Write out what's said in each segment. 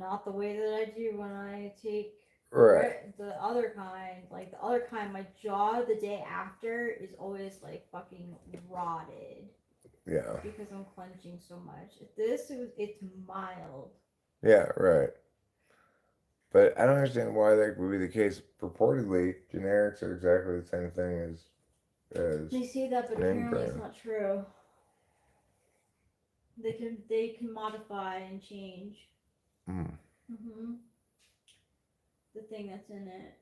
not the way that I do when I take Right. the other kind. Like the other kind, my jaw the day after is always like fucking rotted Yeah. because I'm clenching so much. It's mild. Yeah, right. But I don't understand why that would be the case. Purportedly, generics are exactly the same thing as They say that, but name apparently it's brand. not true. They can modify and change. Mm. Mm-hmm. The thing that's in it.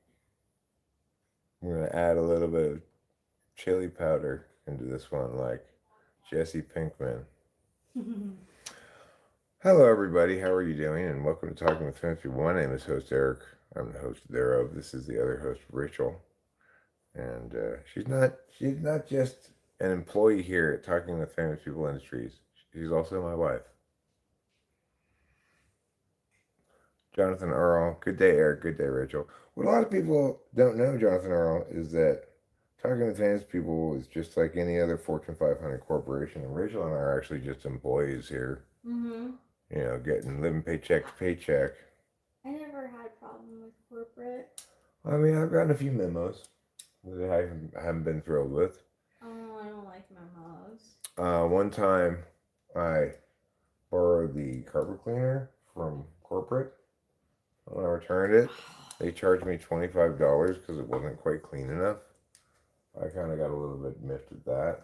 I'm gonna add a little bit of chili powder into this one, like Jesse Pinkman. Hello, everybody. How are you doing? And welcome to Talking with Famous People. My name is host Eric. I'm the host thereof. This is the other host, Rachel, and she's not just an employee here at Talking with Famous People Industries. She's also my wife, Jonathan Earl. Good day, Eric. Good day, Rachel. What a lot of people don't know, Jonathan Earl, is that Talking with Famous People is just like any other Fortune 500 corporation, and Rachel and I are actually just employees here. Mm-hmm. Getting living paycheck to paycheck. I never had a problem with corporate. I mean, I've gotten a few memos that I haven't been thrilled with. Oh, I don't like memos. One time, I borrowed the carpet cleaner from corporate. When I returned it, they charged me $25 because it wasn't quite clean enough. I kind of got a little bit miffed at that.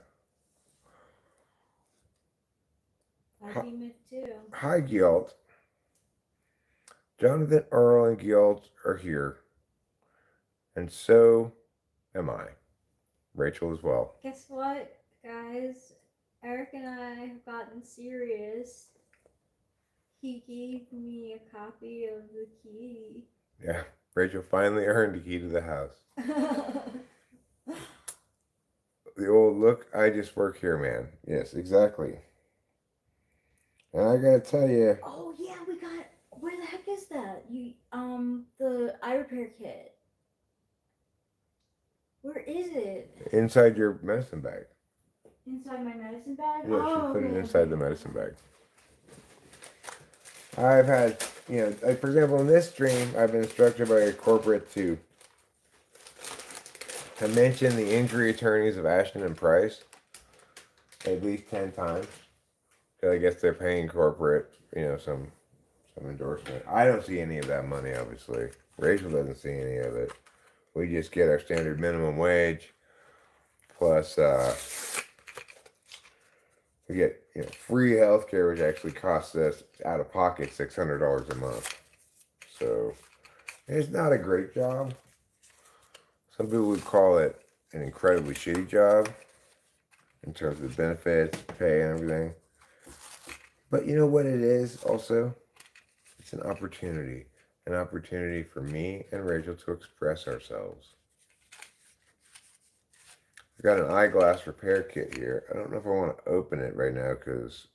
I'd be miffed too. Hi, Gilt. Jonathan, Earl, and Gilt are here, and so am I. Rachel as well. Guess what, guys? Eric and I have gotten serious. He gave me a copy of the key. Yeah, Rachel finally earned the key to the house. The old look, I just work here, man. Yes, exactly. And I gotta tell you, Oh yeah, we got. Where the heck is that? The eye repair kit. Where is it? inside your medicine bag. Inside my medicine bag. Yeah, she Oh, put it okay, inside okay. the medicine bag. I've had, like for example, in this stream, I've been instructed by a corporate to mention the injury attorneys of Ashton and Price at least 10 times. Because I guess they're paying corporate, some endorsement. I don't see any of that money, obviously. Rachel doesn't see any of it. We just get our standard minimum wage plus we get free healthcare, which actually costs us out of pocket $600 a month. So it's not a great job. Some people would call it an incredibly shitty job in terms of benefits, pay, and everything. But you know what it is also? It's an opportunity for me and Rachel to express ourselves. I got an eyeglass repair kit here. I don't know if I want to open it right now because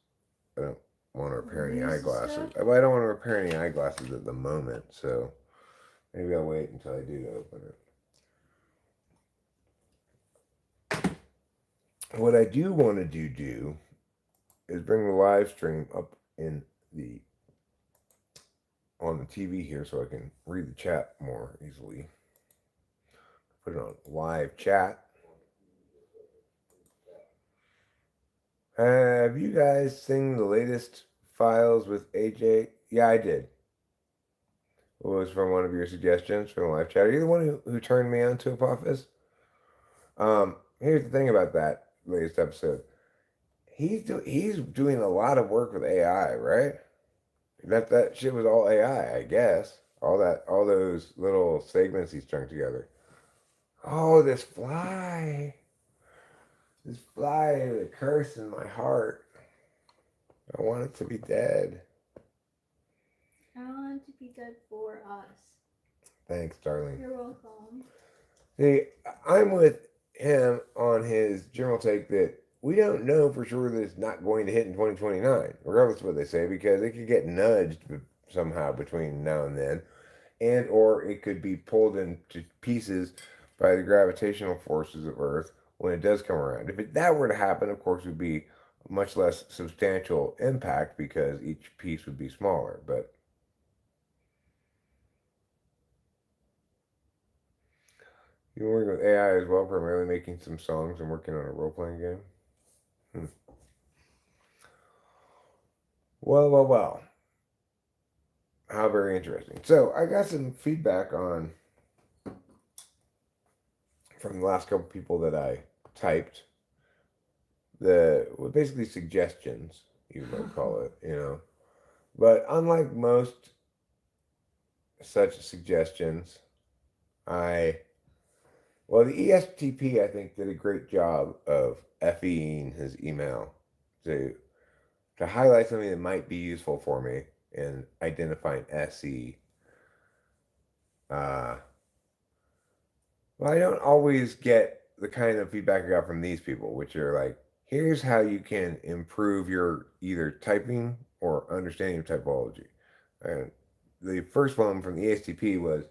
I don't want to repair any Use the eyeglasses. stuff. Well, I don't want to repair any eyeglasses at the moment, so maybe I'll wait until I do open it. What I do want to do is bring the live stream up the on the TV here so I can read the chat more easily. Put it on live chat. Have you guys seen the latest files with AJ? Yeah, I did. It was from one of your suggestions from the live chat. Are you the one who turned me on to Apophis? Here's the thing about that latest episode. He's doing a lot of work with AI, right? That shit was all AI, I guess. All those little segments he's strung together. Oh, this fly is a curse in my heart. I want it to be dead. I want to be dead for us. Thanks, darling. You're welcome. See, I'm with him on his general take that we don't know for sure that it's not going to hit in 2029, regardless of what they say, because it could get nudged somehow between now and then, and or it could be pulled into pieces by the gravitational forces of Earth when it does come around. If that were to happen, of course, it would be a much less substantial impact because each piece would be smaller. But You working with AI as well, primarily making some songs and working on a role playing game? Hmm. Well. How very interesting. So I got some feedback on from the last couple people that I typed. Well, basically suggestions, you might call it, you know. But unlike most such suggestions, I the ESTP I think did a great job of FEing his email to highlight something that might be useful for me in identifying SE. Uh, well, I don't always get the kind of feedback I got from these people, which are like, here's how you can improve your either typing or understanding of typology. And the first one from the ESTP was,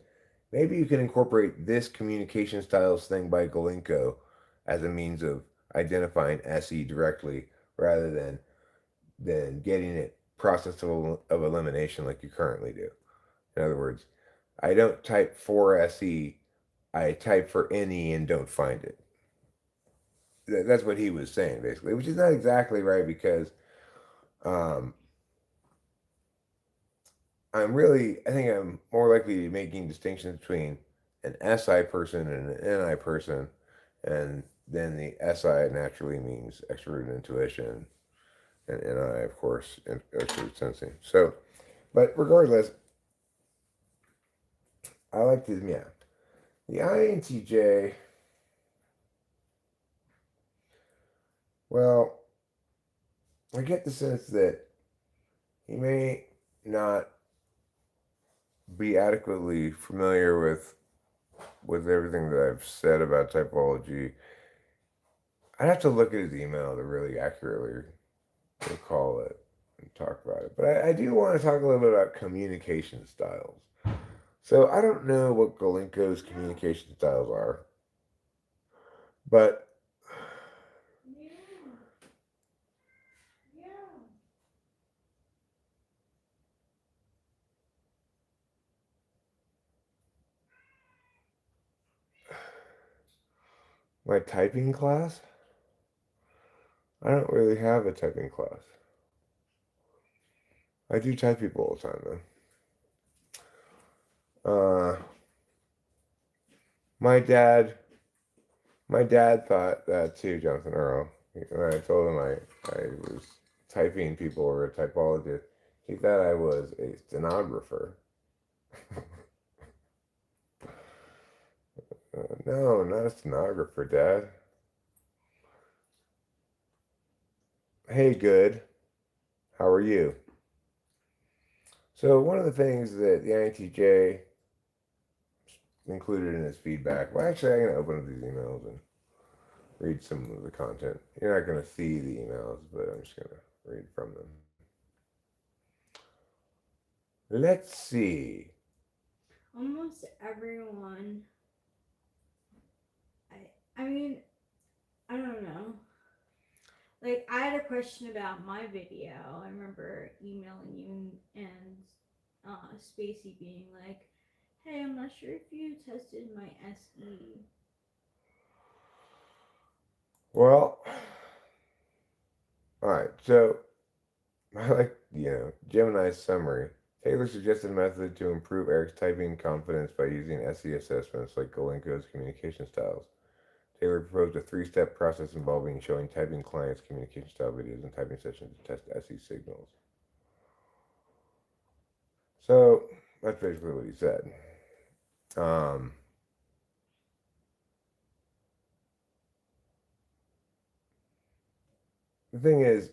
maybe you can incorporate this communication styles thing by Galenko as a means of identifying SE directly rather than getting it process of elimination like you currently do. In other words, I don't type for SE, I type for NE and don't find it. That's what he was saying basically, which is not exactly right because um, I think I'm more likely to be making distinctions between an SI person and an NI person, and then the SI naturally means extroverted intuition, and NI, of course, extroverted sensing. So, but regardless, I like this, yeah. The INTJ, well, I get the sense that he may not be adequately familiar with everything that I've said about typology. I'd have to look at his email to really accurately recall it and talk about it. But I do want to talk a little bit about communication styles. So I don't know what Galenko's communication styles are, but my typing class, I don't really have a typing class. I do type people all the time though. My dad, my dad thought that too, Jonathan Earl. When I told him I was typing people or a typologist, he thought I was a stenographer. No, not a stenographer, Dad. Hey, good. How are you? So one of the things that the INTJ included in his feedback. Well, actually, I'm going to open up these emails and read some of the content. You're not going to see the emails, but I'm just going to read from them. Let's see. Almost everyone. I mean, I don't know. Like, I had a question about my video. I remember emailing you and Spacey being like, "Hey, I'm not sure if you tested my SE." Well, all right. So I like, Gemini's summary. Taylor suggested a method to improve Eric's typing confidence by using SE assessments like Galenko's communication styles. Taylor proposed a three-step process involving showing typing clients communication style videos and typing sessions to test SE signals. So that's basically what he said. Um, the thing is,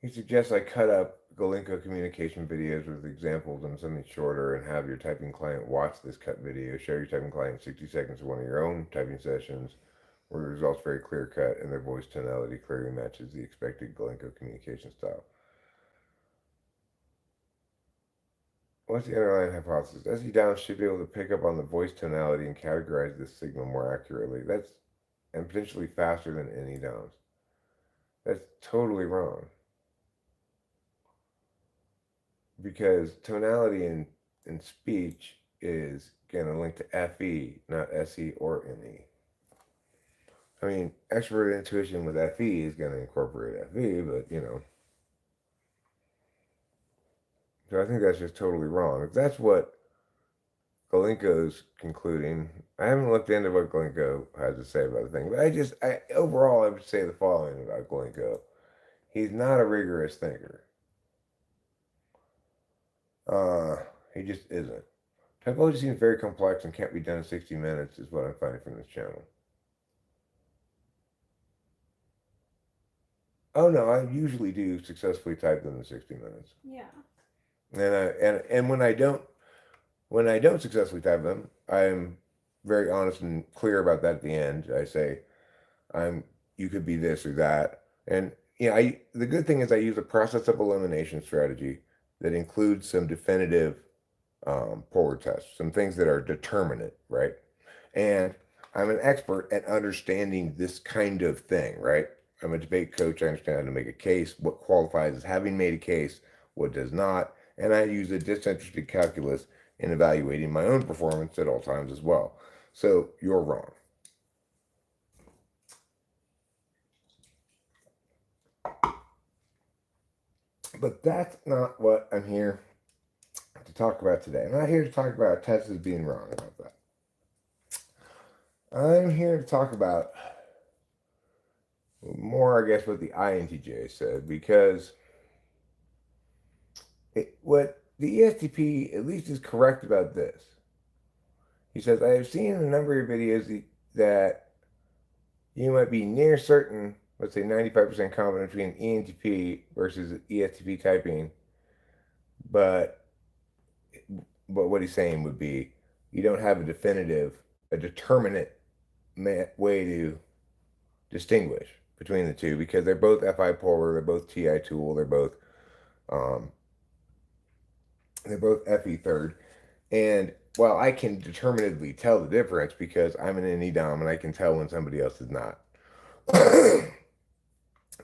he suggests I cut up Galenko communication videos with examples and something shorter and have your typing client watch this cut video. Share your typing client 60 seconds of one of your own typing sessions where the results very clear cut and their voice tonality clearly matches the expected Galenko communication style. What's the underlying hypothesis? SE Downs should be able to pick up on the voice tonality and categorize this signal more accurately. That's and potentially faster than any Downs. That's totally wrong. because tonality in speech is going to link to FE, not SE or NE. I mean, extrovert intuition with FE is going to incorporate FE, but so I think that's just totally wrong. If that's what Galenko's concluding, I haven't looked into what Galenko has to say about the thing, but overall, I would say the following about Galenko. He's not a rigorous thinker. Uh, he just isn't. Typology seems very complex and can't be done in 60 minutes, is what I'm finding from this channel. Oh no, I usually do successfully type them in 60 minutes. Yeah. And when I don't successfully type them, I'm very honest and clear about that at the end. I say, you could be this or that. And the good thing is I use a process of elimination strategy that includes some definitive polar tests, some things that are determinate, right? And I'm an expert at understanding this kind of thing, right? I'm a debate coach. I understand how to make a case, what qualifies as having made a case, what does not. And I use a disinterested calculus in evaluating my own performance at all times as well. So you're wrong. But that's not what I'm here to talk about today. I'm not here to talk about Texas being wrong about that. I'm here to talk about more, I guess, what the INTJ said, because what the ESTP at least is correct about this. He says, I have seen in a number of videos that you might be near certain, let's say 95% confident between ENTP versus ESTP typing, but what he's saying would be you don't have a determinate way to distinguish between the two because they're both FI polar, they're both TI tool, they're both FE third. And while I can determinedly tell the difference because I'm an NE dom and I can tell when somebody else is not,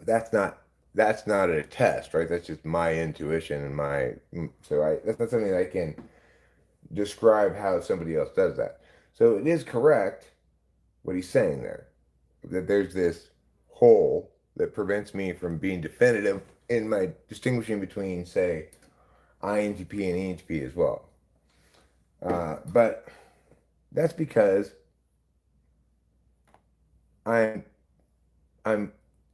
that's not a test, right? That's just my intuition and that's not something that I can describe how somebody else does that. So it is correct what he's saying there, that there's this hole that prevents me from being definitive in my distinguishing between, say, INTP and ENTP as well. But that's because I'm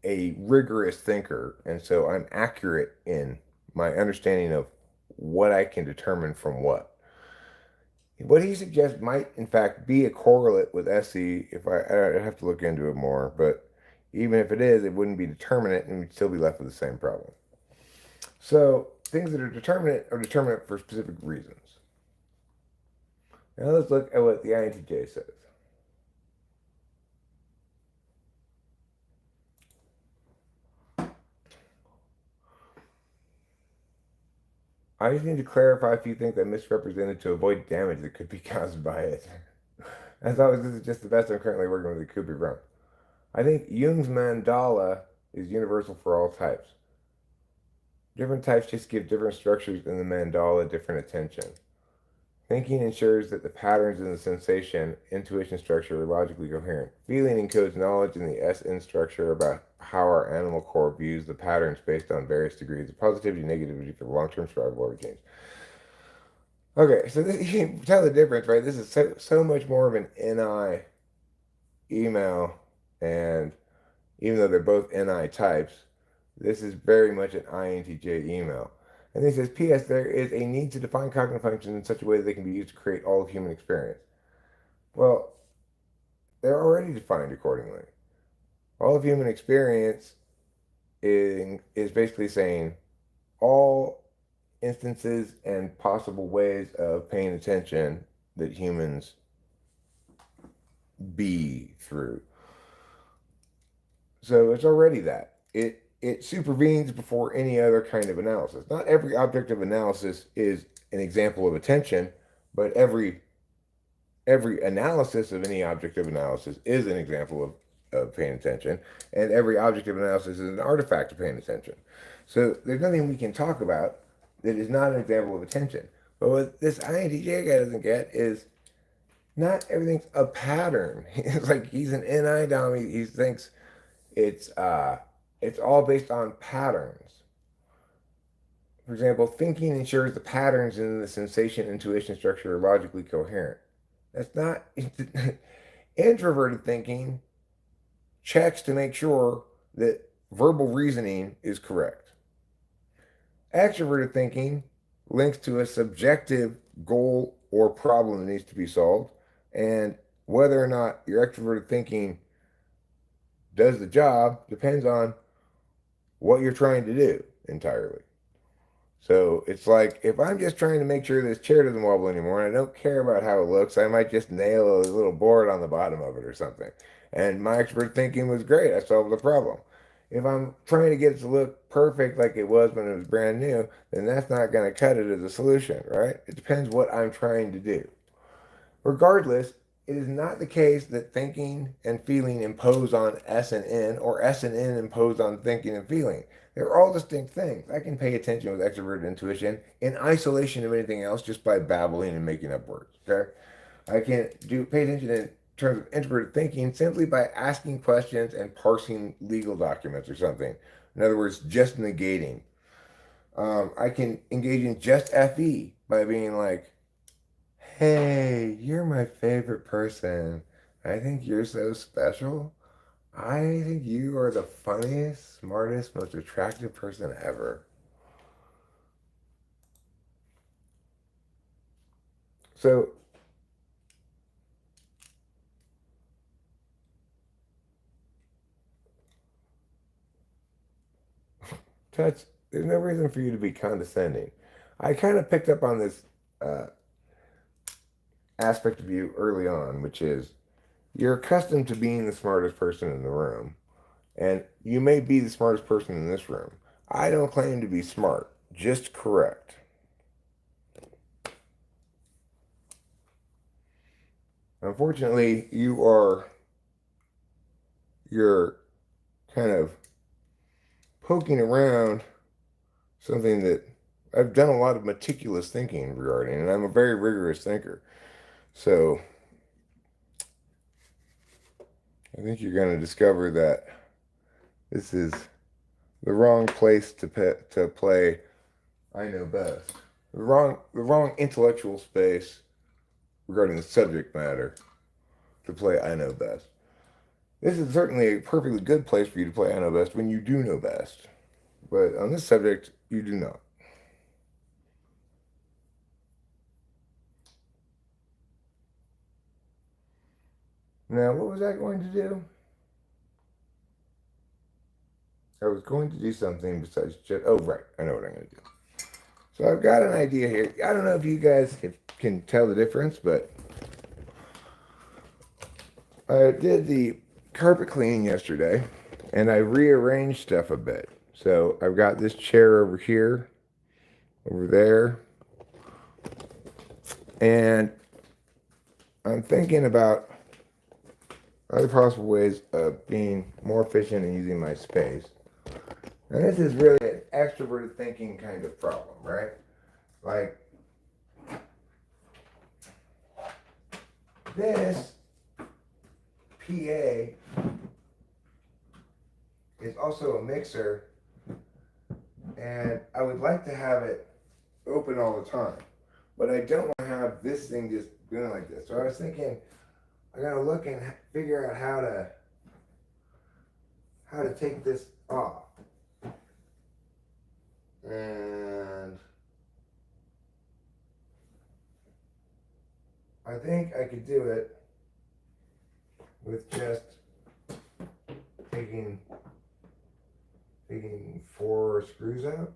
a rigorous thinker, and so I'm accurate in my understanding of what I can determine from what. What he suggests might, in fact, be a correlate with SE. If I have to look into it more, but even if it is, it wouldn't be determinate, and we'd still be left with the same problem. So things that are determinate for specific reasons. Now let's look at what the INTJ says. I just need to clarify a few things I misrepresented to avoid damage that could be caused by it. As always, this is just the best I'm currently working with. It could be wrong. I think Jung's mandala is universal for all types. Different types just give different structures in the mandala different attention. Thinking ensures that the patterns in the sensation, intuition structure are logically coherent. Feeling encodes knowledge in the SN structure about how our animal core views the patterns based on various degrees of positivity and negativity for the long-term survival of genes. Okay, so you can tell the difference, right? This is so much more of an NI email, and even though they're both NI types, this is very much an INTJ email. And then he says, P.S. There is a need to define cognitive functions in such a way that they can be used to create all of human experience. Well, they're already defined accordingly. All of human experience is basically saying all instances and possible ways of paying attention that humans be through. So it's already that. It supervenes before any other kind of analysis. Not every object of analysis is an example of attention, but every analysis of any object of analysis is an example of paying attention, and every object of analysis is an artifact of paying attention. So there's nothing we can talk about that is not an example of attention. But what this INTJ guy doesn't get is not everything's a pattern. It's like he's an NI dom. He thinks it's all based on patterns. For example, thinking ensures the patterns in the sensation, intuition, structure are logically coherent. That's not introverted thinking checks to make sure that verbal reasoning is correct. Extroverted thinking links to a subjective goal or problem that needs to be solved, and whether or not your extroverted thinking does the job depends on what you're trying to do entirely. So it's like if I'm just trying to make sure this chair doesn't wobble anymore and I don't care about how it looks, I might just nail a little board on the bottom of it or something. And my expert thinking was great. I solved the problem. If I'm trying to get it to look perfect like it was when it was brand new, then that's not going to cut it as a solution, right? It depends what I'm trying to do. Regardless, it is not the case that thinking and feeling impose on S and N, or S and N impose on thinking and feeling. They're all distinct things. I can pay attention with extroverted intuition in isolation of anything else just by babbling and making up words. Okay, I can pay attention in terms of introverted thinking simply by asking questions and parsing legal documents or something. In other words, just negating. I can engage in just FE by being like, hey, you're my favorite person. I think you're so special. I think you are the funniest, smartest, most attractive person ever. So, Touch, there's no reason for you to be condescending. I kind of picked up on this uh, aspect of you early on, which is you're accustomed to being the smartest person in the room. And you may be the smartest person in this room. I don't claim to be smart, just correct. Unfortunately, you're kind of poking around something that I've done a lot of meticulous thinking regarding, and I'm a very rigorous thinker. So I think you're going to discover that this is the wrong place to play I know best. The wrong intellectual space regarding the subject matter to play I know best. This is certainly a perfectly good place for you to play I know best when you do know best. But on this subject, you do not. Now, what was I going to do? I was going to do something besides just. Oh, right. I know what I'm going to do. So I've got an idea here. I don't know if you guys can tell the difference, but I did the carpet cleaning yesterday, and I rearranged stuff a bit. So I've got this chair over here, over there, and I'm thinking about other possible ways of being more efficient in using my space. And this is really an extroverted thinking kind of problem, right? Like, this PA is also a mixer, and I would like to have it open all the time, but I don't want to have this thing just going like this. So I was thinking I gotta look and figure out how to take this off. And I think I could do it with just taking 4 screws out.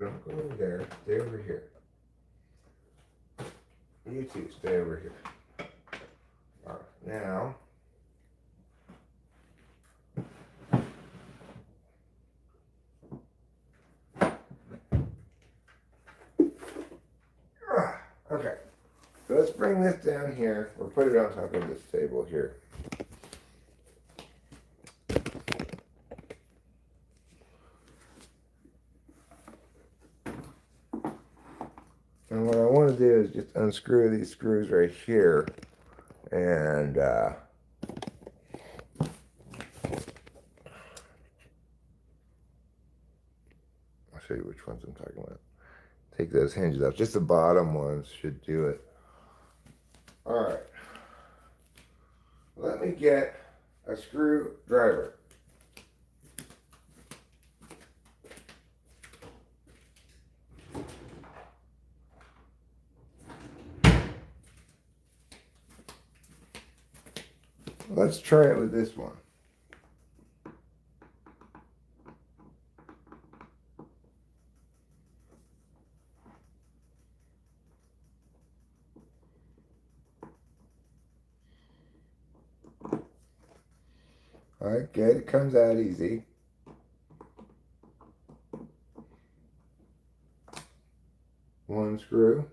Don't go over there, stay over here. You two, stay over here. All right, now, okay. So let's bring this down here, or put it on top of this table here. want to do is just unscrew these screws right here, and I'll show you which ones I'm talking about. Take those hinges out. Just the bottom ones should do it. All right. Let me get a screwdriver. Let's try it with this one. All right, good. It comes out easy. One screw.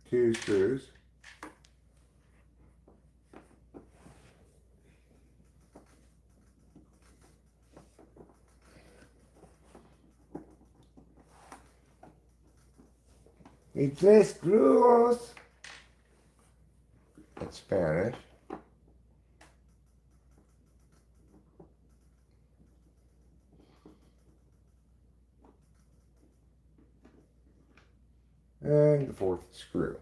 Two screws. Y tres screws. That's Spanish. And the fourth screw,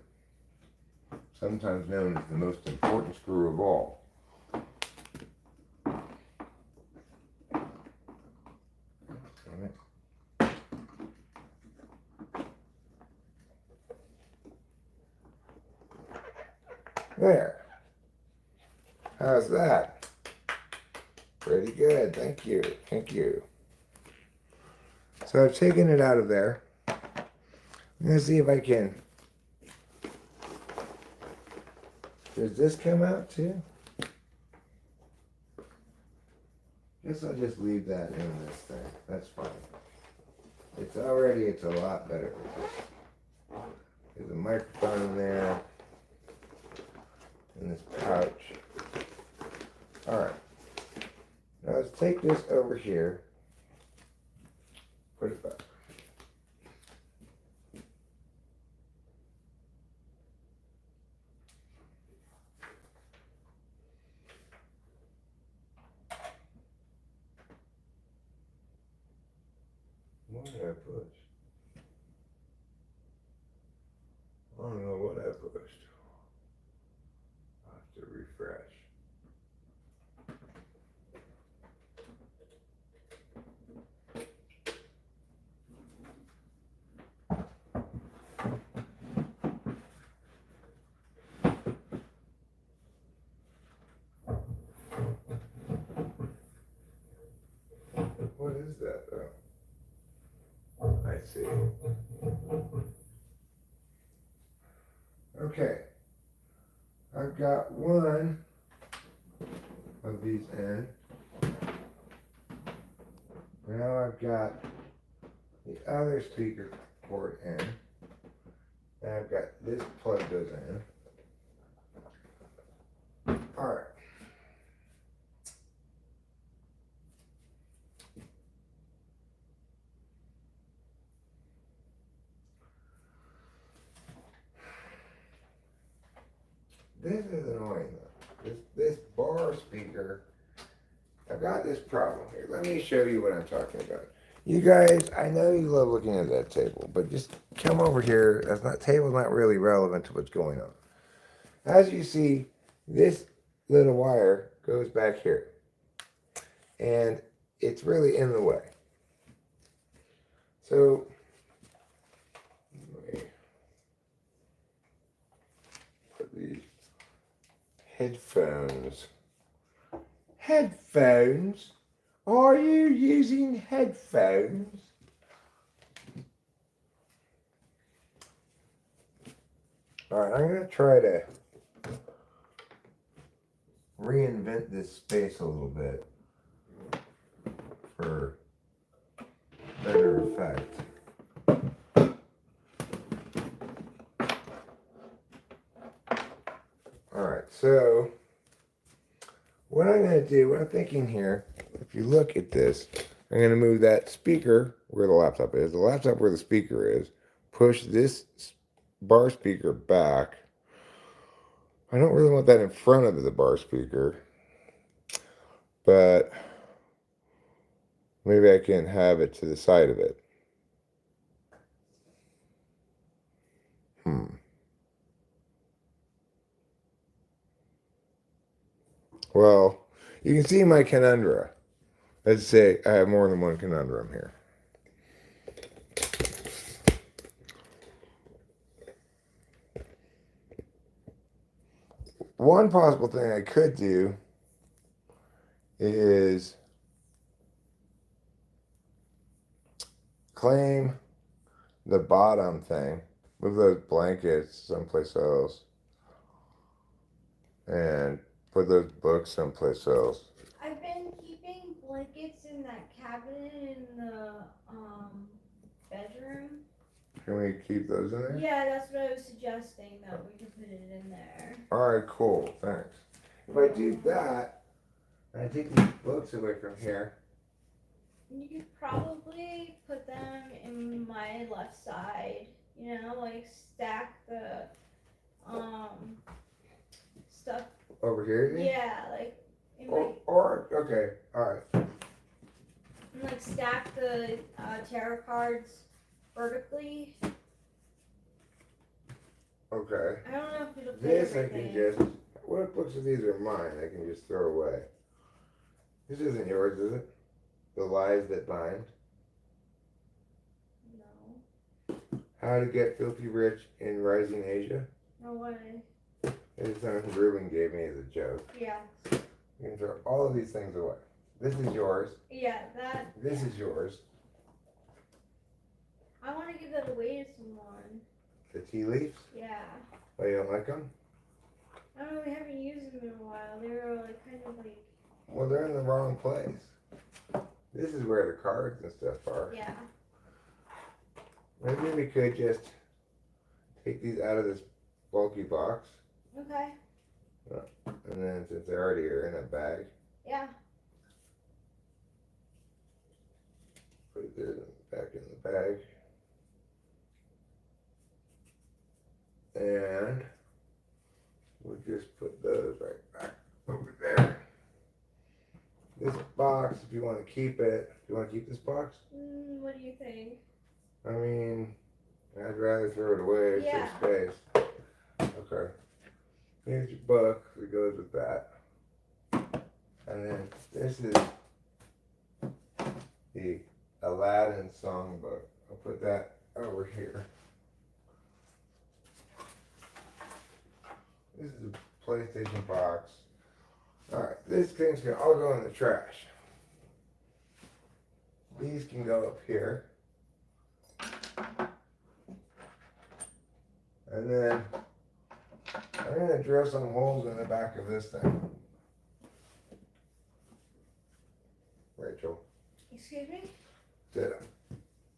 sometimes known as the most important screw of all. There. How's that? Pretty good. Thank you. Thank you. So I've taken it out of there. I'm going to see if I can. Does this come out too? Guess I'll just leave that in this thing. That's fine. It's a lot better. There's a microphone in there. In this pouch. Alright. Now let's take this over here. Put it back. What did I push? I don't know what I pushed. I'll have to refresh. What is that though? I see. Okay. I've got one of these in. Now I've got the other speaker port in. And I've got this plug goes in. Alright. This is annoying though. This bar speaker, I've got this problem here. Let me show you what I'm talking about. You guys, I know you love looking at that table, but just come over here. Table's not really relevant to what's going on. As you see, this little wire goes back here. And it's really in the way. So, let me put these headphones. Headphones? Are you using headphones? Alright, I'm going to try to reinvent this space a little bit for better effect. So what I'm going to do, what I'm thinking here, if you look at this, I'm going to move that speaker where the laptop is, the laptop where the speaker is, push this bar speaker back. I don't really want that in front of the bar speaker, but maybe I can have it to the side of it. Well, you can see my conundrum. Let's say I have more than one conundrum here. One possible thing I could do is claim the bottom thing, move those blankets someplace else, and put those books someplace else. I've been keeping blankets in that cabinet in the bedroom. Can we keep those in there? Yeah, that's what I was suggesting, that we could put it in there. Alright, cool, thanks. If I do that, and I take these books away from here, You could probably put them in my left side, you know, like stack the stuff. over here, you mean? Yeah, like in my, Or okay, alright. and like stack the tarot cards vertically. Okay. I don't know if it'll fit This I everything. can just, what books of these are mine? I can just throw away. This isn't yours, is it? The Lies That Bind. No. How to Get Filthy Rich in Rising Asia. No way. This is something Ruben gave me as a joke. Yeah. You can throw all of these things away. This is yours. Yeah, that. This is yours. I want to give that away to someone. The tea leaves. Yeah. Oh, you don't like them? I don't know, we haven't used them in a while. They were like kind of like. Well, they're in the wrong place. This is where the cards and stuff are. Yeah. Maybe we could just take these out of this bulky box. Okay. And then since they already are in a bag, Yeah. put this back in the bag. And we'll just put those right back over there. This box, if you want to keep it, do you want to keep this box? What do you think? I mean, I'd rather throw it away, Yeah. save space. Okay. Here's your book that goes with that. And then this is the Aladdin songbook. I'll put that over here. This is a PlayStation box. Alright, these things can all go in the trash. These can go up here. And then I'm going to drill some holes in the back of this thing. Rachel. Excuse me?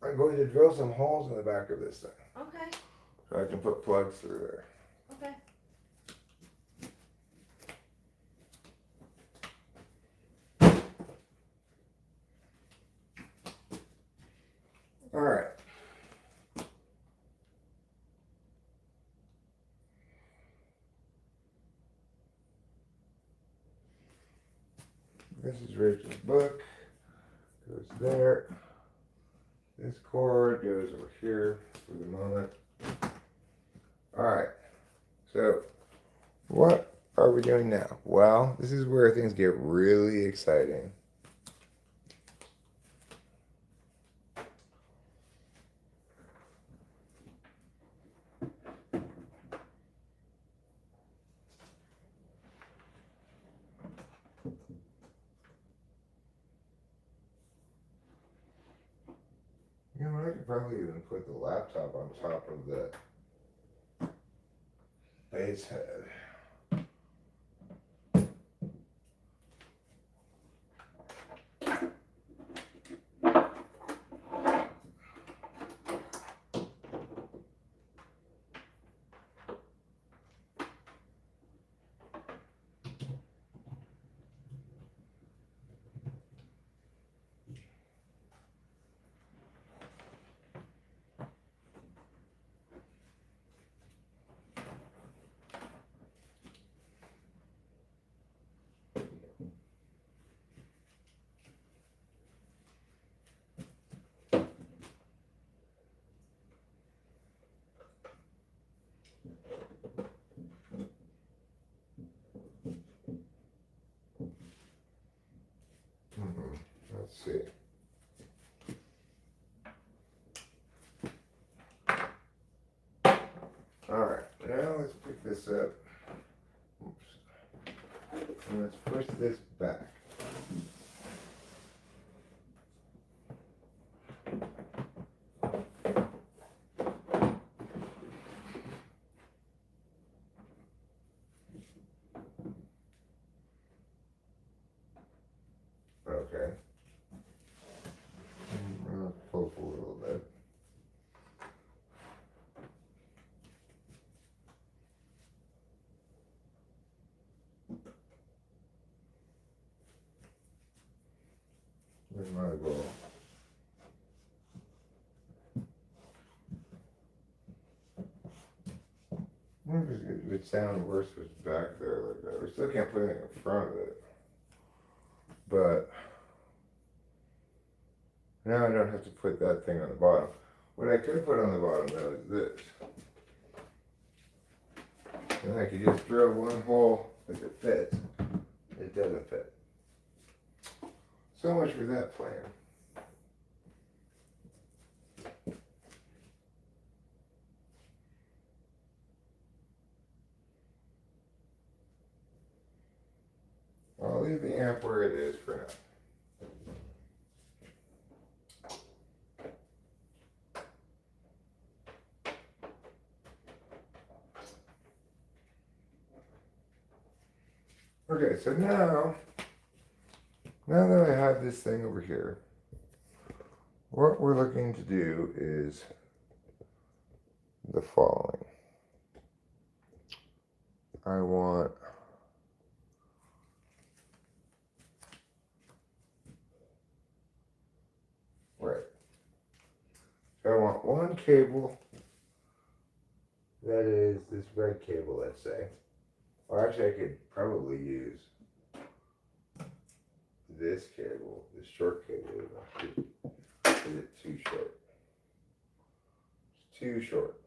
I'm going to drill some holes in the back of this thing. Okay. So I can put plugs through there. Okay. Alright. This is Rachel's book. Goes there. This cord goes over here for the moment. Alright. So, what are we doing now? Well, this is where things get really exciting. You know, I could probably even put the laptop on top of the base head. see. Alright, now let's pick this up. Oops. And let's push this back. Okay. I'll pull a little bit. Where's my goal? I wonder if it would sound worse if it's back there like that. We still can't put anything in front of it. But now I don't have to put that thing on the bottom. What I could put on the bottom though is this. And I could just drill one hole if it fits. It doesn't fit. So much for that plan. I'll leave the amp where it is for now. Okay, so now that I have this thing over here, what we're looking to do is the following. I want So I want one cable that is this red cable, let's say. Or actually I could probably use this cable, this short cable. Is it too short? It's too short.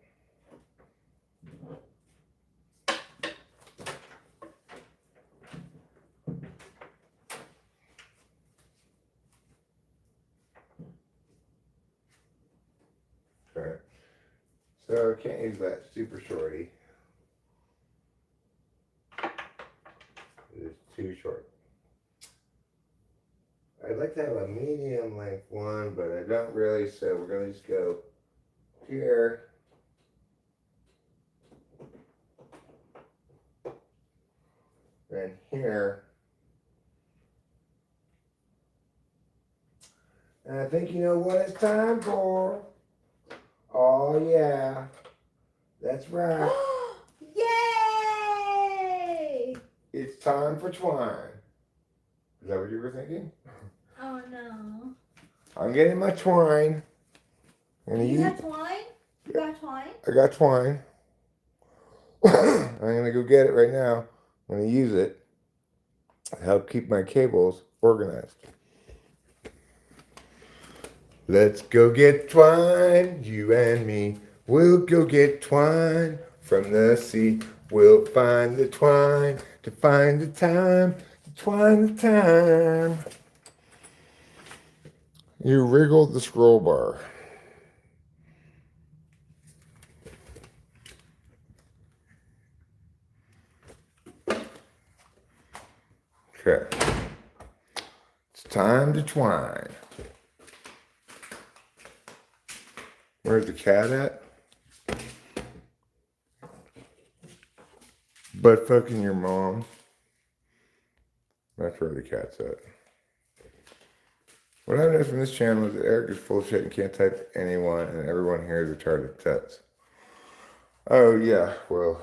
Okay. So I can't use that super shorty. It is too short. I'd like to have a medium length one, but I don't really, so we're going to just go here. And here. And I think you know what it's time for. Oh yeah. That's right. Yay! It's time for twine. Is that what you were thinking? Oh no. I'm getting my twine. You got twine? You got twine? I got twine. I'm gonna go get it right now. I'm gonna use it to help keep my cables organized. Let's go get twine, you and me. We'll go get twine from the sea. We'll find the twine to find the time, to twine the time. You wriggled the scroll bar. Okay. It's time to twine. Where's the cat at? Butt fucking your mom. That's where the cat's at. What I noticed from this channel is that Eric is full of shit and can't type anyone, and everyone here is retarded tets. Oh yeah, well,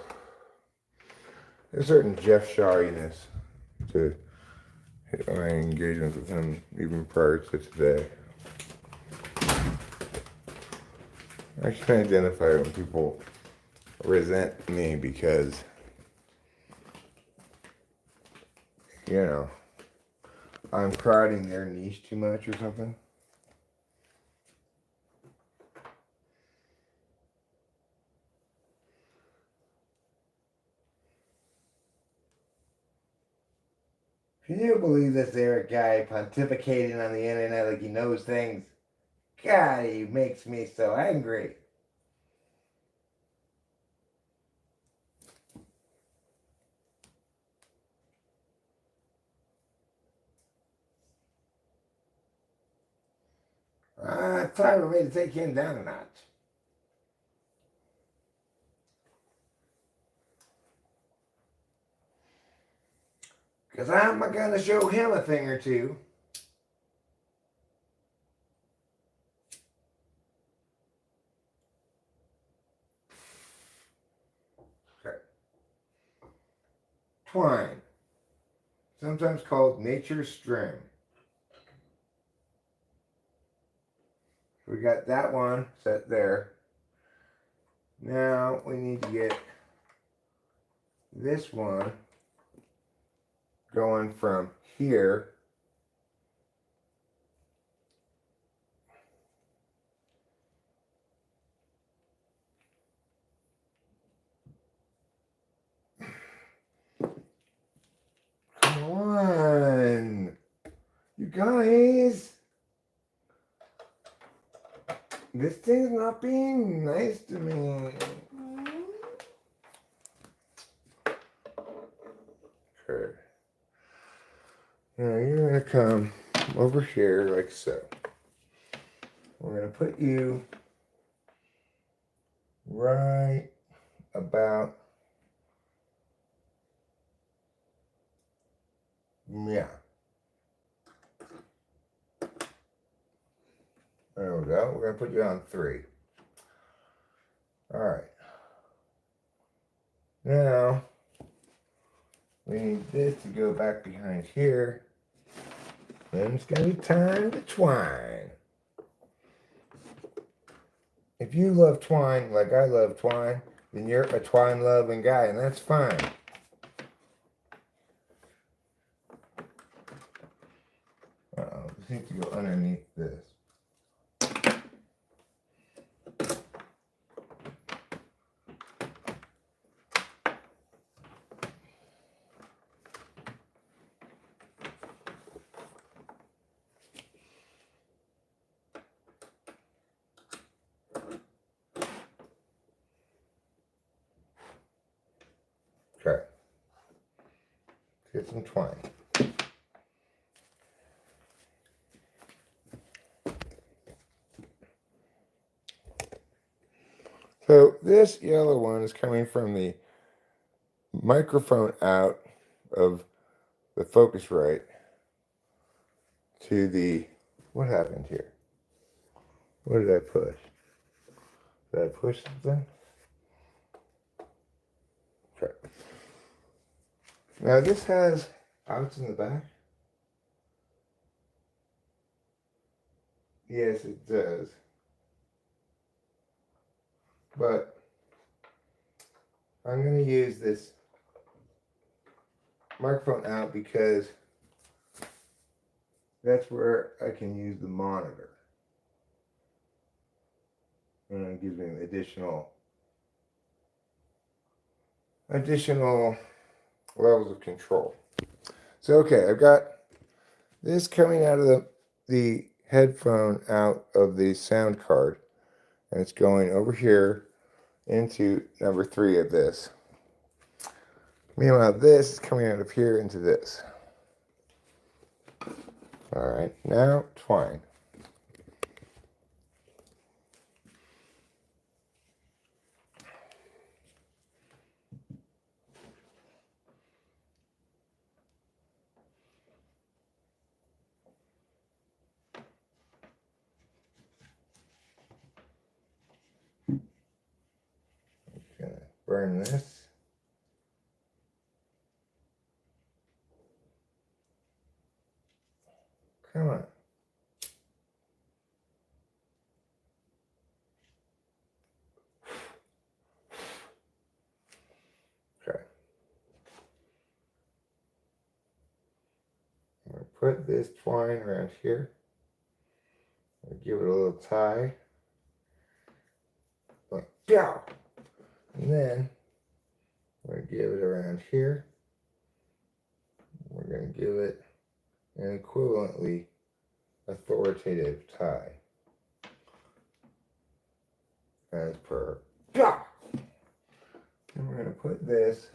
there's a certain Jeff Shaw-iness to my engagement with him even prior to today. I can identify when people resent me because, you know, I'm crowding their niche too much or something. If Can you believe this there guy pontificating on the internet like he knows things? God, he makes me so angry. It's time for me to take him down a notch. Because I'm going to show him a thing or two. Okay. Twine. Sometimes called nature's string. We got that one set there. Now we need to get this one going from here come on, you guys, this thing's not being nice to me. Okay, now you're gonna come over here like so. We're gonna put you right about, yeah. There we go. We're gonna put you on 3. All right. Now we need this to go back behind here. Then it's gonna be time to twine. If you love twine like I love twine, then you're a twine loving guy, and that's fine. Uh-oh, this needs to go underneath this. Okay. Let's get some twine. So this yellow one is coming from the microphone out of the Focusrite to the, what happened here? What did I push? Did I push something? Okay. Now this has outs in the back. Yes, it does. But I'm going to use this microphone out because that's where I can use the monitor. And it gives me an additional levels of control. So okay, I've got this coming out of the headphone out of the sound card, and it's going over here into number 3 of this. Meanwhile, this is coming out of here into this. All right, now twine. Gonna burn this. Come on. Okay. I'm going to put this twine around here. I'll give it a little tie. Like, yeah. And then we're going to give it around here. We're going to give it and equivalently authoritative tie. As per. And we're going to put this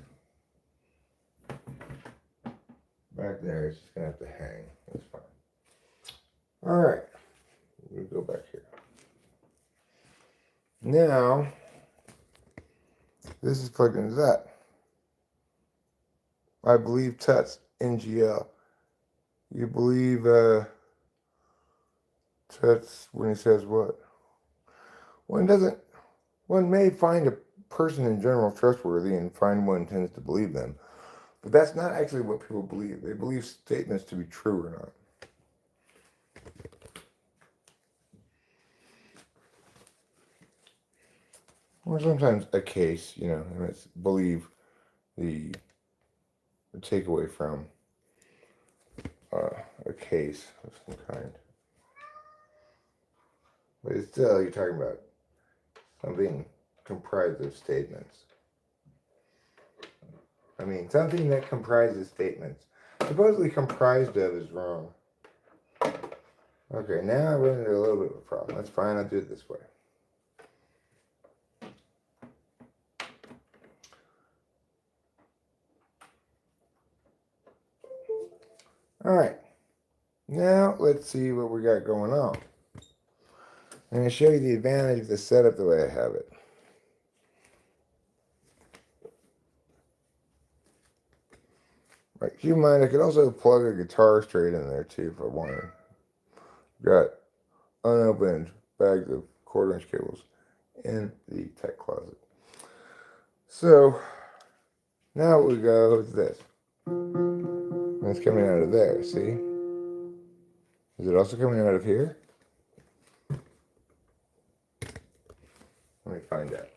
back there. It's just going to have to hang. That's fine. All right. We'll go back here. Now, this is plugged into that. I believe Tut's NGL. You believe Tut's when he says what? One may find a person in general trustworthy and find one tends to believe them. But that's not actually what people believe. They believe statements to be true or not. Or sometimes a case, and it's believe the takeaway from a case of some kind. But it's still, you're talking about something comprised of statements. I mean, something that comprises statements. Supposedly comprised of is wrong. Okay, now I run into a little bit of a problem. That's fine, I'll do it this way. Alright, now let's see what we got going on. I'm going to show you the advantage of the setup the way I have it. Right, keep in mind I could also plug a guitar straight in there too if I wanted. Got unopened bags of quarter-inch cables in the tech closet. So now we go with this. And it's coming out of there, see? Is it also coming out of here? Let me find out.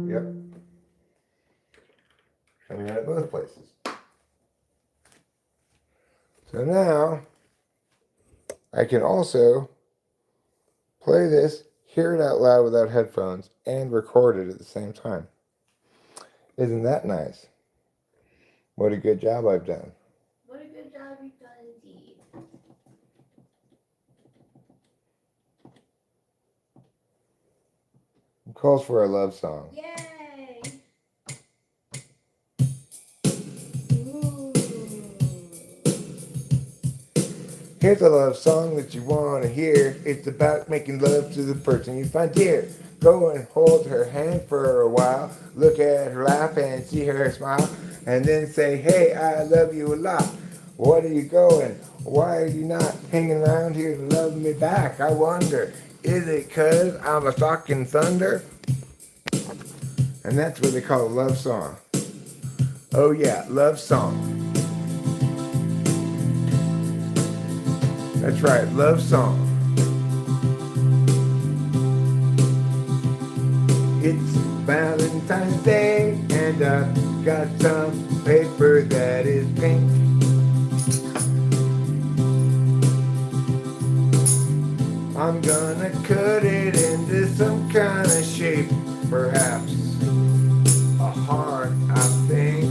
Yep. Coming out of both places. So now, I can also play this, hear it out loud without headphones, and record it at the same time. Isn't that nice? What a good job I've done. What a good job you've done indeed. It calls for a love song. Yay! Ooh. Here's a love song that you want to hear. It's about making love to the person you find dear. Go and hold her hand for a while. Look at her laugh and see her smile. And then say, hey, I love you a lot. What are you going? Why are you not hanging around here to love me back? I wonder, is it 'cause I'm a stalking thunder? And that's what they call a love song. Oh yeah, love song. That's right, love song. It's Valentine's Day and I've got some paper that is pink. I'm gonna cut it into some kind of shape, perhaps a heart, I think,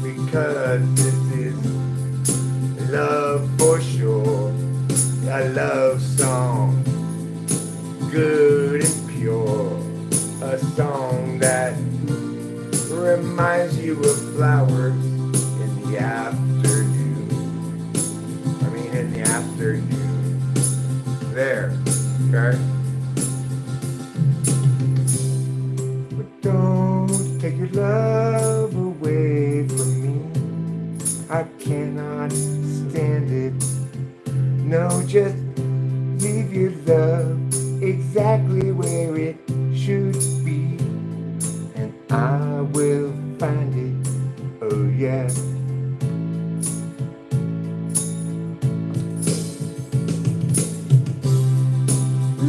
because this is love for sure, a love song, good and pure, a song that reminds you of flowers in the afternoon. In the afternoon. There, okay? But don't take your love away from me. I cannot stand it. No, just leave your love exactly where it should be. And I will find it, oh yeah.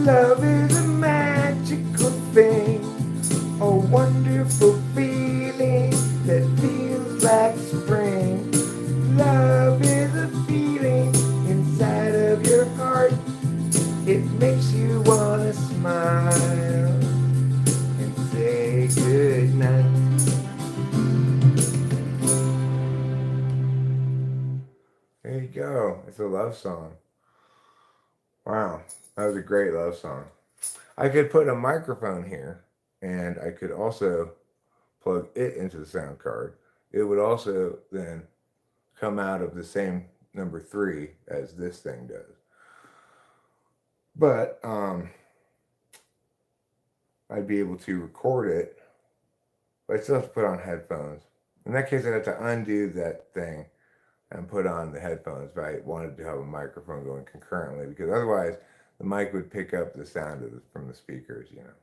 Love is a magical thing, a wonderful feeling that feels like spring. Love is a feeling inside of your heart. It makes you wanna smile and say good night. go. It's a love song. Wow, that was a great love song. I could put a microphone here, and I could also plug it into the sound card. It would also then come out of the same number 3 as this thing does. But I'd be able to record it, but I still have to put on headphones. In that case, I'd have to undo that thing and put on the headphones if I wanted to have a microphone going concurrently, because otherwise the mic would pick up the sound from the speakers, you know.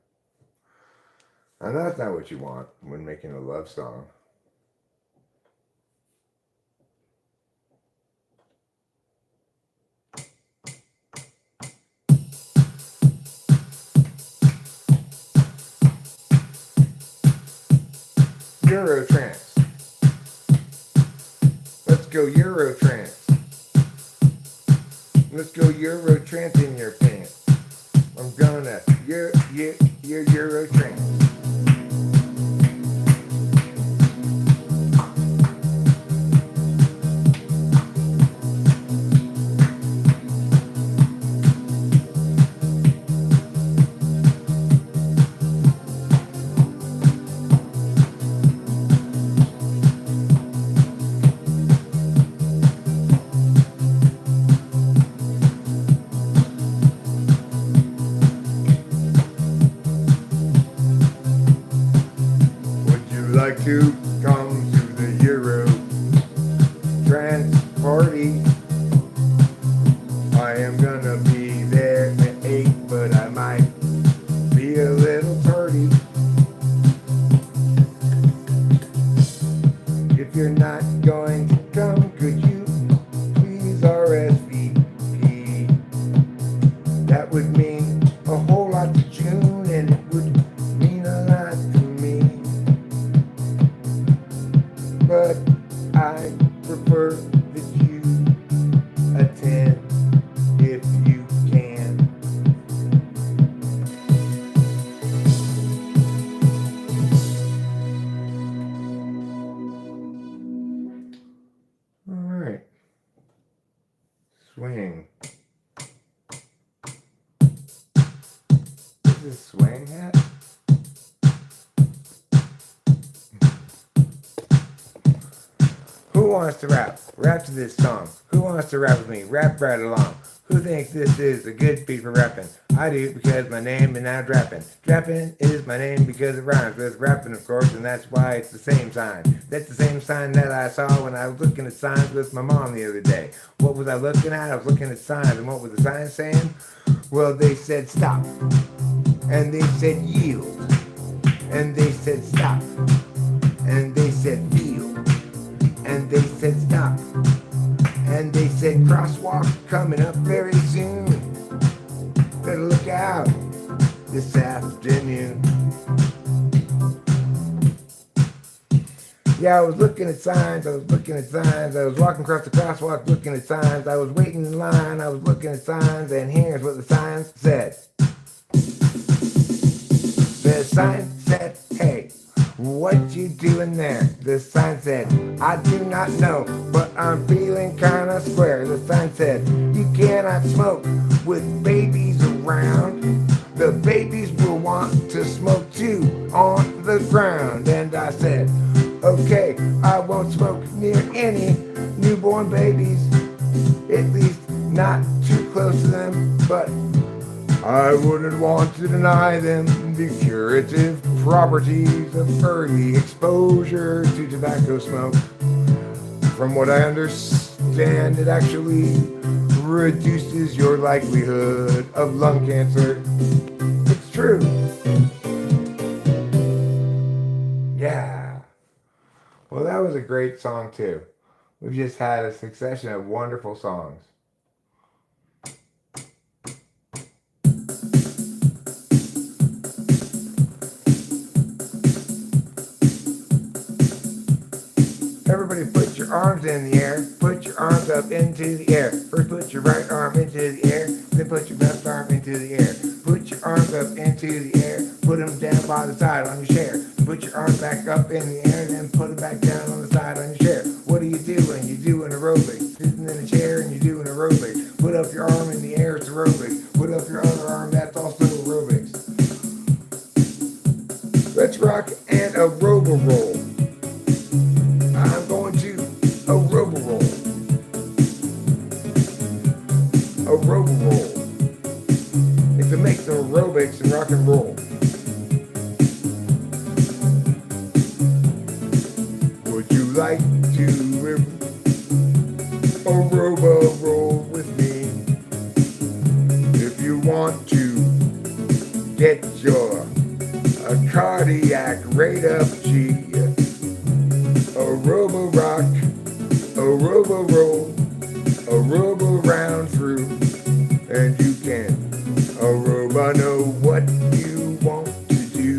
And that's not what you want when making a love song. Eurotrance. Let's go Eurotrance. Let's go Eurotrance in your pants. I'm gonna Eurotrance. Like to come to the Euro trance party. I am gonna be there at 8, but I might be a little tardy. If you're not going to come, could you please RSVP? That would mean a whole lot to June, and it would mean a lot to me. But I prefer that you attend if you can. All right. Swing. Is this swing hat? Who wants to rap? Rap to this song. Who wants to rap with me? Rap right along. Who thinks this is a good beat for rapping? I do, because my name is now Drappin'. Drappin' is my name because it rhymes with rapping, of course, and that's why it's the same sign. That's the same sign that I saw when I was looking at signs with my mom the other day. What was I looking at? I was looking at signs, and what was the sign saying? Well, they said stop, and they said yield, and they said stop, and they said yield. And they said stop, and they said crosswalk coming up very soon. Better look out this afternoon. Yeah, I was looking at signs, I was walking across the crosswalk looking at signs, I was waiting in line, I was looking at signs, and here's what the sign said. The sign said, hey, what you doing there? The sign said, I do not know, but I'm feeling kinda square. The sign said, you cannot smoke with babies around. The babies will want to smoke too on the ground. And I said, okay, I won't smoke near any newborn babies, at least not too close to them, but I wouldn't want to deny them the curative properties of early exposure to tobacco smoke. From what I understand, it actually reduces your likelihood of lung cancer. It's true. Yeah. Well, that was a great song too. We've just had a succession of wonderful songs. Everybody put your arms in the air. Put your arms up into the air. First put your right arm into the air. Then put your left arm into the air. Put your arms up into the air. Put them down by the side on your chair. Put your arms back up in the air. Then put them back down on the side on your chair. What are you doing? You're doing aerobics. Sitting in a chair and your arm in the air, it's aerobics. Put up your other arm, that's also aerobics. Let's rock and aeroba roll. I'm going to aeroba roll. Aeroba roll. If it makes some aerobics and rock and roll. Would you like to aeroba roll with me? If you want to get your cardiac rate up, G. Aeroba rock, aeroba roll, aeroba round through, and you can aeroba know what you want to do.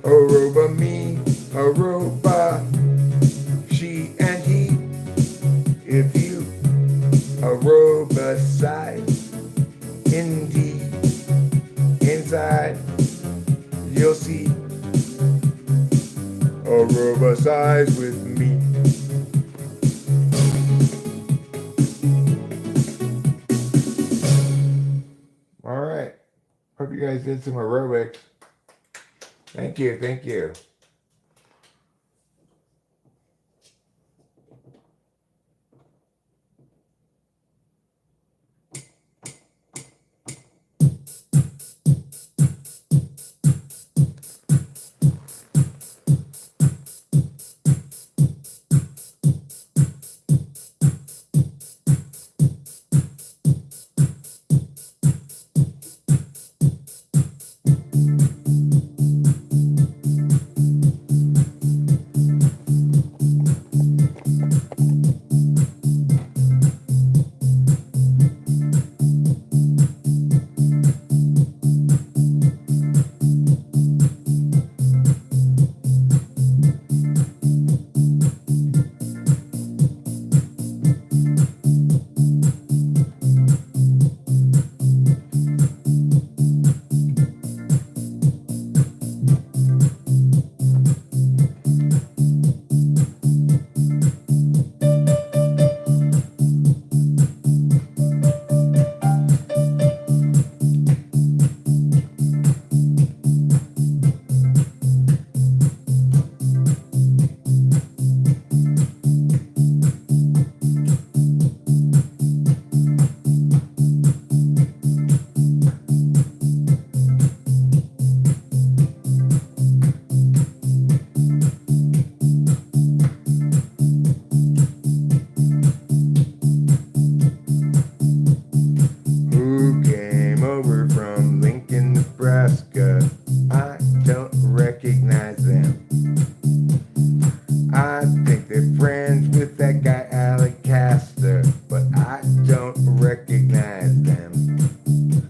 Aeroba me, aeroba she and he. If you aeroba side, indeed, inside, you'll see aeroba size with me. All right. Hope you guys did some aerobics. Thank you. Thank you. Who came over from Lincoln, Nebraska? I don't recognize them. I think they're friends with that guy Alec Castor, but I don't recognize them.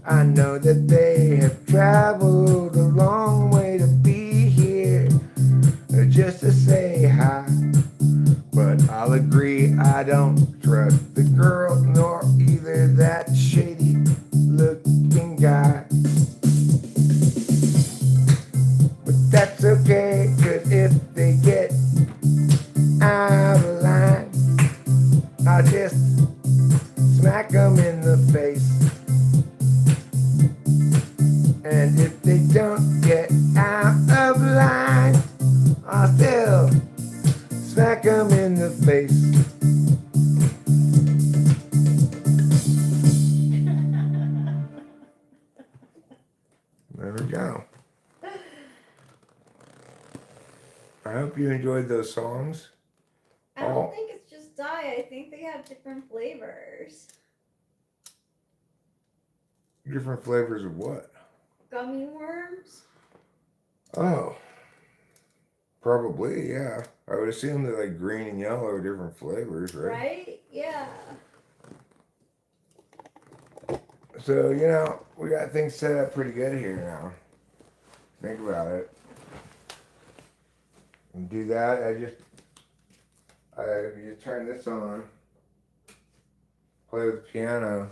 I know that they have traveled a long way to be here just to say hi, but I'll agree I don't trust the girl nor either that shady looking guy. But that's okay, 'cause if they get out of line, I'll just smack them in the face. And if they don't get out of line, I'll still smack them in the face. There we go. I hope you enjoyed those songs. I don't think it's just dye. I think they have different flavors. Different flavors of what? Gummy worms? Oh. Probably, yeah. I would assume that like green and yellow are different flavors, right? Right? Yeah. So, you know, we got things set up pretty good here now. Think about it. And do that, you turn this on, play with the piano,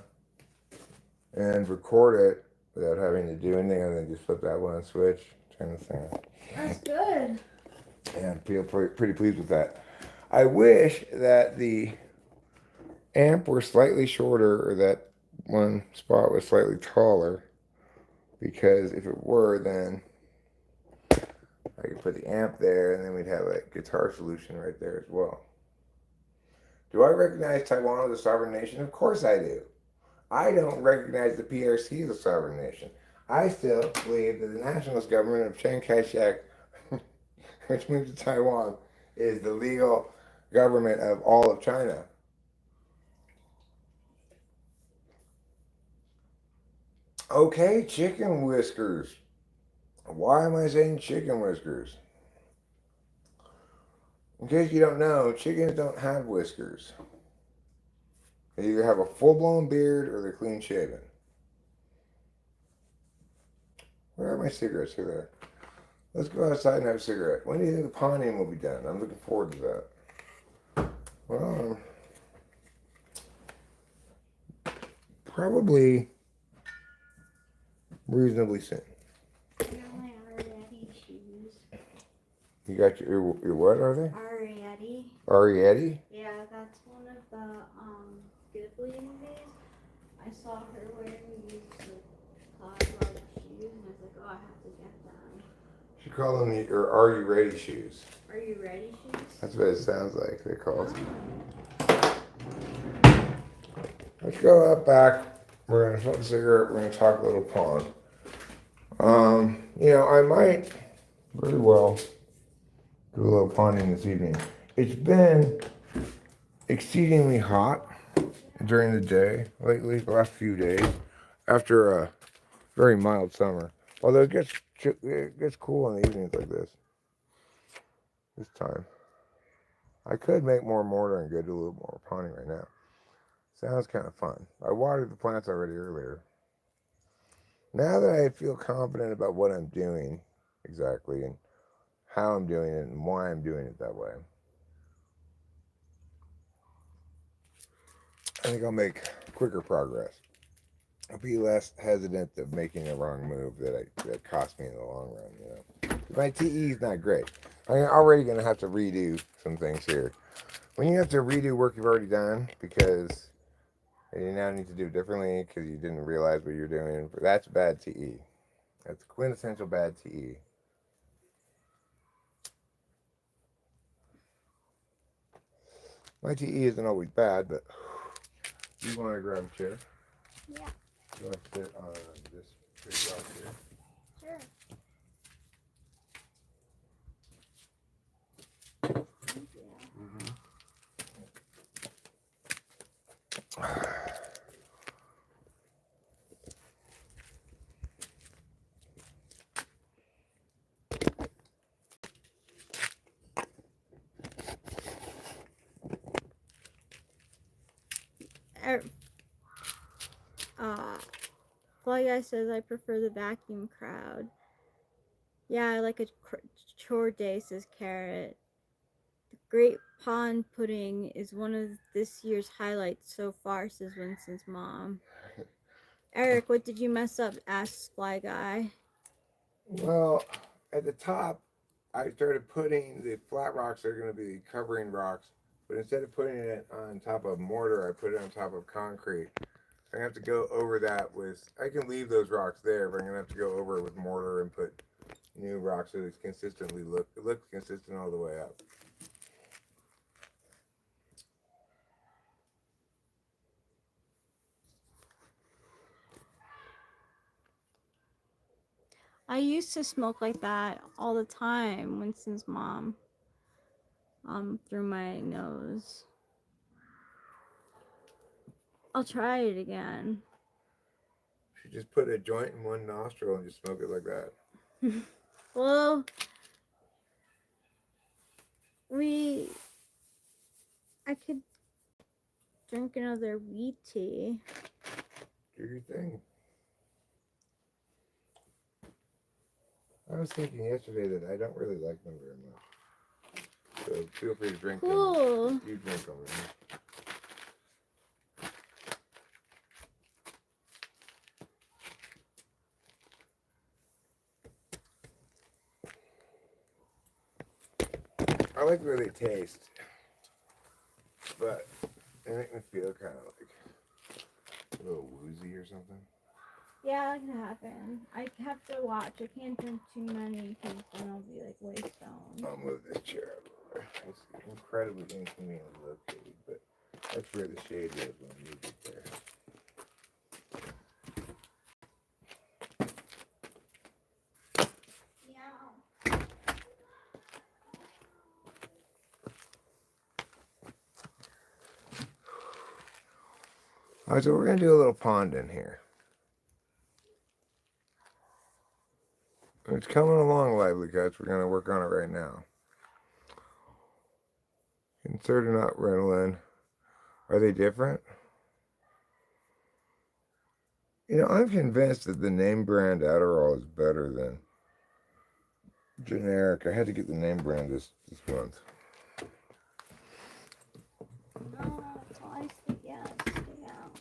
and record it without having to do anything other than just flip that one switch, turn this thing on. That's good. Yeah, I feel pretty pleased with that. I wish that the amp were slightly shorter or that one spot was slightly taller, because if it were, then I could put the amp there and then we'd have a guitar solution right there as well. Do I recognize Taiwan as a sovereign nation? Of course I do. I don't recognize the PRC as a sovereign nation. I still believe that the nationalist government of Chiang Kai-shek, which moved to Taiwan, is the legal government of all of China. Okay, chicken whiskers. Why am I saying chicken whiskers? In case you don't know, chickens don't have whiskers. They either have a full-blown beard or they're clean shaven. Where are my cigarettes? Here they are. Let's go outside and have a cigarette. When do you think the pawning will be done? I'm looking forward to that. Well, probably reasonably soon. I got my Ariete shoes. You got your what are they? Ariete. Ariete? Yeah, that's one of the Ghibli movies. I saw her wearing these cloud shoes, and I was like, oh, I have to get them. She called them the Are You Ready shoes. Are you ready shoes? That's what it sounds like. They're called. Let's go up back. We're gonna smoke a cigarette. We're gonna talk a little pond. I might very well do a little ponding this evening. It's been exceedingly hot during the day lately, the last few days, after a very mild summer. Although it gets cool in the evenings like this time. I could make more mortar and go do a little more ponding right now. Sounds kind of fun. I watered the plants already earlier. Now that I feel confident about what I'm doing exactly and how I'm doing it and why I'm doing it that way, I think I'll make quicker progress. I'll be less hesitant of making a wrong move that cost me in the long run. My TE is not great. I'm already going to have to redo some things here. When you have to redo work you've already done because you now need to do it differently because you didn't realize what you're doing, that's bad TE. That's quintessential bad TE. My TE isn't always bad, but you want to grab a chair? Yeah. You want to sit on this big rock here? Sure. Thank you. Fly Guy says I prefer the vacuum crowd. Yeah, I like a chore day, says Carrot. The Great Pond Pudding is one of this year's highlights so far, says Winston's mom. Eric, what did you mess up? Asks Fly Guy. Well, at the top, I started putting the flat rocks that are going to be covering rocks, but instead of putting it on top of mortar, I put it on top of concrete. I'm going to have to go over that with, I can leave those rocks there, but I'm going to have to go over it with mortar and put new rocks so it looks consistent all the way up. I used to smoke like that all the time, Winston's mom. Through my nose. I'll try it again. You just put a joint in one nostril and just smoke it like that. Well, I could drink another wheat tea. Do your thing. I was thinking yesterday that I don't really like them very much. So feel free to drink them. You drink them. I like the way they taste. but they make me feel kind of like a little woozy or something. Yeah, that can happen. I have to watch. I can't drink too many because then I'll be like way stoned. I'll move this chair over. It's incredibly inconveniently located, but that's where the shade is when you get there. Yeah. All right, so we're going to do a little pond in here. It's coming along, lively cuts. We're going to work on it right now. Insert or not Ritalin. Are they different? You know, I'm convinced that the name brand Adderall is better than generic. I had to get the name brand this month. No, that's all I stay, yeah, stay out.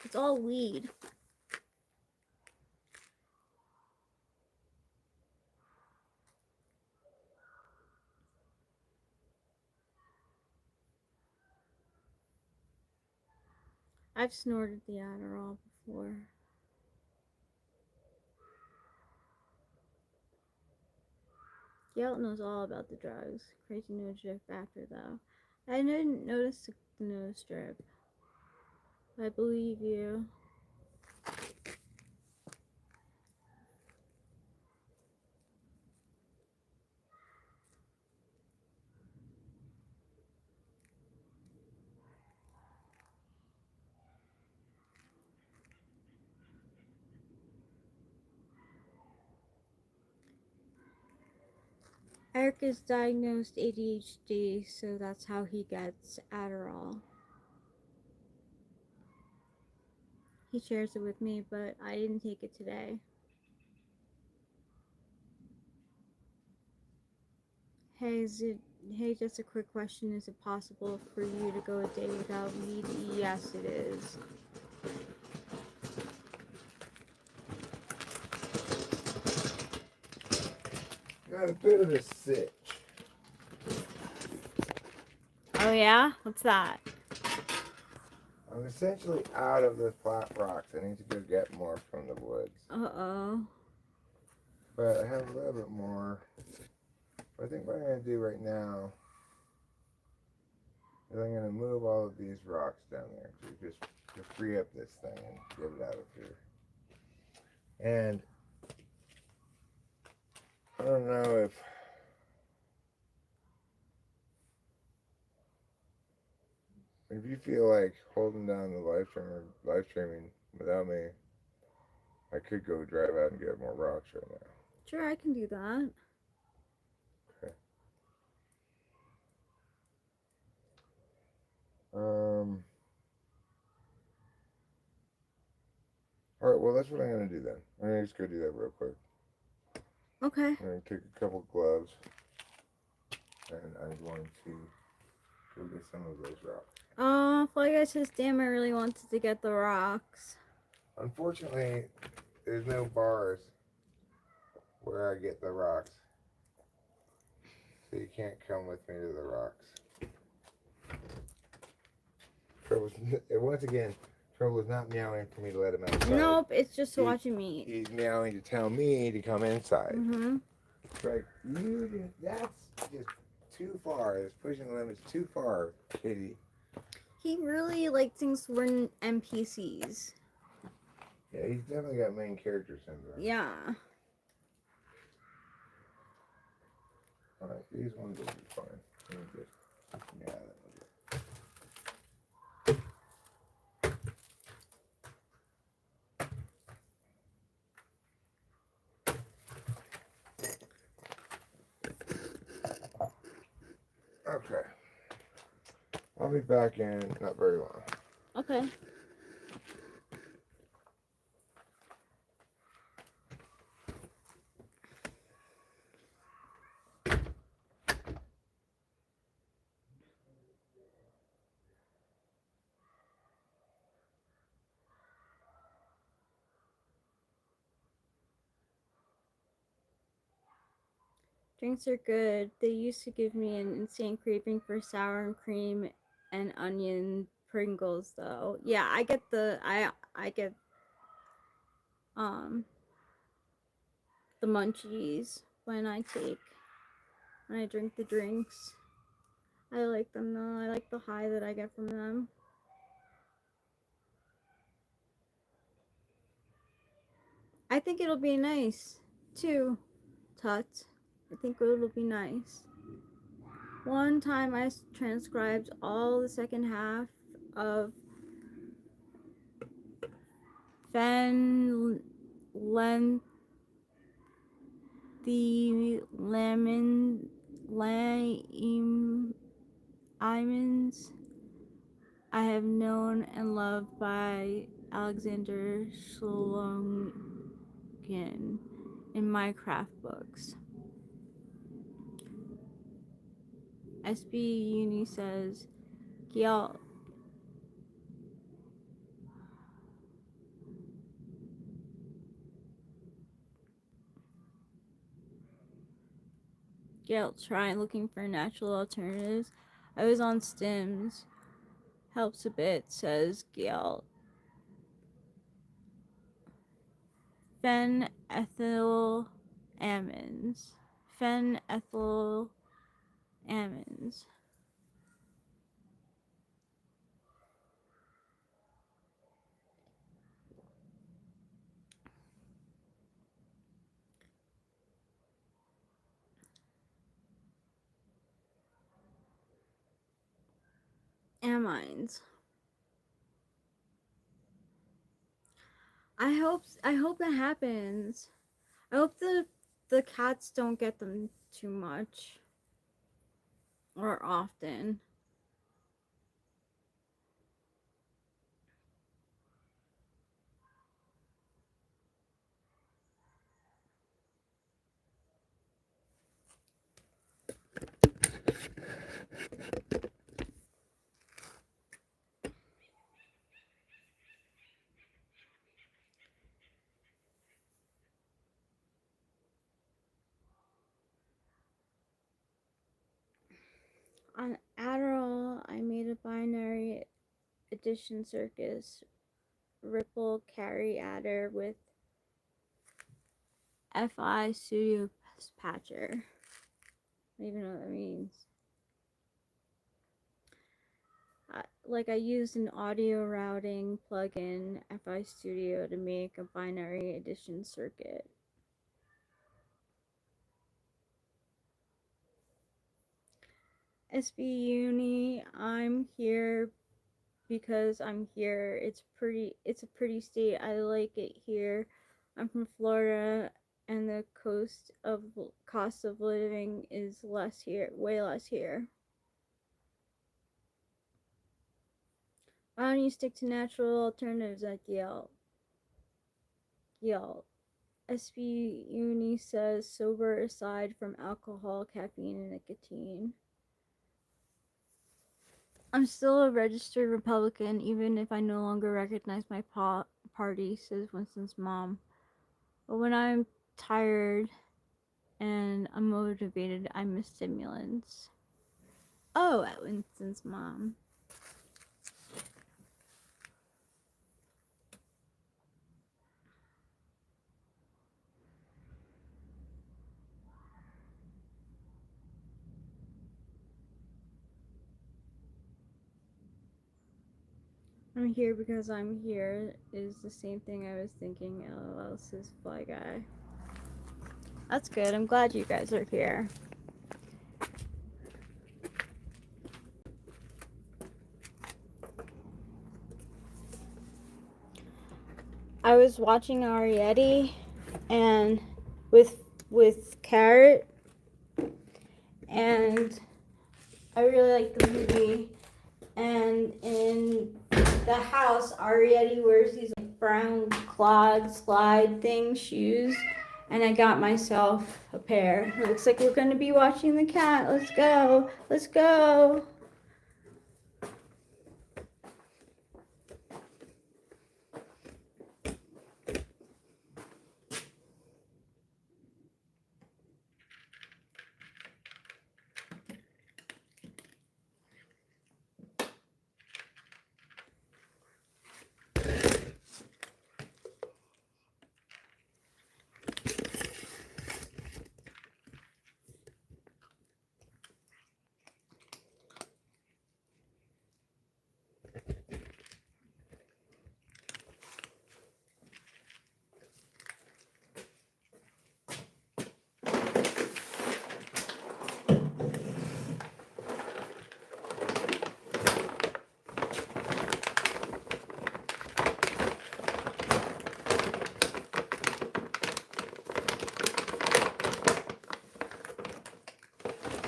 It's all weed. I've snorted the Adderall before. Gail knows all about the drugs. Crazy nose drip after though. I didn't notice the nose drip. I believe you. Eric is diagnosed ADHD, so that's how he gets Adderall. He shares it with me, but I didn't take it today. Hey, just a quick question. Is it possible for you to go a day without weed? Yes, it is. Got a bit of a sitch. Oh yeah? What's that? I'm essentially out of the flat rocks. I need to go get more from the woods. Uh-oh. But I have a little bit more. But I think what I'm going to do right now is I'm going to move all of these rocks down there to free up this thing and get it out of here. And I don't know if you feel like holding down the live streaming without me, I could go drive out and get more rocks right now. Sure, I can do that. Okay. All right, well, that's what I'm going to do then. I'm going to just go do that real quick. Okay. I'm going to take a couple gloves, and I'm going to go get some of those rocks. Fly Guy says, damn, I really wanted to get the rocks. Unfortunately, there's no bars where I get the rocks, so you can't come with me to the rocks. Once again, Trouble is not meowing for me to let him outside. Nope, it's just watching me. He's meowing to tell me to come inside. Mm-hmm. Like, that's just too far. It's pushing the limits too far, kitty. He really thinks we're NPCs. Yeah, he's definitely got main character syndrome. Yeah. Alright, these ones will be fine. Yeah, that will do. Okay. I'll be back in not very long. Okay. Drinks are good. They used to give me an insane craving for sour and cream and onion Pringles though. Yeah, I get the munchies when I drink the drinks. I like them though. I like the high that I get from them. I think it'll be nice too, Tut. I think it'll be nice. One time I transcribed all the second half of Fen Len the lemon Imans I have known and loved by Alexander Slonkin in my craft books. SB Uni says, Gyal try looking for natural alternatives. I was on stims. Helps a bit, says Gyal. Phenethyl amines. Phenethyl amines. Amines. I hope that happens. I hope the cats don't get them too much or often. On Adderall, I made a binary addition circus ripple carry adder with FI Studio Patcher. I don't even know what that means. I used an audio routing plugin FI Studio to make a binary addition circuit. SB Uni, I'm here because I'm here. It's a pretty state. I like it here. I'm from Florida and the cost of living is less here, way less here. Why don't you stick to natural alternatives at Yale? SB Uni says sober aside from alcohol, caffeine, and nicotine. I'm still a registered Republican, even if I no longer recognize my party, says Winston's mom. But when I'm tired and unmotivated, I miss stimulants. Oh, at Winston's mom. I'm here because I'm here is the same thing I was thinking. LOL, says Fly Guy. That's good. I'm glad you guys are here. I was watching Arietti and with Carrot, and I really like the movie. And in the house, Arietti wears these brown clog slide thing shoes. And I got myself a pair. It looks like we're going to be watching the cat. Let's go. Let's go.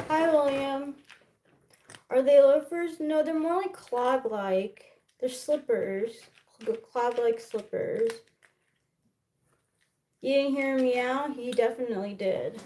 Hi, William. Are they loafers? No, they're more like clog-like. They're slippers. Clog-like slippers. You didn't hear him meow? He definitely did.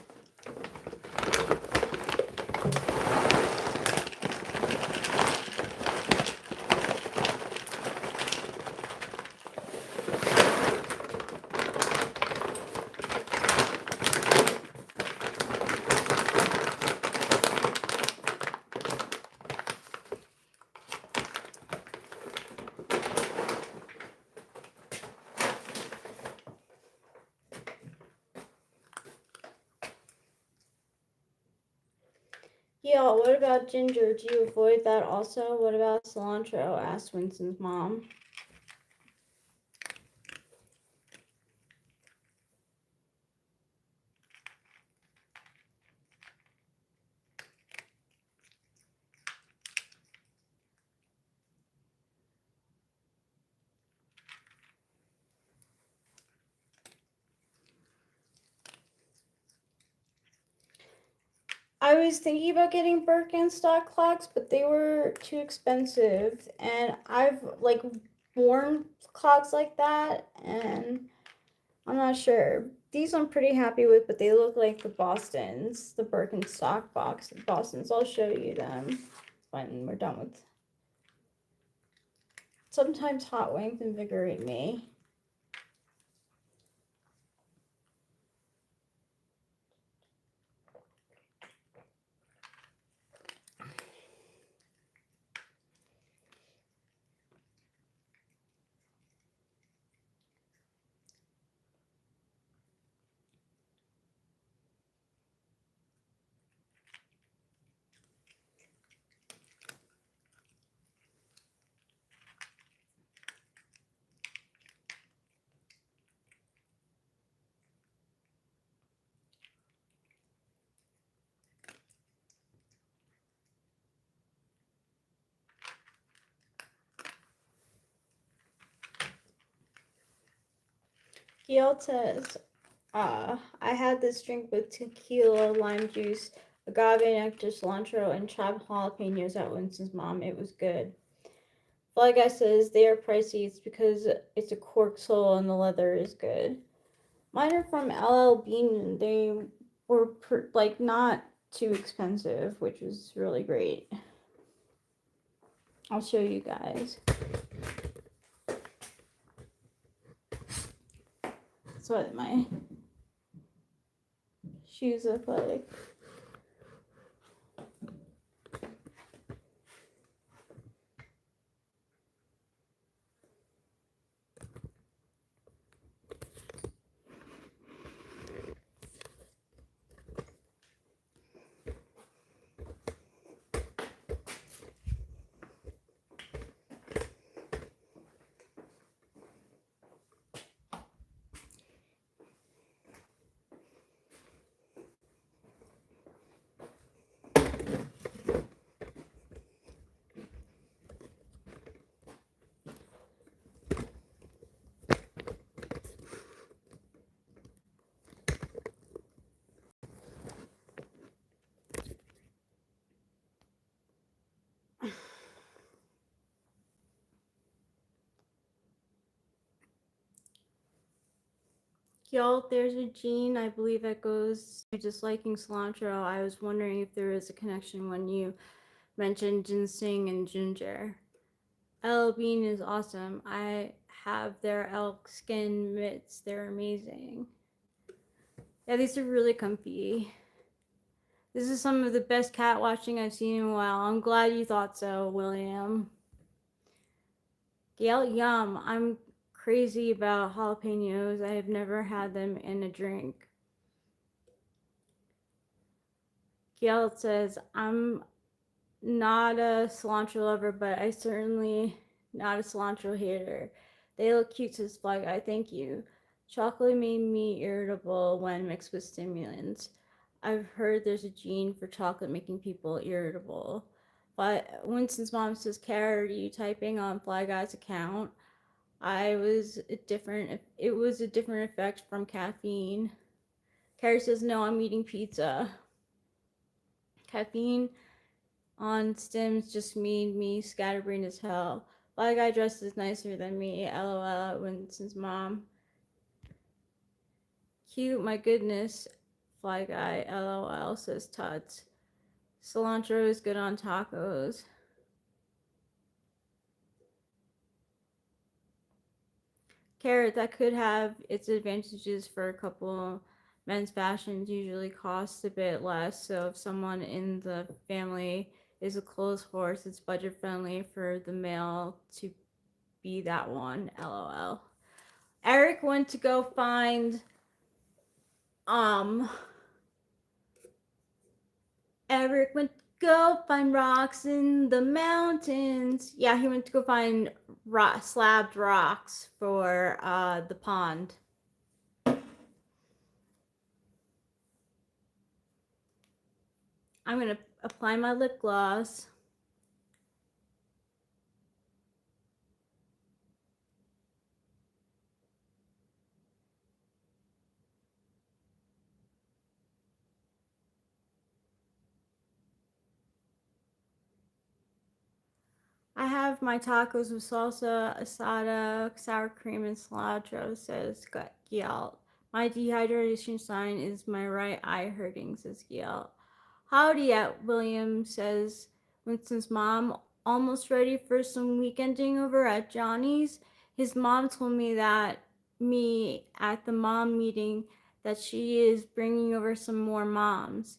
Yeah, what about ginger? Do you avoid that also? What about cilantro? Asked Winston's mom. I was thinking about getting Birkenstock clogs, but they were too expensive. And I've like worn clogs like that, and I'm not sure. These I'm pretty happy with, but they look like the Bostons, the Birkenstock box Bostons. I'll show you them when we're done with. Sometimes hot wings invigorate me. Gail says, I had this drink with tequila, lime juice, agave nectar, cilantro, and chopped jalapenos at Winston's mom. It was good. Fly Guy says they are pricey. It's because it's a cork sole and the leather is good. Mine are from LL Bean. They were not too expensive, which was really great. I'll show you guys. That's what my shoes look like. Y'all, there's a gene, I believe, that goes to disliking cilantro. I was wondering if there is a connection when you mentioned ginseng and ginger. LL Bean is awesome. I have their elk skin mitts. They're amazing. Yeah, these are really comfy. This is some of the best cat watching I've seen in a while. I'm glad you thought so, William. Gail, yum. I'm crazy about jalapenos. I have never had them in a drink. Gail says, I'm not a cilantro lover, but I certainly not a cilantro hater. They look cute, says Fly Guy. Thank you. Chocolate made me irritable when mixed with stimulants. I've heard there's a gene for chocolate making people irritable. But Winston's mom says, Kara, are you typing on Fly Guy's account? It was a different effect from caffeine. Carrie says, no, I'm eating pizza. Caffeine on stims just made me scatterbrained as hell. Fly Guy dresses nicer than me, lol at Winston's mom. Cute, my goodness, Fly Guy, lol, says Tuts. Cilantro is good on tacos. Carrot, that could have its advantages for a couple. Men's fashions usually cost a bit less, so if someone in the family is a clothes horse, it's budget friendly for the male to be that one, lol. Eric went to go find Eric went to go find rocks in the mountains. Yeah, he went to go find slabbed rocks for the pond. I'm gonna apply my lip gloss. I have my tacos with salsa, asada, sour cream, and cilantro, says Giel. My dehydration sign is my right eye hurting, says Giel. Howdy at William, says Winston's mom. Almost ready for some weekending over at Johnny's? His mom told me at the mom meeting that she is bringing over some more moms.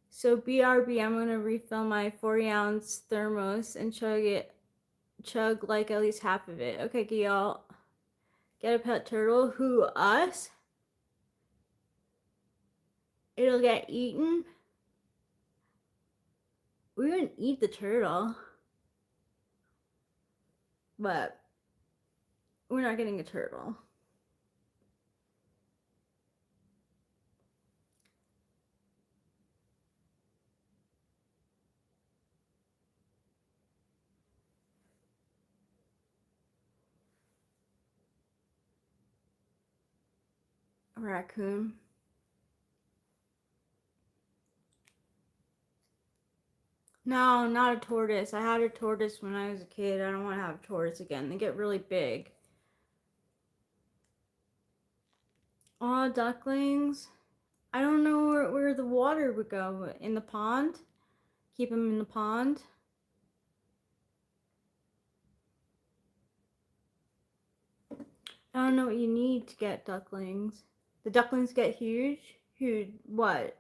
So BRB, I'm going to refill my 40-ounce thermos and chug like at least half of it. Okay, y'all. Get a pet turtle. Who, us? It'll get eaten? We wouldn't eat the turtle. But we're not getting a turtle. A raccoon. No, not a tortoise. I had a tortoise when I was a kid. I don't want to have a tortoise again. They get really big. Aw, ducklings. I don't know where the water would go. In the pond? Keep them in the pond? I don't know what you need to get ducklings. The ducklings get huge? Huge. What?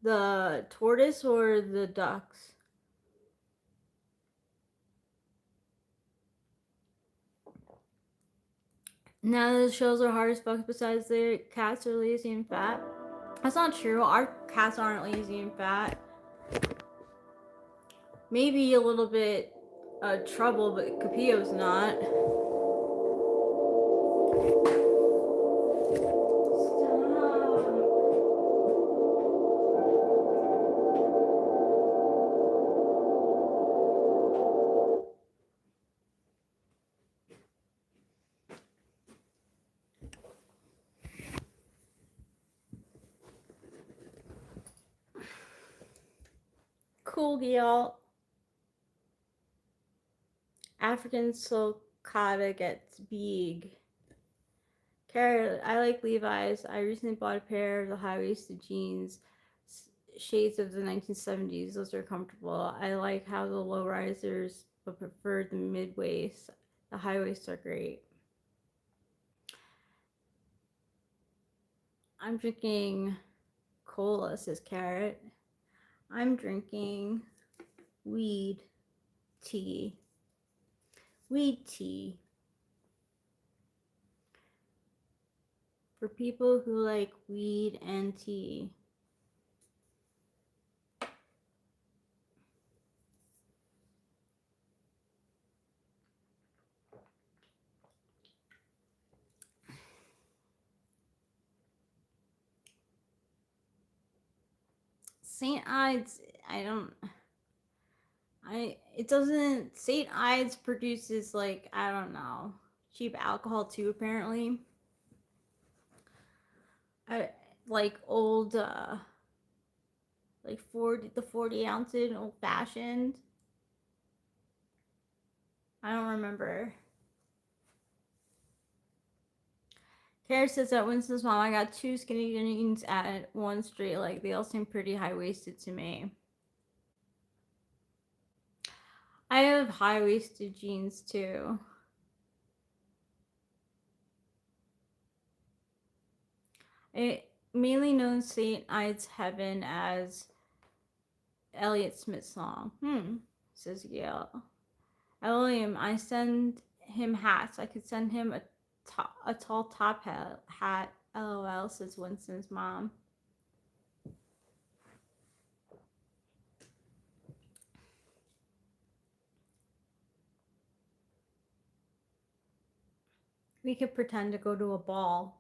The tortoise or the ducks? None of the shells are hard as fuck besides their cats are lazy and fat. That's not true. Our cats aren't lazy and fat. Maybe a little bit trouble, but Capillo's not. Cool, y'all. African sulcata gets big. Carrot, I like Levi's. I recently bought a pair of the high-waisted jeans, shades of the 1970s. Those are comfortable. I like how the low risers, but prefer the mid-waist. The high waists are great. I'm drinking cola, says Carrot. I'm drinking weed tea. Weed tea. For people who like weed and tea. St. Ides, it doesn't, St. Ides produces like, I don't know, cheap alcohol too, apparently. I like old, like 40 ounce old fashioned. I don't remember. Kara says that Winston's mom, I got 2 skinny jeans at one straight leg. They all seem pretty high waisted to me. I have high waisted jeans too. I mainly known St. Ides Heaven as Elliott Smith's song. Says Gail. William, I send him hats. I could send him a tall top hat. LOL, says Winston's mom. We could pretend to go to a ball.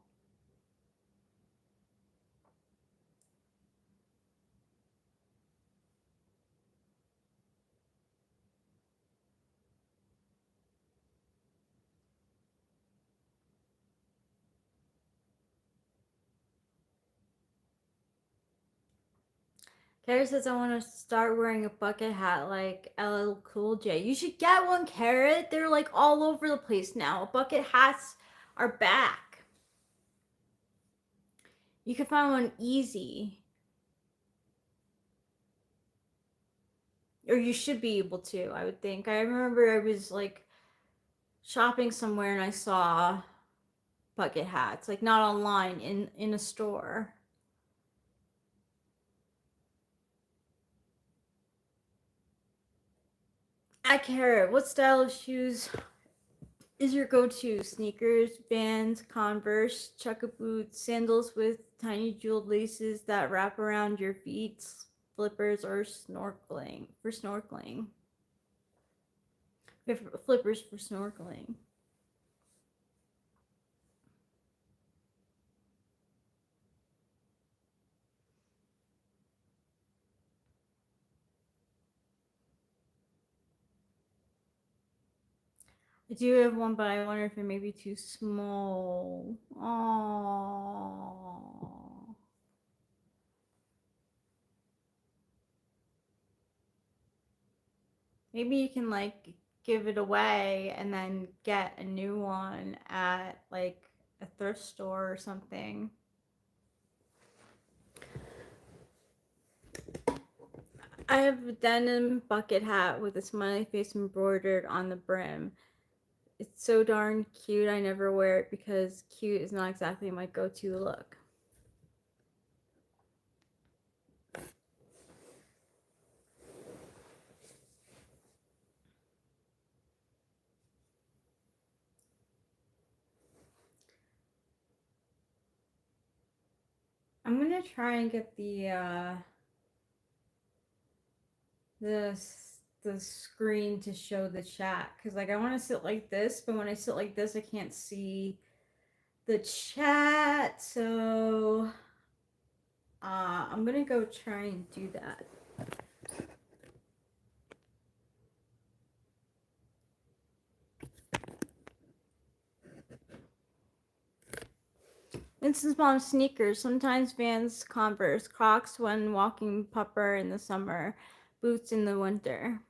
Kara says I want to start wearing a bucket hat like LL Cool J. You should get one, Carrot. They're like all over the place now. Bucket hats are back. You can find one easy. Or you should be able to, I would think. I remember I was like shopping somewhere and I saw bucket hats, like not online, in a store. At Carrot, what style of shoes is your go-to? Sneakers, Vans, Converse, chukka boots, sandals with tiny jeweled laces that wrap around your feet, flippers, or snorkeling? For snorkeling. Flippers for snorkeling. I do have one, but I wonder if it may be too small. Oh. Maybe you can like give it away and then get a new one at like a thrift store or something. I have a denim bucket hat with a smiley face embroidered on the brim. It's so darn cute. I never wear it because cute is not exactly my go-to look. I'm gonna try and get the screen to show the chat, because like I want to sit like this, but when I sit like this I can't see the chat, so I'm gonna go try and do that. Winston's mom, sneakers, sometimes Vans, Converse, Crocs when walking pupper in the summer, boots in the winter.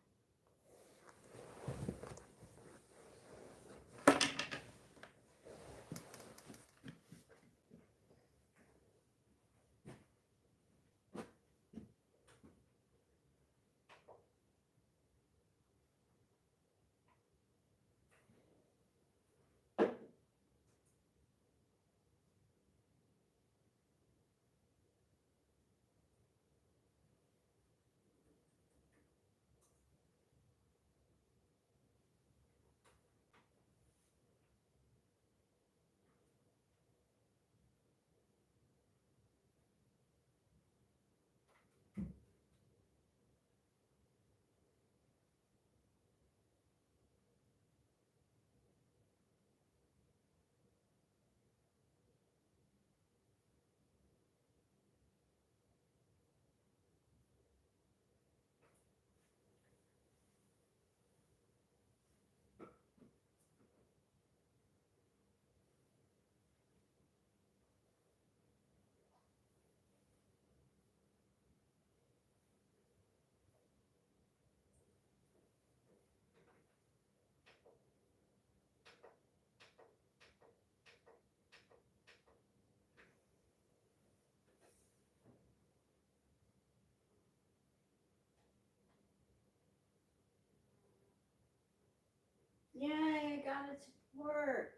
got it to work.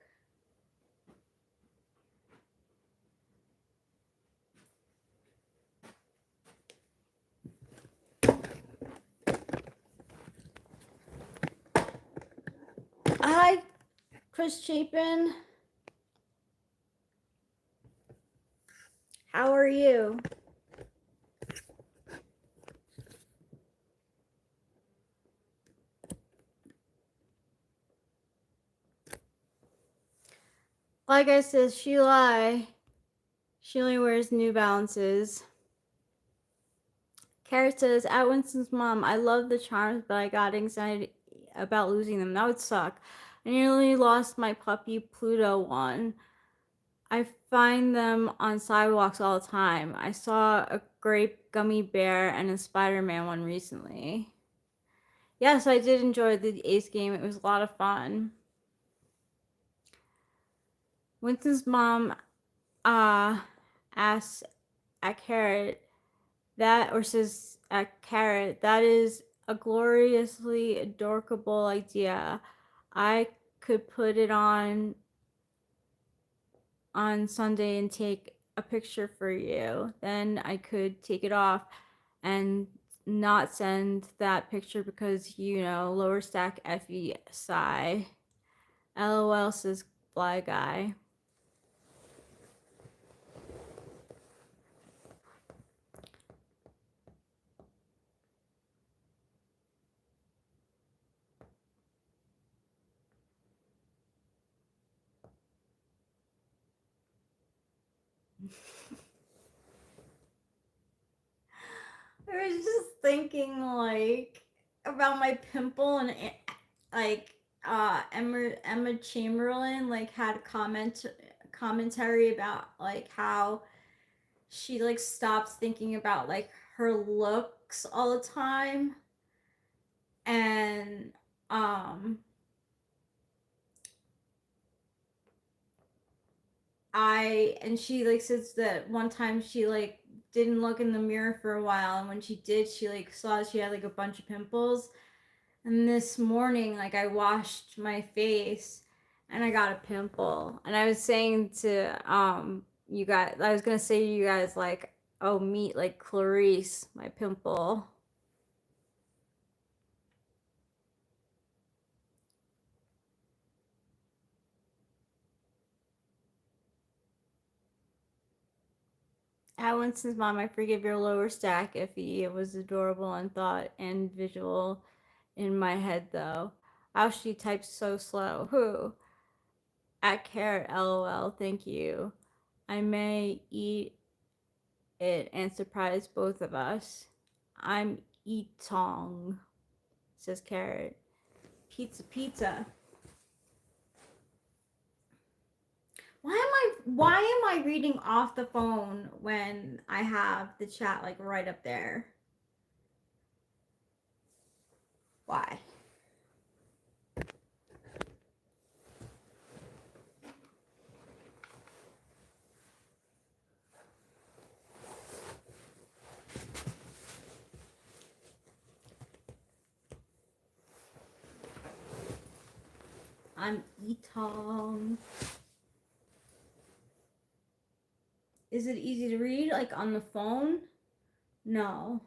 Hi, Chris Chapin. How are you? Like I said, she only wears New Balances. Carrot says, at Winston's mom, I love the charms, but I got anxiety about losing them. That would suck. I nearly lost my puppy Pluto one. I find them on sidewalks all the time. I saw a grape gummy bear and a Spider-Man one recently. Yes, I did enjoy the Ace game. It was a lot of fun. Winston's mom asks at Carrot that, or says at Carrot, that is a gloriously adorable idea. I could put it on Sunday and take a picture for you. Then I could take it off and not send that picture because, you know, lower stack FE sigh. LOL, says Fly Guy. I was just thinking, like, about my pimple, and like Emma Chamberlain like had commentary about like how she like stops thinking about like her looks all the time, and she like says that one time she like didn't look in the mirror for a while, and when she did, she like saw she had like a bunch of pimples. And this morning, like, I washed my face and I got a pimple. And I was saying to you guys, I was gonna say to you guys, like, oh, meet like Clarice, my pimple. At Winston's mom, I forgive your lower stack, Iffy. It was adorable in thought and visual in my head, though. How she types so slow. Who? At Carrot, lol, thank you. I may eat it and surprise both of us. I'm Etong, says Carrot. Pizza, pizza. Why am I reading off the phone when I have the chat like right up there? Why? I'm Etong. Is it easy to read like on the phone? No.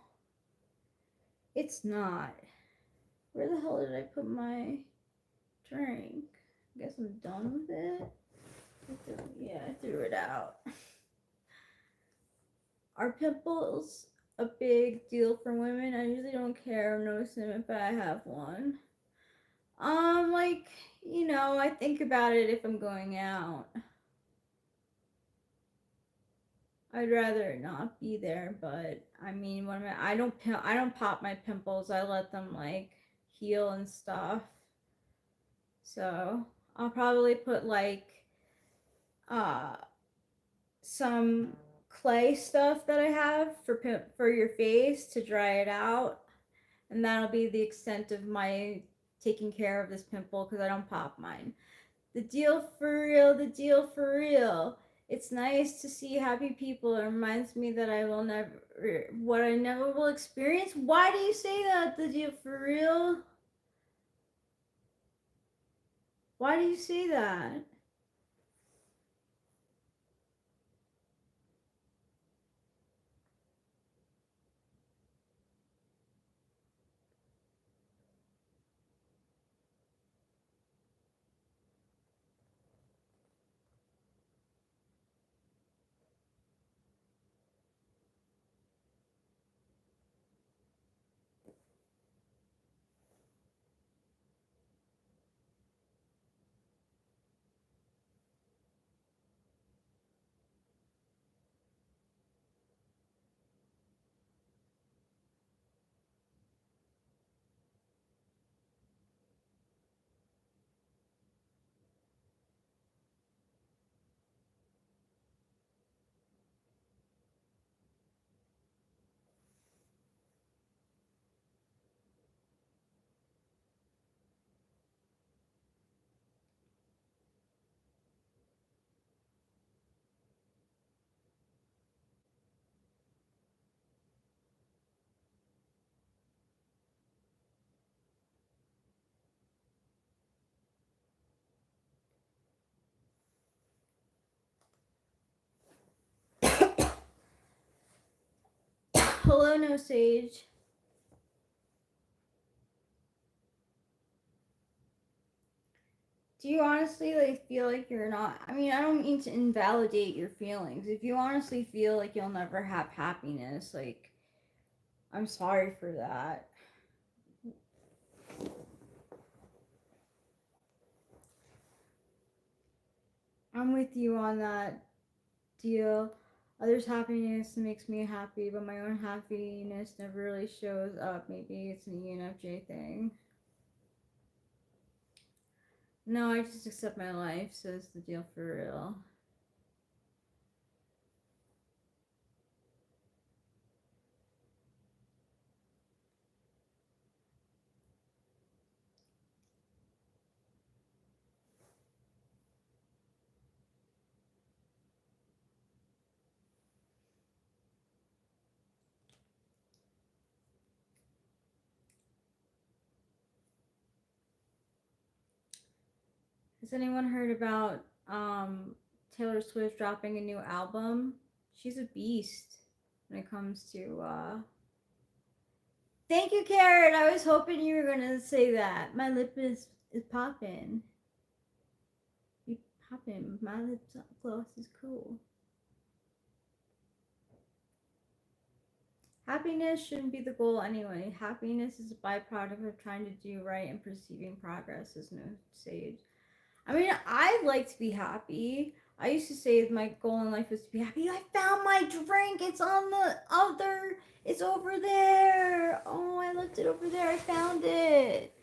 It's not. Where the hell did I put my drink? I guess I'm done with it. I threw it out. Are pimples a big deal for women? I usually don't care or notice them if I have one. Like, you know, I think about it if I'm going out. I'd rather not be there, but I mean, I don't pop my pimples. I let them like heal and stuff. So I'll probably put like some clay stuff that I have for your face to dry it out, and that'll be the extent of my taking care of this pimple because I don't pop mine. The deal for real, the deal for real. It's nice to see happy people. It reminds me that what I never will experience. Why do you say that? The deal for real? Why do you say that? Hello, no sage. Do you honestly feel like you're not? I mean, I don't mean to invalidate your feelings. If you honestly feel like you'll never have happiness, I'm sorry for that. I'm with you on that deal. Others' happiness makes me happy, but my own happiness never really shows up. Maybe it's an ENFJ thing. No, I just accept my life, so it's the deal for real. Has anyone heard about Taylor Swift dropping a new album? She's a beast when it comes to Thank you, Carrot. I was hoping you were gonna say that. My lip is popping. You popping. My lip gloss is cool. Happiness shouldn't be the goal anyway. Happiness is a byproduct of trying to do right and perceiving progress as no sage. I mean, I like to be happy. I used to say my goal in life was to be happy. I found my drink. It's on the other. It's over there. Oh, I left it over there. I found it.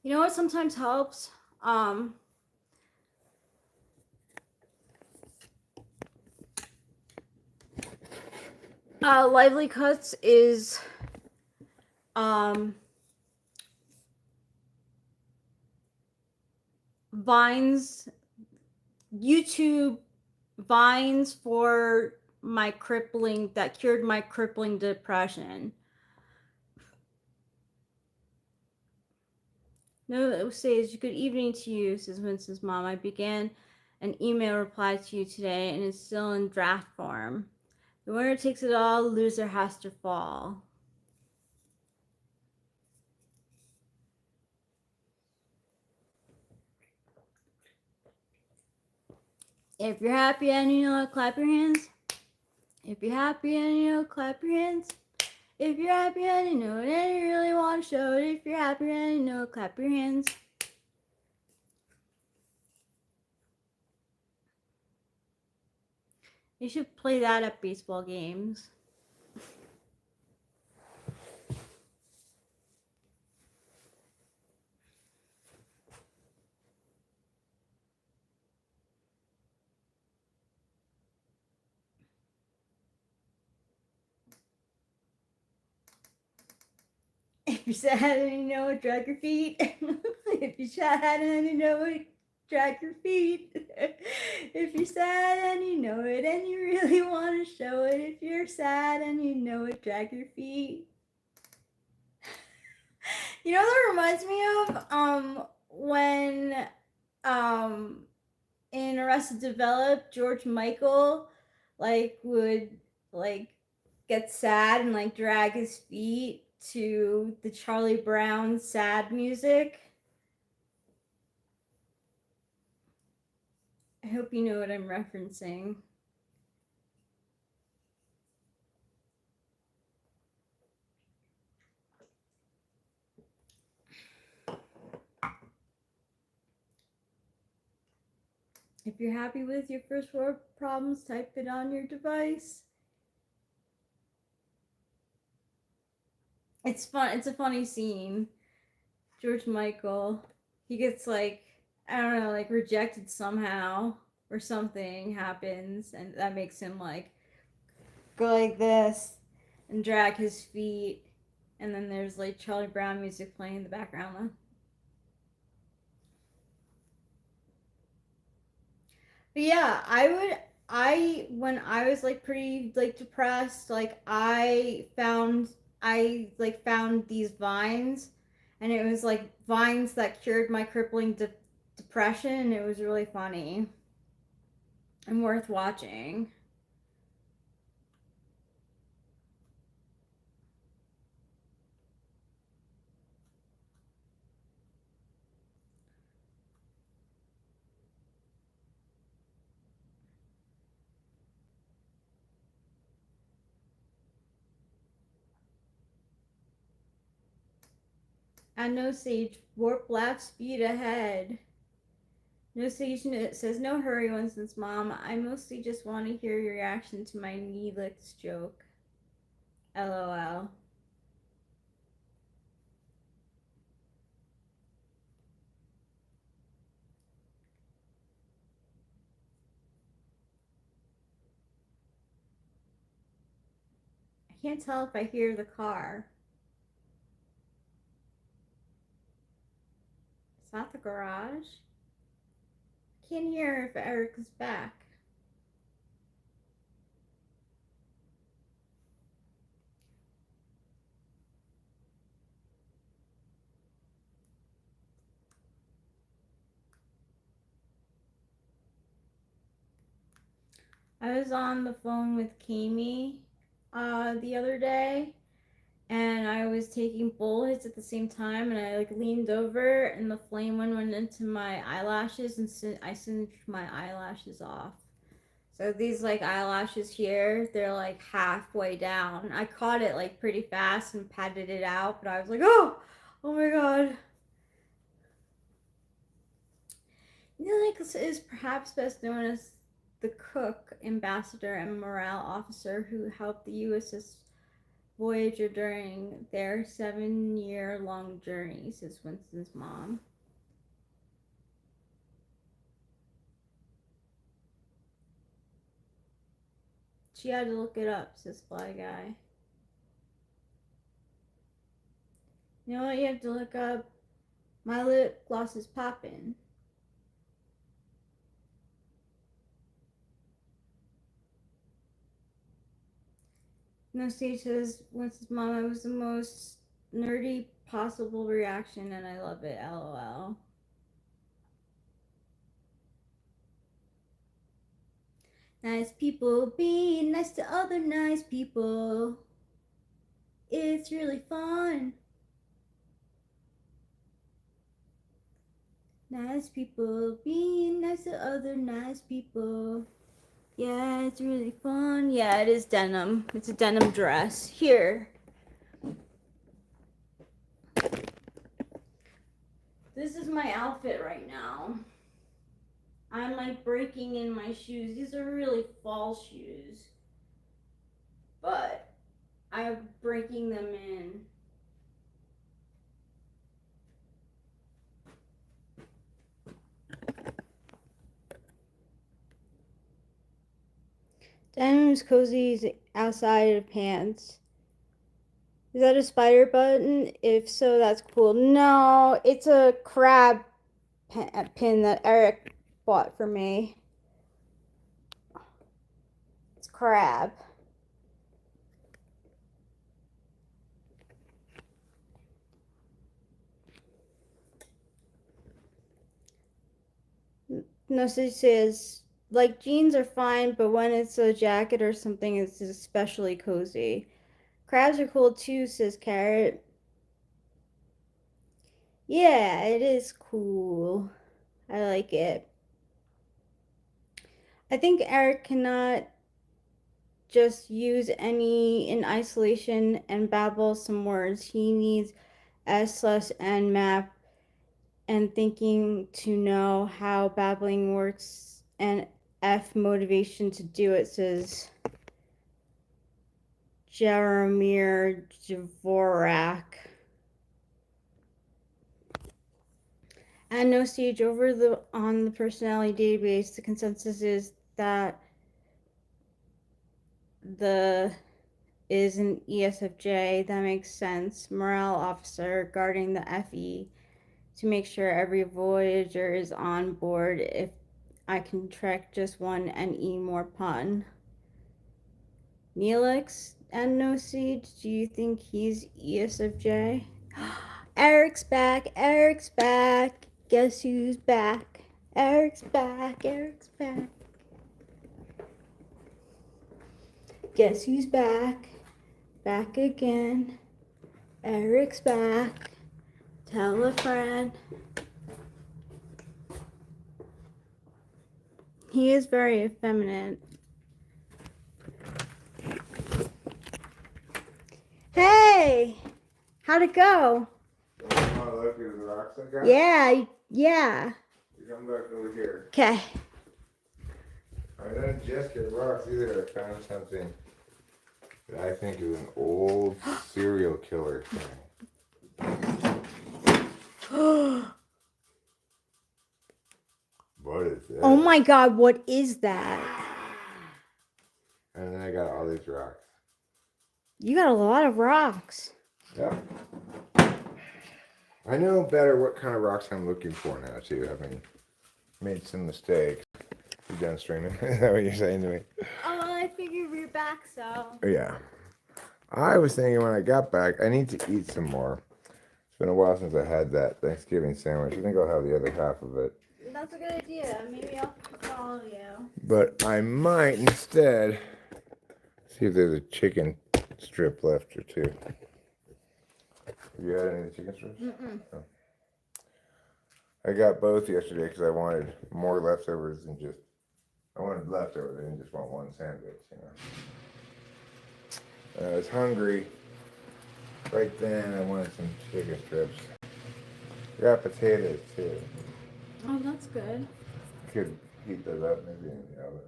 You know what sometimes helps? Lively Cuts is Vines, YouTube Vines for my crippling, that cured my crippling depression. No, it says, good evening to you, says Winston's mom. I began an email reply to you today, and it's still in draft form. The winner takes it all, the loser has to fall. If you're happy and you know it, clap your hands. If you're happy and you know it, clap your hands. If you're happy and you know it and you really want to show it. If you're happy and you know it, clap your hands. You should play that at baseball games. you're sad and you know it, drag your feet. If you're sad and you know it, drag your feet. If you're sad and you know it and you really want to show it, if you're sad and you know it, drag your feet. You know what that reminds me of? When um in Arrested Developed, George Michael would like get sad and like drag his feet to the Charlie Brown sad music. I hope you know what I'm referencing. If you're happy with your first world problems, type it on your device. It's fun. It's a funny scene. George Michael, he gets like, I don't know, like rejected somehow or something happens and that makes him like go like this and drag his feet, and then there's like Charlie Brown music playing in the background. But yeah, I when I was like pretty like depressed, like I found these vines, and it was like vines that cured my crippling depression, and it was really funny and worth watching. And no sage, warp left, speed ahead. No sage says no hurry, Winston's mom. I mostly just want to hear your reaction to my Neelix joke. LOL. I can't tell if I hear the car. It's not the garage. I can't hear if Eric is back. I was on the phone with Kami the other day, and I was taking bowl hits at the same time, and I like leaned over, and the flame one went into my eyelashes, and I singed my eyelashes off. So these like eyelashes here, they're like halfway down. I caught it like pretty fast and patted it out, but I was like, oh my god. Neelix is perhaps best known as the cook, ambassador, and morale officer who helped the USS Voyager during their 7-year-long journey, says Winston's mom. She had to look it up, says Fly Guy. You know what? You have to look up my lip gloss is poppin'. No, Stage says Winston's mom, it was the most nerdy possible reaction, and I love it. LOL. Nice people being nice to other nice people. It's really fun. Nice people being nice to other nice people. Yeah, it's really fun. Yeah, it is denim. It's a denim dress. Here. This is my outfit right now. I'm like breaking in my shoes. These are really fall shoes. But I'm breaking them in. Denim's cozy outside of pants. Is that a spider button? If so, that's cool. No, it's a crab pin that Eric bought for me. It's crab. No, so it says, like, jeans are fine, but when it's a jacket or something, it's especially cozy. Crabs are cool too, says Carrot. Yeah, it is cool. I like it. I think Eric cannot just use any in isolation and babble some words. He needs S/N map and thinking to know how babbling works and F motivation to do it, says Jaromir Dvorak. And no stage over the on the personality database, the consensus is that the is an ESFJ. That makes sense. Morale officer guarding the FE to make sure every Voyager is on board. If I can track just one NE more pun. Neelix and No Siege, do you think he's ESFJ? Eric's back. Eric's back. Guess who's back? Eric's back. Eric's back. Guess who's back? Back again. Eric's back. Tell a friend. He is very effeminate. Hey! How'd it go? You want to look at the rocks I got? Yeah. You come back over here. Okay. I didn't just get rocks either. I found something that I think is an old serial killer thing. What is this? Oh my god, what is that? And then I got all these rocks. You got a lot of rocks. Yep. I know better what kind of rocks I'm looking for now, too. I mean, made some mistakes. You done streaming? Is that what you're saying to me? Oh, well, I figured we were back, so. Yeah. I was thinking when I got back, I need to eat some more. It's been a while since I had that Thanksgiving sandwich. I think I'll have the other half of it. That's a good idea. Maybe I'll follow you. But I might instead see if there's a chicken strip left or two. Have you had any of the chicken strips? Mm-mm. Oh. I got both yesterday because I wanted more leftovers than just. I wanted leftovers. I didn't just want one sandwich, you know. I was hungry. Right then, I wanted some chicken strips. I got potatoes too. Oh, that's good. Could heat those up maybe in the oven.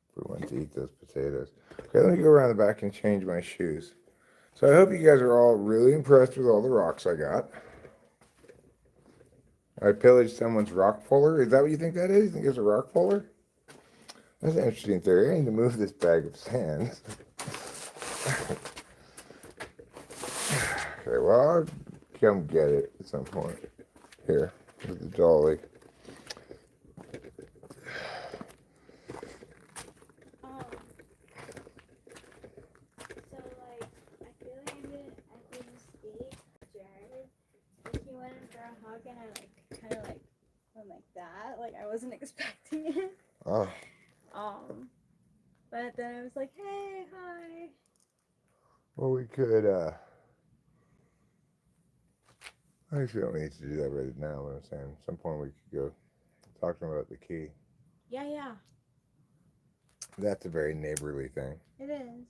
If we want to eat those potatoes. Okay, let me go around the back and change my shoes. So I hope you guys are all really impressed with all the rocks I got. I pillaged someone's rock puller. Is that what you think that is? You think it's a rock puller? That's an interesting theory. I need to move this bag of sand. Okay, well, I'll come get it at some point. Here, with the dolly. So, like, I feel like I made a mistake, Jared. Like, he went in for a hug and I, like, kind of, like, went like that. Like, I wasn't expecting it. Oh. But then I was like, hey, hi. Well, we could, I actually don't need to do that right now, what I'm saying. At some point we could go talk to them about the key. Yeah. That's a very neighborly thing. It is. I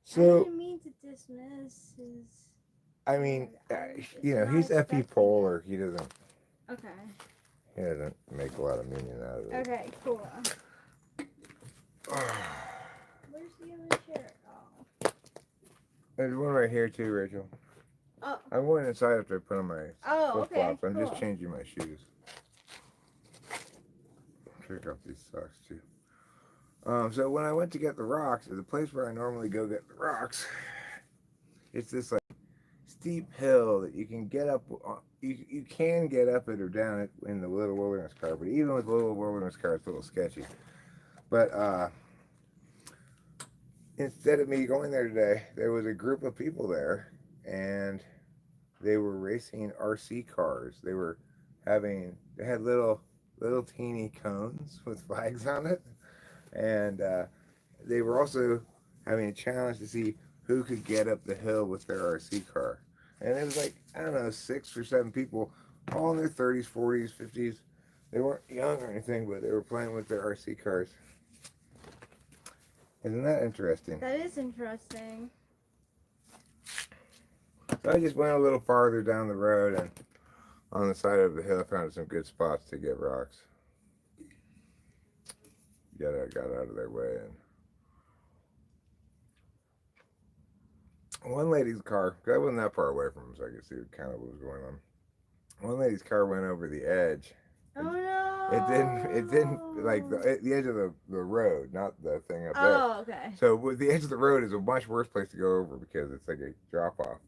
So, didn't mean to dismiss his... I mean, It's you know, not he's FE expecting polar. He doesn't make a lot of meaning out of it. Okay, cool. Where's the other chair? Oh. There's one right here too, Rachel. Oh. I'm going inside after I put on my flip-flops. Okay, I'm cool. just changing my shoes. Check out these socks too. So when I went to get the rocks, at the place where I normally go get the rocks, it's this like steep hill that you can get up. You can get up it or down it in the little wilderness car, but even with the little wilderness car, it's a little sketchy. But instead of me going there today, there was a group of people there, and they were racing RC cars. They had little teeny cones with flags on it, and they were also having a challenge to see who could get up the hill with their RC car. And it was like, I don't know, 6 or 7 people, all in their 30s, 40s, 50s. They weren't young or anything, but they were playing with their RC cars. Isn't that interesting? That is interesting. So I just went a little farther down the road, and on the side of the hill, I found some good spots to get rocks. Got out of their way. And one lady's car, because I wasn't that far away from them, so I could see kind of what was going on. One lady's car went over the edge. Oh no! It didn't like the edge of the road, not the thing up there. Oh, okay. So with the edge of the road is a much worse place to go over because it's like a drop off.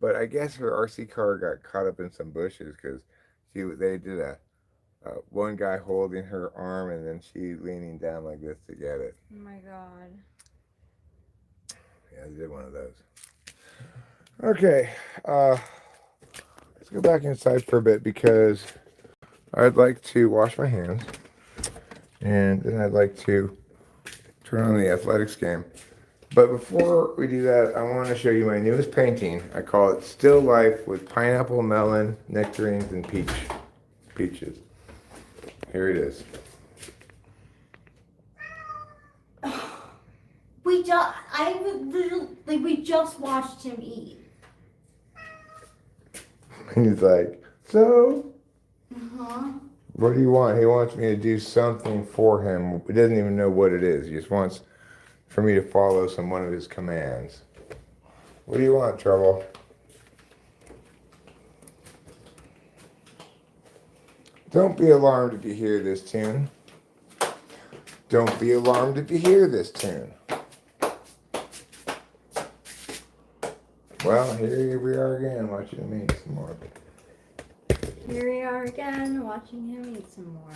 But I guess her RC car got caught up in some bushes because they did one guy holding her arm and then she leaning down like this to get it. Oh my god. Yeah, they did one of those. Okay, let's go back inside for a bit because I'd like to wash my hands, and then I'd like to turn on the athletics game. But before we do that, I want to show you my newest painting. I call it Still Life with pineapple, melon, nectarines, and peaches. Here it is. We just watched him eat. He's like, so? Uh-huh. What do you want? He wants me to do something for him. He doesn't even know what it is. He just wants for me to follow one of his commands. What do you want, Trouble? Don't be alarmed if you hear this tune. Don't be alarmed if you hear this tune. Well, here we are again, watching him eat some more. Here we are again, watching him eat some more.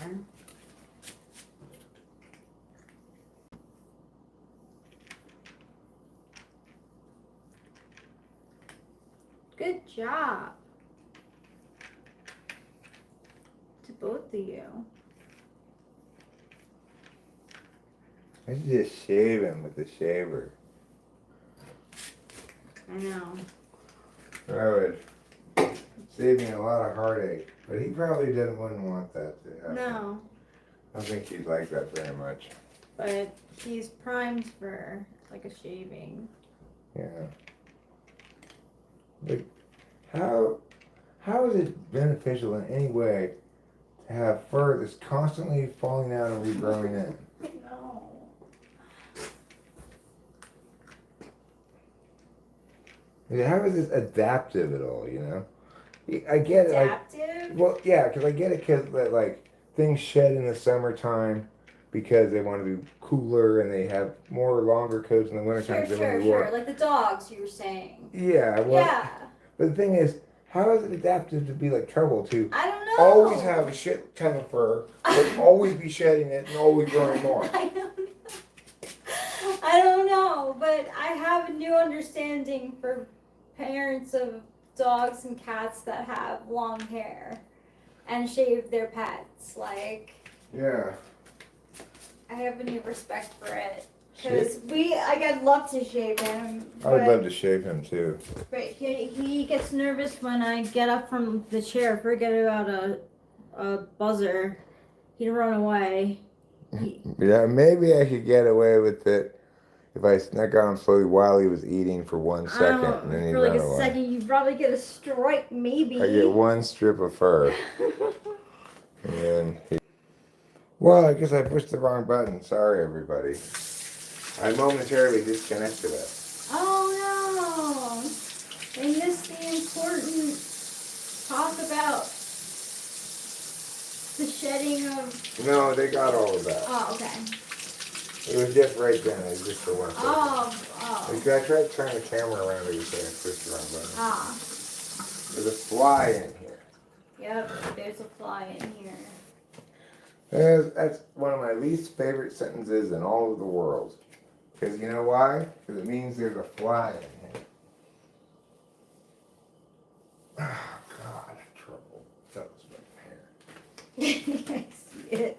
Good job to both of you. I should just shave him with the shaver. I know. That would save me a lot of heartache. But he probably wouldn't want that to happen. No. I don't think he'd like that very much. But he's primed for like a shaving. Yeah. But how is it beneficial in any way to have fur that's constantly falling out and regrowing in? No. How is this adaptive at all, you know? I get it. Adaptive? Well, yeah, because I get it because like things shed in the summertime because they want to be cooler and they have more longer coats in the wintertime. Sure. Like the dogs you were saying. Yeah. Well, yeah. But the thing is, how is it adaptive to be like Trouble to I don't know. always have a shit ton of fur, but always be shedding it and always growing more? I don't know, but I have a new understanding for parents of dogs and cats that have long hair and shave their pets. Like, Yeah. I have a new respect for it. Because I'd love to shave him. I would love to shave him too. But he gets nervous when I get up from the chair. Forget about a buzzer. He'd run away. Yeah, maybe I could get away with it if I snuck on slowly while he was eating for 1 second, and then he'd for like run a away. second, you probably get a strike, maybe. I get one strip of fur, and then well, I guess I pushed the wrong button. Sorry, everybody. I momentarily disconnected us. Oh no! They missed the important talk about the shedding of... No, they got all of that. Oh, okay. It was just right then. It was just for 1 second. Oh. Like, I tried to turn the camera around every time I pushed the wrong button. Ah. There's a fly in here. Yep, there's a fly in here. That's one of my least favorite sentences in all of the world. Because you know why? Because it means there's a fly in here. Oh, God, trouble. That was my hair. I see it.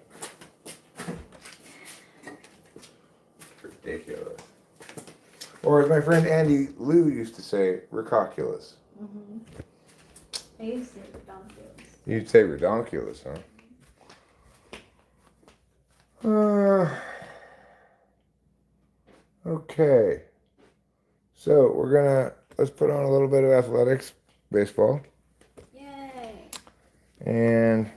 Ridiculous. Or as my friend Andy Liu used to say, ridiculous. Mm-hmm. I used to say redonkulous. You'd say redonkulous, huh? Okay. So let's put on a little bit of athletics, baseball. Yay. And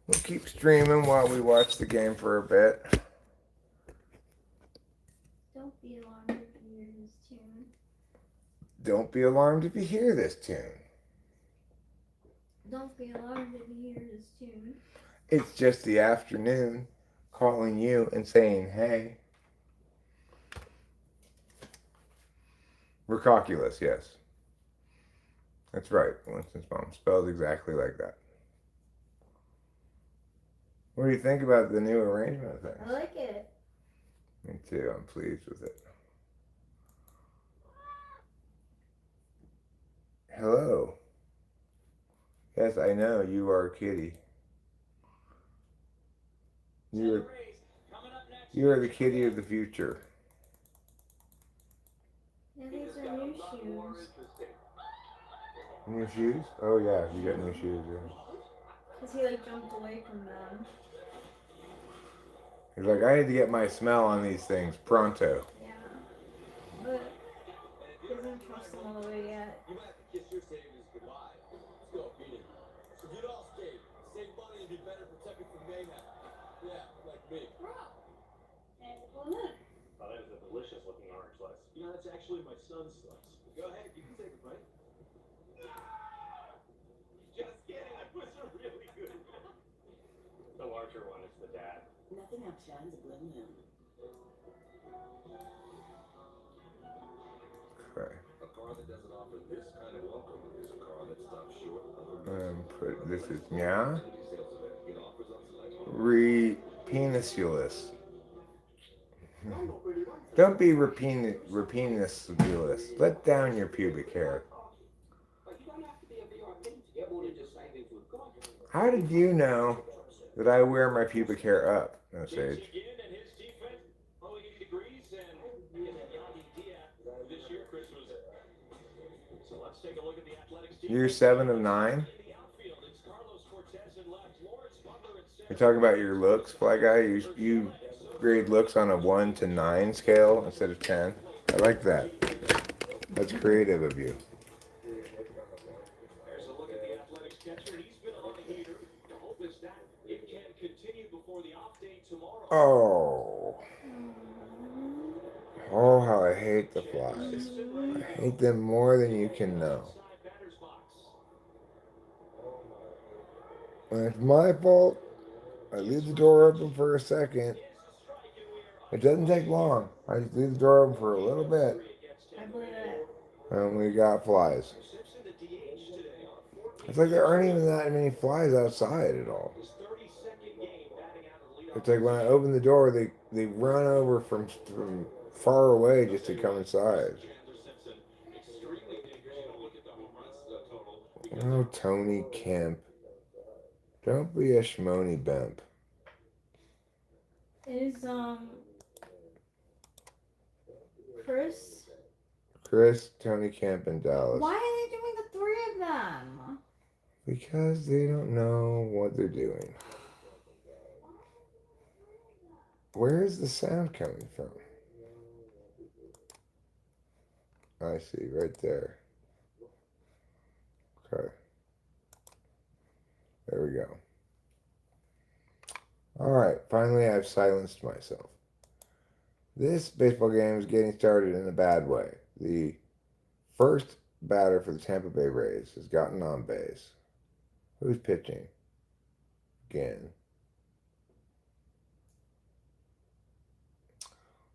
we'll keep streaming while we watch the game for a bit. Don't be alarmed if you hear this tune. Don't be alarmed if you hear this tune. Don't be alarmed if you hear this tune. It's just the afternoon calling you and saying, hey. Ridiculous, yes. That's right. Winston's mom spelled exactly like that. What do you think about the new arrangement of things? I like it. Me too. I'm pleased with it. Hello. Yes, I know. You are a kitty. You are the kitty of the future. Yeah, these are new shoes. New shoes? Oh yeah, you got new shoes. Yeah. Because he like jumped away from them. He's like, I need to get my smell on these things pronto. Yeah. But he doesn't trust them all the way yet. You might have to kiss your savings goodbye. Let's go, beat it. If you'd all skate, save money and be better protected from mayhem. Yeah, like me. Oh, look. Oh, that is a delicious looking orange slice. You know, that's actually my son's slice. Go ahead, you can take a bite. Just kidding, that was a really good one. The larger one is the dad. Nothing outshines a bloody moon. Okay. A car that doesn't offer this kind of welcome is a car that stops short of This is yeah. It offers on select Repenisulus. Don't be repenisulus. Let down your pubic hair. How did you know that I wear my pubic hair up? No, Sage. You're 7 of 9. You're talking about your looks, Fly Guy. You grade looks on a 1 to 9 scale instead of 10. I like that. That's creative of you. There's a look at the Athletics catcher. He's been on the heater. The hope is that it can continue before the off day tomorrow. Oh. Oh, how I hate the flies. I hate them more than you can know. When it's my fault, I leave the door open for a second. It doesn't take long. I just leave the door open for a little bit. I believe it. And we got flies. It's like there aren't even that many flies outside at all. It's like when I open the door, they run over from far away just to come inside. Oh, Tony Kemp. Don't be a schmony bimp. Is Chris, Tony Kemp, and Dallas. Why are they doing the three of them? Because they don't know what they're doing. Where is the sound coming from? I see, right there. Okay. There we go. Alright, finally I've silenced myself. This baseball game is getting started in a bad way. The first batter for the Tampa Bay Rays has gotten on base. Who's pitching? Again.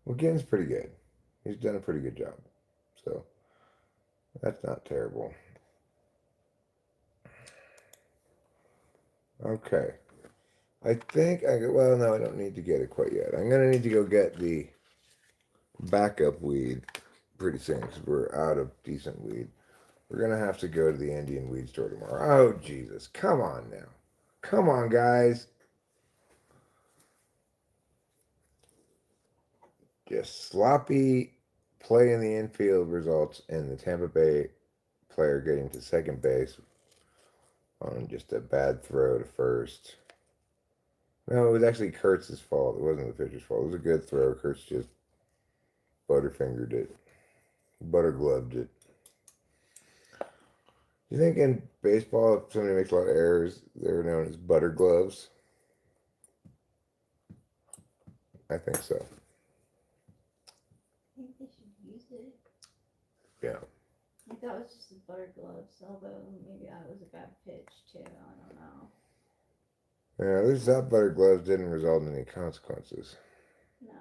Well, Ginn's pretty good. He's done a pretty good job. So that's not terrible. Okay. I think well, no, I don't need to get it quite yet. I'm going to need to go get the backup weed pretty soon because we're out of decent weed. We're going to have to go to the Indian weed store tomorrow. Oh, Jesus. Come on now. Come on, guys. Just sloppy play in the infield results in the Tampa Bay player getting to second base on just a bad throw to first. No, it was actually Kurtz's fault. It wasn't the pitcher's fault. It was a good throw. Kurtz just butterfingered it. Buttergloved it. You think in baseball, if somebody makes a lot of errors, they're known as butter gloves? I think so. I think they should use it. Yeah. I thought it was just a butter gloves, although maybe that was a bad pitch too. I don't know. Yeah, at least that butter gloves didn't result in any consequences. No.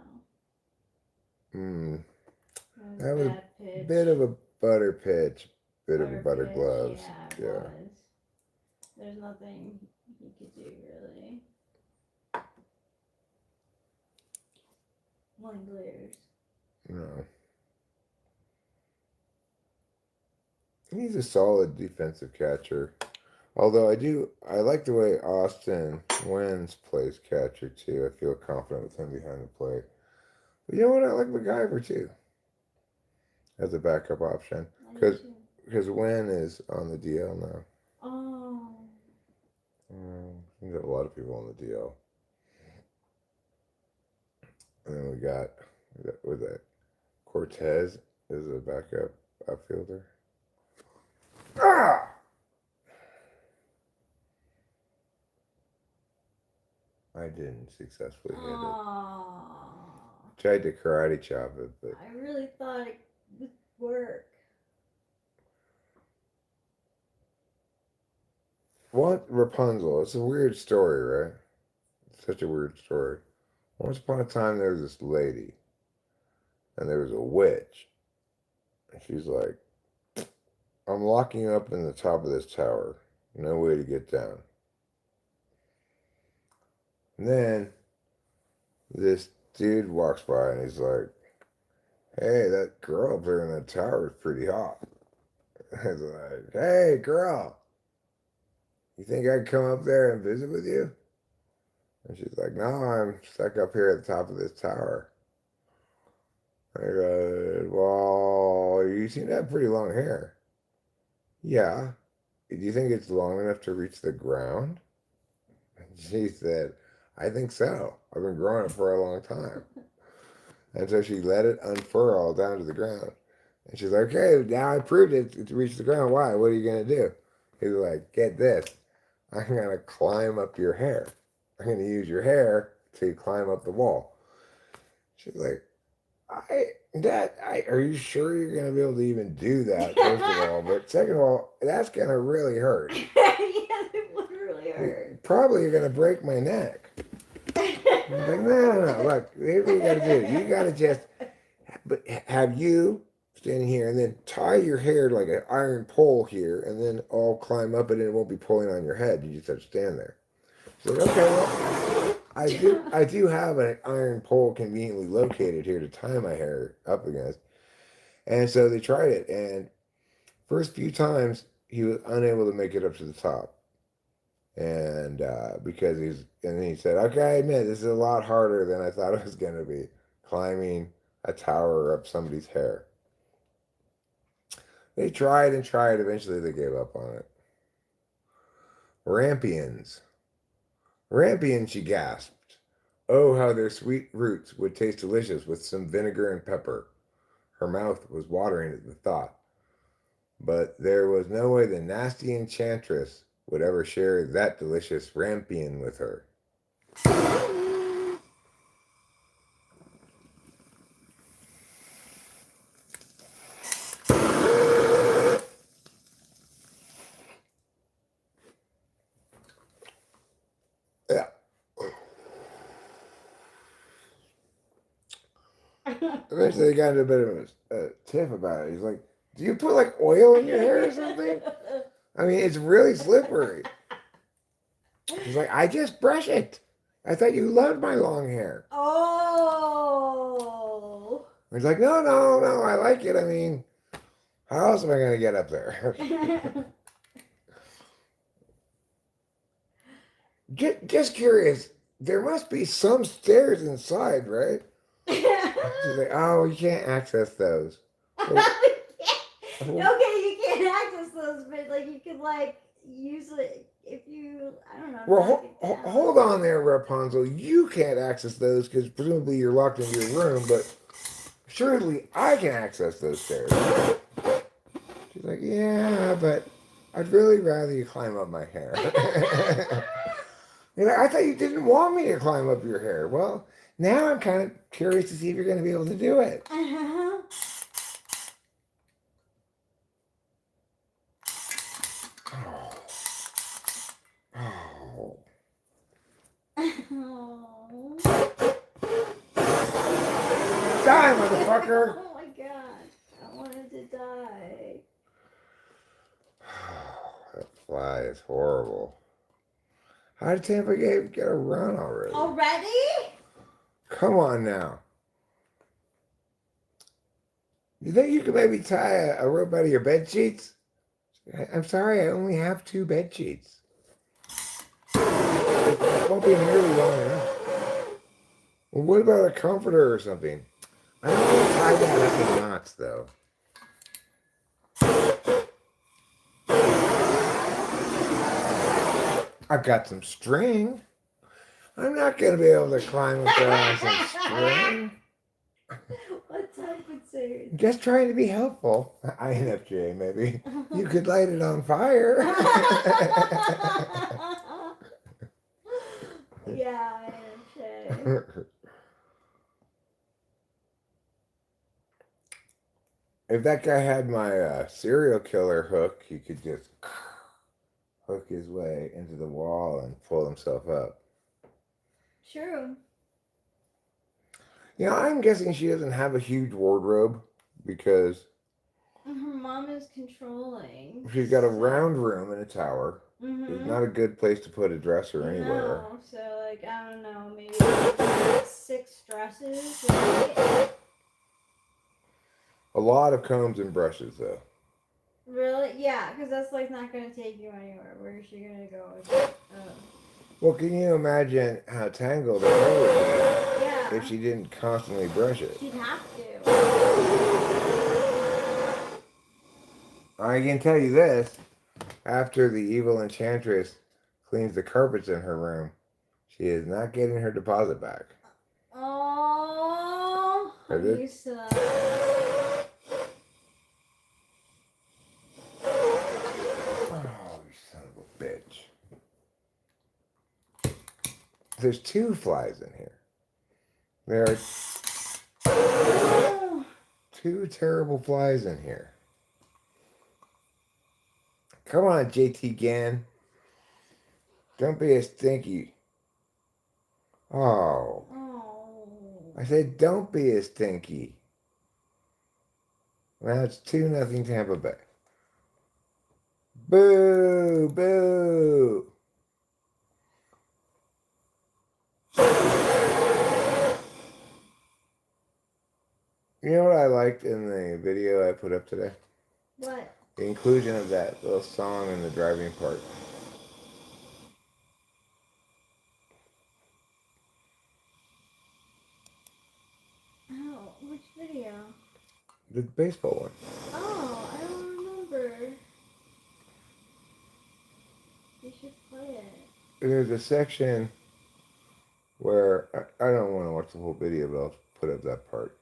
Hmm. That That was was a bad pitch. Bit of a butter pitch. Bit of a butter pitch, gloves. Yeah, it was. There's nothing he could do really. One glares. No. He's a solid defensive catcher. Although I like the way Austin Wynns plays catcher too. I feel confident with him behind the plate. But you know what? I like MacGyver too as a backup option because Wynn is on the DL now. Oh. We have a lot of people on the DL. And then we got with that Cortez is a backup outfielder. Ah! I didn't successfully hit it. Tried to karate chop it, but I really thought it would work. what Rapunzel? It's a weird story, right? It's such a weird story. Once upon a time, there was this lady, and there was a witch. And she's like, I'm locking you up in the top of this tower. No way to get down. And then this dude walks by and he's like, hey, that girl up there in that tower is pretty hot. He's like, hey, girl, you think I'd come up there and visit with you? And she's like, no, I'm stuck up here at the top of this tower. I go, well, you seem to have pretty long hair. Yeah. Do you think it's long enough to reach the ground? And she said, I think so. I've been growing it for a long time. And so she let it unfurl down to the ground. And she's like, okay, now I proved it to reach the ground. Why? What are you going to do? He's like, get this. I'm going to climb up your hair. I'm going to use your hair to climb up the wall. She's like, are you sure you're going to be able to even do that, first of all? But second of all, that's going to really hurt. Yeah, it would really hurt. Probably you're going to break my neck. I'm like, no. Look, here's what you got to do. You got to just have you standing here and then tie your hair like an iron pole here and then all climb up it and it won't be pulling on your head. You just have to stand there. So, okay, well, I do have an iron pole conveniently located here to tie my hair up against. And so they tried it, and first few times he was unable to make it up to the top. And because and then he said, okay, I admit this is a lot harder than I thought it was going to be, climbing a tower up somebody's hair. They tried and tried. Eventually they gave up on it. Rampions, she gasped. Oh, how their sweet roots would taste delicious with some vinegar and pepper. Her mouth was watering at the thought. But there was no way the nasty enchantress would ever share that delicious rampion with her. Yeah. Eventually, they got into a bit of a tiff about it. He's like, "Do you put like oil in your hair or something? I mean, it's really slippery." He's like, "I just brush it. I thought you loved my long hair." Oh. He's like, "No, no, no. I like it. I mean, how else am I gonna get up there?" Just curious. There must be some stairs inside, right? She's like, "Oh, you can't access those." Okay, you can't access those, but like you could like use it if you, I don't know. Well, knock it down. hold on there, Rapunzel. You can't access those because presumably you're locked into your room, but surely I can access those stairs. She's like, "Yeah, but I'd really rather you climb up my hair." You're like, "I thought you didn't want me to climb up your hair." Well, now I'm kind of curious to see if you're going to be able to do it. Oh. Oh. Die, motherfucker! Oh my god. I wanted to die. That fly is horrible. How did Tampa get a run already? Already? Come on now. You think you could maybe tie a rope out of your bed sheets? I'm sorry, I only have 2 bed sheets. It won't be nearly long enough. Well, what about a comforter or something? I don't want to tie that up in knots, though. I've got some string. I'm not going to be able to climb up there on some string. What type would say? Just trying to be helpful. INFJ, maybe. You could light it on fire. Yeah, INFJ. If that guy had my serial killer hook, he could just hook his way into the wall and pull himself up. True. You know, I'm guessing she doesn't have a huge wardrobe because Her mom is controlling. she's got a round room in a tower. Mm-hmm. There's not a good place to put a dresser anywhere. No, so like I don't know, maybe like 6 dresses. Right? A lot of combs and brushes, though. Really? Yeah, because that's like not gonna take you anywhere. Where is she gonna go with it? Well, can you imagine how tangled her hair would be Yeah. if she didn't constantly brush it? She'd have to. I can tell you this. After the evil enchantress cleans the carpets in her room, she is not getting her deposit back. Oh, you suck. Oh, you son of a bitch. There's 2 flies in here. There are 2 terrible flies in here. Come on, JT Gann. Don't be a stinky. Oh. Oh. I said don't be a stinky. Now it's 2-0 Tampa Bay. Boo! Boo! You know what I liked in the video I put up today? What? The inclusion of that little song in the driving part. Oh, which video? The baseball one. Oh, I don't remember. You should play it. There's a section where I don't want to watch the whole video, but I'll put up that part.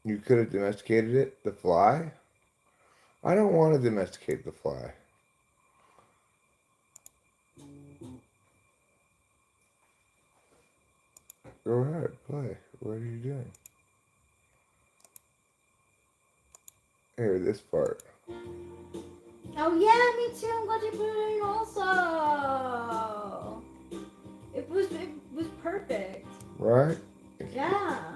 You could have domesticated it, the fly. I don't want to domesticate the fly. Go ahead, play. What are you doing? Here, this part. Oh yeah, me too. I'm glad you put it in also. It was perfect. Right? Yeah.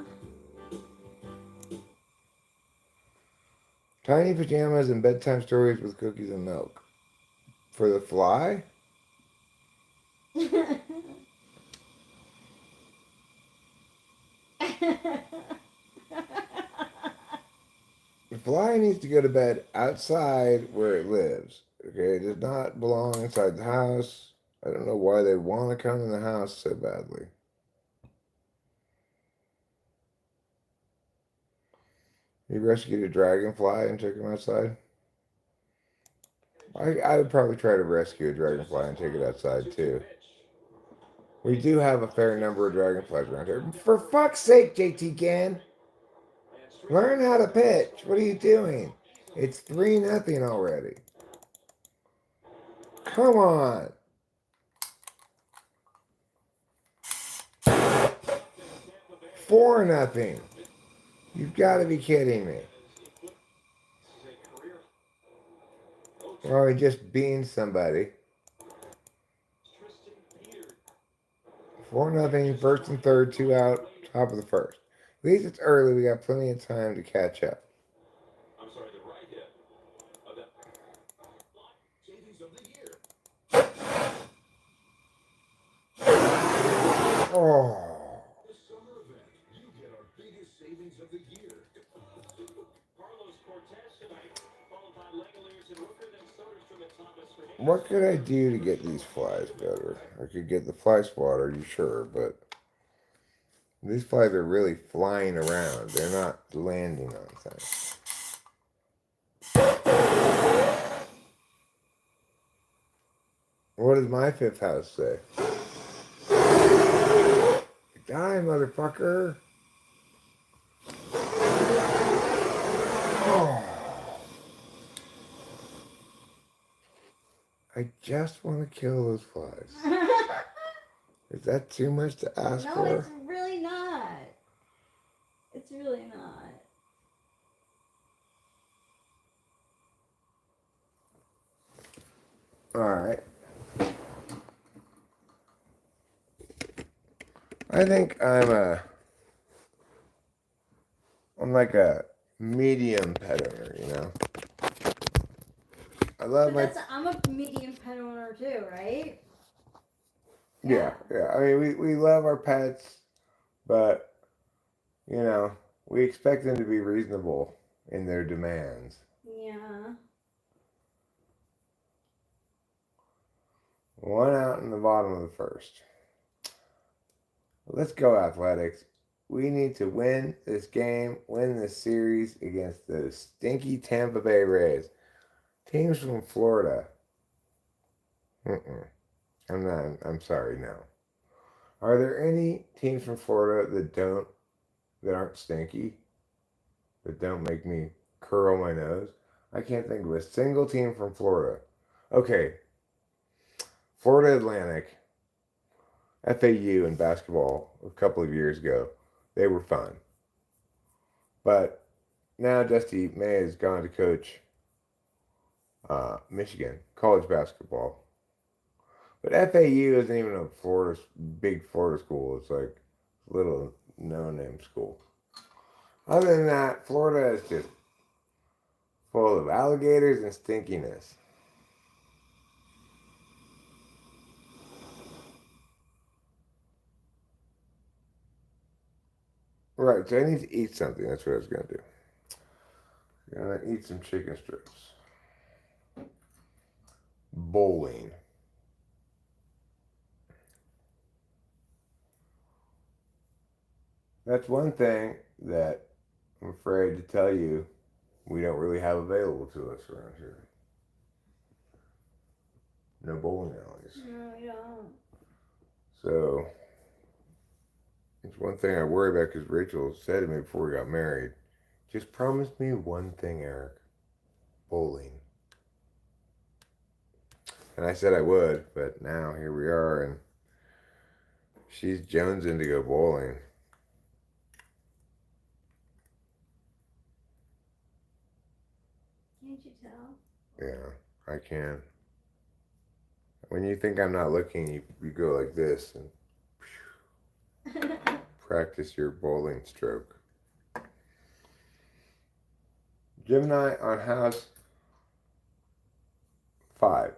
Tiny pajamas and bedtime stories with cookies and milk. For the fly? The fly needs to go to bed outside where it lives. Okay, it does not belong inside the house. I don't know why they want to come in the house so badly. You rescued a dragonfly and took him outside? I would probably try to rescue a dragonfly and take it outside too. We do have a fair number of dragonflies around here. For fuck's sake, JT Gan! Learn how to pitch. What are you doing? It's 3-0 already. Come on. 4-0. You've got to be kidding me. Or he just being somebody. 4-0, first and third, 2 out, top of the first. At least it's early. We got plenty of time to catch up. I'm sorry, the right hip of that savings of the year. Oh. This summer event, you get our biggest savings of the year. Carlos Cortez tonight, followed by Langoliers and Rooker, then Soderstrom and Thomas Fernandez. What could I do to get these flies better? I could get the fly swatter, you sure, but these flies are really flying around. They're not landing on things. What does my fifth house say? Die, motherfucker. Oh. I just want to kill those flies. Is that too much to ask No, for? it's really not. It's really not. Alright. I think I'm like a medium pet owner, you know? I love But I'm a medium pet owner too, right? Yeah. I mean, we love our pets, but, you know, we expect them to be reasonable in their demands. Yeah. 1 out in the bottom of the first. Let's go, Athletics. We need to win this game, win this series against the stinky Tampa Bay Rays. Teams from Florida. I'm sorry, no. Are there any teams from Florida that aren't stinky? That don't make me curl my nose? I can't think of a single team from Florida. Okay. Florida Atlantic, FAU in basketball a couple of years ago. They were fun. But now Dusty May has gone to coach Michigan, college basketball. But FAU isn't even a big Florida school. It's like a little no-name school. Other than that, Florida is just full of alligators and stinkiness. Right, so I need to eat something. That's what I was going to do. I'm going to eat some chicken strips. Bowling. That's one thing that I'm afraid to tell you we don't really have available to us around here. No bowling alleys. No, we don't. So, it's one thing I worry about because Rachel said to me before we got married, just promise me one thing, Eric. Bowling. And I said I would, but now here we are, and she's jonesing to go bowling. Can't you tell? Yeah, I can. When you think I'm not looking, you go like this and practice your bowling stroke. Gemini on house 5.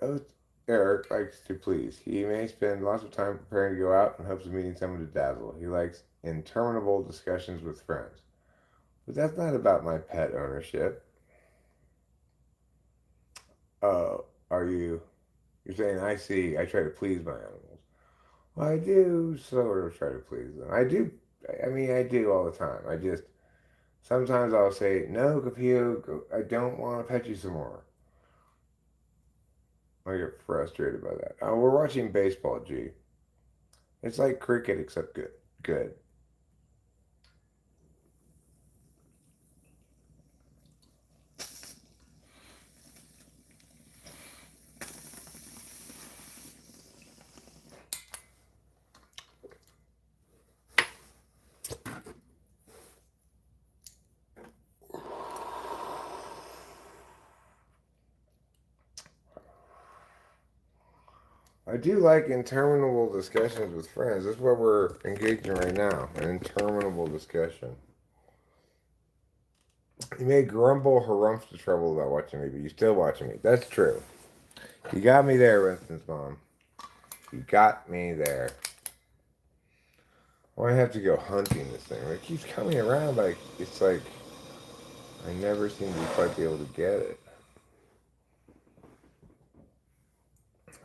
Oh, Eric likes to please. He may spend lots of time preparing to go out in hopes of meeting someone to dazzle. He likes interminable discussions with friends. But that's not about my pet ownership. Are you? You're saying, I see, I try to please my animals. Well, I do sort of try to please them. I do, I do all the time. Sometimes I'll say, no, Capio, I don't want to pet you some more. I get frustrated by that. We're watching baseball, G. It's like cricket, except good. Good. I do like interminable discussions with friends. That's what we're engaged in right now. An interminable discussion. You may grumble harumph to trouble about watching me, but you still watching me. That's true. You got me there, Winston's mom. You got me there. Well, I have to go hunting this thing. It keeps coming around like it's like I never seem to quite be able to get it.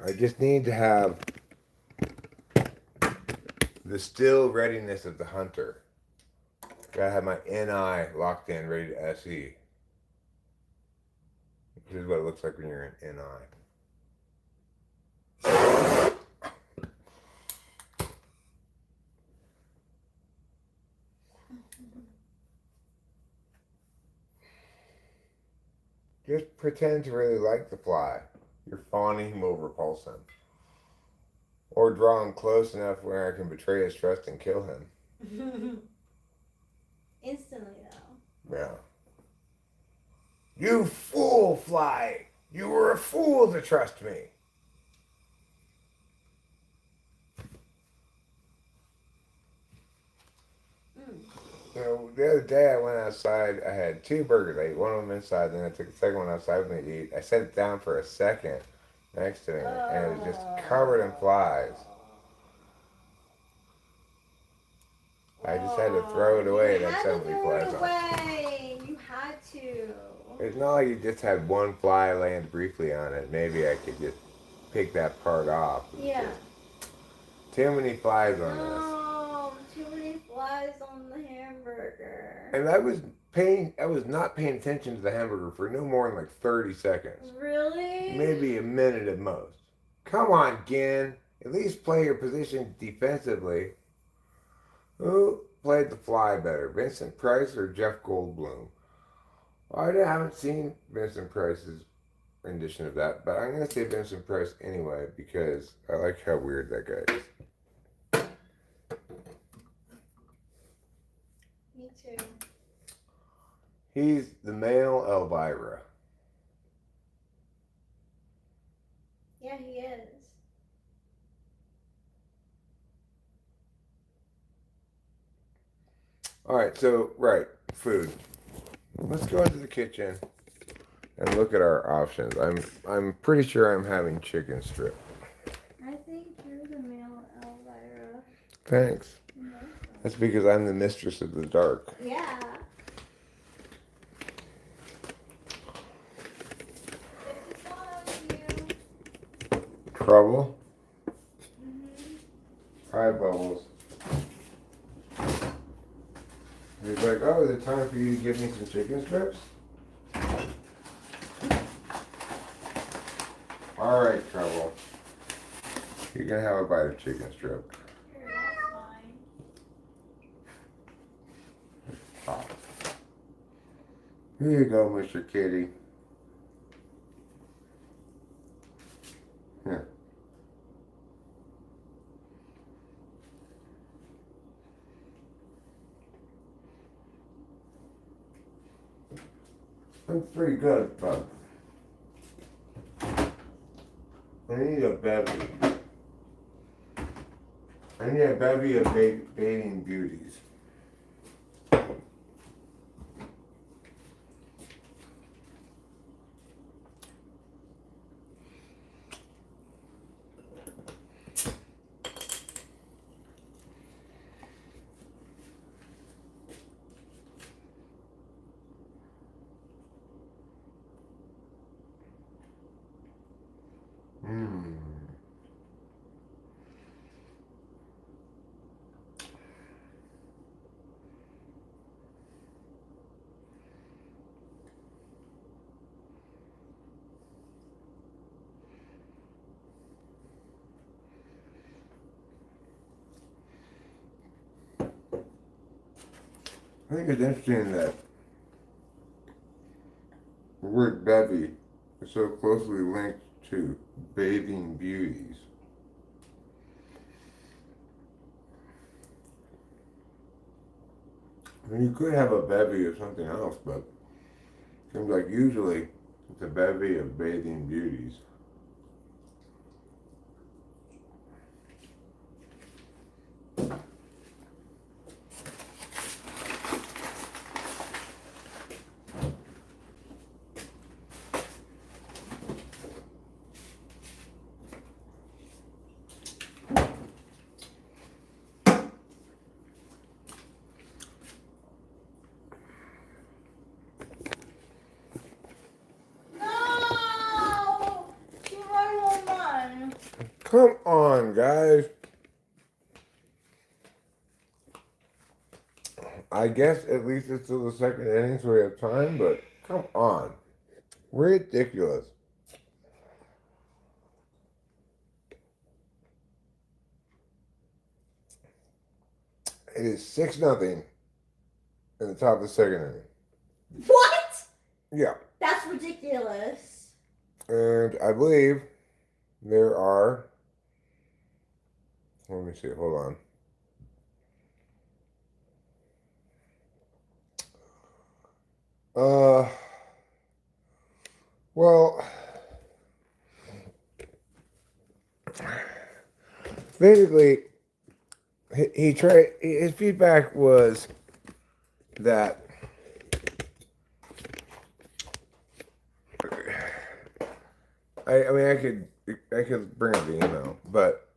I just need to have the still readiness of the hunter. Gotta have my NI locked in, ready to SE. This is what it looks like when you're in NI. Just pretend to really like the fly. You're fawning him over, repulse him. Or draw him close enough where I can betray his trust and kill him. Instantly, though. Yeah. You fool, fly! You were a fool to trust me! You know, the other day I went outside, I had 2 burgers. I ate one of them inside, then I took the second one outside with me to eat. I set it down for a second next to me, and it was just covered in flies. I just had to throw it away. It had so many flies on it. You had to. It's not like you just had one fly land briefly on it. Maybe I could just pick that part off. Yeah. Too many flies on this. No, too many flies on the hamburger. And I was not paying attention to the hamburger for no more than like 30 seconds. Really? Maybe a minute at most. Come on, Gin. At least play your position defensively. Who played the fly better, Vincent Price or Jeff Goldblum? Well, I haven't seen Vincent Price's rendition of that, but I'm going to say Vincent Price anyway because I like how weird that guy is. Me too. He's the male Elvira. Yeah, he is. All right, so, food. Let's go into the kitchen and look at our options. I'm pretty sure I'm having chicken strip. I think you're the male Elvira. Thanks. That's because I'm the mistress of the dark. Yeah. Trouble? Hi, Bubbles. He's like, oh, is it time for you to give me some chicken strips? All right, Trouble. You're going to have a bite of chicken strip. Sure, that's fine. Here you go, Mr. Kitty. Here. I'm pretty good, but I need a bevy. I need a bevy of bathing beauties. Hmm. I think it's interesting that the word bevy is so closely linked to bathing beauties. I mean, you could have a bevy of something else, but it seems like usually it's a bevy of bathing beauties. No! She run. Come on, guys. I guess at least it's still the second inning, so we have time, but come on. Ridiculous. It is 6-0 in the top of the second inning. What? Yeah. That's ridiculous. And I believe there are, let me see, hold on. Well, basically, he tried, his feedback was that I mean, I could bring up the email, but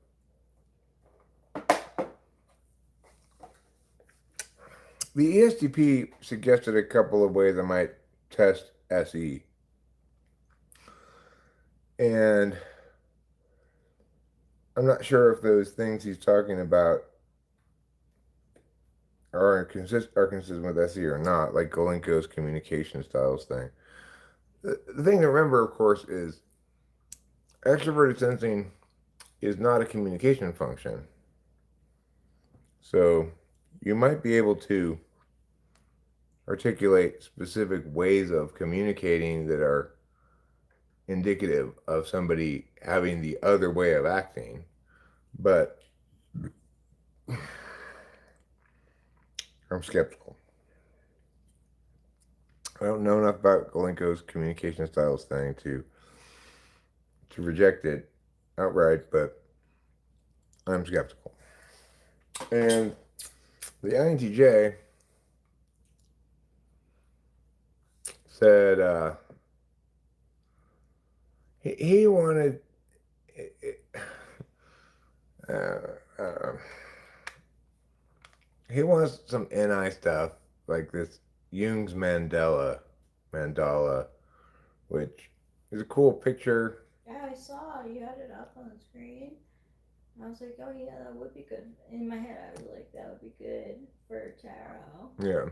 the ESTP suggested a couple of ways I might test SE. And I'm not sure if those things he's talking about are consistent with SE or not, like Golinko's communication styles thing. The thing to remember, of course, is extroverted sensing is not a communication function. So you might be able to articulate specific ways of communicating that are indicative of somebody having the other way of acting, but I'm skeptical. I don't know enough about Golinko's communication styles thing to reject it outright, but I'm skeptical. And the INTJ said he wanted he wants some NI stuff like this Jung's mandala, which is a cool picture. Yeah, I saw you had it up on the screen. I was like, oh yeah, that would be good. In my head, I was like, that would be good for tarot. Yeah.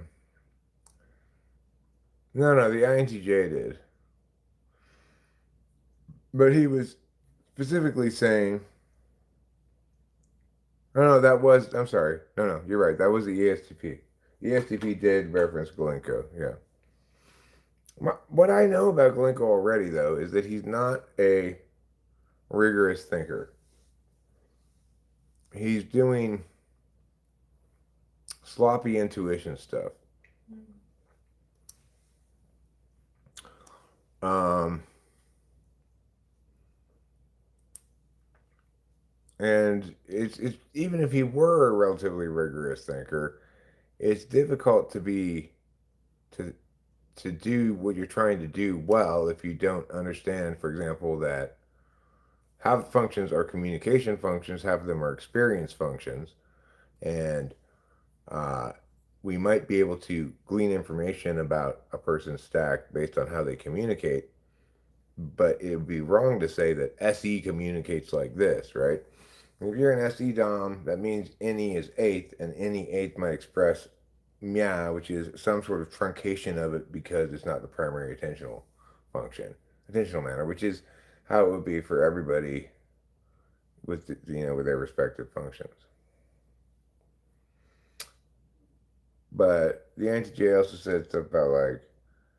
No, the INTJ did. But he was specifically saying, I'm sorry. No, you're right. That was the ESTP. ESTP did reference Golinko, yeah. What I know about Golinko already, though, is that he's not a rigorous thinker. He's doing sloppy intuition stuff. Um, and it's even if he were a relatively rigorous thinker, it's difficult to to do what you're trying to do well if you don't understand, for example, that half the functions are communication functions, half of them are experience functions, and uh, we might be able to glean information about a person's stack based on how they communicate, but it would be wrong to say that SE communicates like this, right? If you're an SE DOM, that means NE is eighth, and NE eighth might express MIA, which is some sort of truncation of it because it's not the primary attentional manner, which is how it would be for everybody with with their respective functions. But the INTJ also said stuff about like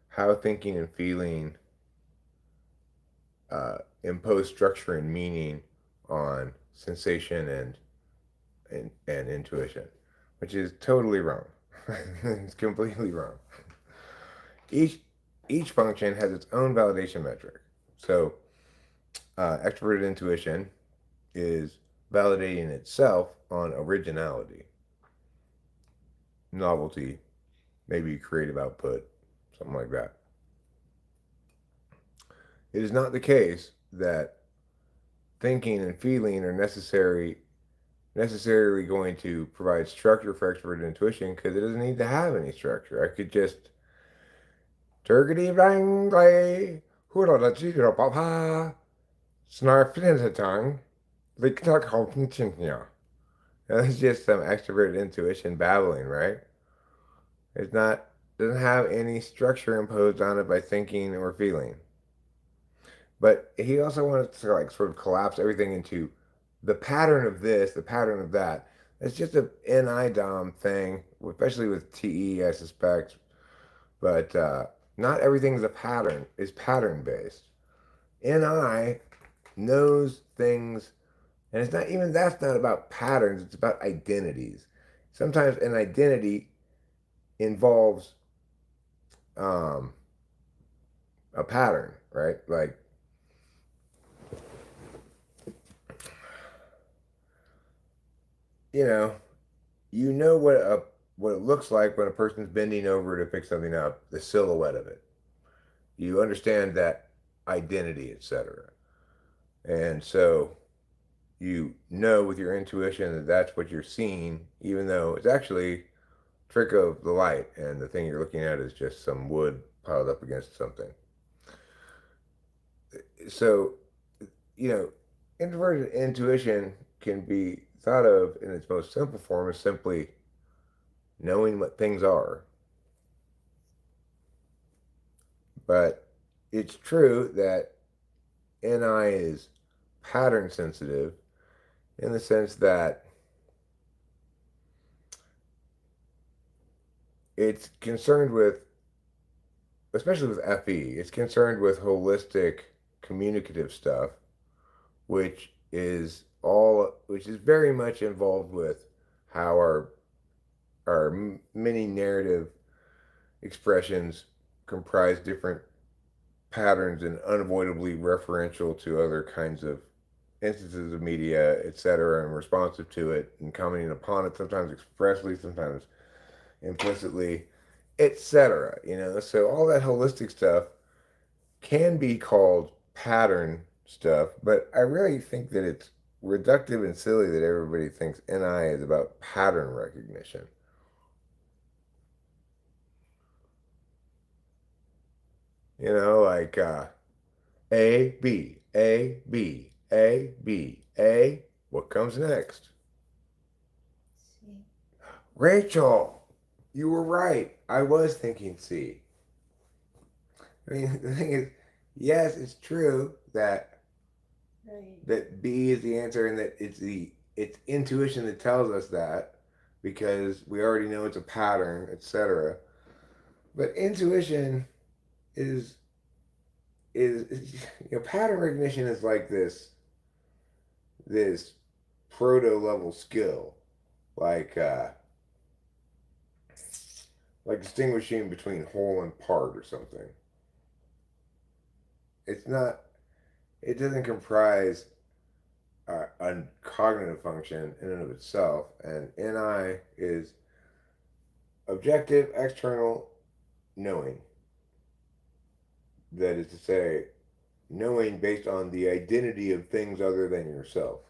how thinking and feeling impose structure and meaning on sensation and intuition, which is totally wrong. It's completely wrong. Each each function has its own validation metric. So extroverted intuition is validating itself on originality, novelty, maybe creative output, something like that. It is not the case that thinking and feeling are necessarily going to provide structure for extroverted intuition because it doesn't need to have any structure. I could just turgity blangley, hula chiro papa, snarflintatang, liktak honkinchinya. That's just some extroverted intuition babbling, right? It's not doesn't have any structure imposed on it by thinking or feeling. But he also wanted to like sort of collapse everything into the pattern of this, the pattern of that. It's just a NI DOM thing, especially with TE, I suspect. But not everything is a pattern, is pattern based. NI knows things, and it's not even that's not about patterns, it's about identities. Sometimes an identity involves um, a pattern, right? Like, you know, you know what it looks like when a person's bending over to pick something up, the silhouette of it. You understand that identity, etc. And so you know with your intuition that that's what you're seeing, even though it's actually a trick of the light, and the thing you're looking at is just some wood piled up against something. So, you know, introverted intuition can be thought of in its most simple form as simply knowing what things are. But it's true that NI is pattern sensitive in the sense that it's concerned with, especially with FE, it's concerned with holistic communicative stuff, which is very much involved with how our many narrative expressions comprise different patterns and unavoidably referential to other kinds of instances of media, etc., and responsive to it and commenting upon it, sometimes expressly, sometimes implicitly, etc. So all that holistic stuff can be called pattern stuff, but I really think that it's reductive and silly that everybody thinks NI is about pattern recognition. Like A, B, A, B, A, B, A. What comes next? C. Rachel, you were right. I was thinking C. I mean, the thing is, yes, it's true that Right. is the answer and that it's intuition that tells us that because we already know it's a pattern, etc. But intuition is pattern recognition is like this proto level skill, like distinguishing between whole and part or something. it's not. It doesn't comprise a cognitive function in and of itself, and NI is objective, external knowing. That is to say, knowing based on the identity of things other than yourself.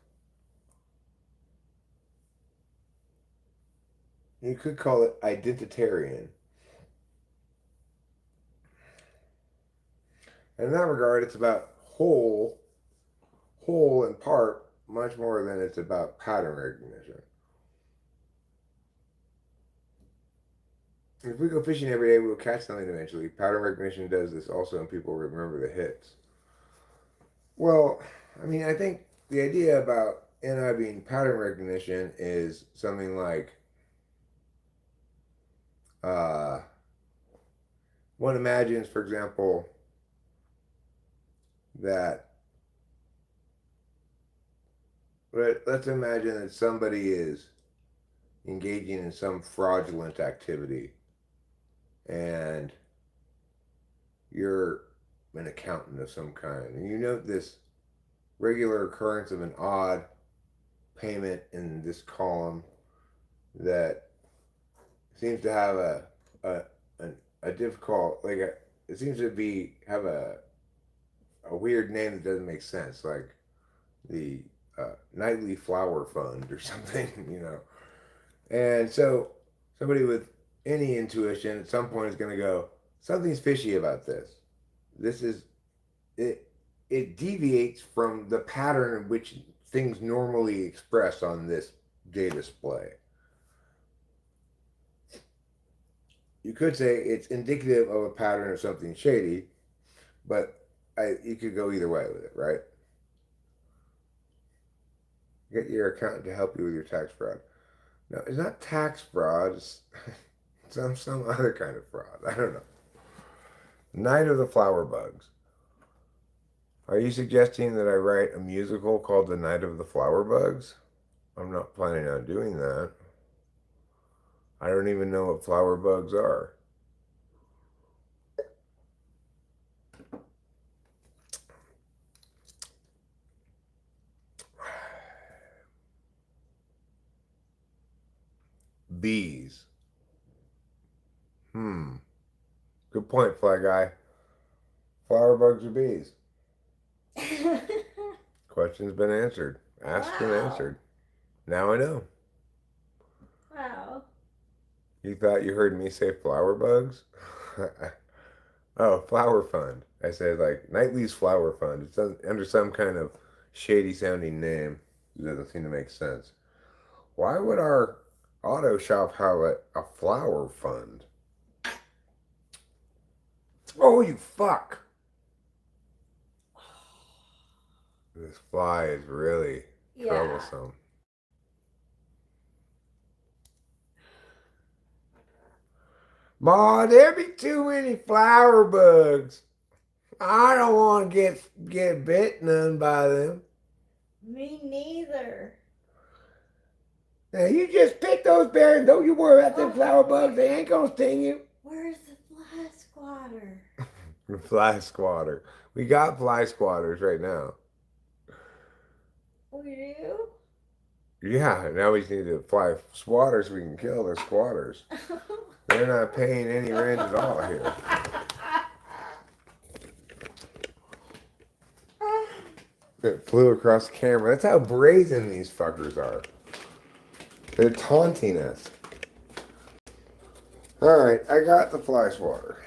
You could call it identitarian. And in that regard, it's about whole in part, much more than it's about pattern recognition. If we go fishing every day, we'll catch something eventually. Pattern recognition does this also, and people remember the hits. Well, I mean, I think the idea about NI being pattern recognition is something like one imagines, for example, that let's imagine that somebody is engaging in some fraudulent activity and you're an accountant of some kind and you note this regular occurrence of an odd payment in this column that seems to have a difficult it seems to be have a weird name that doesn't make sense, like the nightly flower fund or something, you know. And so somebody with any intuition at some point is going to go, something's fishy about this. This is it. It deviates from the pattern in which things normally express on this data display. You could say it's indicative of a pattern of something shady, but you could go either way with it, right? Get your accountant to help you with your tax fraud. No, it's not tax fraud. It's some other kind of fraud. I don't know. Night of the Flower Bugs. Are you suggesting that I write a musical called The Night of the Flower Bugs? I'm not planning on doing that. I don't even know what flower bugs are. Bees. Good point, Fly Guy. Flower bugs or bees? Question's been answered. Asked and Wow. answered. Now I know. Wow. You thought you heard me say flower bugs? Oh, flower fund. I said like Knightley's flower fund. It's under some kind of shady sounding name. It doesn't seem to make sense. Why would our auto shop have a flower fund? Oh, you fuck! This fly is really troublesome. Ma, there be too many flower bugs. I don't want to get bit none by them. Me neither. Now you just pick those berries. Don't you worry about them flower bugs. They ain't gonna sting you. Where's the fly squatter? Fly squatter. We got fly squatters right now. We do? Yeah, now we just need to fly squatters so we can kill the squatters. They're not paying any rent at all here. It flew across the camera. That's how brazen these fuckers are. They're taunting us. Alright, I got the fly swatter.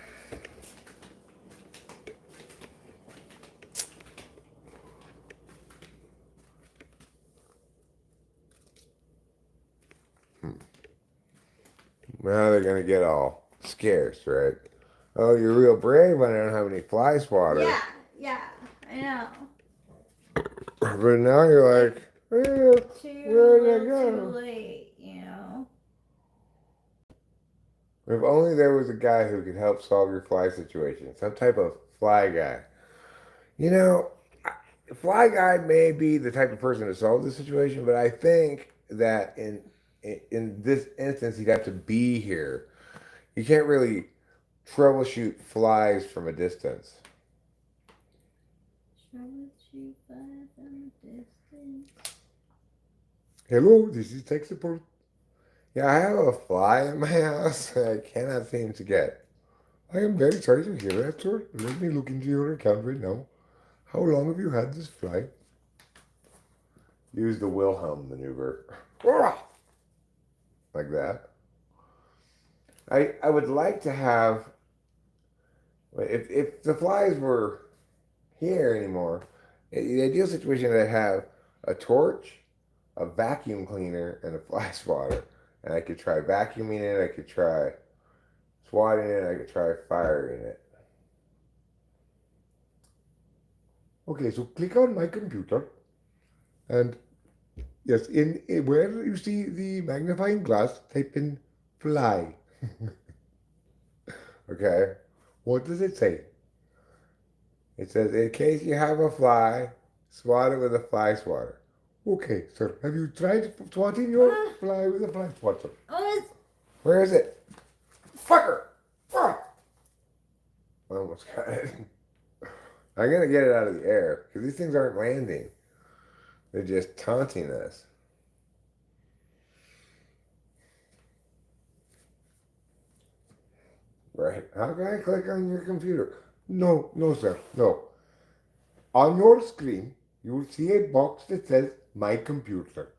Now they're gonna get all scarce, right? Oh, you're real brave when I don't have any fly swatter. Yeah, I know. But now you're like, where did I go? Too late, you know. If only there was a guy who could help solve your fly situation. Some type of fly guy. You know, fly guy may be the type of person to solve this situation, but I think that in this instance, he'd have to be here. You can't really troubleshoot flies from a distance. Travel too far from distance. Hello, this is tech support. Yeah, I have a fly in my house that I cannot seem to get. I am very sorry to hear that, sir. Let me look into your account right now. How long have you had this fly? Use the Wilhelm maneuver. Like that. I would like to have, if the flies were here anymore, the ideal situation is I'd have a torch, a vacuum cleaner, and a fly swatter. And I could try vacuuming it, I could try swatting it, I could try firing it. Okay, so click on my computer, and yes, in where you see the magnifying glass, type in fly. Okay, what does it say? It says, in case you have a fly, swat it with a fly swatter. Okay, sir, have you tried swatting your fly with a fly swatter? Oh, it's Where is it? Fucker! Fuck! I almost got it. I'm gonna get it out of the air, because these things aren't landing. They're just taunting us. Right. How can I click on your computer? No, no, sir. No. On your screen, you will see a box that says My Computer.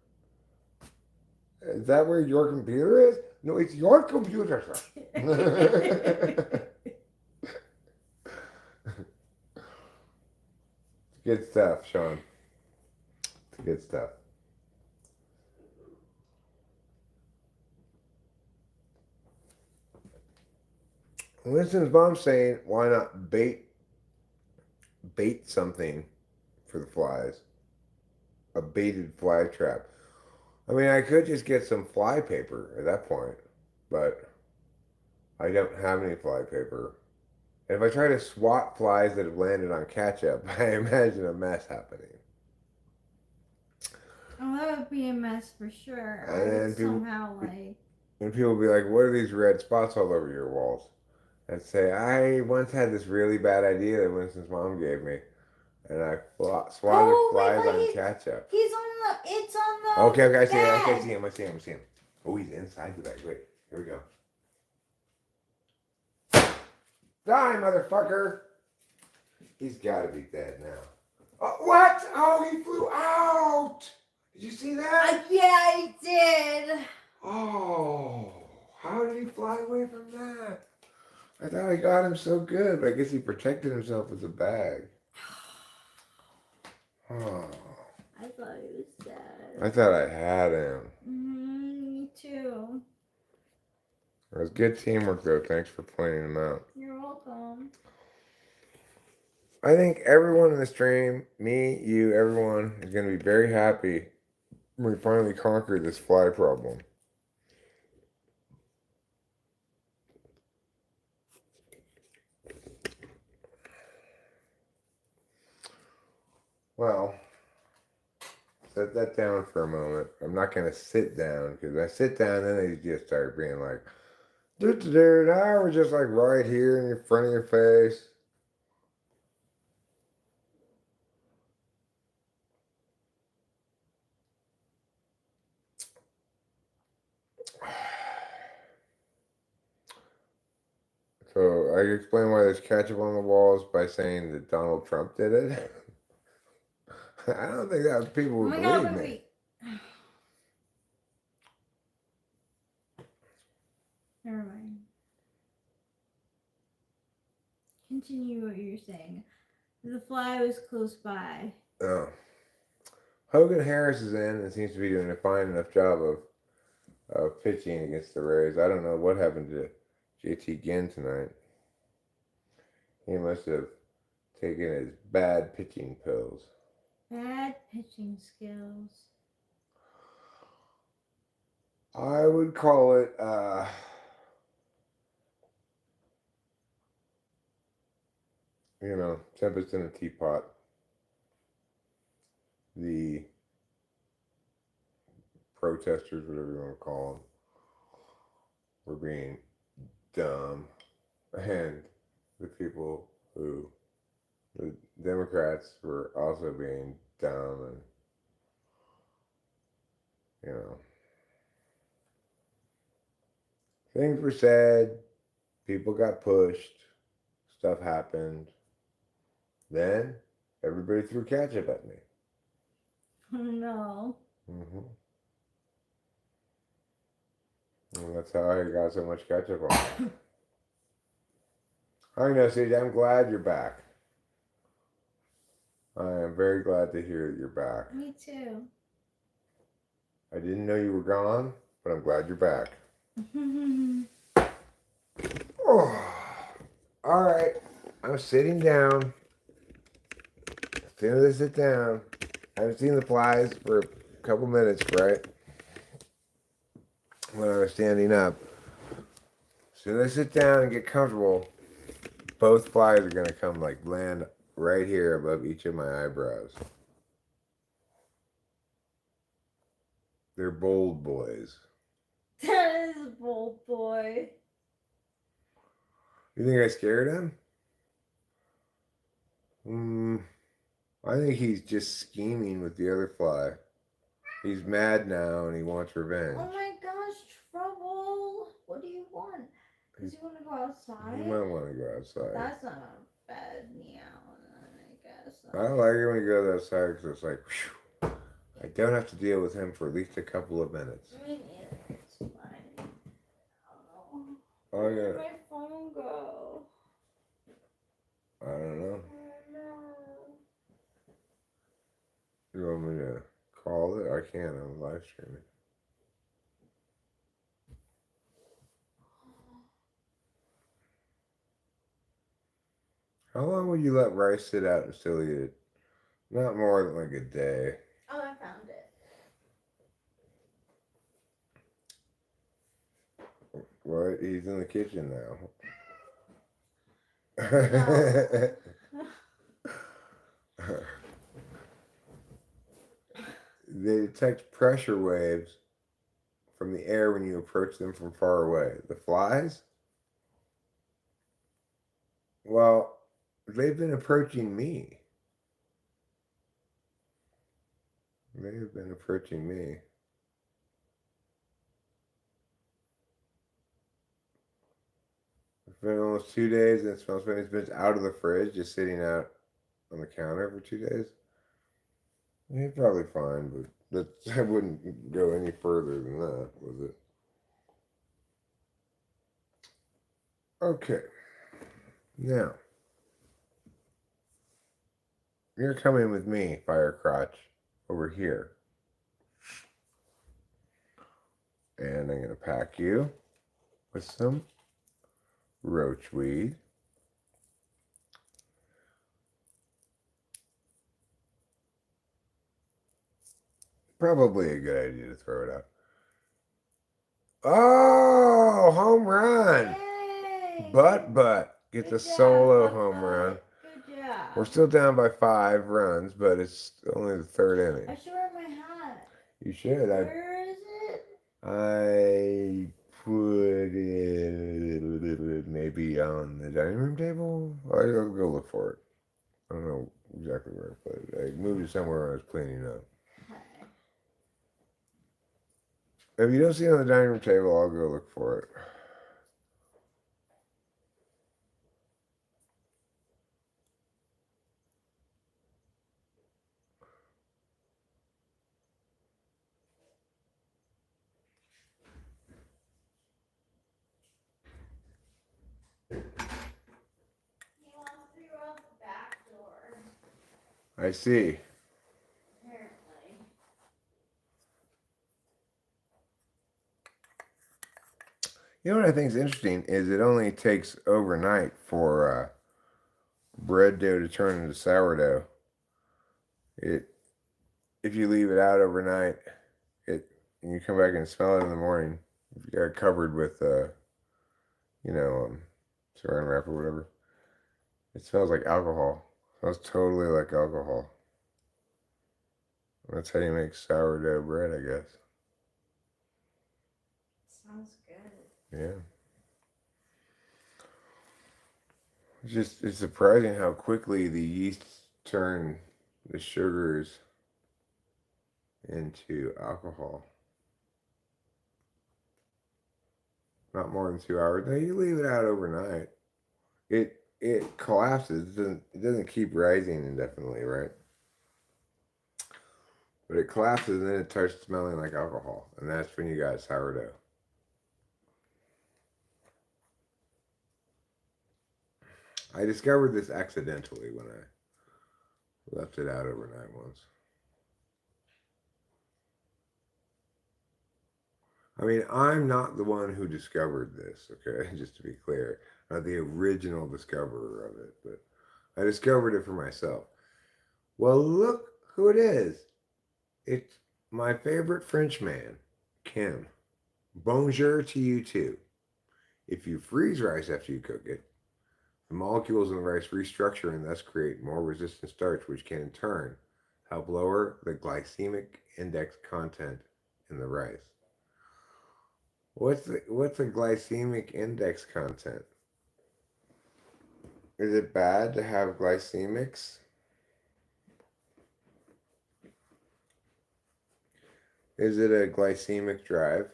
Is that where your computer is? No, it's your computer, sir. Good stuff, Sean. It's good stuff. Winston's mom's saying, why not bait something for the flies? A baited fly trap. I mean, I could just get some fly paper at that point, but I don't have any fly paper. And if I try to swat flies that have landed on ketchup, I imagine a mess happening. Oh, that would be a mess for sure. And I then would people- somehow like. And people will be like, what are these red spots all over your walls? I'd say, I once had this really bad idea that Winston's mom gave me. And I swatted flies on ketchup. He's on the. It's on the. Okay, I see him. bag. Okay, I see him. Oh, he's inside the bag. Wait, here we go. Die, motherfucker! He's gotta be dead now. Oh, what? Oh, he flew out! Did you see that? Yeah, I did. Oh, how did he fly away from that? I thought I got him so good, but I guess he protected himself with a bag. Oh, I thought he was dead. I thought I had him. Me too. It was good teamwork, though. Thanks for pointing him out. You're welcome. I think everyone in the stream, me, you, everyone, is going to be very happy when we finally conquer this fly problem. Well, set that down for a moment. I'm not going to sit down, because when I sit down, then they just start being like, dude, now we're just like right here in front of your face. So I explain why there's ketchup on the walls by saying that Donald Trump did it. I don't think that people would believe me. Wait. Never mind. Continue what you're saying. The fly was close by. Oh. Hogan Harris is in and seems to be doing a fine enough job of pitching against the Rays. I don't know what happened to JT Ginn tonight. He must have taken his bad pitching pills. Bad pitching skills. I would call it tempest in a teapot. The protesters, whatever you want to call them, were being dumb, and the people who the Democrats were also being dumb and, you know, things were said, people got pushed, stuff happened. Then everybody threw ketchup at me. No. Mm-hmm. And that's how I got so much ketchup on me. I know, CJ, I'm glad you're back. I am very glad to hear that you're back. Me too. I didn't know you were gone, but I'm glad you're back. Oh. All right, I'm sitting down. As soon as I sit down, I haven't seen the flies for a couple minutes, right? When I was standing up. As soon as I sit down and get comfortable, both flies are gonna come like land right here above each of my eyebrows. They're bold boys. That is a bold boy. You think I scared him? I think he's just scheming with the other fly. He's mad now and he wants revenge. Oh my gosh, Trouble. What do you want? Does he want to go outside? He might want to go outside. That's not a bad meow, I guess. I don't like it when he goes outside because it's like, whew, I don't have to deal with him for at least a couple of minutes. Me neither. It's fine. I don't know. Oh, Where yeah. did my phone go? I don't know. Oh no. You want me to call it? I can't. I'm live streaming. How long would you let rice sit out and still eat it? Not more than like a day. Oh, I found it. What? He's in the kitchen now. They detect pressure waves from the air when you approach them from far away. The flies? Well, they've been approaching me. They have been approaching me. It's been almost 2 days and it smells funny. It's been out of the fridge, just sitting out on the counter for 2 days. He's probably fine, but I wouldn't go any further than that, was it? Okay. Now, you're coming with me, Firecrotch, over here. And I'm going to pack you with some roachweed. Probably a good idea to throw it out. Oh, home run! Yay! But gets Good a job, solo Butt home run. Good job. We're still down by 5 runs, but it's only the third I inning. should wear my hat. You should. Where is it? I put it maybe on the dining room table. I'll go look for it. I don't know exactly where I put it. I moved it somewhere when I was cleaning up. Okay. If you don't see it on the dining room table, I'll go look for it. He wants to go out the back door. I see. Apparently. You know what I think is interesting is it only takes overnight for bread dough to turn into sourdough. If you leave it out overnight, and you come back and smell it in the morning, if you got it covered with saran wrap or whatever, it smells like alcohol. It smells totally like alcohol. That's how you make sourdough bread, I guess. Sounds good. Yeah. It's surprising how quickly the yeasts turn the sugars into alcohol. Not more than 2 hours. No, you leave it out overnight. It collapses. It doesn't keep rising indefinitely, right? But it collapses and then it starts smelling like alcohol, and that's when you got sourdough. I discovered this accidentally when I left it out overnight once. I mean, I'm not the one who discovered this, okay? Just to be clear. Not the original discoverer of it, but I discovered it for myself. Well, look who it is. It's my favorite Frenchman, Kim. Bonjour to you too. If you freeze rice after you cook it, the molecules in the rice restructure and thus create more resistant starch, which can in turn help lower the glycemic index content in the rice. What's the glycemic index content? Is it bad to have glycemics? Is it a glycemic drive?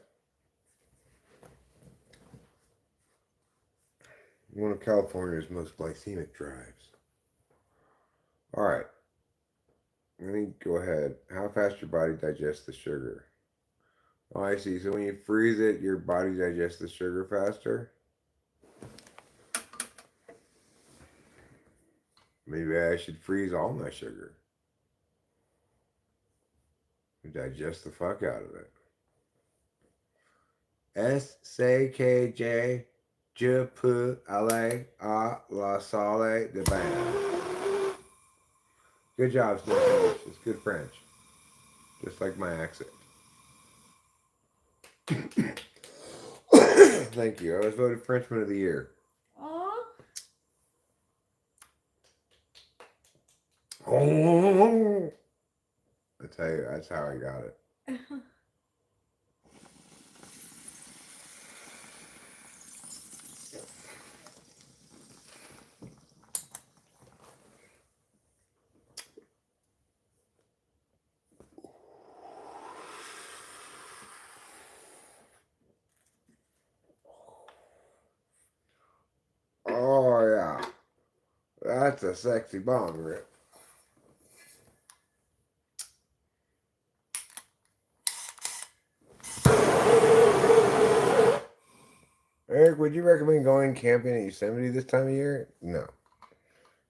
One of California's most glycemic drives. All right. Let me go ahead. How fast your body digests the sugar? Oh, I see. So when you freeze it, your body digests the sugar faster? Maybe I should freeze all my sugar. Digest the fuck out of it. SCKJ, je peux aller à la salle de bain. Good job, Snowfish. It's good French. Just like my accent. Thank you. I was voted Frenchman of the Year. Aw. Oh, I tell you, that's how I got it. Oh, yeah. That's a sexy bong rip. Eric, would you recommend going camping in Yosemite this time of year? No.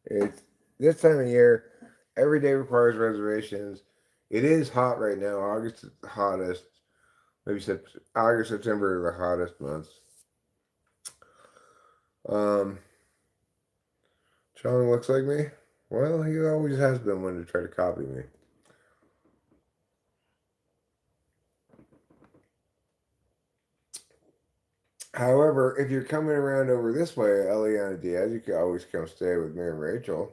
It's this time of year, every day requires reservations. It is hot right now. August is the hottest. Maybe August, September are the hottest months. Chong looks like me. Well, he always has been one to try to copy me. However, if you're coming around over this way, Eliana Diaz, you could always come stay with me and Rachel.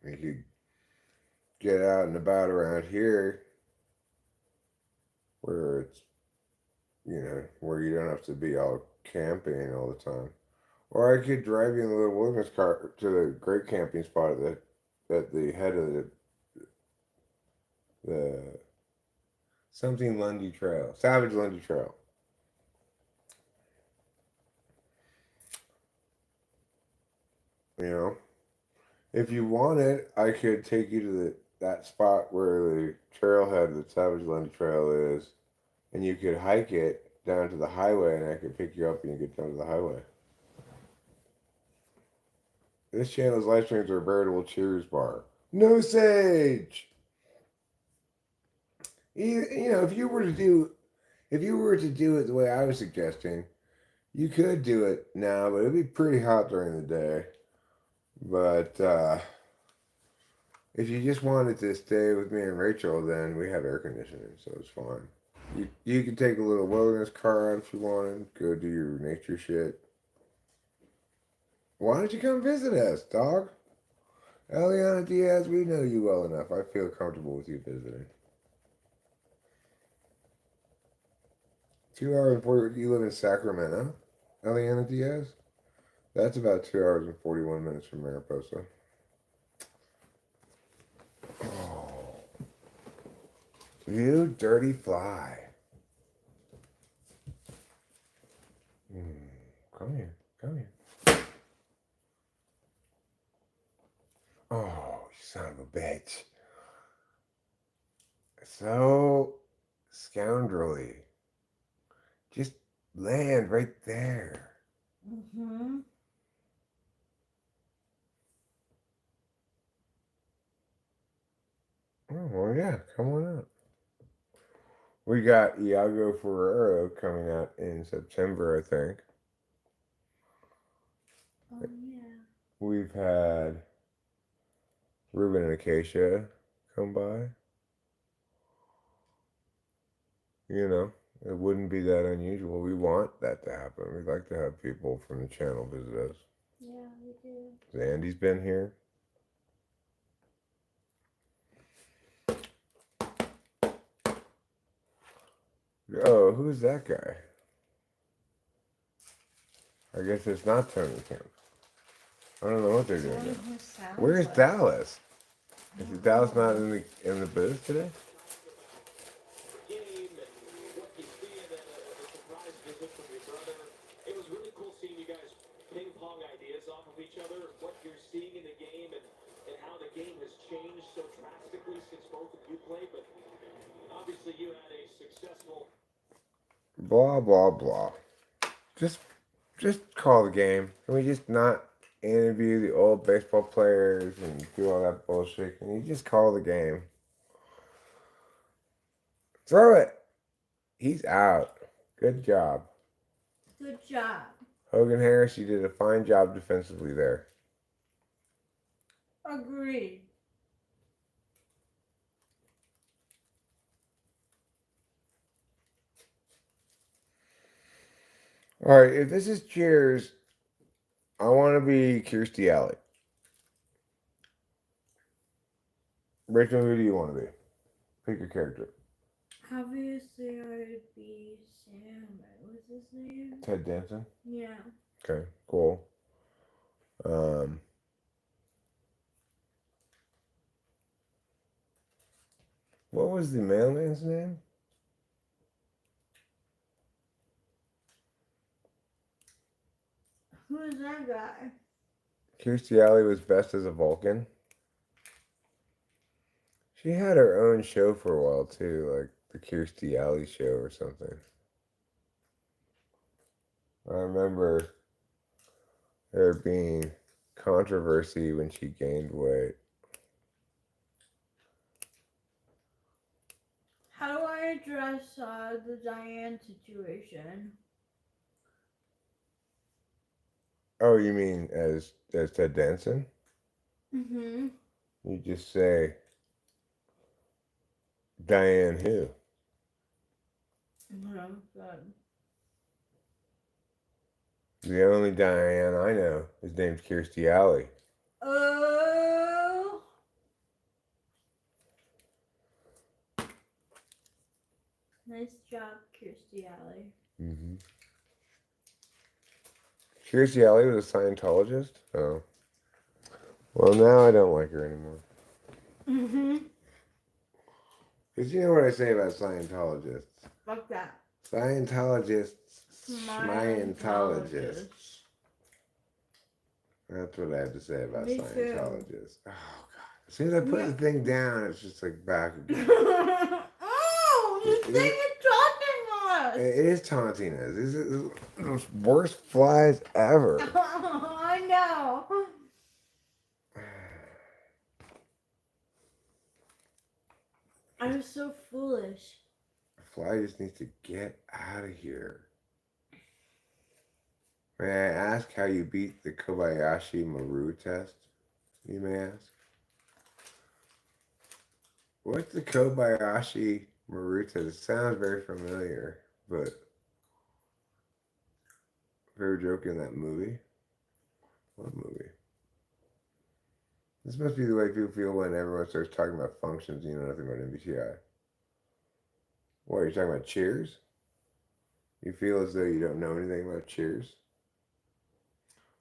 You could get out and about around here where it's, where you don't have to be all camping all the time. Or I could drive you in the little wilderness car to the great camping spot at the head of the something Lundy Trail, Savage Lundy Trail. If you wanted, I could take you to that spot where the trailhead, the Savage Lundy Trail is, and you could hike it down to the highway, and I could pick you up and you get down to the highway. This channel's live streams are a veritable Cheers bar. No sage. If you were to do it the way I was suggesting, you could do it now, but it'd be pretty hot during the day. But if you just wanted to stay with me and Rachel, then we have air conditioning, so it's fine. You could take a little wilderness car out if you wanted, go do your nature shit. Why don't you come visit us, dog? Eliana Diaz, we know you well enough. I feel comfortable with you visiting. 2 hours before you live in Sacramento, Eliana Diaz? That's about 2 hours and 41 minutes from Mariposa. Oh, you dirty fly. Come here. Come here. Oh, you son of a bitch. So scoundrelly. Just land right there. Mm-hmm. Oh, well, yeah, come on out. We got Iago Ferrero coming out in September, I think. Oh yeah. We've had Ruben and Acacia come by. You know, it wouldn't be that unusual. We want that to happen. We'd like to have people from the channel visit us. Yeah, we do. Andy's been here. Oh, who's that guy? I guess it's not Tony Kemp. I don't know what they're doing now. Where's Dallas? Is Dallas not in the booth today? Game and what you see and a surprise visit from your brother. It was really cool seeing you guys ping pong ideas off of each other, what you're seeing in the game and how the game has changed so drastically since both of you played. But obviously you had a successful Blah blah blah. Just call the game. Can we just not interview the old baseball players and do all that bullshit? Can you just call the game? Throw it. He's out. Good job. Good job. Hogan Harris, you did a fine job defensively there. Agreed. All right, if this is Cheers, I want to be Kirstie Alley. Rachel, who do you want to be? Pick your character. Obviously, I'd be Sam. What's his name? Ted Danson? Yeah. Okay, cool. What was the mailman's name? Who is that guy? Kirstie Alley was best as a Vulcan. She had her own show for a while too, like the Kirstie Alley show or something. I remember there being controversy when she gained weight. How do I address the Diane situation? Oh, you mean as Ted Danson? Mm-hmm. You just say Diane who? Oh, God. The only Diane I know is named Kirstie Alley. Oh. Nice job, Kirstie Alley. Mm-hmm. Kirstie Alley was a Scientologist? Oh. Well, now I don't like her anymore. Mm-hmm. Because you know what I say about Scientologists? Fuck that. Scientologists, Scientologists. Scientologists. That's what I have to say about Me too. Scientologists. Oh, God. As soon as I put the thing down, it's just like back again. Oh, this thing is taunting us. It is taunting us. This is the worst flies ever. I know. I'm so foolish. Fly just needs to get out of here. May I ask how you beat the Kobayashi Maru test? You may ask. What's the Kobayashi Maru test? It sounds very familiar, but favorite joke in that movie? What movie? This must be the way people feel when everyone starts talking about functions and you know nothing about MBTI. What, you're talking about Cheers? You feel as though you don't know anything about Cheers?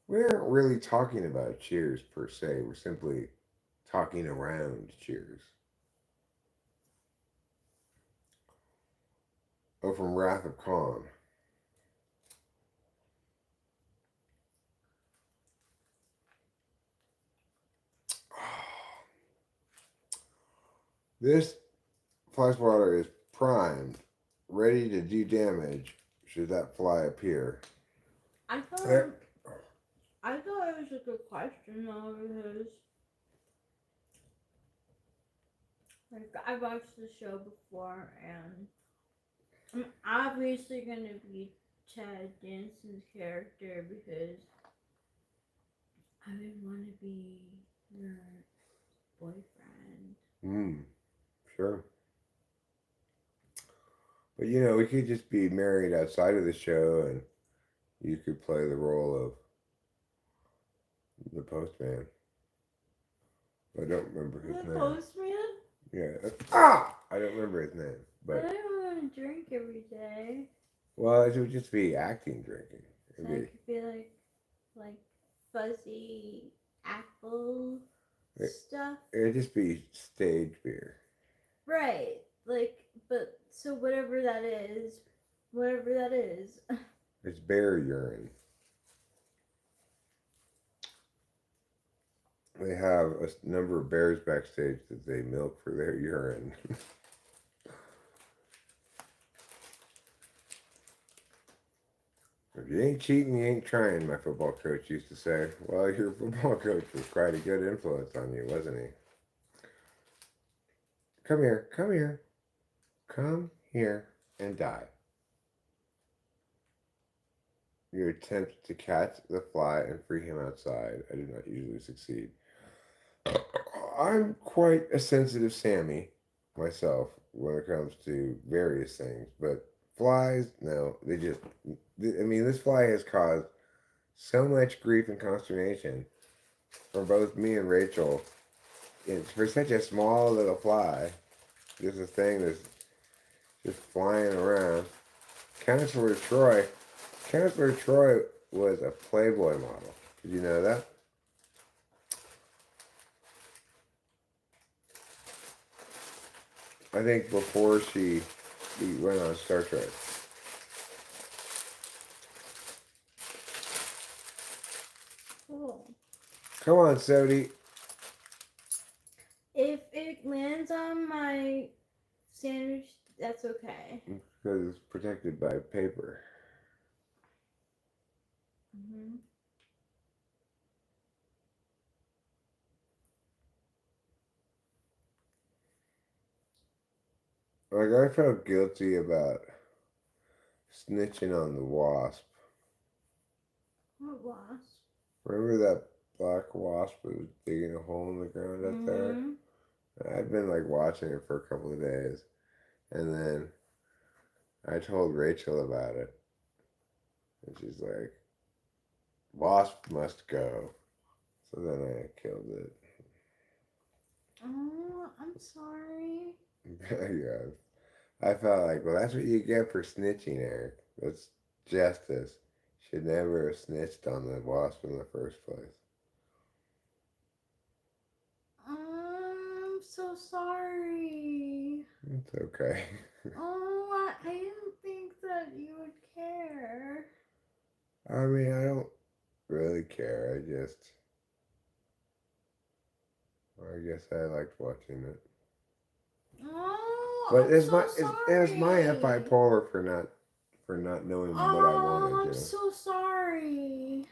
We aren't really talking about cheers per se. We're simply talking around cheers. Oh, from Wrath of Khan. This fly spotter is primed, ready to do damage should that fly appear. I thought There- it was a good question though, because like I watched the show before, and I'm obviously gonna be Chad Danson's character because I would want to be your boyfriend. Sure. But you know, we could just be married outside of the show and you could play the role of the postman. I don't remember his The name. postman? Yeah. I don't remember his name. But But I don't want to drink every day. well, it would just be acting drinking. So It'd I be, could be like fuzzy apple It- stuff. it'd just be stage beer. Right. Like, but so whatever that is. It's bear urine. They have a number of bears backstage that they milk for their urine. If you ain't cheating, you ain't trying, my football coach used to say. Well, your football coach was quite a good influence on you, wasn't he? Come here, come here. Come here and die. Your attempt to catch the fly and free him outside. I do not usually succeed. I'm quite a sensitive Sammy myself when it comes to various things, but flies, no, this fly has caused so much grief and consternation for both me and Rachel. It's for such a small little fly, just a thing that's just flying around. Counselor Troy was a Playboy model. Did you know that? I think before she went on Star Trek. Cool. Come on, Sodi. If it lands on my sandwich, that's okay. Because it's protected by paper. Mm-hmm. Like, I felt guilty about snitching on the wasp. What wasp? Remember that black wasp that was digging a hole in the ground up there? Mm-hmm. I'd been like watching it for a couple of days. And then I told Rachel about it. And she's like, wasp must go. So then I killed it. Oh, I'm sorry. Yeah. I felt like, well, that's what you get for snitching, Eric. That's justice. Should never have snitched on the wasp in the first place. I'm so sorry. It's okay. Oh, I didn't think that you would care. I mean, I don't really care. I guess I liked watching it. Oh, But I'm so sorry. it was my bipolar for not knowing what I wanted I'm to. so sorry.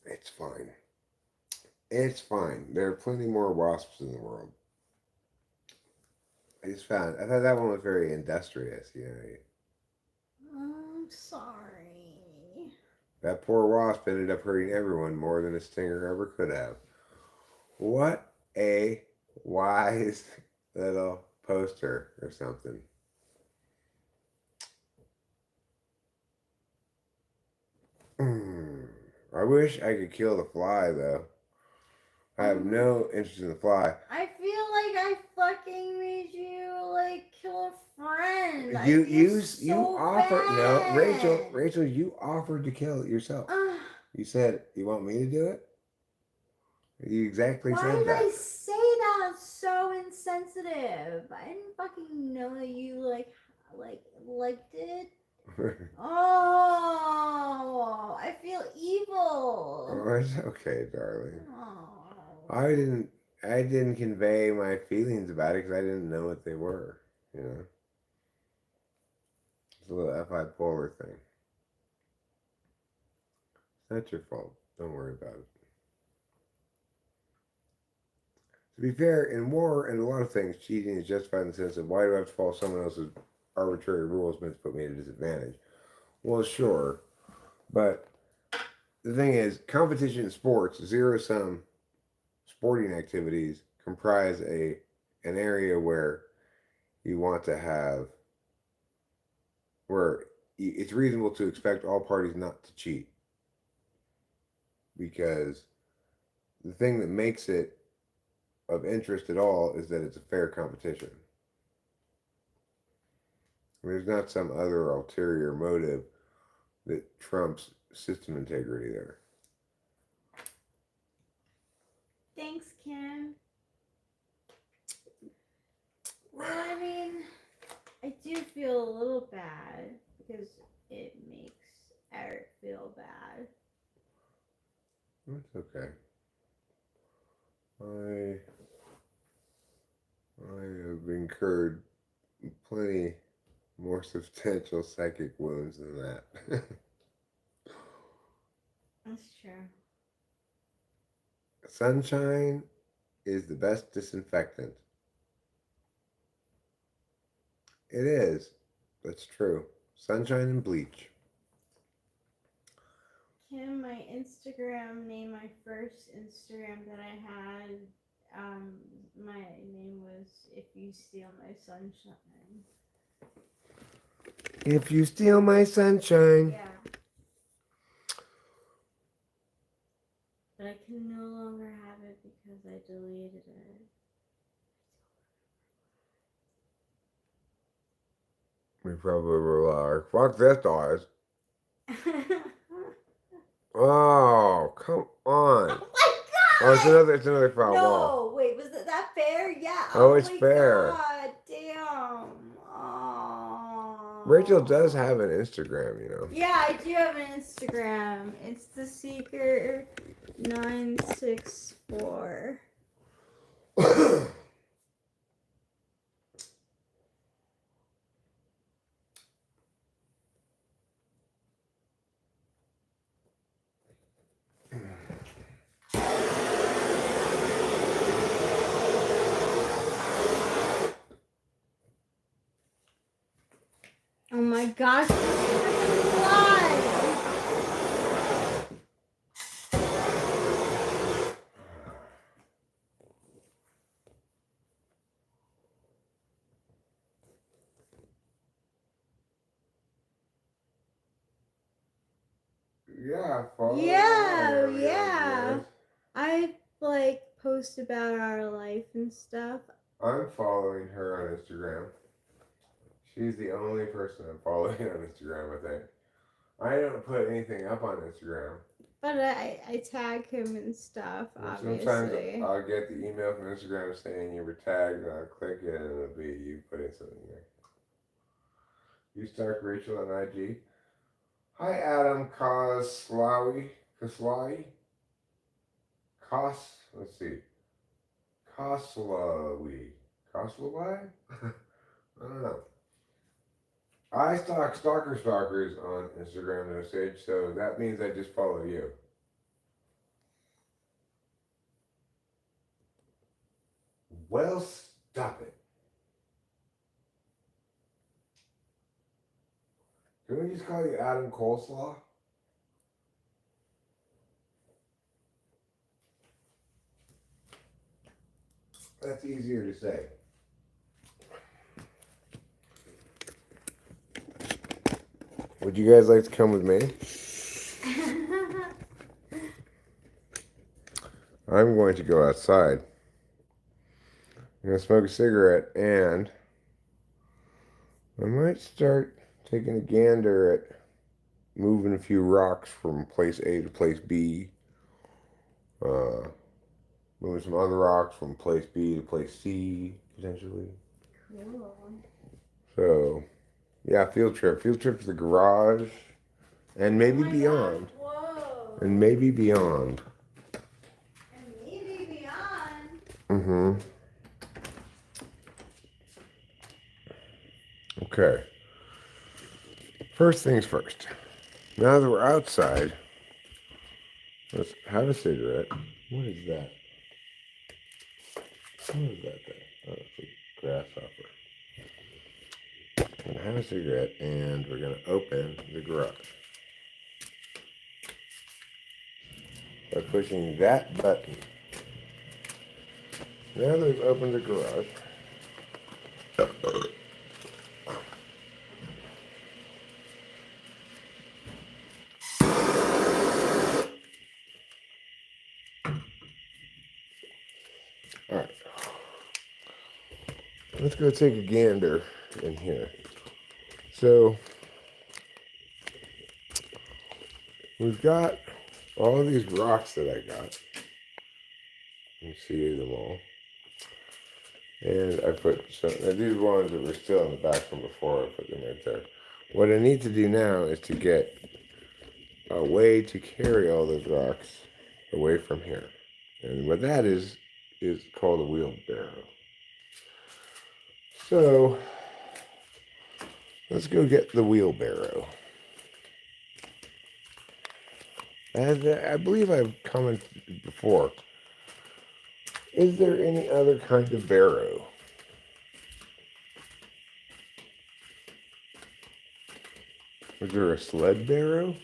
It's fine. It's fine. There are plenty more wasps in the world. I thought that one was very industrious, you know. I'm sorry. That poor wasp ended up hurting everyone more than a stinger ever could have. What a wise little poster or something. I wish I could kill the fly, though. I have no interest in the fly. I feel like I fucking made you like kill a friend. again. I You feel you so offered bad. no, Rachel, you offered to kill it yourself. Ugh. You said, you want me to do it? You exactly Why said did I that. say that? It's so insensitive. I didn't fucking know that you liked it. Oh, I feel evil. Oh, it's okay, darling. Oh. I didn't convey my feelings about it because I didn't know what they were. You know, it's a little FI polar thing. It's not your fault. Don't worry about it. To be fair, in war and a lot of things, cheating is justified in the sense of why do I have to follow someone else's arbitrary rules meant to put me at a disadvantage? Well, sure, but the thing is, competition in sports, zero-sum sporting activities comprise an area where you want to have where it's reasonable to expect all parties not to cheat because the thing that makes it of interest at all is that it's a fair competition. There's not some other ulterior motive that trumps system integrity there. Thanks, Kim. Well, I mean, I do feel a little bad because it makes Eric feel bad. That's okay. I have incurred plenty more substantial psychic wounds than that. That's true. Sunshine is the best disinfectant. It is. That's true. Sunshine and bleach. Kim, my Instagram name, my first Instagram that I had, my name was If You Steal My Sunshine. If you steal my sunshine. Yeah. But I can no longer have it because I deleted it. We probably were like, fuck this noise. Oh, come on. Oh my god! Oh, it's another foul wall. No, wait, was that fair? Yeah. Oh, it's my fair. God, damn. Oh. Rachel does have an Instagram, you know. Yeah, I do have an Instagram. It's the Seeker 964. Oh my gosh, this is fly! Yeah, follow Yeah, her, yeah. guys. I post about our life and stuff. I'm following her on Instagram. She's the only person I'm following on Instagram, I think. I don't put anything up on Instagram. But I tag him and stuff, obviously. Sometimes I'll get the email from Instagram saying you were tagged, and I'll click it, and it'll be you putting something there. You stalk Rachel on IG. Hi, Adam Koslawi. Let's see. Koslawi. Koslawi? I don't know. I stalk stalkers on Instagram, no Sage, so that means I just follow you. Well, stop it. Can we just call you Adam Coleslaw? That's easier to say. Would you guys like to come with me? I'm going to go outside. I'm going to smoke a cigarette and I might start taking a gander at moving a few rocks from place A to place B. Moving some other rocks from place B to place C, potentially. Cool. So, yeah, field trip. Field trip to the garage. And maybe Oh my beyond. gosh, whoa. And maybe beyond. And maybe beyond. Mm-hmm. Okay. First things first. Now that we're outside, let's have a cigarette. What is that? What is that thing? Oh, it's a grasshopper. We're gonna have a cigarette and we're gonna open the garage. By pushing that button. Now that we've opened the garage, alright. Let's go take a gander in here. So we've got all these rocks that I got. You see them all. And I put some, now these ones that were still in the back from before, I put them right there. What I need to do now is to get a way to carry all those rocks away from here. And what that is called a wheelbarrow. So let's go get the wheelbarrow. As I believe I've commented before, is there any other kind of barrow? Is there a sled barrow?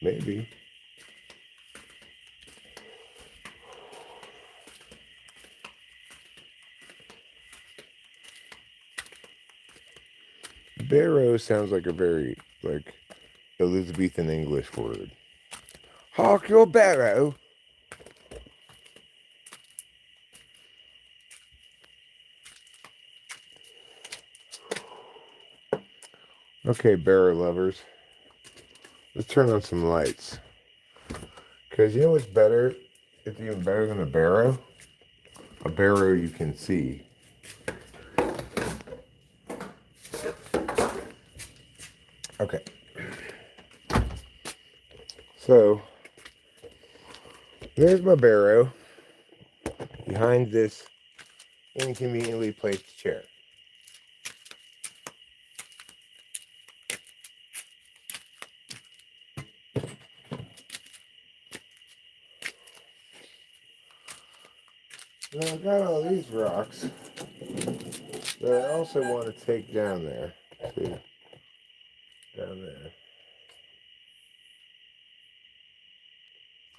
Maybe. Barrow sounds like a very, Elizabethan English word. Hark your barrow. Okay, barrow lovers. Let's turn on some lights. Because you know what's better? It's even better than a barrow? A barrow you can see. Okay. So, there's my barrow behind this inconveniently placed chair. Now I've got all these rocks that I also want to take down there. See? Down there.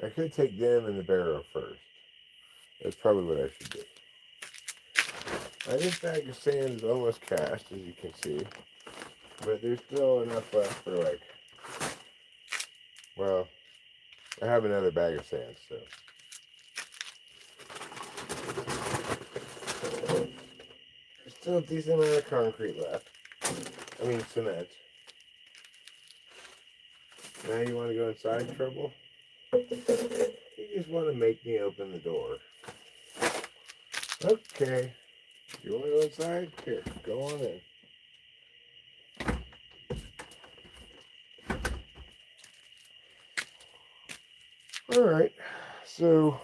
I could take them in the barrow first. That's probably what I should do. Now this bag of sand is almost cast, as you can see. But there's still enough left for well, I have another bag of sand, so. There's still a decent amount of concrete left. I mean cement. Now you want to go inside, Trouble? You just want to make me open the door. Okay. You want to go inside? Here, go on in. Alright, so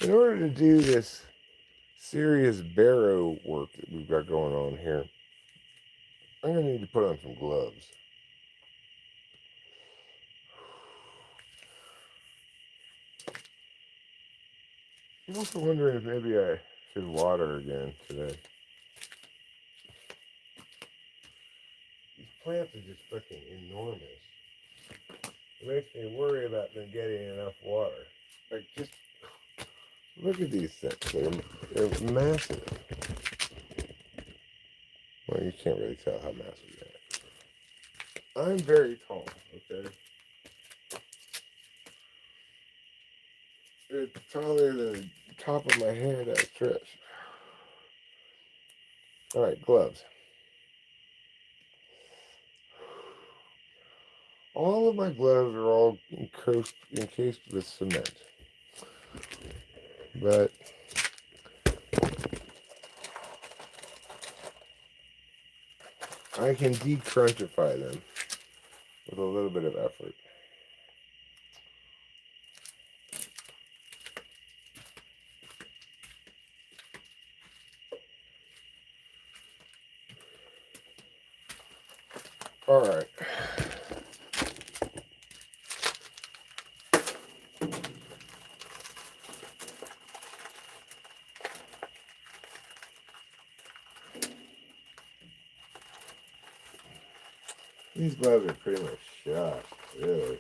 in order to do this serious barrow work that we've got going on here, I'm going to need to put on some gloves. I'm also wondering if maybe I should water again today. These plants are just fucking enormous. It makes me worry about them getting enough water. Just look at these things. They're massive. Well, you can't really tell how massive they are. I'm very tall, okay? They're taller than the top of my head at stretch. Alright, gloves. all of my gloves are all encased with cement. But I can decrunchify them with a little bit of effort. All right. These gloves are pretty much shot, really.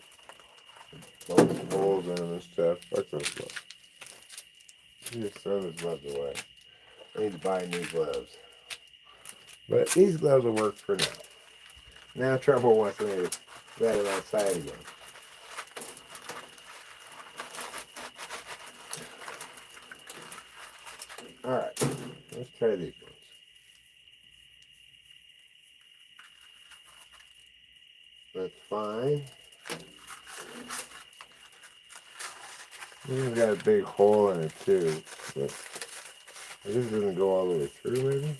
All these holes in them and stuff. Fuck those gloves. You just throw those gloves away. I need to buy new gloves. But these gloves will work for now. Now trouble wants me to let them outside again. Alright, let's try these ones. That's fine. This has got a big hole in it too, but this doesn't go all the way through maybe?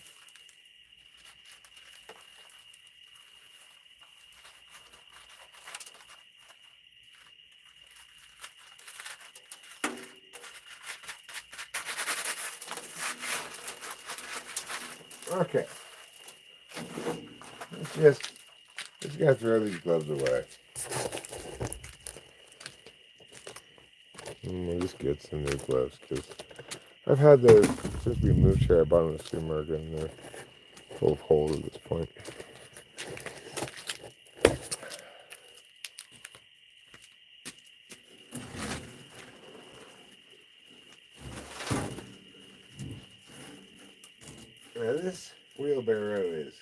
Okay. Let's gotta throw these gloves away. We'll just get some new gloves because I've had those since we moved here. I bought them at the supermarket and they're full of holes at this point. Now this wheelbarrow is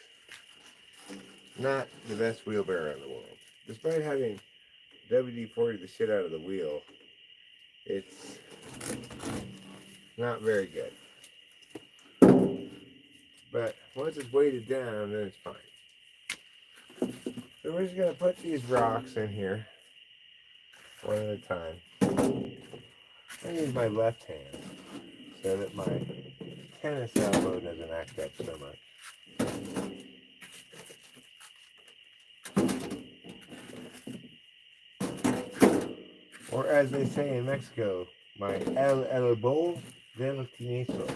not the best wheelbarrow in the world. Despite having WD-40 the shit out of the wheel, it's not very good. But once it's weighted down, then it's fine. So we're just going to put these rocks in here one at a time. I use my left hand so that my tennis elbow doesn't act up so much. Or as they say in Mexico, my el elbow del tiniso.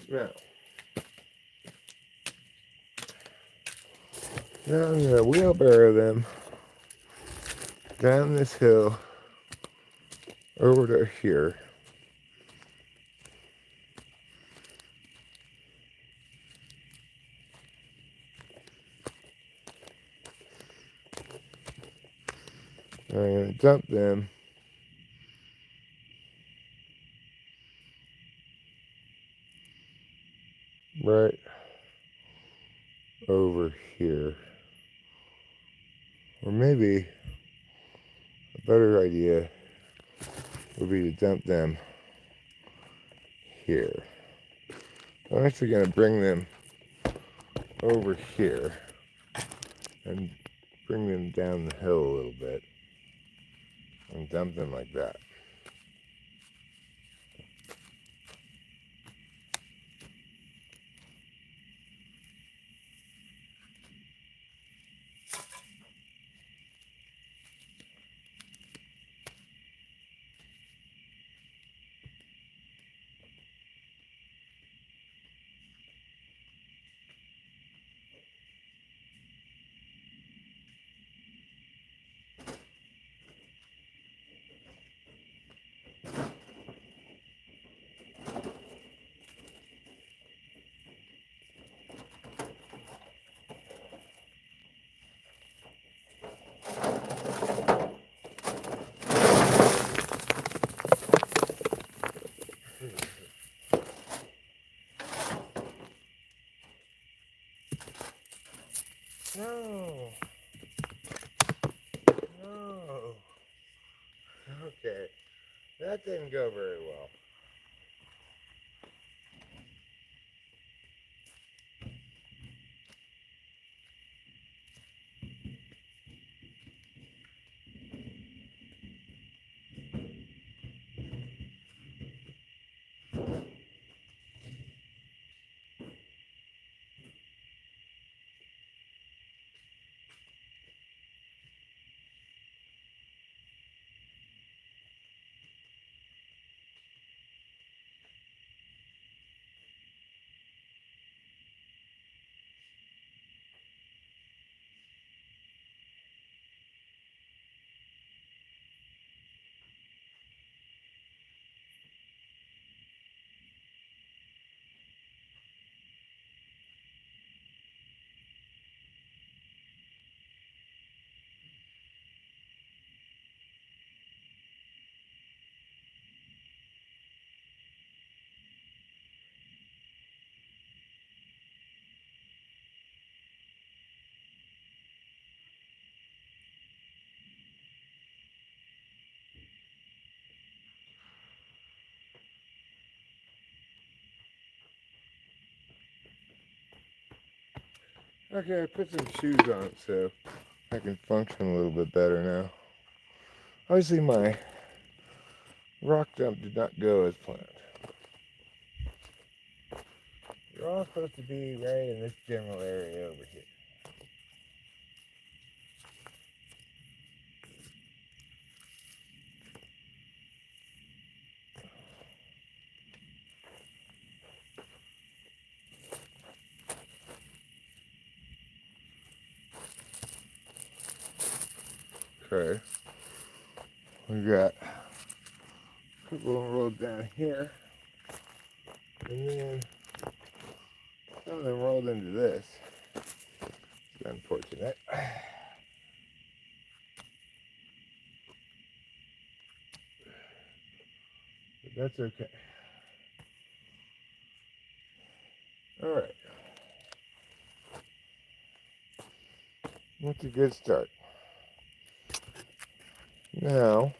There. Now I'm going to wheelbarrow them down this hill over to here. I'm going to dump them right over here. Or maybe a better idea would be to dump them here. I'm actually going to bring them over here and bring them down the hill a little bit and dump them like that. No. No. Okay. That didn't go very well. Okay, I put some shoes on so I can function a little bit better now. Obviously my rock dump did not go as planned. You're all supposed to be right in this general area over here. Okay. We got a couple of rolled down here. And then some of them rolled into this. It's unfortunate. But that's okay. Alright. That's a good start. Now,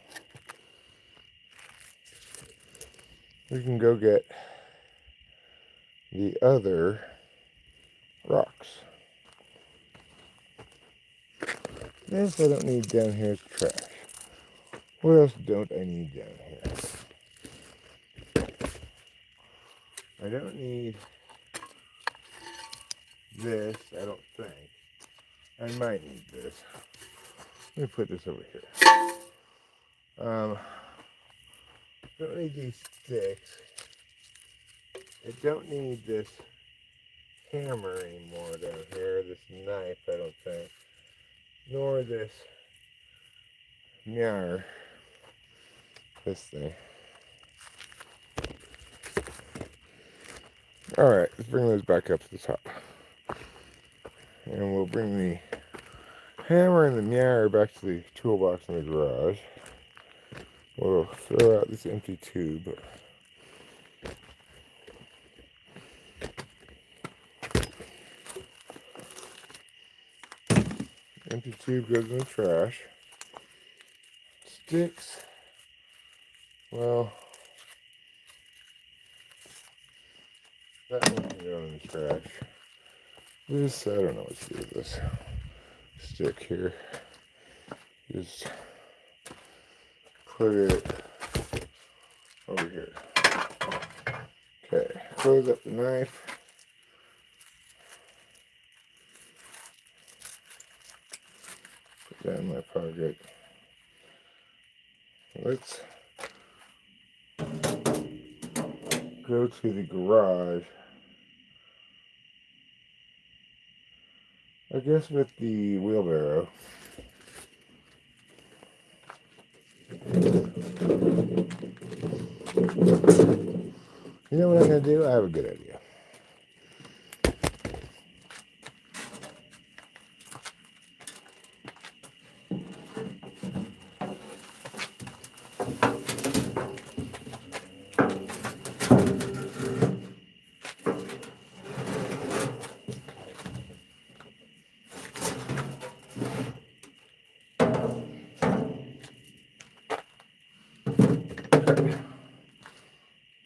we can go get the other rocks. This I don't need down here as trash. What else don't I need down here? I don't need this, I don't think. I might need this. Let me put this over here. Don't need these sticks. I don't need this hammer anymore down here, this knife, I don't think. Nor this mirror. This thing. Alright, let's bring those back up to the top. And we'll bring the hammer and the mirror back to the toolbox in the garage. We'll throw out this empty tube. Empty tube goes in the trash. Sticks. Well, that one can go in the trash. This, I don't know what to do with this stick here. Just put it over here. Okay, close up the knife. Put that in my pocket. Let's go to the garage. I guess with the wheelbarrow. You know what I'm going to do? I have a good idea.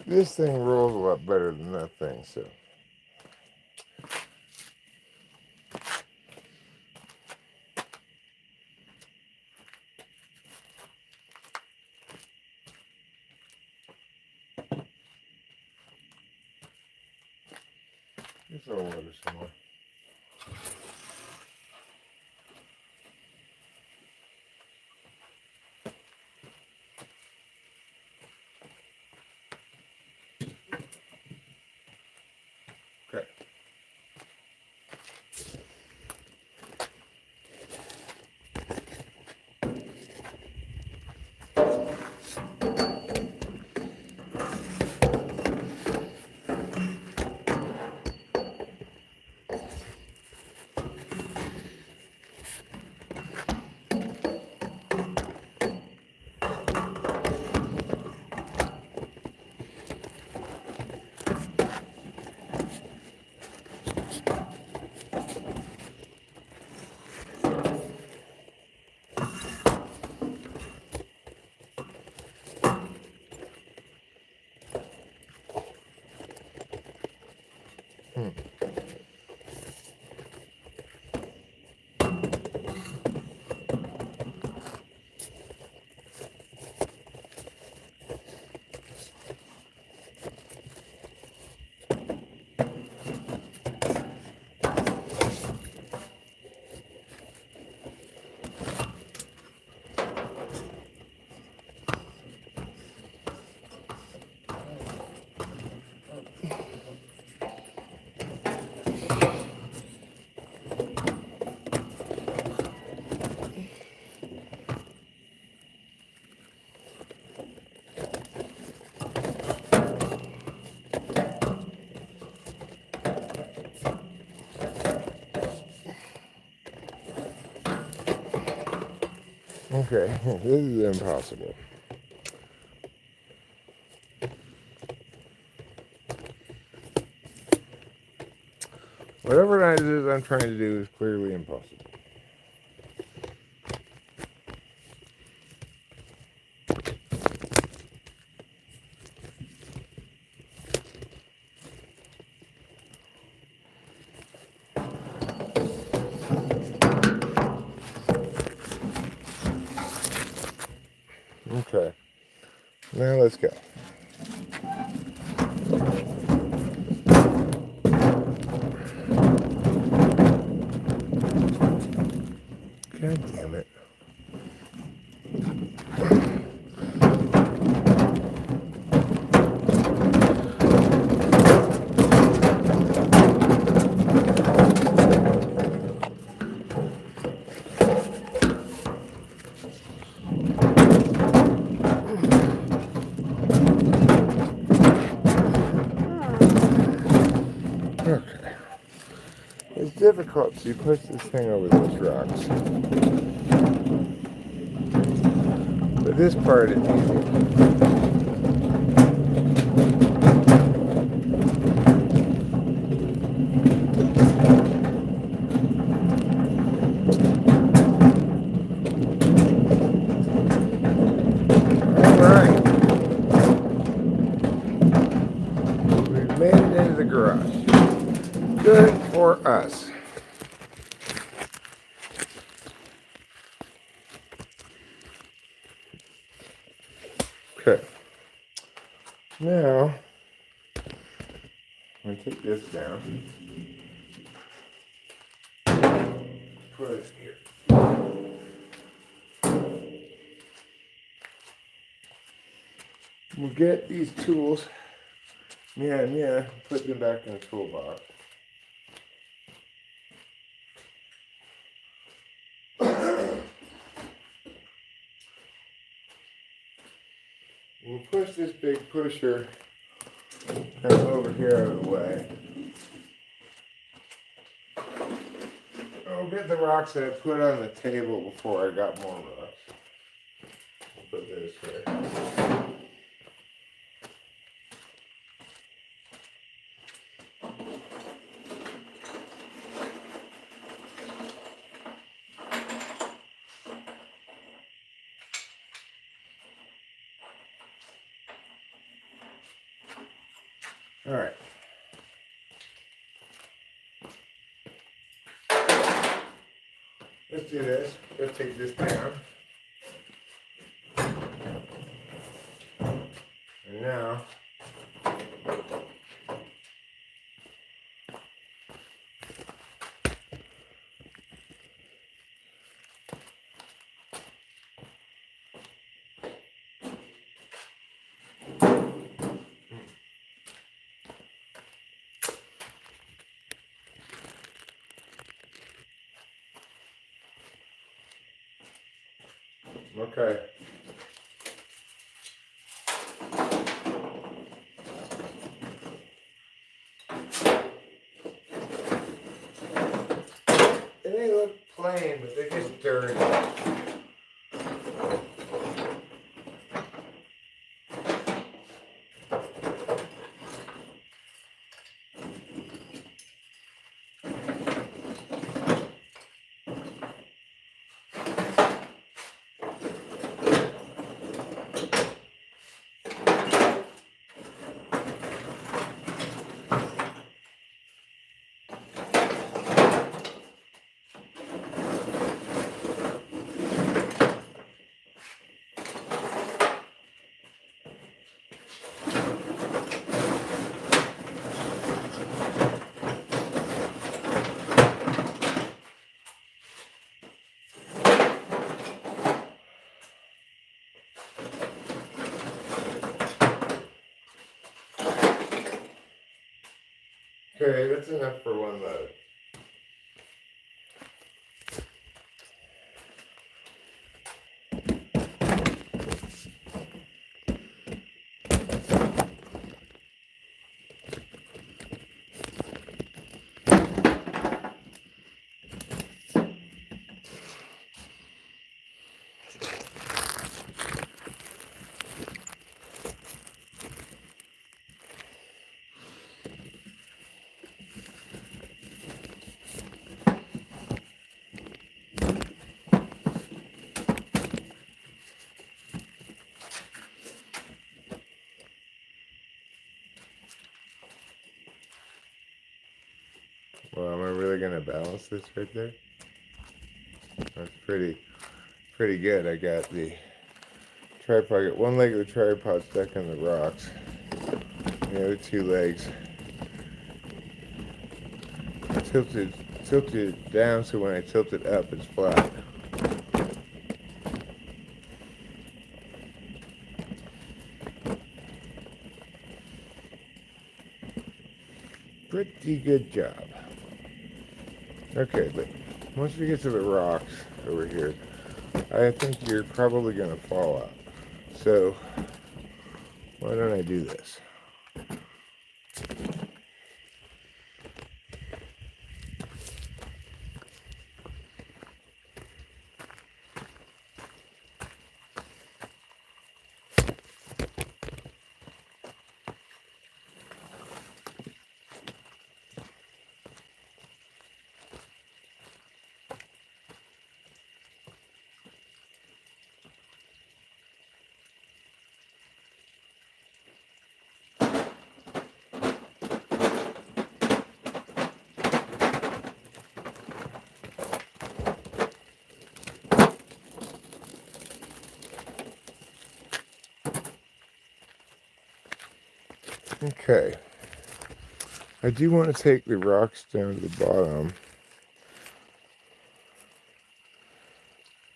This thing rolls a lot better than that thing, so. Just a little water some more. Okay. Okay, this is impossible. Whatever it is I'm trying to do is clearly impossible. Okay, now let's go. God damn it. Okay. It's difficult to push this thing over those rocks. But this part is easy. Alright. We've made it into the garage. Good for us. Okay. Now, I'm going to take this down. Put it here. We'll get these tools. Yeah, put them back in the toolbox. We'll push this big pusher kind of over here out of the way. I'll get the rocks that I put on the table before I got more rocks. We'll put this here. All right. Let's do this. Let's take this down. And now, okay. They look plain, but they're just dirty. Okay, that's enough for one load. Well, am I really gonna balance this right there? That's pretty good. I got the tripod. I got one leg of the tripod stuck on the rocks. The other two legs tilted down, so when I tilt it up, it's flat. Pretty good job. Okay, but once we get to the rocks over here, I think you're probably gonna fall out. So why don't I do this? Okay. I do want to take the rocks down to the bottom,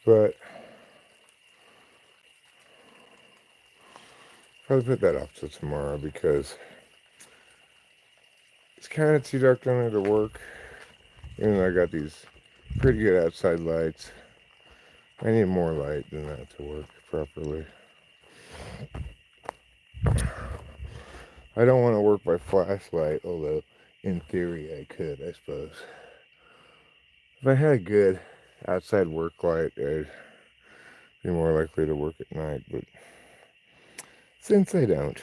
but probably put that off till tomorrow because it's kind of too dark down there to work. Even though I got these pretty good outside lights, I need more light than that to work properly. I don't want to work by flashlight, although in theory I could, I suppose. If I had a good outside work light, I'd be more likely to work at night, but since I don't,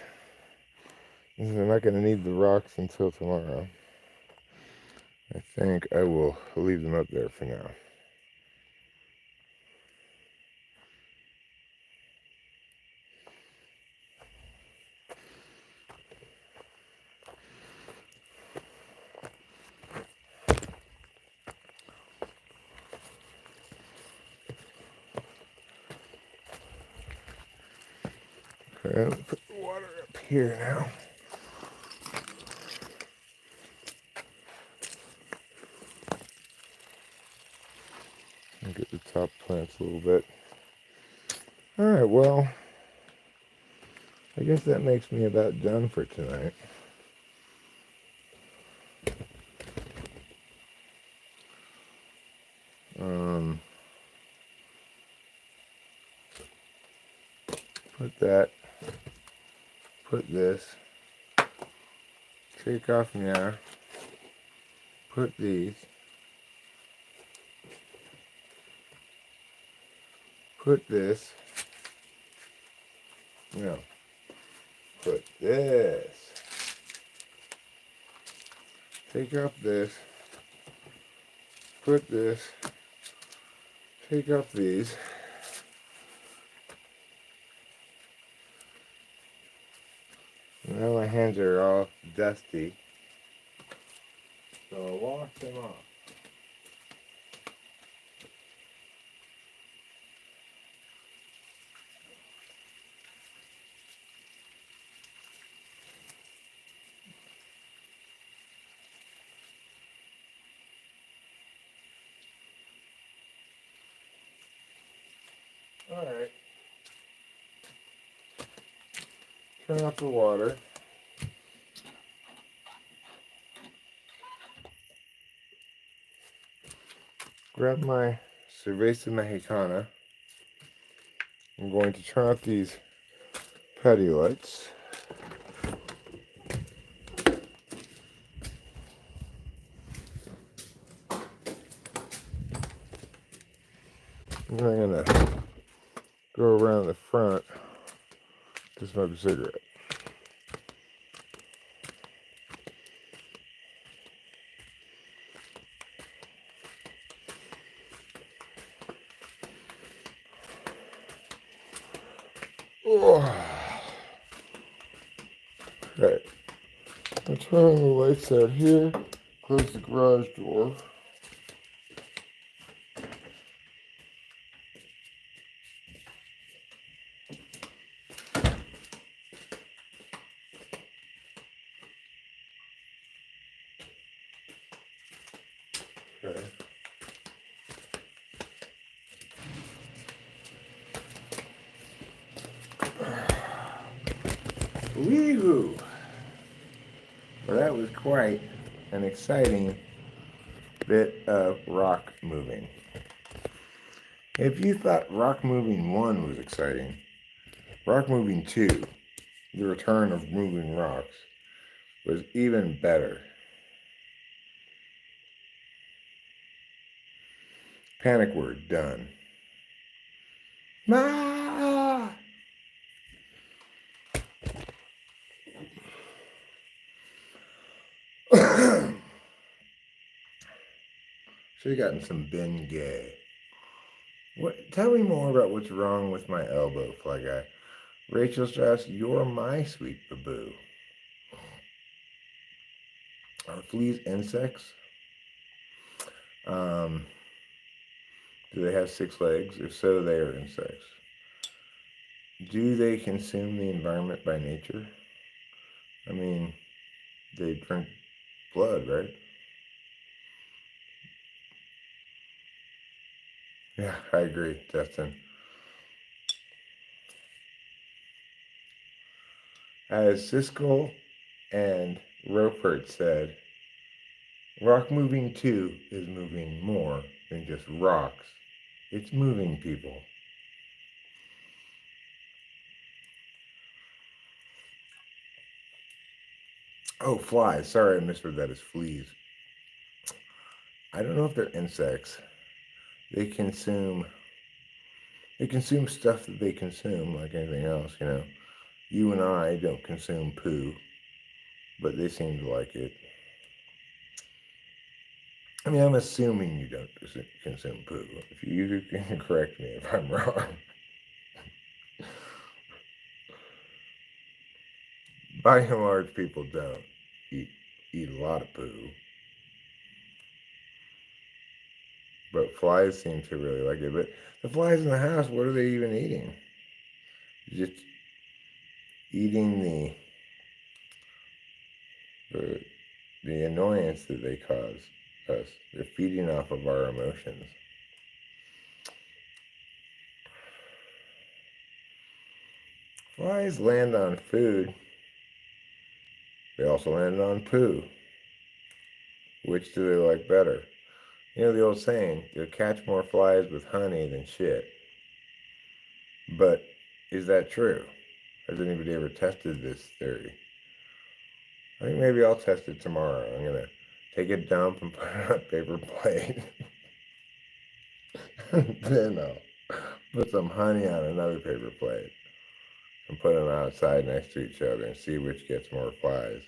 since I'm not going to need the rocks until tomorrow, I think I will leave them up there for now. And put the water up here now. And get the top plants a little bit. Alright, well, I guess that makes me about done for tonight. Put that, put this, take off now, put these, put this, no, put this, take off this, put this, take off these, now my hands are all dusty, so I'll wash them off. Alright, turn off the water. Grab my Cerveza Mexicana. I'm going to turn off these patio lights. And I'm going to go around the front to smoke a cigarette. Oh. Okay. I'll turn the lights out here, close the garage door. Okay. Wee-hoo! Well, that was quite an exciting bit of rock moving. If you thought rock moving 1 was exciting, rock moving 2, the return of moving rocks, was even better. Panic word done. Ah! Should have gotten some Ben Gay. What? Tell me more about what's wrong with my elbow, Fly Guy. Rachel Strauss, you're my sweet baboo. Are fleas insects? Do they have 6 legs? If so, they are insects. Do they consume the environment by nature? I mean, they drink blood, right? Yeah, I agree, Justin. As Siskel and Roper said, rock moving 2 is moving more than just rocks. It's moving people. Oh, flies. Sorry, I misread that as fleas. I don't know if they're insects. They consume stuff that they consume like anything else, you know. You and I don't consume poo, but they seem to like it. I mean, I'm assuming you don't consume poo. If you can correct me if I'm wrong. By and large, people don't eat a lot of poo. But flies seem to really like it. But the flies in the house, what are they even eating? Just eating the annoyance that they cause us. They're feeding off of our emotions. Flies land on food. They also land on poo. Which do they like better? You know the old saying, you'll catch more flies with honey than shit. But is that true? Has anybody ever tested this theory? I think maybe I'll test it tomorrow. I'm going to take a dump and put it on a paper plate. Then I'll put some honey on another paper plate and put them outside next to each other and see which gets more flies.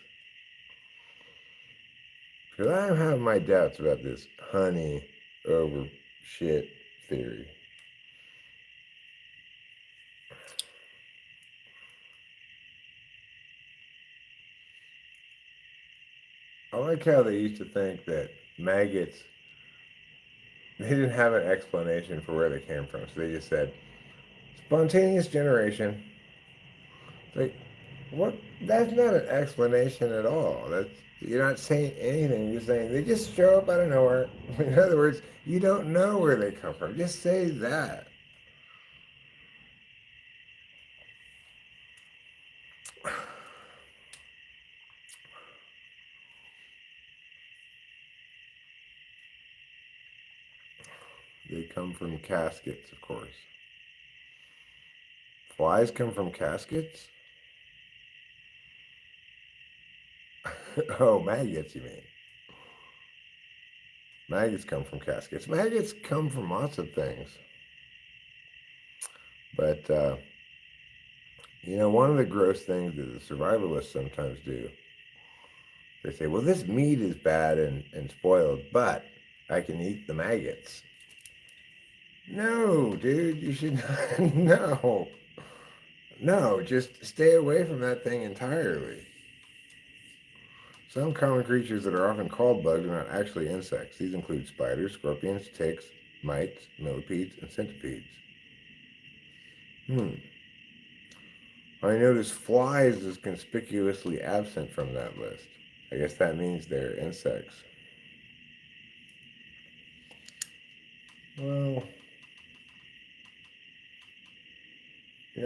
Because I have my doubts about this honey over shit theory. I like how they used to think that maggots, they didn't have an explanation for where they came from. So they just said, spontaneous generation. Like, what? That's not an explanation at all. You're not saying anything. You're saying they just show up out of nowhere. In other words, you don't know where they come from. Just say that. They come from caskets, of course. Flies come from caskets? Oh, maggots, you mean? Maggots come from caskets. Maggots come from lots of things. But, one of the gross things that the survivalists sometimes do, they say, well, this meat is bad and spoiled, but I can eat the maggots. No, dude, you should not. No. No, just stay away from that thing entirely. Some common creatures that are often called bugs are not actually insects. These include spiders, scorpions, ticks, mites, millipedes, and centipedes. I notice flies is conspicuously absent from that list. I guess that means they're insects. Well,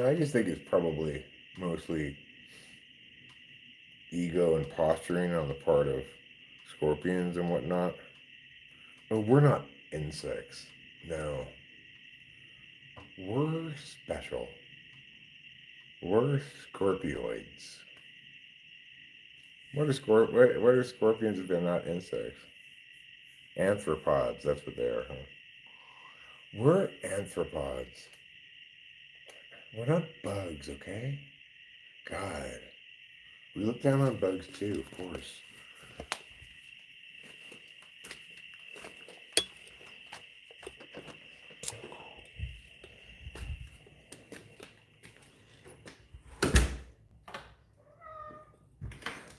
I just think it's probably mostly ego and posturing on the part of scorpions and whatnot. But we're not insects. No. We're special. We're scorpioids. What are scorpions if they're not insects? Anthropods, that's what they are, huh? We're anthropods. We're not bugs, okay? God. We look down on bugs too, of course.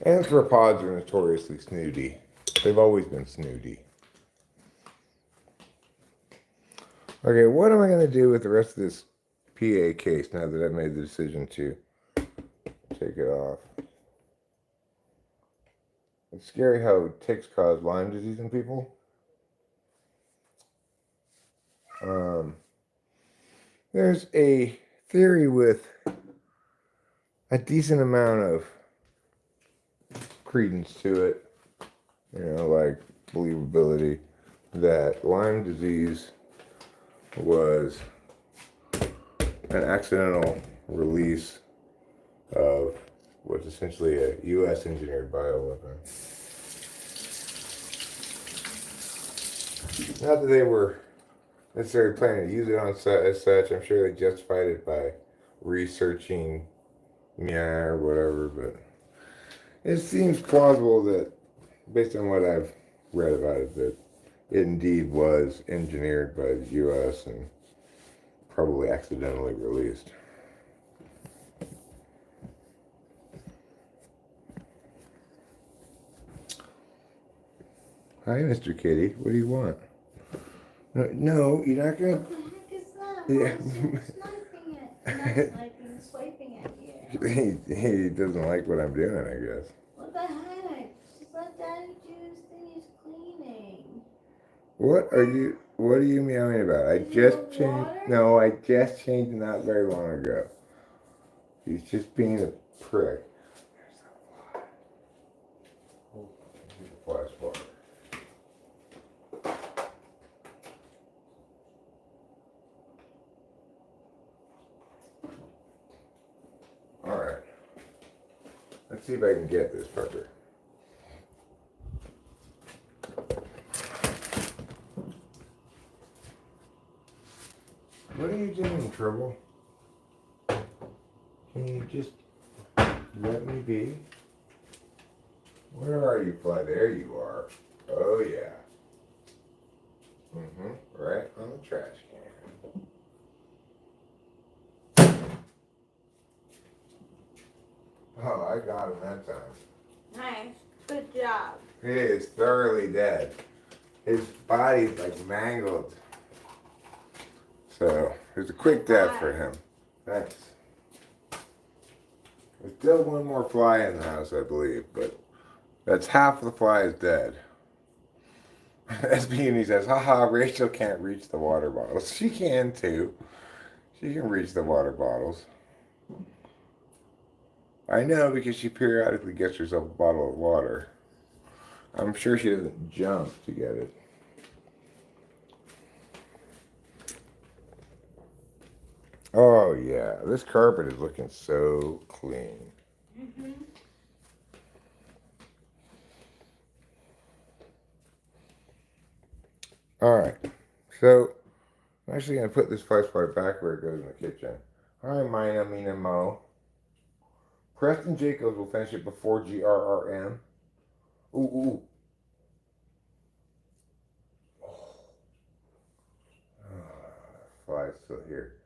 Anthropods are notoriously snooty. They've always been snooty. Okay, what am I going to do with the rest of this PA case now that I've made the decision to take it off? It's scary how ticks cause Lyme disease in people. There's a theory with a decent amount of credence to it, like believability, that Lyme disease was an accidental release of what's essentially a U.S. engineered bioweapon. Not that they were necessarily planning to use it as such. I'm sure they justified it by researching or whatever, but it seems plausible that, based on what I've read about it, that it indeed was engineered by the U.S. and probably accidentally released. Hi, Mr. Kitty. What do you want? No, you're not going to... What the heck is that? Yeah. Why is it sniping it? Not sniping, swiping at you. He doesn't like what I'm doing, I guess. What the heck? Just let Daddy do his thing. He's cleaning. What are you meowing about? I Is it just the changed. water? No, I just changed not very long ago. He's just being a prick. There's a fly swatter. All right. Let's see if I can get this fucker. What are you doing, Trouble? Can you just let me be? Where are you, Fly? There you are. Oh, yeah. Right on the trash can. Oh, I got him that time. Nice. Good job. He is thoroughly dead. His body's like mangled. So, it was a quick death for him. Thanks. There's still one more fly in the house, I believe, but that's half the fly is dead. SB says, haha, Rachel can't reach the water bottles. She can too. She can reach the water bottles. I know because she periodically gets herself a bottle of water. I'm sure she doesn't jump to get it. Oh yeah, this carpet is looking so clean. All right, so I'm actually gonna put this fly swatter back where it goes in the kitchen. Hi, Mina, Mina, Mo. Preston Jacobs will finish it before GRRM. Ooh. Fly's still here.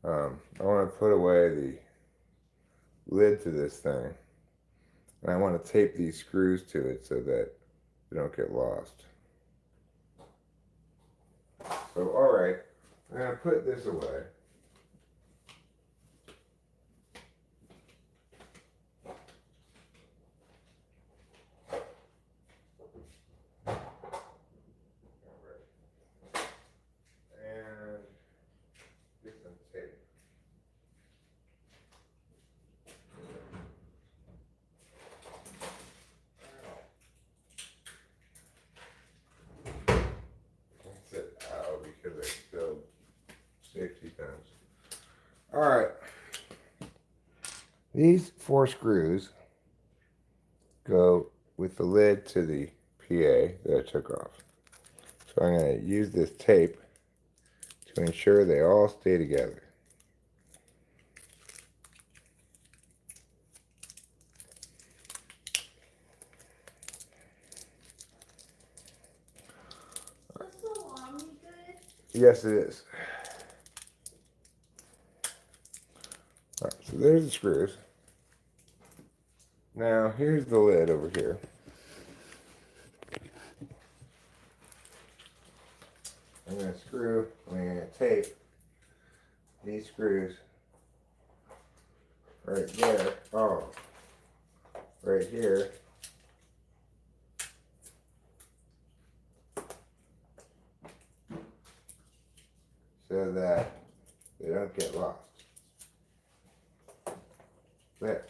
I want to put away the lid to this thing. And I want to tape these screws to it so that they don't get lost. So, alright, I'm going to put this away. And get some tape. That's it out because I still safety pins. Alright. These 4 screws go with the lid to the PA that I took off. So I'm going to use this tape to ensure they all stay together. Is the salami good? Yes, it is. All right, so there's the screws. Now, here's the lid over here. I'm going to tape these screws right there. Oh, right here. So that they don't get lost. There.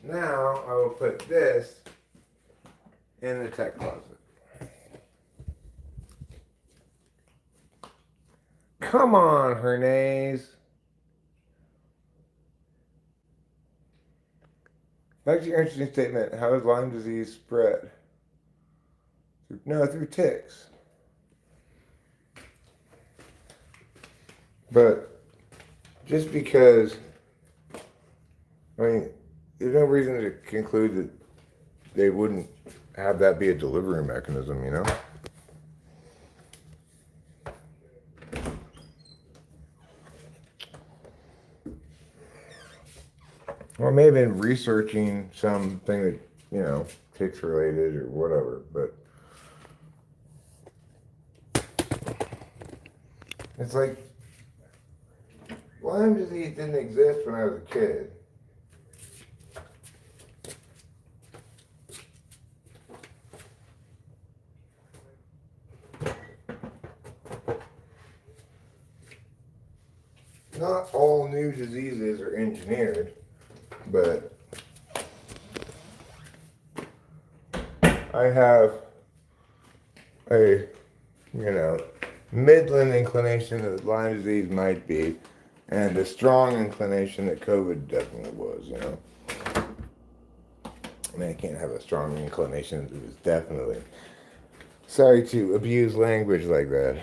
Now I will put this in the tech closet. Come on, Hernays. Back to your interesting statement. How is Lyme disease spread? No, through ticks. But just because, I mean, there's no reason to conclude that they wouldn't have that be a delivery mechanism, you know? Or maybe been researching something that, you know, ticks related or whatever, but It's like Lyme disease didn't exist when I was a kid. Not all new diseases are engineered, but I have a, midland inclination that Lyme disease might be, and a strong inclination that COVID definitely was, I mean, I can't have a strong inclination that it was definitely. Sorry to abuse language like that.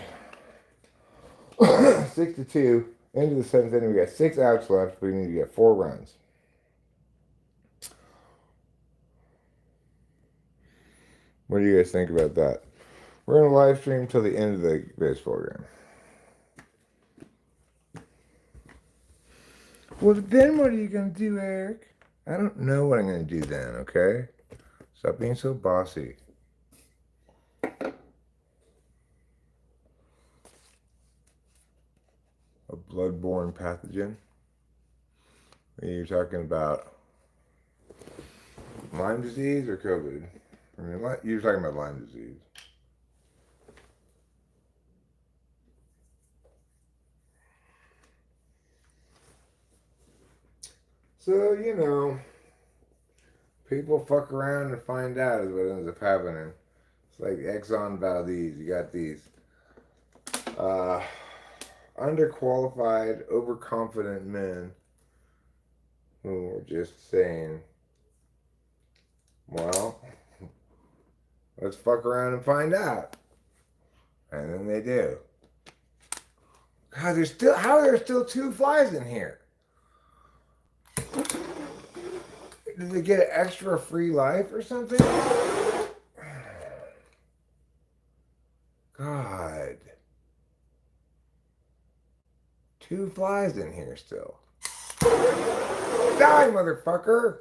6-2, into the seventh inning. We got 6 outs left. We need to get 4 runs. What do you guys think about that? We're going to live stream till the end of the baseball game. Well, then what are you going to do, Eric? I don't know what I'm going to do then, okay? Stop being so bossy. A blood-borne pathogen? Are you talking about Lyme disease or COVID? I mean, you're talking about Lyme disease. So, people fuck around and find out is what ends up happening. It's like Exxon Valdez. You got these underqualified, overconfident men who are just saying, well, let's fuck around and find out. And then they do. God, how are there still 2 flies in here? Did they get an extra free life or something? God. 2 flies in here still. Die, motherfucker!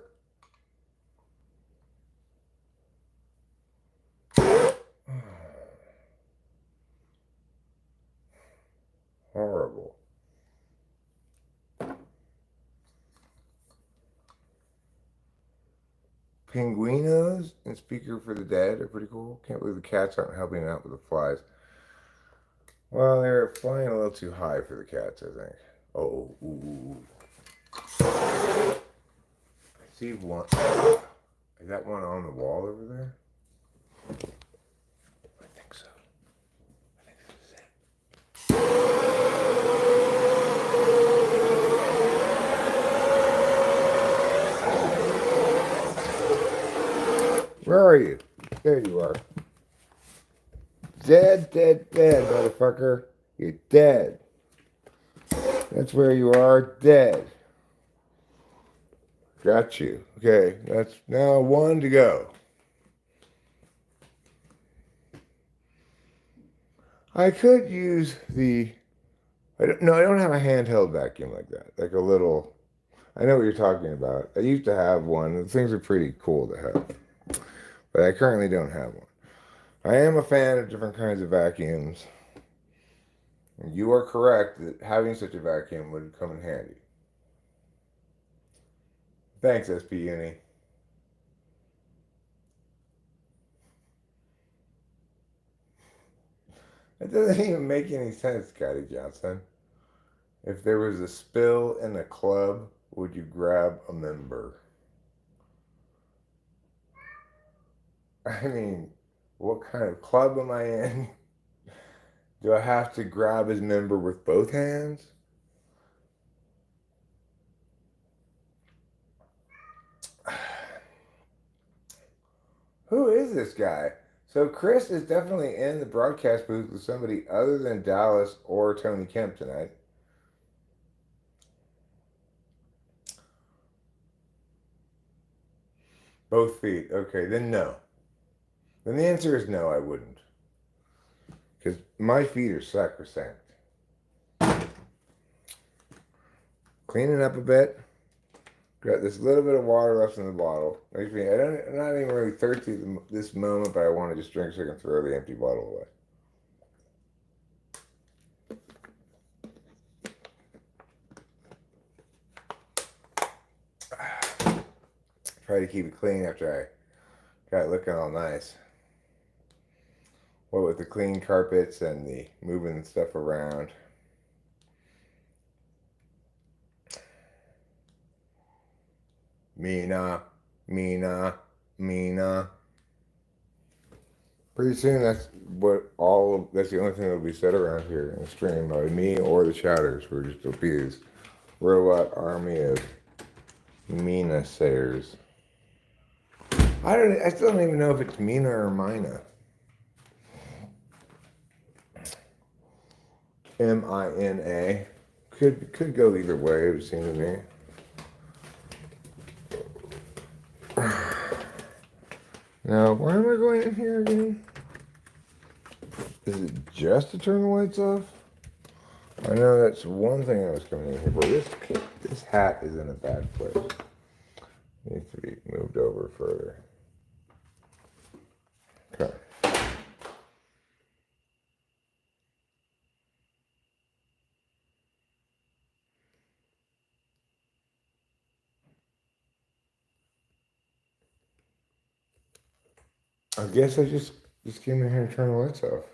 Horrible. Pinguinos and Speaker for the Dead are pretty cool. Can't believe the cats aren't helping out with the flies. Well, they're flying a little too high for the cats, I think. Oh, ooh. I see one. Is that one on the wall over there? I think so. I think this is it. Where are you? There you are. Dead, motherfucker. You're dead. That's where you are, dead. Got you. Okay, that's now 1 to go. I could use I don't have a handheld vacuum like that. Like a little, I know what you're talking about. I used to have one. The things are pretty cool to have. But I currently don't have one. I am a fan of different kinds of vacuums. And you are correct that having such a vacuum would come in handy. Thanks, SP Uni. It doesn't even make any sense, Scotty Johnson. If there was a spill in a club, would you grab a member? I mean, what kind of club am I in? Do I have to grab his member with both hands? Who is this guy? So Chris is definitely in the broadcast booth with somebody other than Dallas or Tony Kemp tonight. Both feet. Okay, then no. Then the answer is no, I wouldn't. Because my feet are sacrosanct. Cleaning up a bit. Got this little bit of water left in the bottle. I'm not even really thirsty at this moment, but I want to just drink so I can throw the empty bottle away. try to keep it clean after I got it looking all nice. What with the clean carpets and the moving stuff around. Mina, Mina, Mina. Pretty soon, that's the only thing that'll be said around here in the stream by me or the chatters. We're just will be this robot army of Mina sayers. I still don't even know if it's Mina or Mina. Mina. Could go either way, it would seem to me. Now, why am I going in here again? Is it just to turn the lights off? I know that's one thing I was coming in here for. This hat is in a bad place. It needs to be moved over further. Okay. I guess I just came in here and turned the lights off.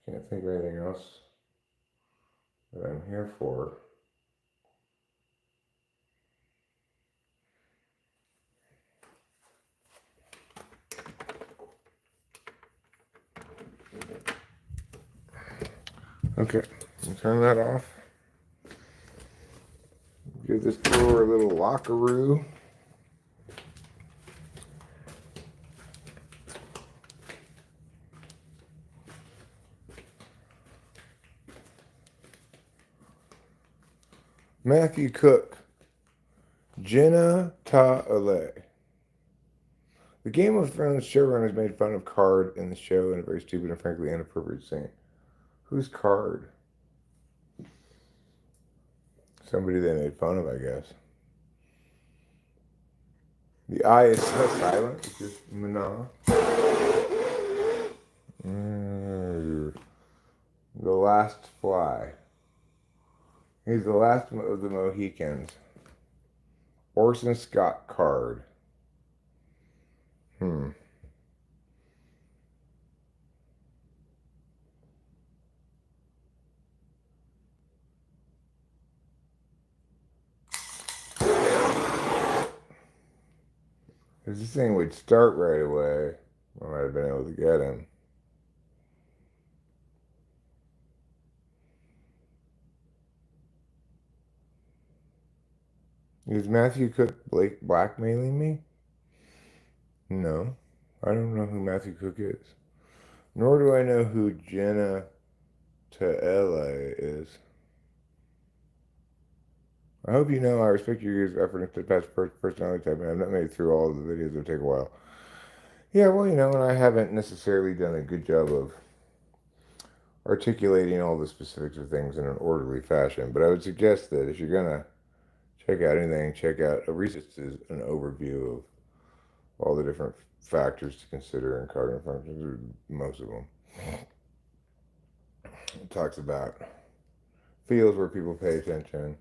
Can't think of anything else that I'm here for. Okay, I'll turn that off. Give this door a little lockaroo. Matthew Cook, Jenna Ta Ale. The Game of Thrones showrunners made fun of Card in the show in a very stupid and frankly inappropriate scene. Who's Card? Somebody they made fun of, I guess. The I is so silent. It's just Mana. The Last Fly. He's the last of the Mohicans. Orson Scott Card. If this thing would start right away, I might have been able to get him. Is Matthew Cook blackmailing me? No. I don't know who Matthew Cook is. Nor do I know who Jenna Taella is. I hope you know I respect your years of effort into past personality type, and I've not made it through all of the videos. It'll take a while. Yeah, well, and I haven't necessarily done a good job of articulating all the specifics of things in an orderly fashion, but I would suggest that if you're going to check out anything, check out at least an overview of all the different factors to consider in cognitive functions, or most of them. It talks about fields where people pay attention,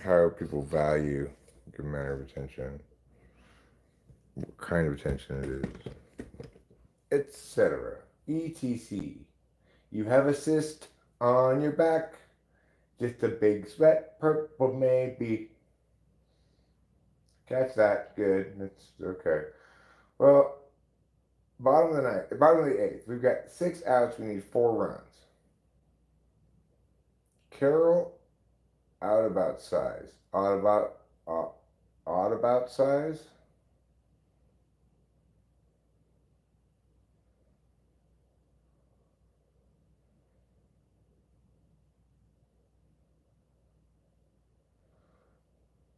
how people value a good manner of attention, what kind of attention it is, etc. etc. You have a cyst on your back, just a big sweat, purple maybe. Catch that, good. That's okay. Well, bottom of the eighth. We've got 6 outs. We need 4 runs. Carroll, out about size. Odd about size.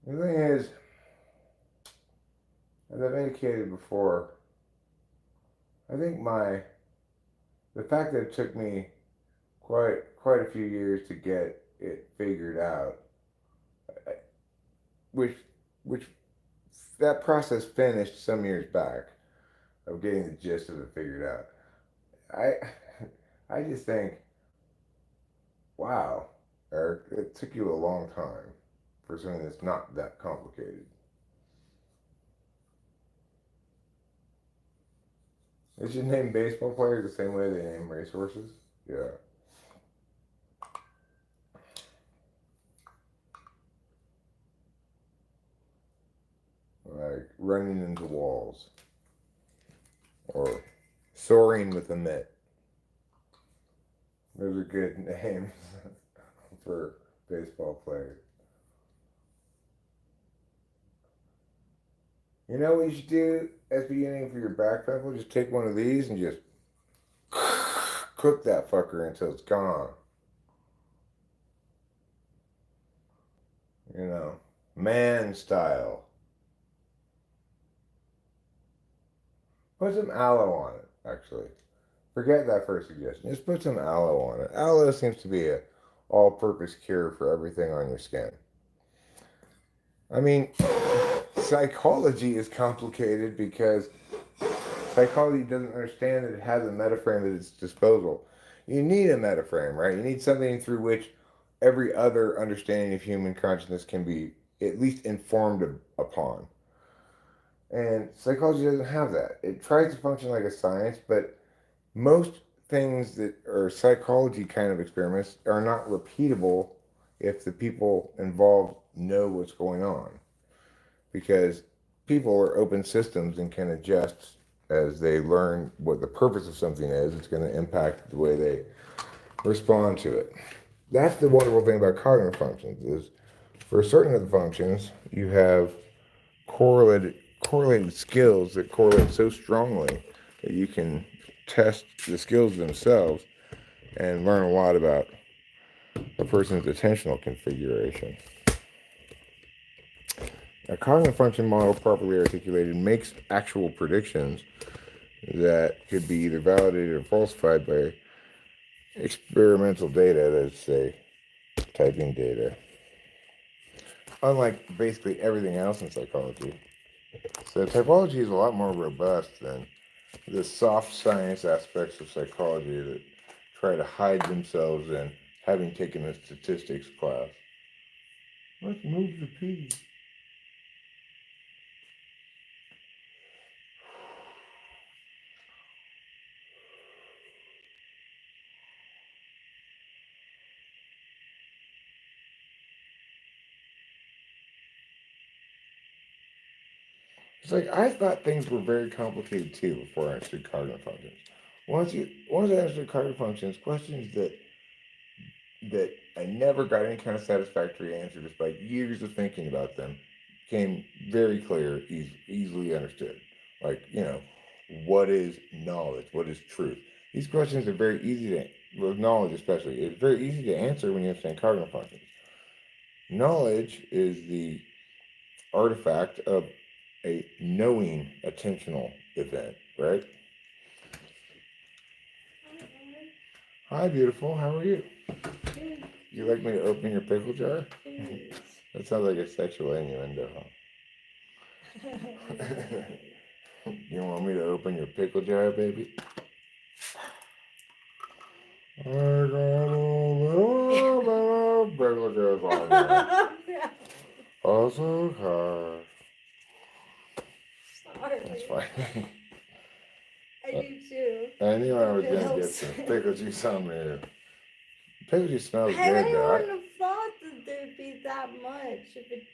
The thing is, as I've indicated before, I think the fact that it took me quite a few years to get it figured out, which that process finished some years back of getting the gist of it figured out. I just think, wow, Eric, it took you a long time for something that's not that complicated. They should name baseball players the same way they name racehorses. Yeah. Like running into walls. Or soaring with a mitt. Those are good names for baseball players. You know what you should do at the beginning for your back pedal? Just take one of these and just cook that fucker until it's gone. You know, man style. Put some aloe on it, actually. Forget that first suggestion. Just put some aloe on it. Aloe seems to be a all-purpose cure for everything on your skin. I mean, psychology is complicated because psychology doesn't understand that it has a metaframe at its disposal. You need a metaframe, right? You need something through which every other understanding of human consciousness can be at least informed upon. And psychology doesn't have that. It tries to function like a science, but most things that are psychology kind of experiments are not repeatable if the people involved know what's going on. Because people are open systems and can adjust as they learn what the purpose of something is. It's going to impact the way they respond to it. That's the wonderful thing about cognitive functions is for certain of the functions, you have correlated skills that correlate so strongly that you can test the skills themselves and learn a lot about a person's attentional configuration. A cognitive function model properly articulated makes actual predictions that could be either validated or falsified by experimental data, that's say typing data. Unlike basically everything else in psychology. So typology is a lot more robust than the soft science aspects of psychology that try to hide themselves in having taken a statistics class. Let's move the pea. It's like I thought things were very complicated too before I understood cognitive functions. Once I understood cognitive functions, questions that I never got any kind of satisfactory answer despite years of thinking about them became very clear, easily understood. Like, what is knowledge? What is truth? These questions are very easy to, with knowledge especially, it's very easy to answer when you understand cognitive functions. Knowledge is the artifact of a knowing attentional event, right? Hi, beautiful. How are you? Good. You like me to open your pickle jar? Please. That sounds like a sexual innuendo, huh? You want me to open your pickle jar, baby? I got a little pickle jars on there. Also, Sorry. that's fine. I do too. I knew I was It gonna get helps. some pickle juice on there. Pickle juice smells I good, though. wouldn't have thought that there'd be that much of a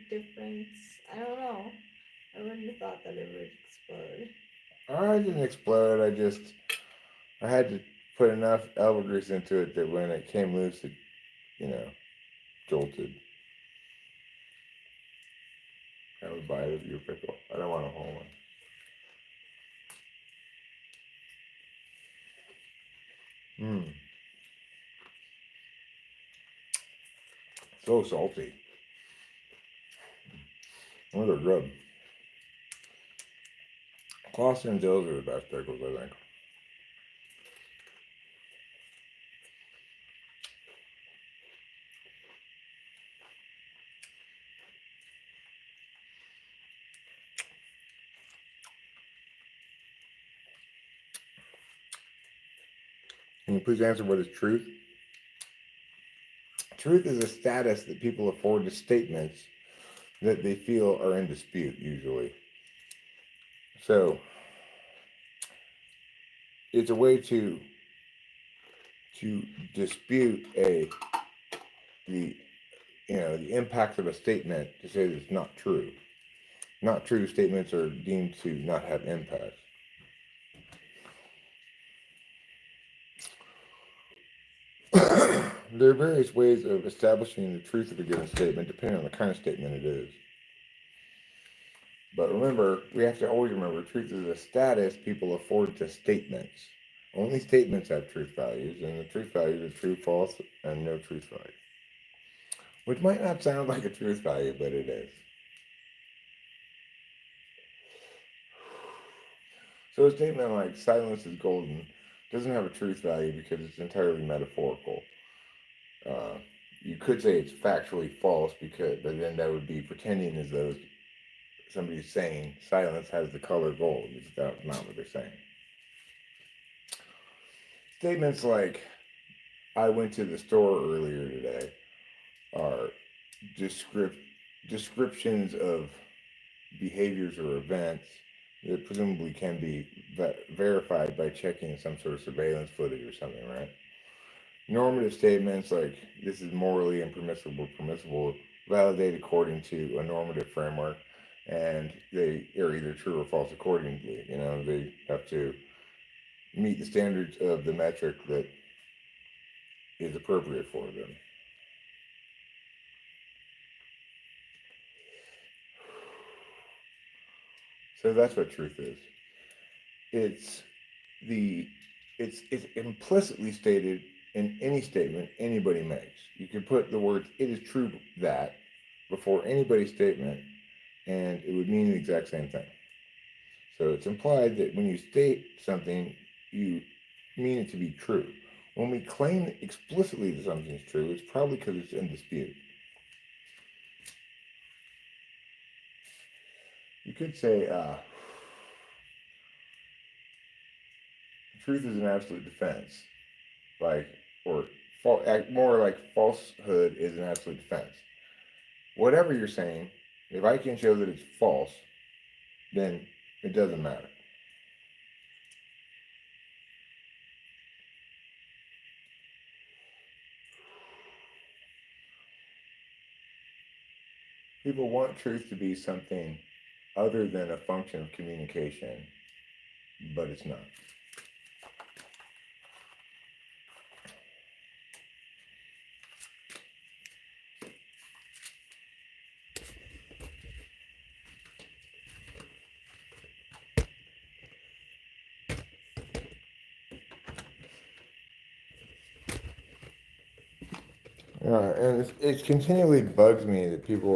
difference. I don't know. I wouldn't have thought that it would explode. I didn't explode. I had to put enough elbow grease into it that when it came loose, it, jolted. Have a bite of your pickle. I don't want a whole one. So salty. Oh, they're good. Gloucester and Dills are the best pickles, I think. Can you please answer what is truth? truth is a status that people afford to statements that they feel are in dispute, usually. So it's a way to dispute the impact of a statement, to say that it's not true. Not true statements are deemed to not have impact. There are various ways of establishing the truth of a given statement, depending on the kind of statement it is. But remember, we have to always remember, truth is a status people afford to statements. Only statements have truth values, and the truth values are true, false, and no truth value. Which might not sound like a truth value, but it is. So a statement like silence is golden doesn't have a truth value because it's entirely metaphorical. You could say it's factually false, but then that would be pretending as though somebody's saying silence has the color gold, because that's not what they're saying. Statements like, I went to the store earlier today, are descriptions of behaviors or events that presumably can be verified by checking some sort of surveillance footage or something, right? Normative statements like, this is morally impermissible, permissible, validate according to a normative framework, and they are either true or false accordingly. They have to meet the standards of the metric that is appropriate for them. So that's what truth is. It's implicitly stated in any statement anybody makes. You could put the words, it is true that, before anybody's statement, and it would mean the exact same thing. So it's implied that when you state something, you mean it to be true. When we claim explicitly that something is true, it's probably because it's in dispute. You could say, truth is an absolute defense, more like falsehood is an absolute defense. Whatever you're saying, if I can show that it's false, then it doesn't matter. People want truth to be something other than a function of communication, but it's not. And it continually bugs me that people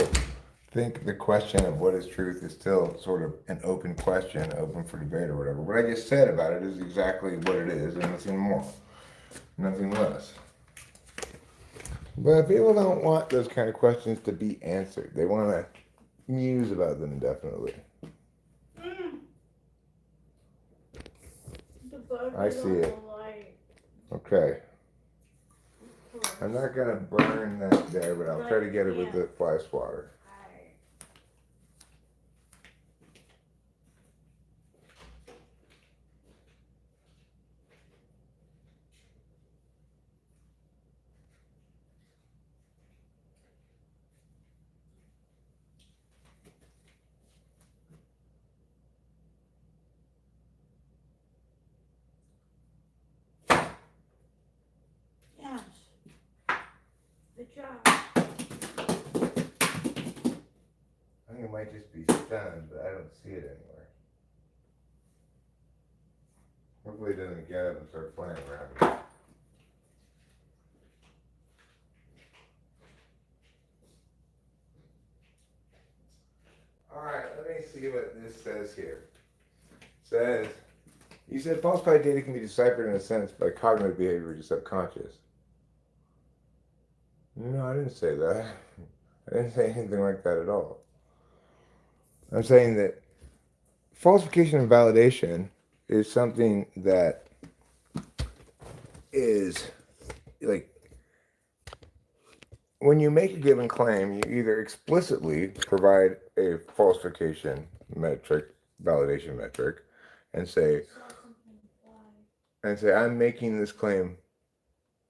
think the question of what is truth is still sort of an open question, open for debate or whatever. What I just said about it is exactly what it is, and nothing more, nothing less. But people don't want those kind of questions to be answered. They want to muse about them indefinitely. I see it. Okay. I'm not going to burn that there, but I'll try to get it with the fly swatter. Good job. I think it might just be stunned, but I don't see it anywhere. Hopefully it doesn't get up and start playing around. Alright, let me see what this says here. It says, you said falsified data can be deciphered in a sense by cognitive behavior, which is subconscious. No, I didn't say that. I didn't say anything like that at all. I'm saying that falsification and validation is something that is like when you make a given claim, you either explicitly provide a falsification metric, validation metric, and say, I'm making this claim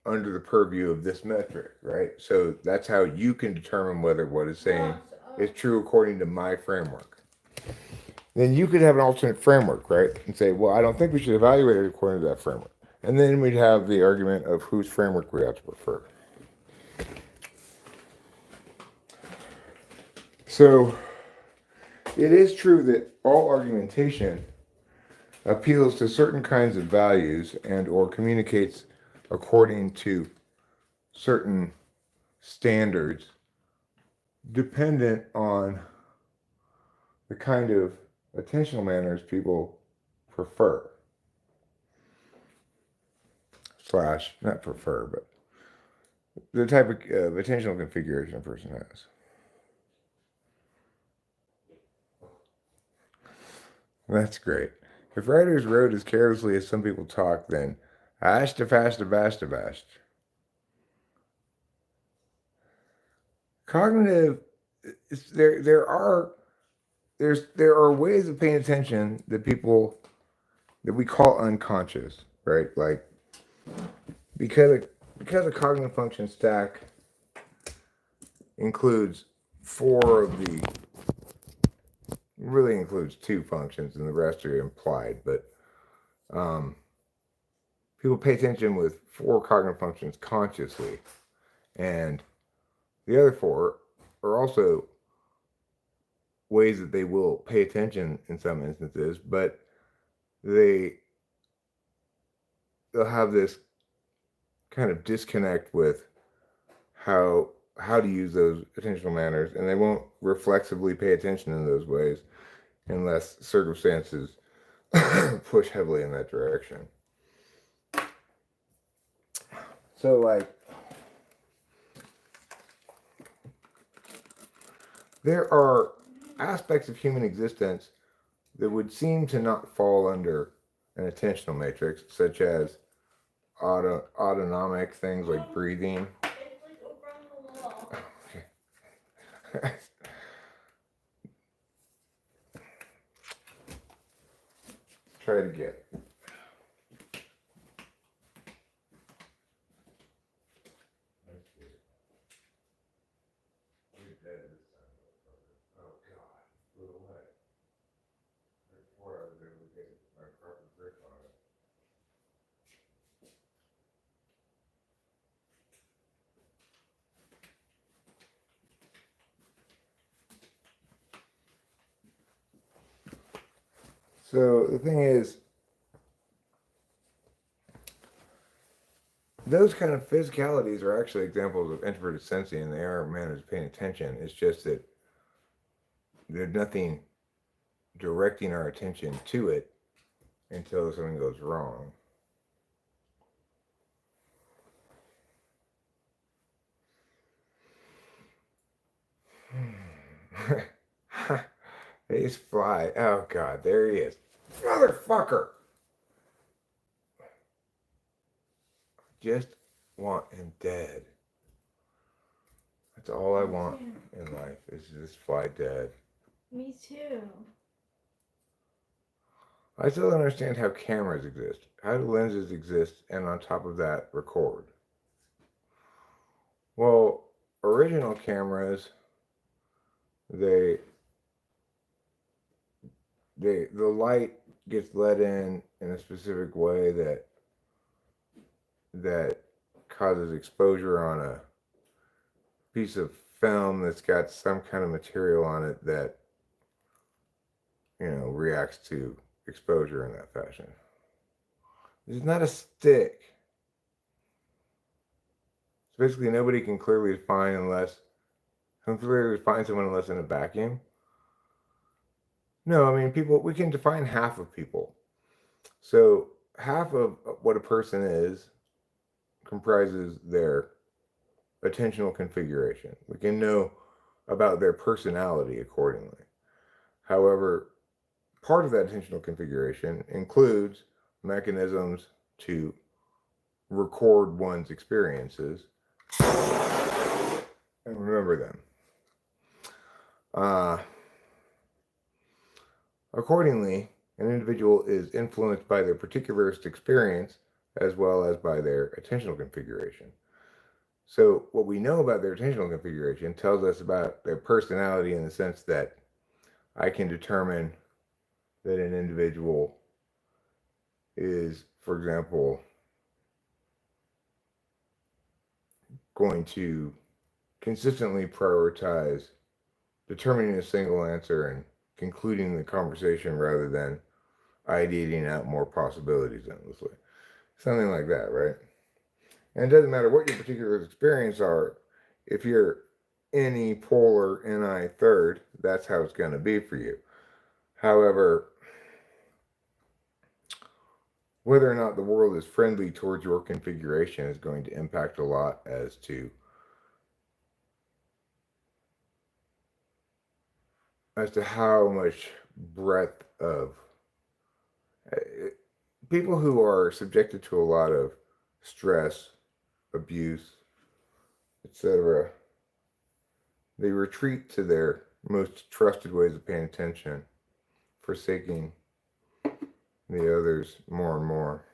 under the purview of this metric, right? So that's how you can determine whether what it's saying is true according to my framework. Then you could have an alternate framework, right? And say, well, I don't think we should evaluate it according to that framework. And then we'd have the argument of whose framework we ought to prefer. So it is true that all argumentation appeals to certain kinds of values and or communicates according to certain standards dependent on the kind of attentional manners people prefer. Slash, not prefer, but the type of attentional configuration a person has. That's great. If writers wrote as carelessly as some people talk, then ashta. Cognitive, there are ways of paying attention that we call unconscious, right? Like because a cognitive function stack includes really includes 2 functions, and the rest are implied. But people pay attention with 4 cognitive functions consciously, and the other 4 are also ways that they will pay attention in some instances, but they'll have this kind of disconnect with how to use those attentional manners, and they won't reflexively pay attention in those ways unless circumstances push heavily in that direction. So, like, there are aspects of human existence that would seem to not fall under an attentional matrix, such as autonomic things like breathing. Try it again. So the thing is, those kind of physicalities are actually examples of introverted sensing, and they are manners of paying attention. It's just that there's nothing directing our attention to it until something goes wrong. He's fly. Oh God, there he is. Motherfucker! Just want him dead. That's all I want in life, is just fly dead. Me too. I still don't understand how cameras exist. How do lenses exist and on top of that record? Well, original cameras, the light gets let in a specific way that causes exposure on a piece of film that's got some kind of material on it that, reacts to exposure in that fashion. It's not a stick. So basically, nobody can clearly define someone unless in a vacuum. No, I mean, we can define half of people. So half of what a person is comprises their attentional configuration. We can know about their personality accordingly. However, part of that attentional configuration includes mechanisms to record one's experiences and remember them. Accordingly, an individual is influenced by their particularist experience as well as by their attentional configuration. So, what we know about their attentional configuration tells us about their personality in the sense that I can determine that an individual is, for example, going to consistently prioritize determining a single answer and concluding the conversation rather than ideating out more possibilities endlessly. Something like that, right? And it doesn't matter what your particular experience are. If you're NE polar NI third, that's how it's going to be for you. However, whether or not the world is friendly towards your configuration is going to impact a lot as to how much breadth of people who are subjected to a lot of stress, abuse, etc. They retreat to their most trusted ways of paying attention, forsaking the others more and more.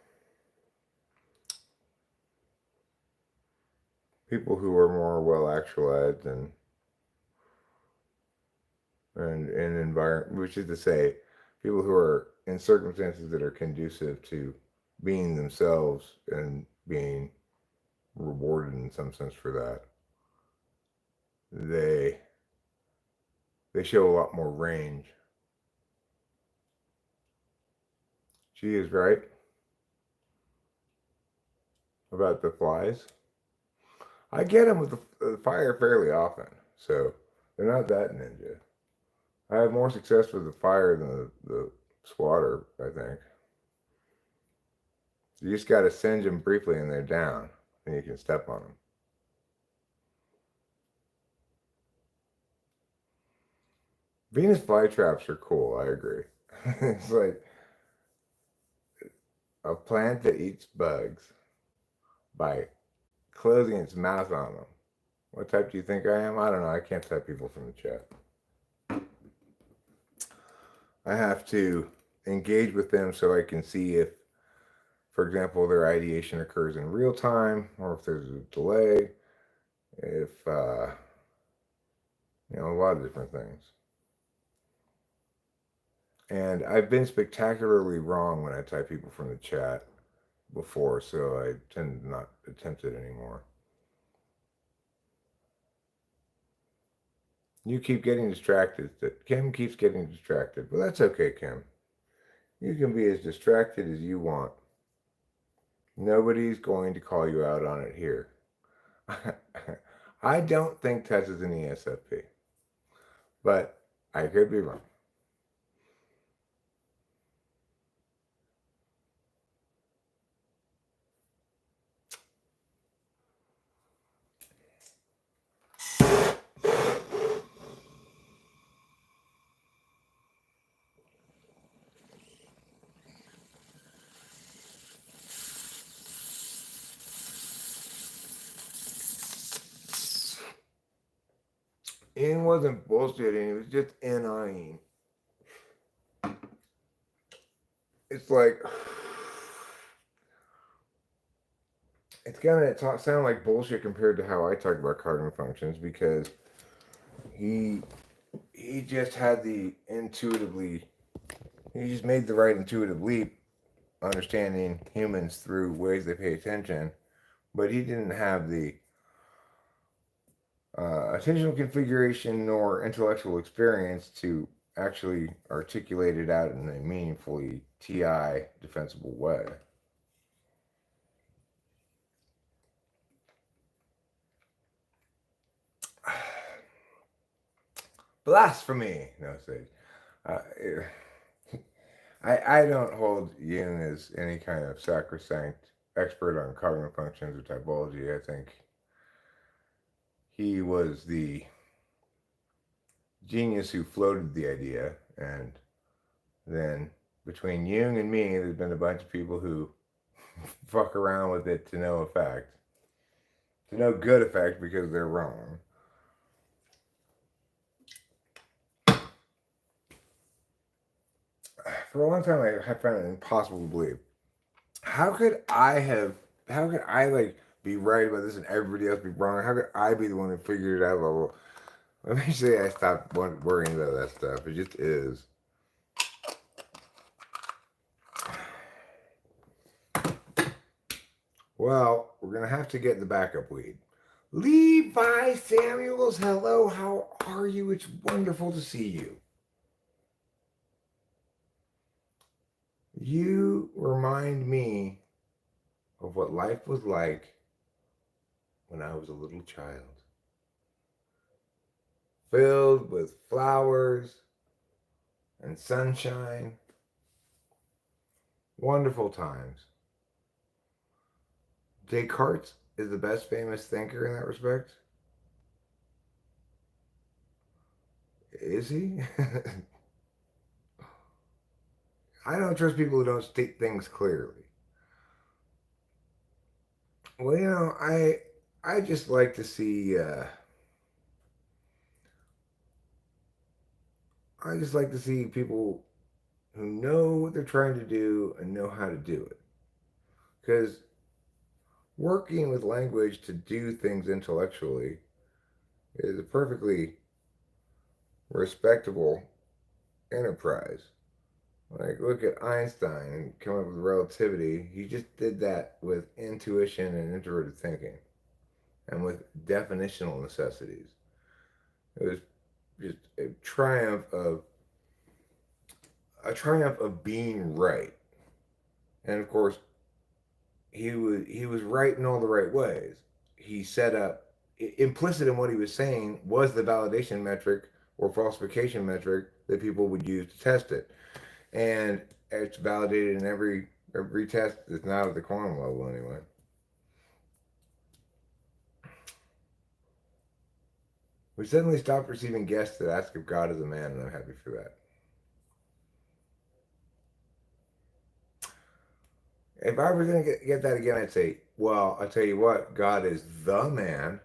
People who are more well actualized and in environment, which is to say, people who are in circumstances that are conducive to being themselves and being rewarded in some sense for that. They show a lot more range. She is right about the flies. I get them with the fire fairly often, so they're not that ninja. I have more success with the fire than the swatter, I think. You just got to singe them briefly and they're down, and you can step on them. Venus flytraps are cool, I agree. It's like a plant that eats bugs by closing its mouth on them. What type do you think I am? I don't know. I can't type people from the chat. I have to engage with them so I can see if, for example, their ideation occurs in real time or if there's a delay, if, a lot of different things. And I've been spectacularly wrong when I type people from the chat before, so I tend to not attempt it anymore. You keep getting distracted. Kim keeps getting distracted. Well, that's okay, Kim. You can be as distracted as you want. Nobody's going to call you out on it here. I don't think Tess is an ESFP, but I could be wrong. Ian wasn't bullshitting, he was just NIing. It's like, it's gonna sound like bullshit compared to how I talk about cognitive functions because he just had he just made the right intuitive leap understanding humans through ways they pay attention, but he didn't have the attentional configuration nor intellectual experience to actually articulate it out in a meaningfully TI defensible way. Blasphemy! No, say. I don't hold Jung as any kind of sacrosanct expert on cognitive functions or typology. I think he was the genius who floated the idea, and then between Jung and me, there's been a bunch of people who fuck around with it to no effect. To no good effect because they're wrong. for a long time I found it impossible to believe. How could I like be right about this and everybody else be wrong? How could I be the one who figured it out? Blah, blah. Eventually I stopped worrying about that stuff. It just is. Well, we're going to have to get the backup weed. Levi Samuels, hello, how are you? It's wonderful to see you. You remind me of what life was like when I was a little child. Filled with flowers and sunshine. Wonderful times. Descartes is the best famous thinker in that respect. Is he? I don't trust people who don't state things clearly. Well, you know, I just like to see people who know what they're trying to do and know how to do it. Because working with language to do things intellectually is a perfectly respectable enterprise. Like, look at Einstein and come up with relativity. He just did that with intuition and introverted thinking and with definitional necessities. It was just a triumph of being right. And of course, he was right in all the right ways. He set up, implicit in what he was saying was the validation metric or falsification metric that people would use to test it. And it's validated in every test that's not at the quantum level anyway. We suddenly stopped receiving guests that ask if God is a man, and I'm happy for that. If I was going to get that again, I'd say, well, I'll tell you what, God is the man.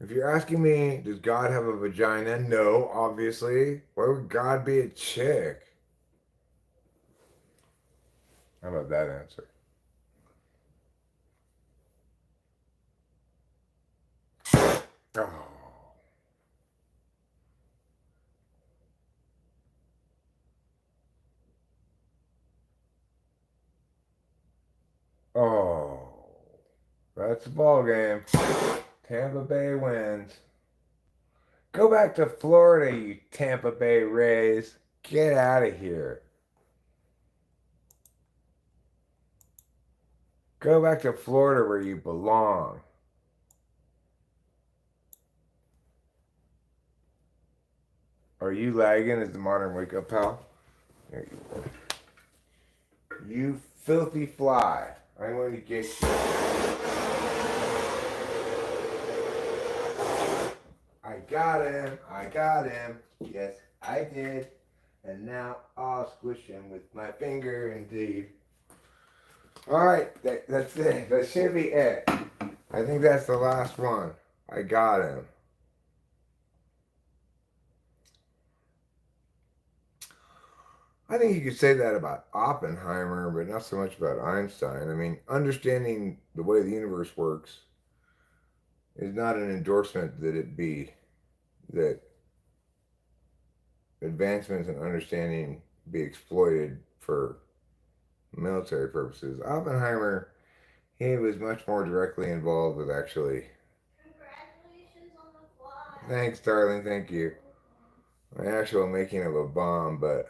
If you're asking me, does God have a vagina? No, obviously. Why would God be a chick? How about that answer? Oh. Oh. That's the ball game. Tampa Bay wins. Go back to Florida, you Tampa Bay Rays. Get out of here. Go back to Florida where you belong. Are you lagging as the modern wake-up pal? There you are. You filthy fly. I'm going to get you. I got him. I got him. Yes, I did. And now I'll squish him with my finger, indeed. All right, that's it. That should be it. I think that's the last one. I got him. I think you could say that about Oppenheimer, but not so much about Einstein. I mean, understanding the way the universe works is not an endorsement that advancements in understanding be exploited for military purposes. Oppenheimer, he was much more directly involved with actually. Congratulations on the fly. Thanks, darling. Thank you. The actual making of a bomb, but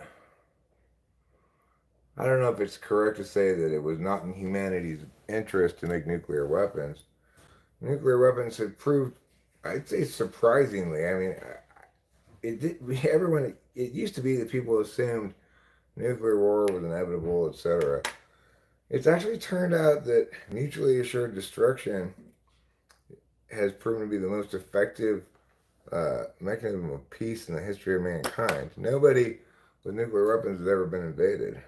I don't know if it's correct to say that it was not in humanity's interest to make nuclear weapons. Nuclear weapons had proved, I'd say surprisingly, I mean, it used to be that people assumed nuclear war was inevitable, etc. It's actually turned out that mutually assured destruction has proven to be the most effective mechanism of peace in the history of mankind. Nobody with nuclear weapons has ever been invaded,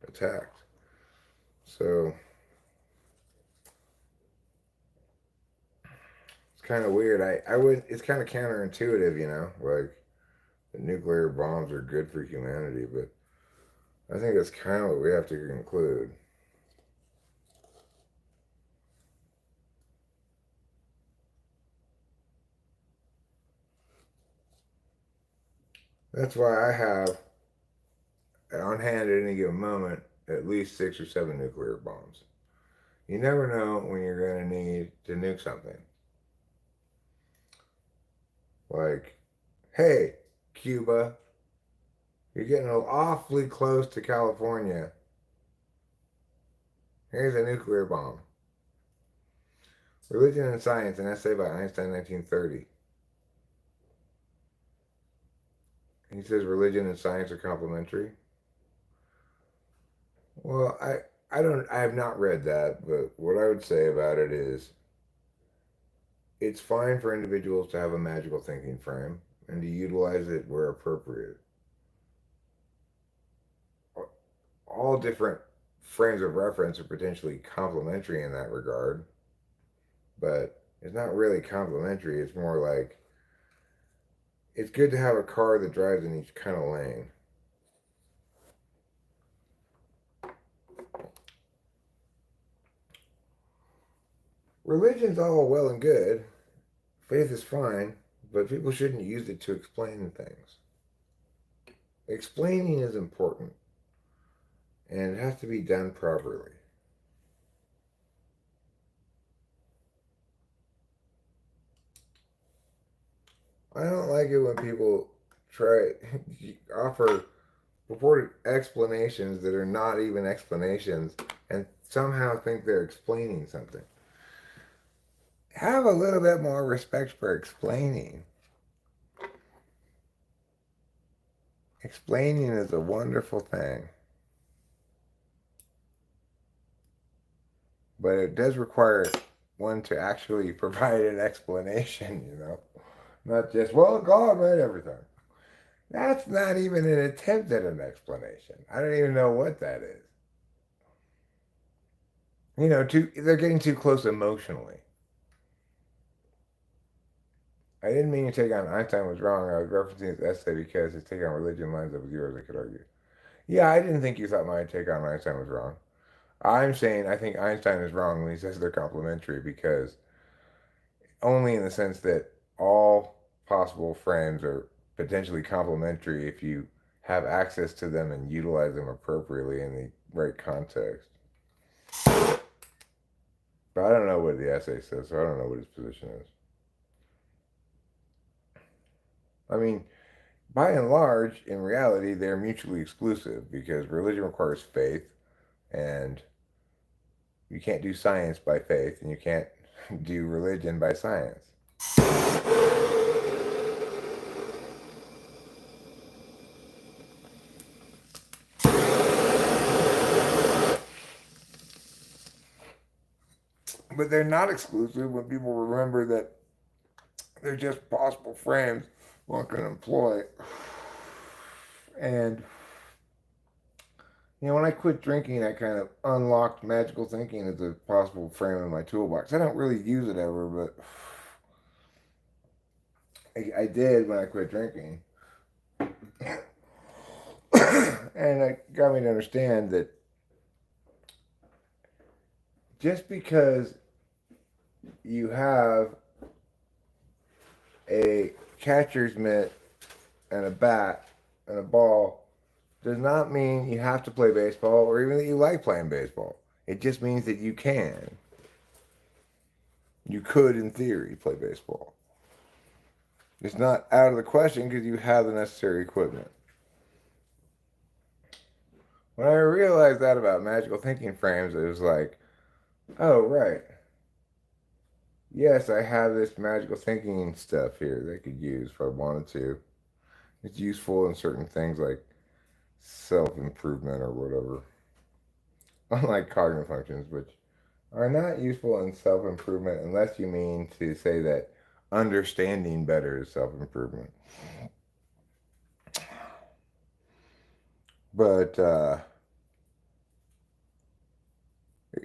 attacked. So kind of weird. I would. It's kind of counterintuitive, like the nuclear bombs are good for humanity, but I think that's kind of what we have to conclude. That's why I have on hand at any given moment at least 6 or 7 nuclear bombs. You never know when you're going to need to nuke something. Like, hey, Cuba, you're getting awfully close to California. Here's a nuclear bomb. Religion and Science, an essay by Einstein, 1930. He says religion and science are complementary. Well, I have not read that, but what I would say about it is it's fine for individuals to have a magical thinking frame and to utilize it where appropriate. All different frames of reference are potentially complementary in that regard, but it's not really complementary. It's more like it's good to have a car that drives in each kind of lane. Religion's all well and good. Faith is fine, but people shouldn't use it to explain things. Explaining is important, and it has to be done properly. I don't like it when people try offer purported explanations that are not even explanations and somehow think they're explaining something. Have a little bit more respect for explaining. Explaining is a wonderful thing. But it does require one to actually provide an explanation, Not just, well, God made everything. That's not even an attempt at an explanation. I don't even know what that is. They're getting too close emotionally. I didn't mean to take on Einstein was wrong. I was referencing his essay because his take on religion lines up with yours, I could argue. Yeah, I didn't think you thought my take on Einstein was wrong. I'm saying I think Einstein is wrong when he says they're complementary because only in the sense that all possible frames are potentially complementary if you have access to them and utilize them appropriately in the right context. But I don't know what the essay says, so I don't know what his position is. I mean, by and large, in reality, they're mutually exclusive because religion requires faith, and you can't do science by faith, and you can't do religion by science. But they're not exclusive when people remember that they're just possible frames one can employ. And, when I quit drinking, I kind of unlocked magical thinking as a possible frame in my toolbox. I don't really use it ever, but I did when I quit drinking. And it got me to understand that just because you have a catcher's mitt and a bat and a ball does not mean you have to play baseball or even that you like playing baseball. It just means that you can. You could, in theory, play baseball. It's not out of the question because you have the necessary equipment. When I realized that about magical thinking frames, it was like, oh, right. Yes, I have this magical thinking stuff here that I could use if I wanted to. It's useful in certain things like self-improvement or whatever. Unlike cognitive functions, which are not useful in self-improvement unless you mean to say that understanding better is self-improvement. But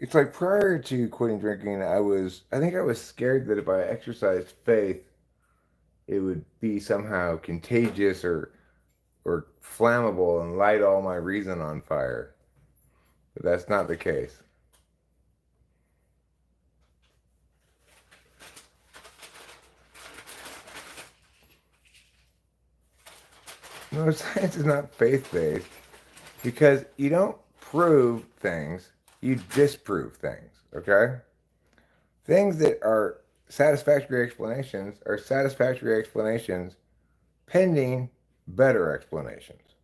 it's like prior to quitting drinking, I think I was scared that if I exercised faith, it would be somehow contagious or flammable and light all my reason on fire. But that's not the case. No, science is not faith-based because you don't prove things, you disprove things, okay? Things that are satisfactory explanations pending better explanations,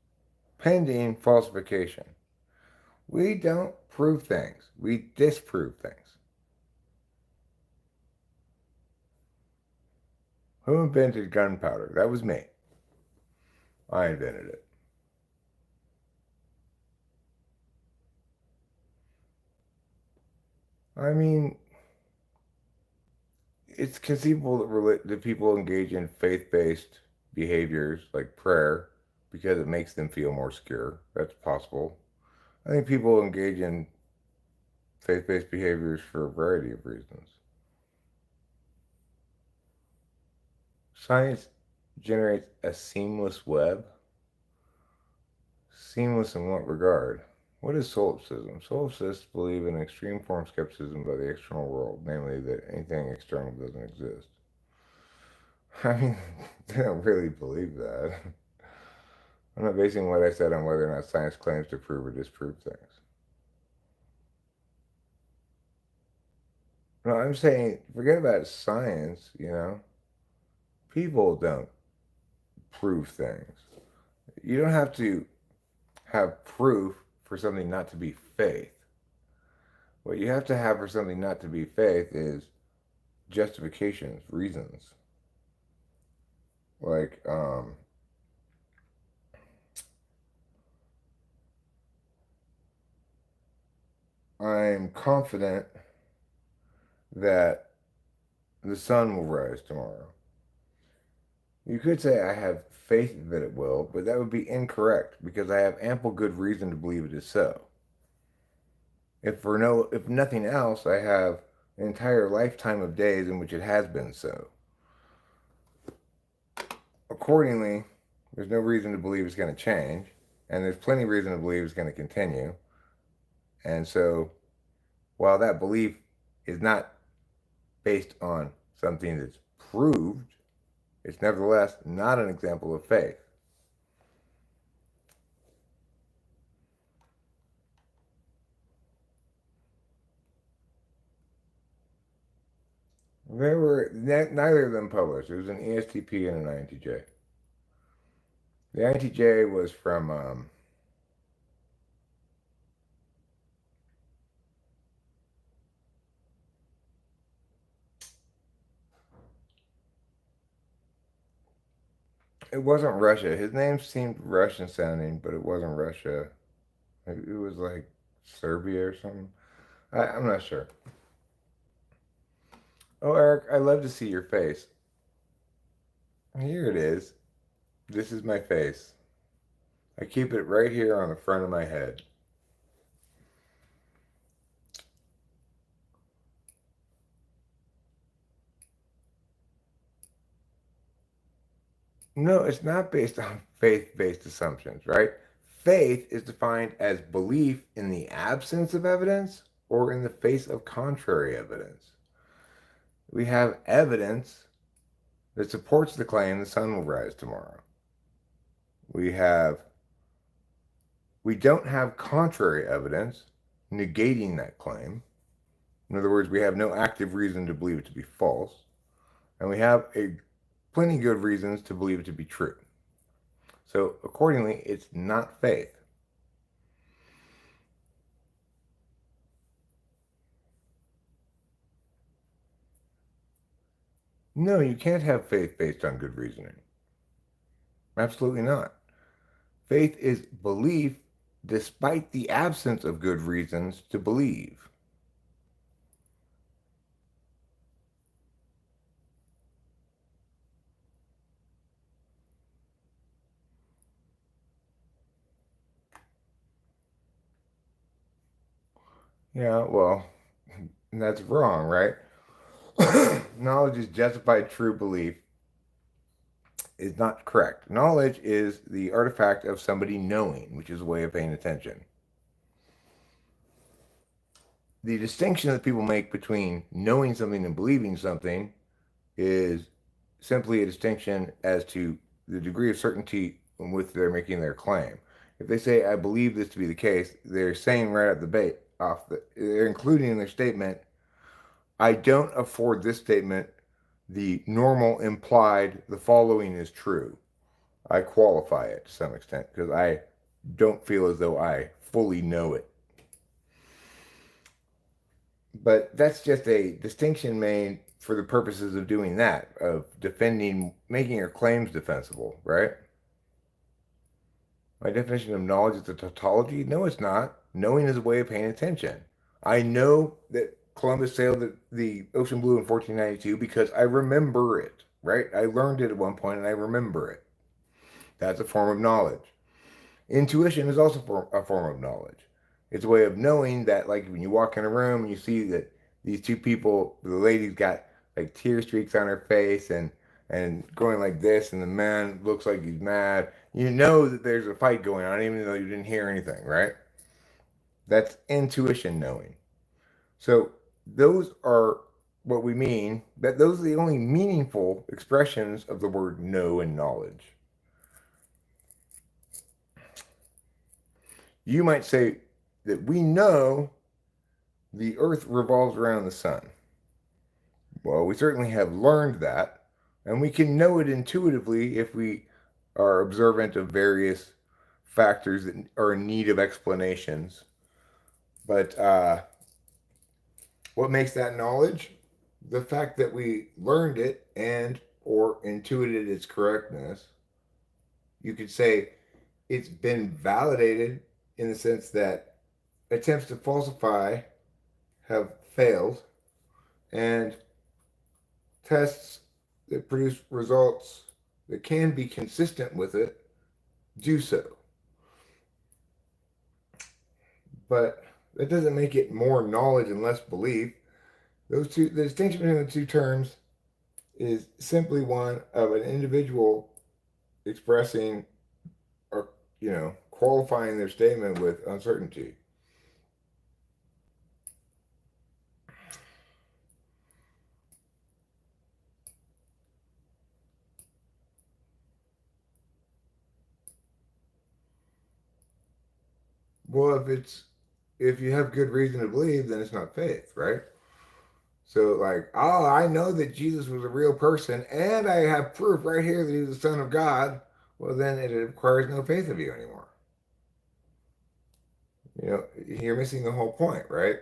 pending falsification. We don't prove things, we disprove things. Who invented gunpowder? That was me. I invented it. I mean, it's conceivable that people engage in faith-based behaviors like prayer because it makes them feel more secure. That's possible. I think people engage in faith-based behaviors for a variety of reasons. Science generates a seamless web. Seamless in what regard? What is solipsism? Solipsists believe in extreme form skepticism about the external world, namely that anything external doesn't exist. I mean, they don't really believe that. I'm not basing what I said on whether or not science claims to prove or disprove things. No, I'm saying forget about science, you know. People don't prove things. You don't have to have proof for something not to be faith. What you have to have for something not to be faith is justifications, reasons. Like, I'm confident that the sun will rise tomorrow. You could say I have faith that it will, but that would be incorrect because I have ample good reason to believe it is so. If nothing else, I have an entire lifetime of days in which it has been so. Accordingly, there's no reason to believe it's going to change, and there's plenty of reason to believe it's going to continue. And so, while that belief is not based on something that's proved, it's nevertheless not an example of faith. Neither of them published. It was an ESTP and an INTJ. The INTJ was from it wasn't Russia. His name seemed Russian sounding, but it wasn't Russia. It was like Serbia or something. I'm not sure. Oh, Eric, I love to see your face. Here it is. This is my face. I keep it right here on the front of my head. No, it's not based on faith-based assumptions, right? Faith is defined as belief in the absence of evidence or in the face of contrary evidence. We have evidence that supports the claim the sun will rise tomorrow. We don't have contrary evidence negating that claim. In other words, we have no active reason to believe it to be false. And we have plenty good reasons to believe it to be true. So accordingly, it's not faith. No, you can't have faith based on good reasoning. Absolutely not. Faith is belief despite the absence of good reasons to believe. Yeah, well, And that's wrong, right? Knowledge is justified true belief is not correct. Knowledge is the artifact of somebody knowing, which is a way of paying attention. The distinction that people make between knowing something and believing something is simply a distinction as to the degree of certainty in which they're making their claim. If they say, I believe this to be the case, they're saying right at the bait, they're including in their statement, I don't afford this statement the normal implied, the following is true. I qualify it to some extent because I don't feel as though I fully know it. But that's just a distinction made for the purposes of doing that, of defending, making your claims defensible, right? My definition of knowledge is a tautology? No, it's not. Knowing is a way of paying attention. I know that Columbus sailed the ocean blue in 1492 because I remember it, right? I learned it at one point and I remember it. That's a form of knowledge. Intuition is also a form of knowledge. It's a way of knowing that, like, when you walk in a room and you see that these two people, the lady's got like tear streaks on her face and going like this, and the man looks like he's mad. You know that there's a fight going on, even though you didn't hear anything, right? That's intuition knowing. So those are what we mean. That those are the only meaningful expressions of the word know and knowledge. You might say that we know the earth revolves around the sun. Well, we certainly have learned that, and we can know it intuitively if we are observant of various factors that are in need of explanations. But what makes that knowledge? The fact that we learned it and or intuited its correctness. You could say it's been validated in the sense that attempts to falsify have failed, and tests that produce results that can be consistent with it do so. But that doesn't make it more knowledge and less belief. The distinction between the two terms is simply one of an individual expressing or, qualifying their statement with uncertainty. Well, if you have good reason to believe, then it's not faith, right? So, like, oh, I know that Jesus was a real person, and I have proof right here that he was the Son of God. Well, then it requires no faith of you anymore. You're missing the whole point, right?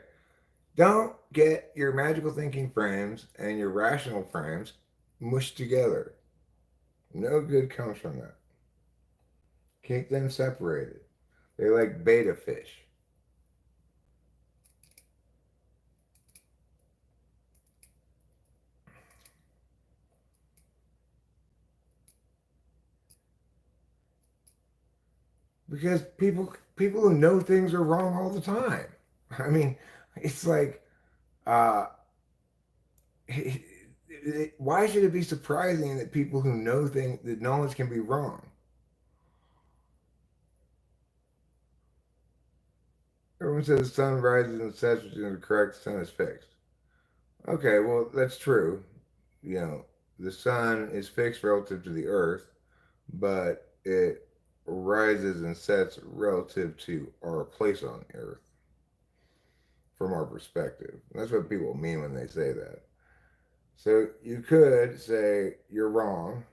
Don't get your magical thinking frames and your rational frames mushed together. No good comes from that. Keep them separated. They're like beta fish. Because people who know things are wrong all the time. I mean, it's like, why should it be surprising that people who know things, that knowledge can be wrong? Everyone says the sun rises and sets, which is correct, the sun is fixed. Okay, well, that's true. The sun is fixed relative to the earth, but it rises and sets relative to our place on earth from our perspective. That's what people mean when they say that. So you could say you're wrong,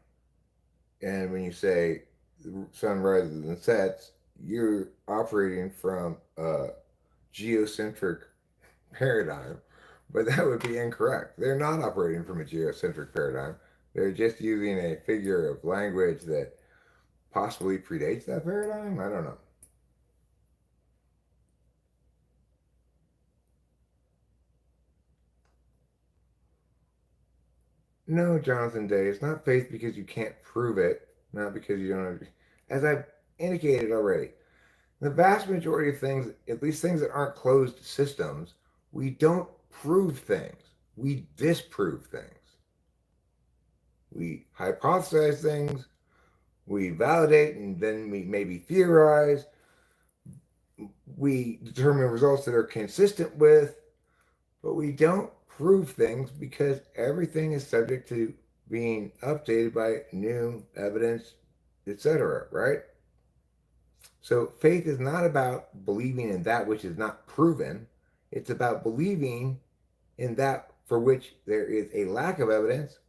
and when you say the sun rises and sets, you're operating from a geocentric paradigm, but that would be incorrect. They're not operating from a geocentric paradigm. They're just using a figure of language that possibly predates that paradigm. I don't know. No, Jonathan Day, it's not faith because you can't prove it, not because you don't. As I've indicated already, the vast majority of things, at least things that aren't closed systems, we don't prove things. We disprove things. We hypothesize things. We validate, and then we maybe theorize. We determine results that are consistent with, but we don't prove things because everything is subject to being updated by new evidence, etc., right? So faith is not about believing in that which is not proven. It's about believing in that for which there is a lack of evidence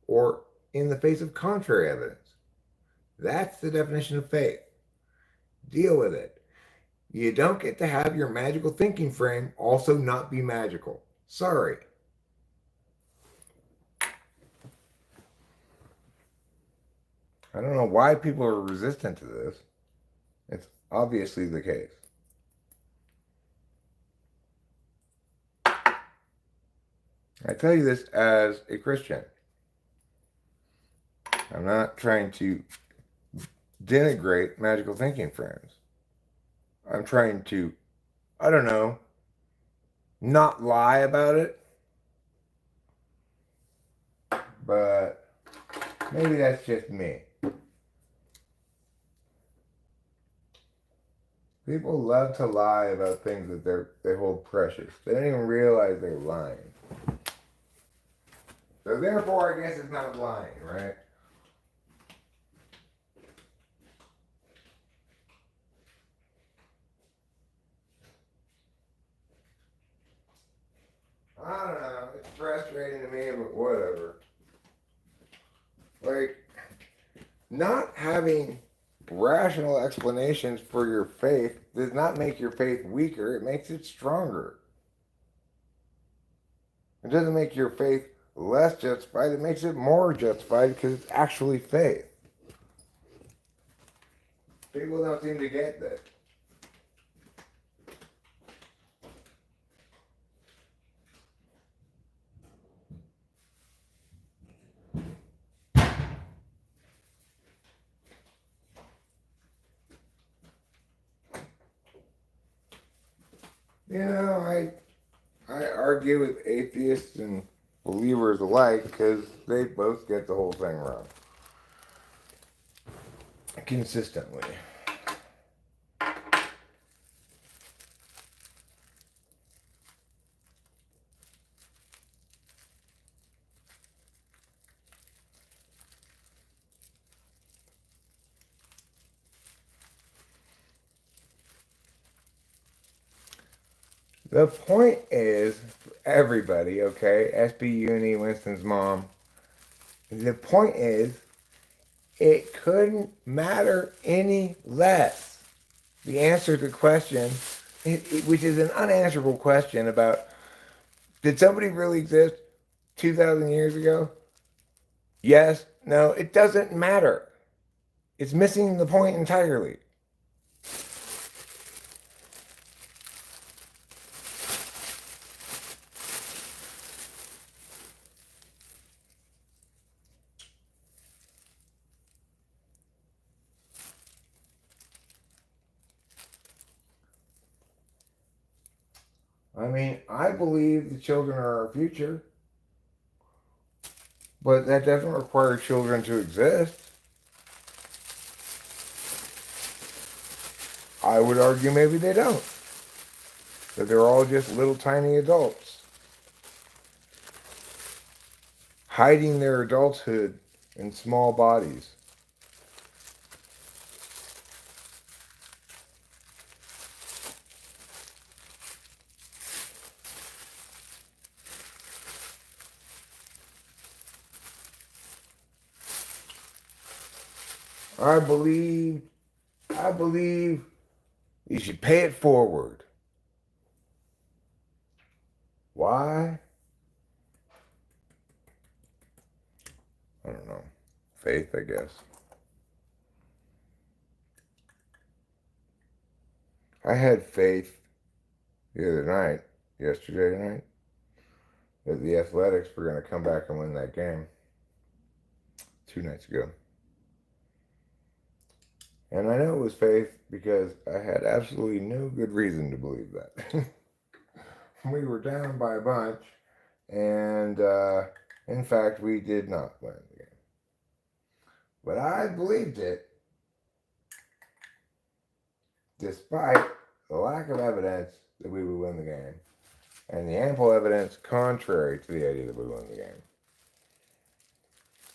or in the face of contrary evidence. That's the definition of faith. Deal with it. You don't get to have your magical thinking frame also not be magical. Sorry. I don't know why people are resistant to this. It's obviously the case. I tell you this as a Christian. I'm not trying to denigrate magical thinking frames. I'm trying to, I don't know, not lie about it. But maybe that's just me. People love to lie about things that they hold precious. They don't even realize they're lying. So therefore, I guess it's not lying, right? I don't know. It's frustrating to me, but whatever. Like, not having rational explanations for your faith does not make your faith weaker. It makes it stronger. It doesn't make your faith less justified. It makes it more justified because it's actually faith. People don't seem to get that. You know, I argue with atheists and believers alike because they both get the whole thing wrong. Consistently. The point is, everybody, okay, SB Uni, Winston's mom, the point is, it couldn't matter any less. The answer to the question, which is an unanswerable question about, did somebody really exist 2,000 years ago? Yes, no, it doesn't matter. It's missing the point entirely. I mean, I believe the children are our future, but that doesn't require children to exist. I would argue maybe they don't. That they're all just little tiny adults hiding their adulthood in small bodies. I believe you should pay it forward. Why? I don't know. Faith, I guess. I had faith yesterday night, that the Athletics were going to come back and win that game 2 nights ago. And I know it was faith because I had absolutely no good reason to believe that. we were down by a bunch, and in fact, we did not win the game. But I believed it, despite the lack of evidence that we would win the game, and the ample evidence contrary to the idea that we would win the game.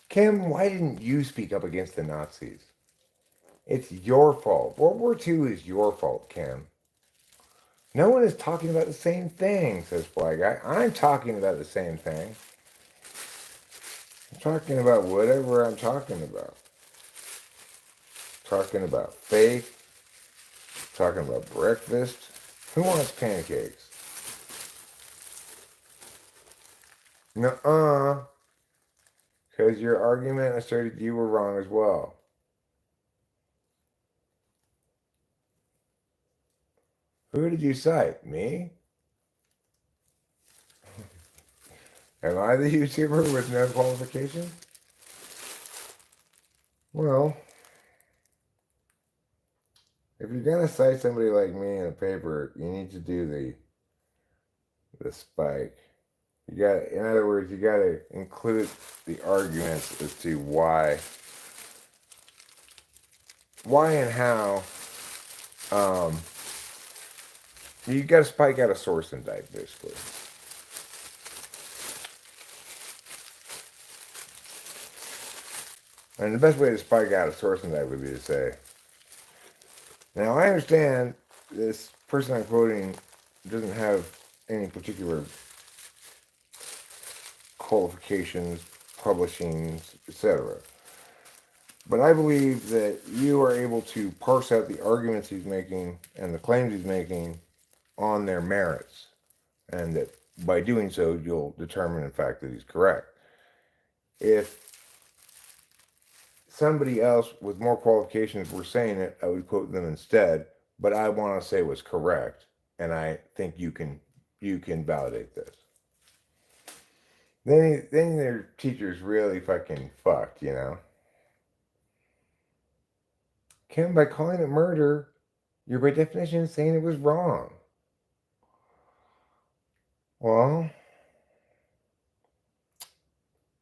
Kim, why didn't you speak up against the Nazis? It's your fault. World War II is your fault, Kim. No one is talking about the same thing, says Fly Guy. I'm talking about the same thing. I'm talking about whatever I'm talking about. Talking about faith. Talking about breakfast. Who wants pancakes? Nuh-uh. Because your argument asserted you were wrong as well. Who did you cite? Me? Am I the YouTuber with no qualification? Well, if you're gonna cite somebody like me in a paper, you need to do the spike. You got, in other words, you got to include the arguments as to why and how. You got to spike out a source and type, basically. And the best way to spike out a source and type would be to say, now I understand this person I'm quoting doesn't have any particular qualifications, publishing, etc. But I believe that you are able to parse out the arguments he's making and the claims he's making on their merits, and that by doing so, you'll determine, in fact, that he's correct. If somebody else with more qualifications were saying it, I would quote them instead, but I want to say was correct, and I think you can validate this. Then their teacher's really fucking fucked, you know? Kim, by calling it murder, you're by definition saying it was wrong. Well,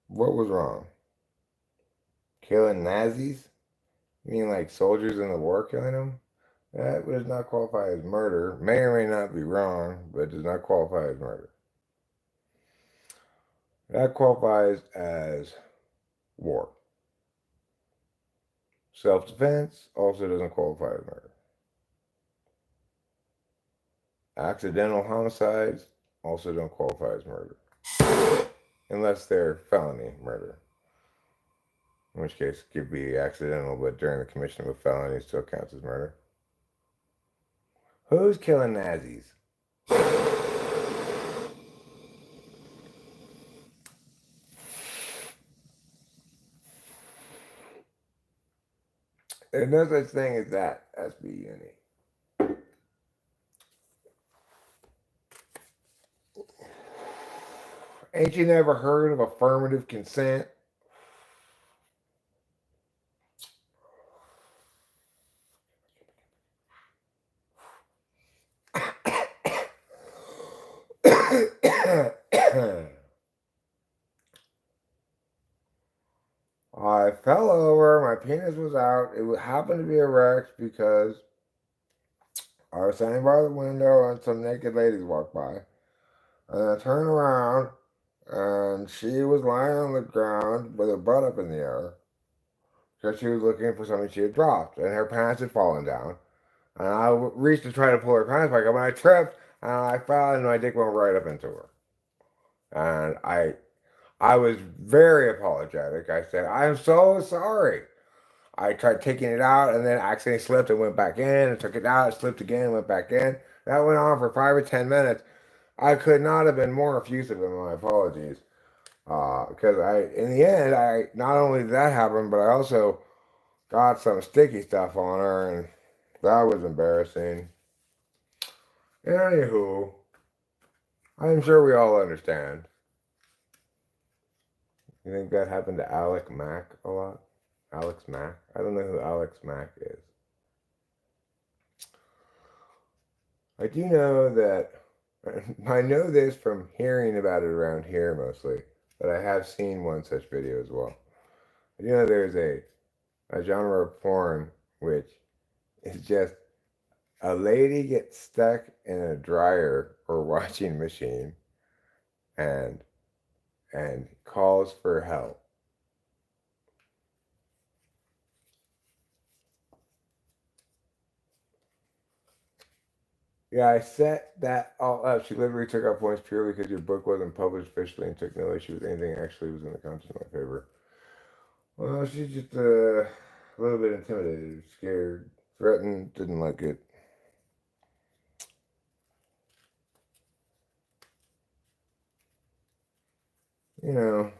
what was wrong? Killing Nazis? You mean like soldiers in the war killing them? That does not qualify as murder. May or may not be wrong, but does not qualify as murder. That qualifies as war. Self-defense also doesn't qualify as murder. Accidental homicides also don't qualify as murder. Unless they're felony murder. In which case, it could be accidental, but during the commission of a felony, it still counts as murder. Who's killing Nazis? There's no such thing as that, SB Uni. Ain't you never heard of affirmative consent? I fell over, my penis was out. It happened to be erect because I was standing by the window and some naked ladies walked by. And I turned around and she was lying on the ground with her butt up in the air because she was looking for something she had dropped and her pants had fallen down. And I reached to try to pull her pants back up and I tripped and I fell and my dick went right up into her. And I was very apologetic. I said, I'm so sorry. I tried taking it out and then accidentally slipped and went back in and took it out, slipped again and went back in. That went on for 5 or 10 minutes. I could not have been more effusive in my apologies. Because in the end, not only did that happen, but I also got some sticky stuff on her and that was embarrassing. Anywho, I'm sure we all understand. You think that happened to Alec Mack a lot? Alex Mack? I don't know who Alex Mack is. I do know that I know this from hearing about it around here mostly, but I have seen one such video as well. You know, there's a genre of porn which is just a lady gets stuck in a dryer or washing machine and calls for help. Yeah, I set that all up. She literally took out points purely because your book wasn't published officially and took no issue with anything actually was in the content in my favor. Well, she's just a little bit intimidated, scared, threatened, didn't like it. You know,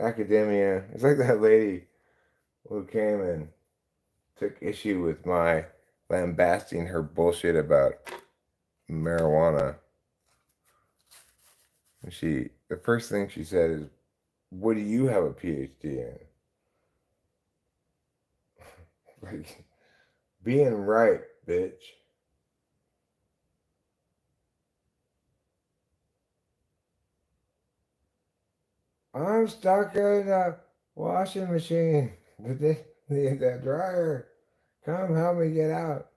academia. It's like that lady who came and took issue with my lambasting her bullshit about marijuana. And the first thing she said is, "What do you have a PhD in?" Like, being right, bitch. I'm stuck in a washing machine. The dryer. Come help me get out.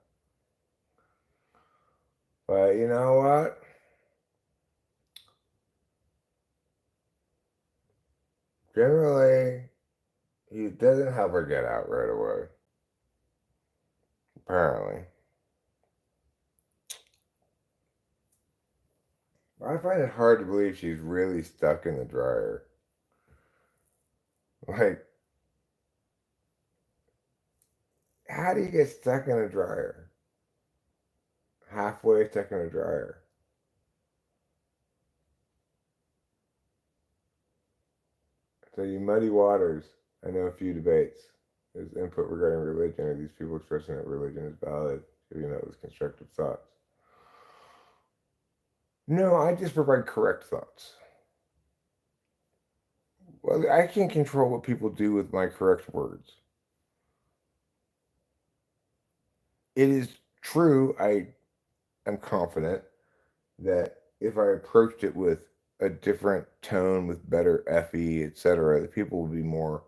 But you know what? Generally, he doesn't help her get out right away. Apparently. I find it hard to believe she's really stuck in the dryer. Like, how do you get stuck in a dryer? Halfway stuck in a dryer. So you muddy waters. I know a few debates. There's input regarding religion. Are these people expressing that religion is valid? You know, it was constructive thoughts. No, I just provide correct thoughts. Well, I can't control what people do with my correct words. It is true, I am confident that if I approached it with a different tone, with better FE, etc., the people would be more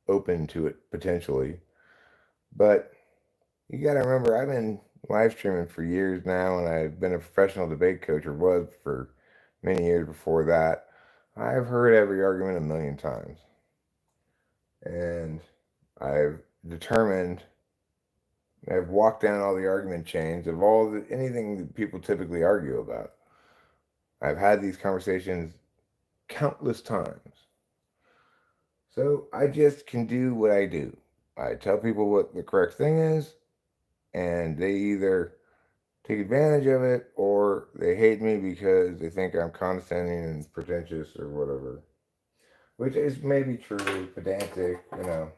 open to it potentially. But you got to remember, I've been live streaming for years now, and I've been a professional debate coach, or was for many years before that. I've heard every argument a million times. And I've determined, I've walked down all the argument chains of anything that people typically argue about. I've had these conversations countless times. So I just can do what I do. I tell people what the correct thing is, and they either take advantage of it or they hate me because they think I'm condescending and pretentious or whatever. Which is maybe true, pedantic, you know.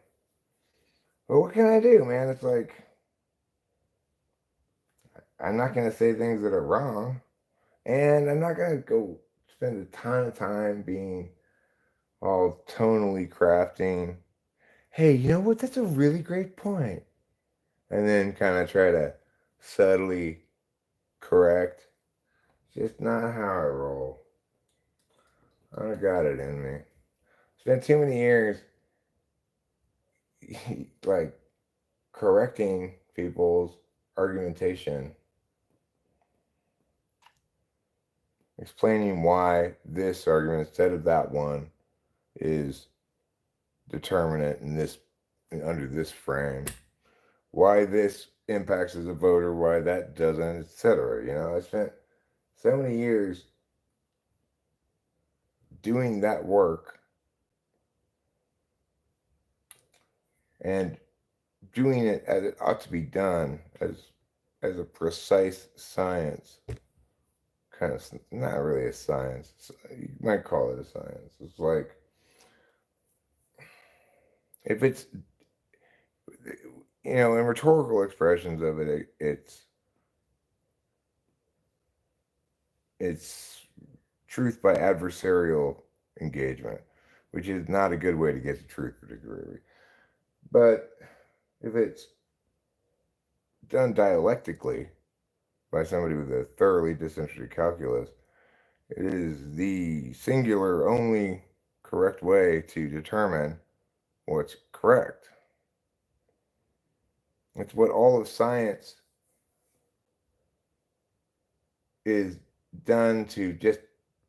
But what can I do, man? It's like, I'm not going to say things that are wrong. And I'm not going to go spend a ton of time being all tonally crafting. Hey, you know what? That's a really great point. And then kind of try to subtly correct. Just not how I roll. I don't got it in me. Spent too many years like correcting people's argumentation, explaining why this argument instead of that one is determinate in this under this frame, why this impacts as a voter, why that doesn't, etc. You know, I spent so many years doing that work and doing it as it ought to be done, as a precise science. Kind of not really a science. You might call it a science. It's like, if it's, you know, in rhetorical expressions of it, it's truth by adversarial engagement, which is not a good way to get to truth particularly. But if it's done dialectically, by somebody with a thoroughly disinterested calculus. It is the singular only correct way to determine what's correct. It's what all of science is done to just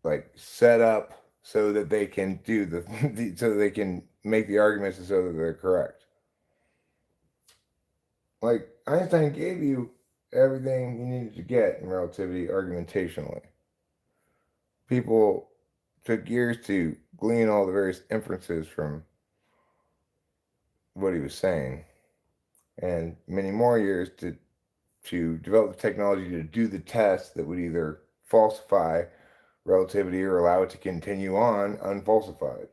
like set up so that they can do so that they can make the arguments so that they're correct. Like Einstein gave you everything you needed to get in relativity argumentationally. People took years to glean all the various inferences from what he was saying, and many more years to develop the technology to do the tests that would either falsify relativity or allow it to continue on unfalsified.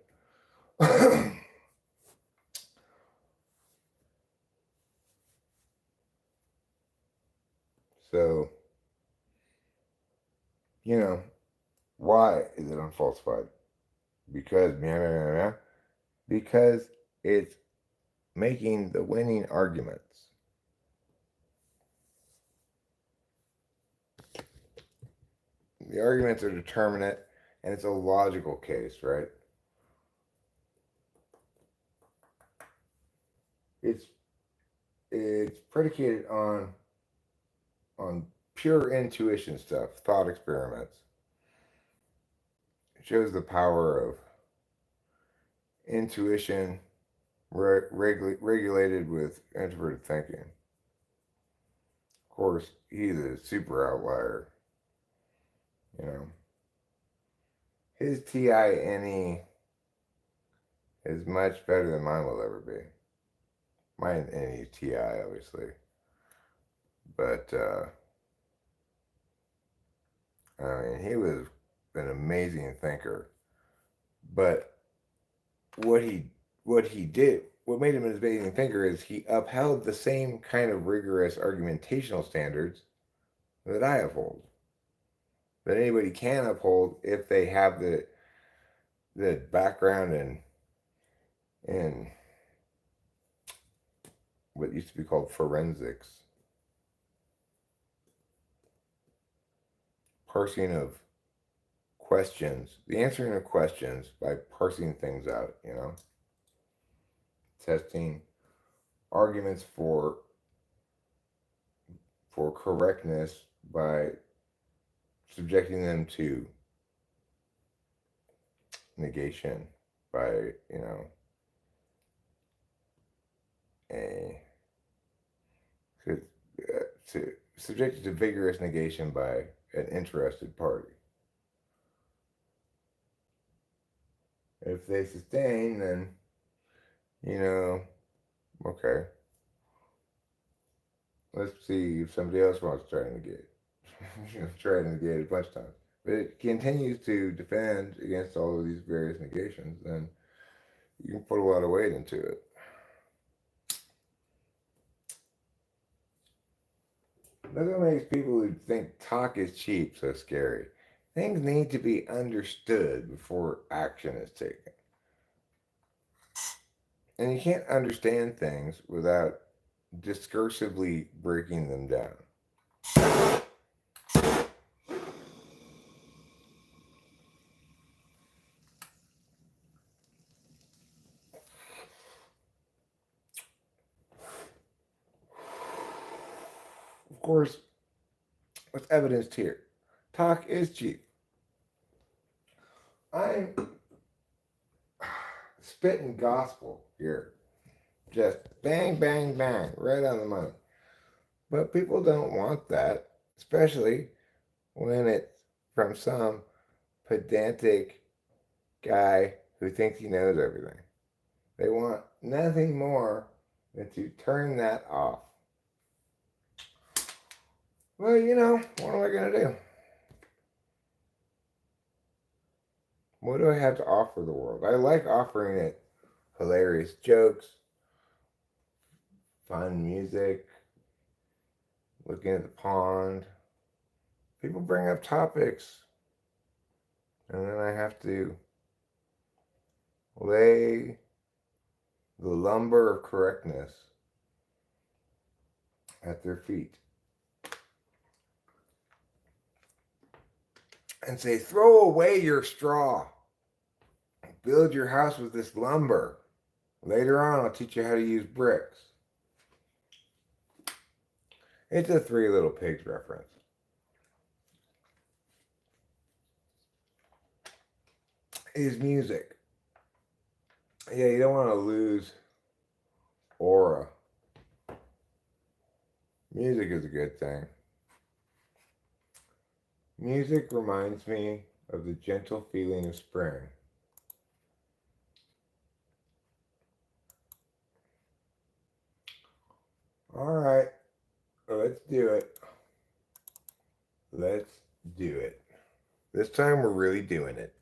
So, why is it unfalsified? Because because it's making the winning arguments. The arguments are determinate, and it's a logical case, right? It's predicated on pure intuition stuff, thought experiments. It shows the power of intuition regulated with introverted thinking. Of course, he's a super outlier. His TINE is much better than mine will ever be. Mine NE TI, obviously. But, he was an amazing thinker. But what made him an amazing thinker is he upheld the same kind of rigorous argumentational standards that I uphold. That anybody can uphold if they have the background in what used to be called forensics. Parsing of questions, the answering of questions by parsing things out, testing arguments for correctness by subjecting them to negation by, subjected to vigorous negation by an interested party. If they sustain, then, okay. Let's see if somebody else wants to try to negate. Try to negate a bunch of times. But it continues to defend against all of these various negations, then you can put a lot of weight into it. That's what makes people who think talk is cheap so scary. Things need to be understood before action is taken. And you can't understand things without discursively breaking them down. Of course, what's evidenced here? Talk is cheap. I'm spitting gospel here. Just bang, bang, bang, right on the money. But people don't want that, especially when it's from some pedantic guy who thinks he knows everything. They want nothing more than to turn that off. Well, what am I going to do? What do I have to offer the world? I like offering it hilarious jokes, fun music, looking at the pond. People bring up topics, and then I have to lay the lumber of correctness at their feet. and say, throw away your straw. Build your house with this lumber. Later on, I'll teach you how to use bricks. It's a Three Little Pigs reference. Is music. Yeah, you don't want to lose aura. Music is a good thing. Music reminds me of the gentle feeling of spring. All right, let's do it. Let's do it. This time we're really doing it.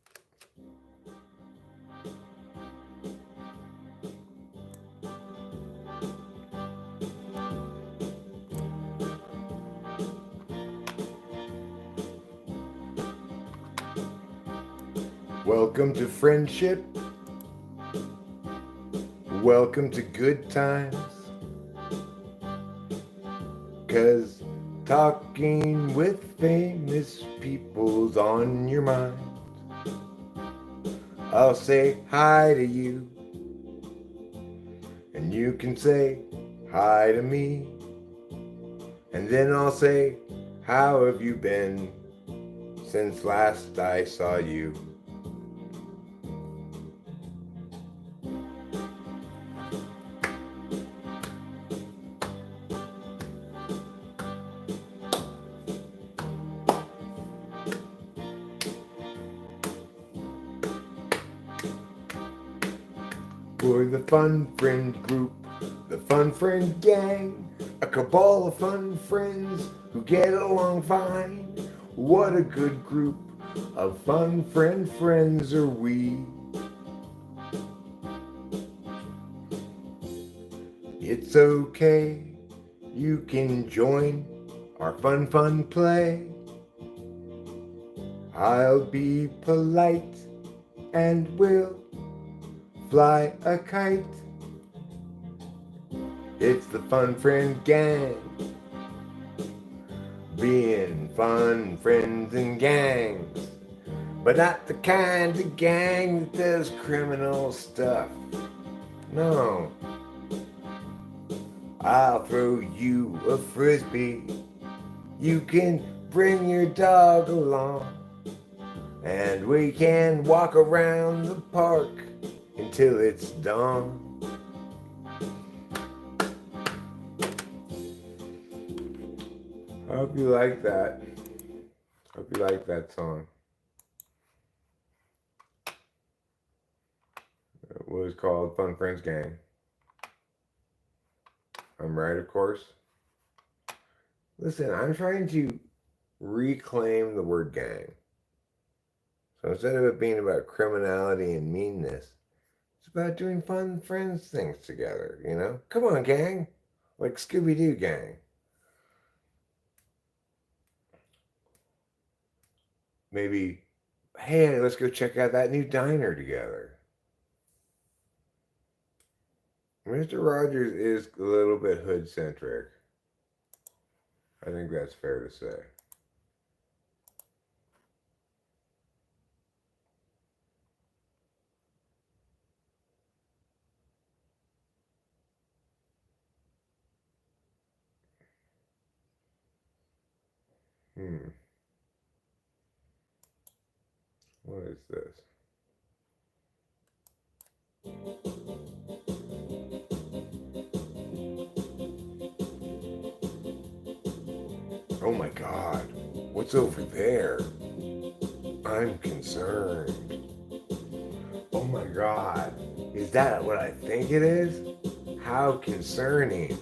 Welcome to friendship. Welcome to good times. 'Cause talking with famous people's on your mind. I'll say hi to you, and you can say hi to me. And then I'll say, how have you been since last I saw you? We're the Fun Friend Group, the Fun Friend Gang, a cabal of fun friends who get along fine. What a good group of fun friends are we. It's okay, you can join our fun play. I'll be polite and will fly a kite. It's the Fun Friend Gang, being fun friends and gangs, but not the kind of gang that does criminal stuff. No, I'll throw you a frisbee. You can bring your dog along, and we can walk around the park until it's dawn. I hope you like that. Hope you like that song. It was called Fun Friends Gang. I'm right, of course. Listen, I'm trying to reclaim the word gang. So instead of it being about criminality and meanness, it's about doing fun friends things together, you know? Come on, gang. Like Scooby-Doo gang. Maybe, hey, let's go check out that new diner together. Mr. Rogers is a little bit hood-centric. I think that's fair to say. What is this? Oh my God, what's over there? I'm concerned. Oh my God, is that what I think it is? How concerning.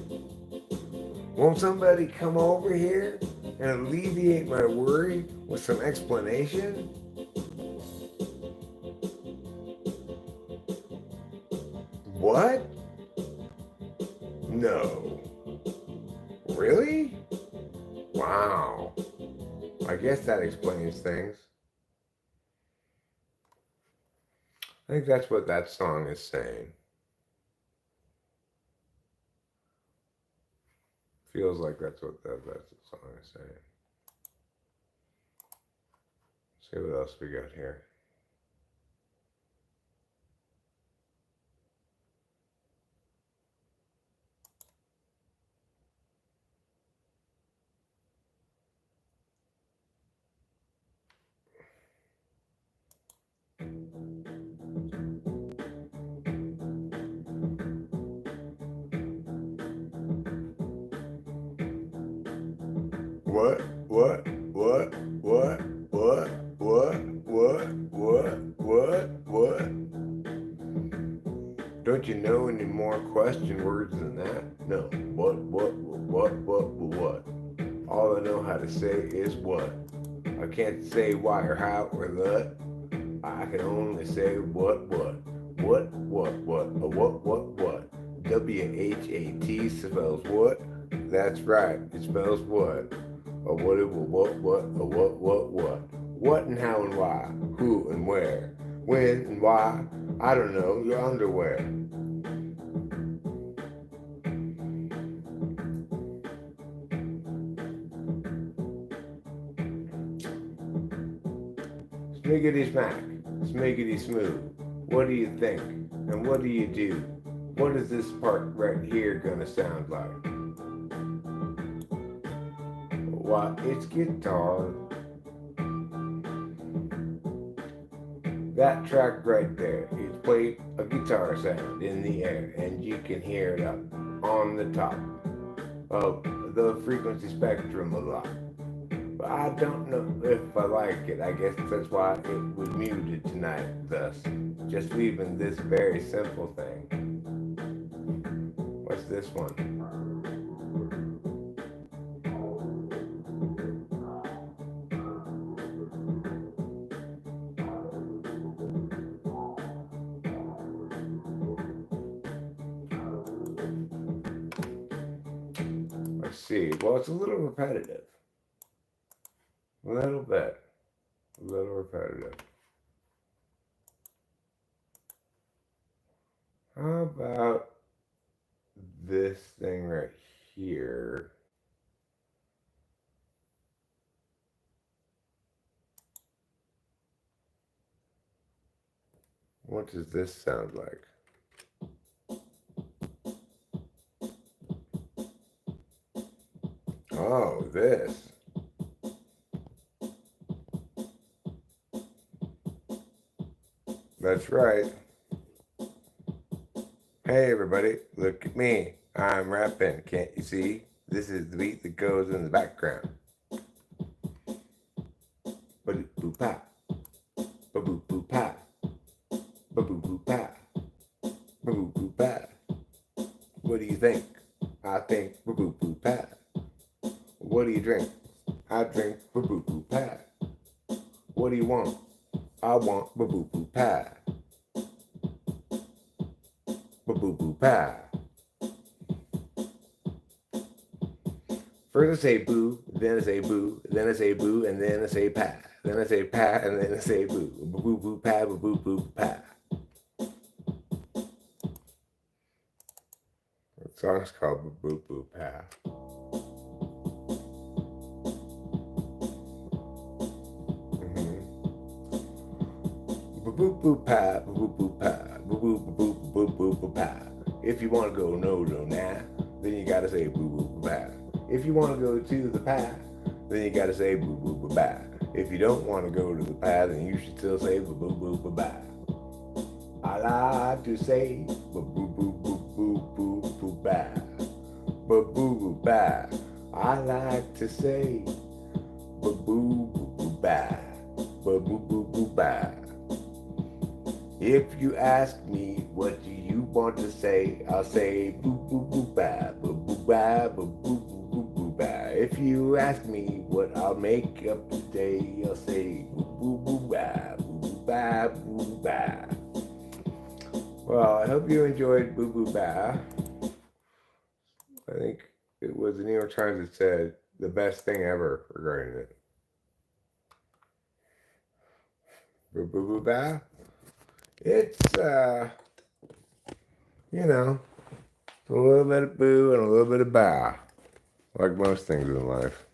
Won't somebody come over here and alleviate my worry with some explanation? What? No. Really? Wow. I guess that explains things. I think that's what that song is saying. Feels like that's what that song is saying. See what else we got here. What? Don't you know any more question words than that? No. What? All I know how to say is what. I can't say why or how or what. I can only say what. WHAT spells what? That's right, it spells what. What. What and how and why. Who and where. When and why. I don't know, your underwear. Smiggity smack, smiggity smooth. What do you think? And what do you do? What is this part right here gonna sound like? Why, it's guitar. That track right there, it's played a guitar sound in the air, and you can hear it up on the top of the frequency spectrum a lot. But I don't know if I like it. I guess that's why it was muted tonight, thus just leaving this very simple thing. What's this one? Let's see. Well, it's a little repetitive. A little bit. A little repetitive. How about this thing right here? What does this sound like? Oh, this. That's right. Hey everybody, look at me. I'm rapping, can't you see? This is the beat that goes in the background. Ba-doop-boo-pa. Ba-boop-boo-pa. Ba-boop-boo-pa. Ba-boop-boo-pa. What do you think? I think ba-boop-boo-pa. What do you drink? I drink ba-boop-boo-pa. What do you want? I want ba-boop-boo-pa. Ba-boo-boo-pa. First I say boo, then I say boo, then I say boo, and then I say pa. Then I say pa, and then I say boo. Ba-boo-boo-pa, ba-boo-boo-pa. The song's called Ba-boo-boo-pa. Ba-boo-boo-pa, ba-boo-boo-pa, ba-boo-boo-boo-boo-boo-pa. If you want to go no, nah, then you gotta say boo-boo-boo-pa. If you want to go to the pa, then you gotta say boo-boo-boo-pa. If you don't want to go to the pa, then you should still say boo-boo-boo-boo-pa. I like to say boo-boo-boo-boo-boo-boo-pa. Ba-boo-boo-pa. I like to say ba-boo-boo-boo-pa. Ba-boo-boo-boo-pa. If you ask me what do you want to say, I'll say boo-boo-boo-ba, boo-boo-ba, boo-boo-boo-boo-ba. If you ask me what I'll make up today, I'll say boo-boo-boo-ba, boo-boo-ba, boo-ba. Well, I hope you enjoyed boo-boo-ba. I think it was the New York Times that said the best thing ever regarding it. Boo-boo-boo-ba. It's, you know, a little bit of boo and a little bit of ba, like most things in life.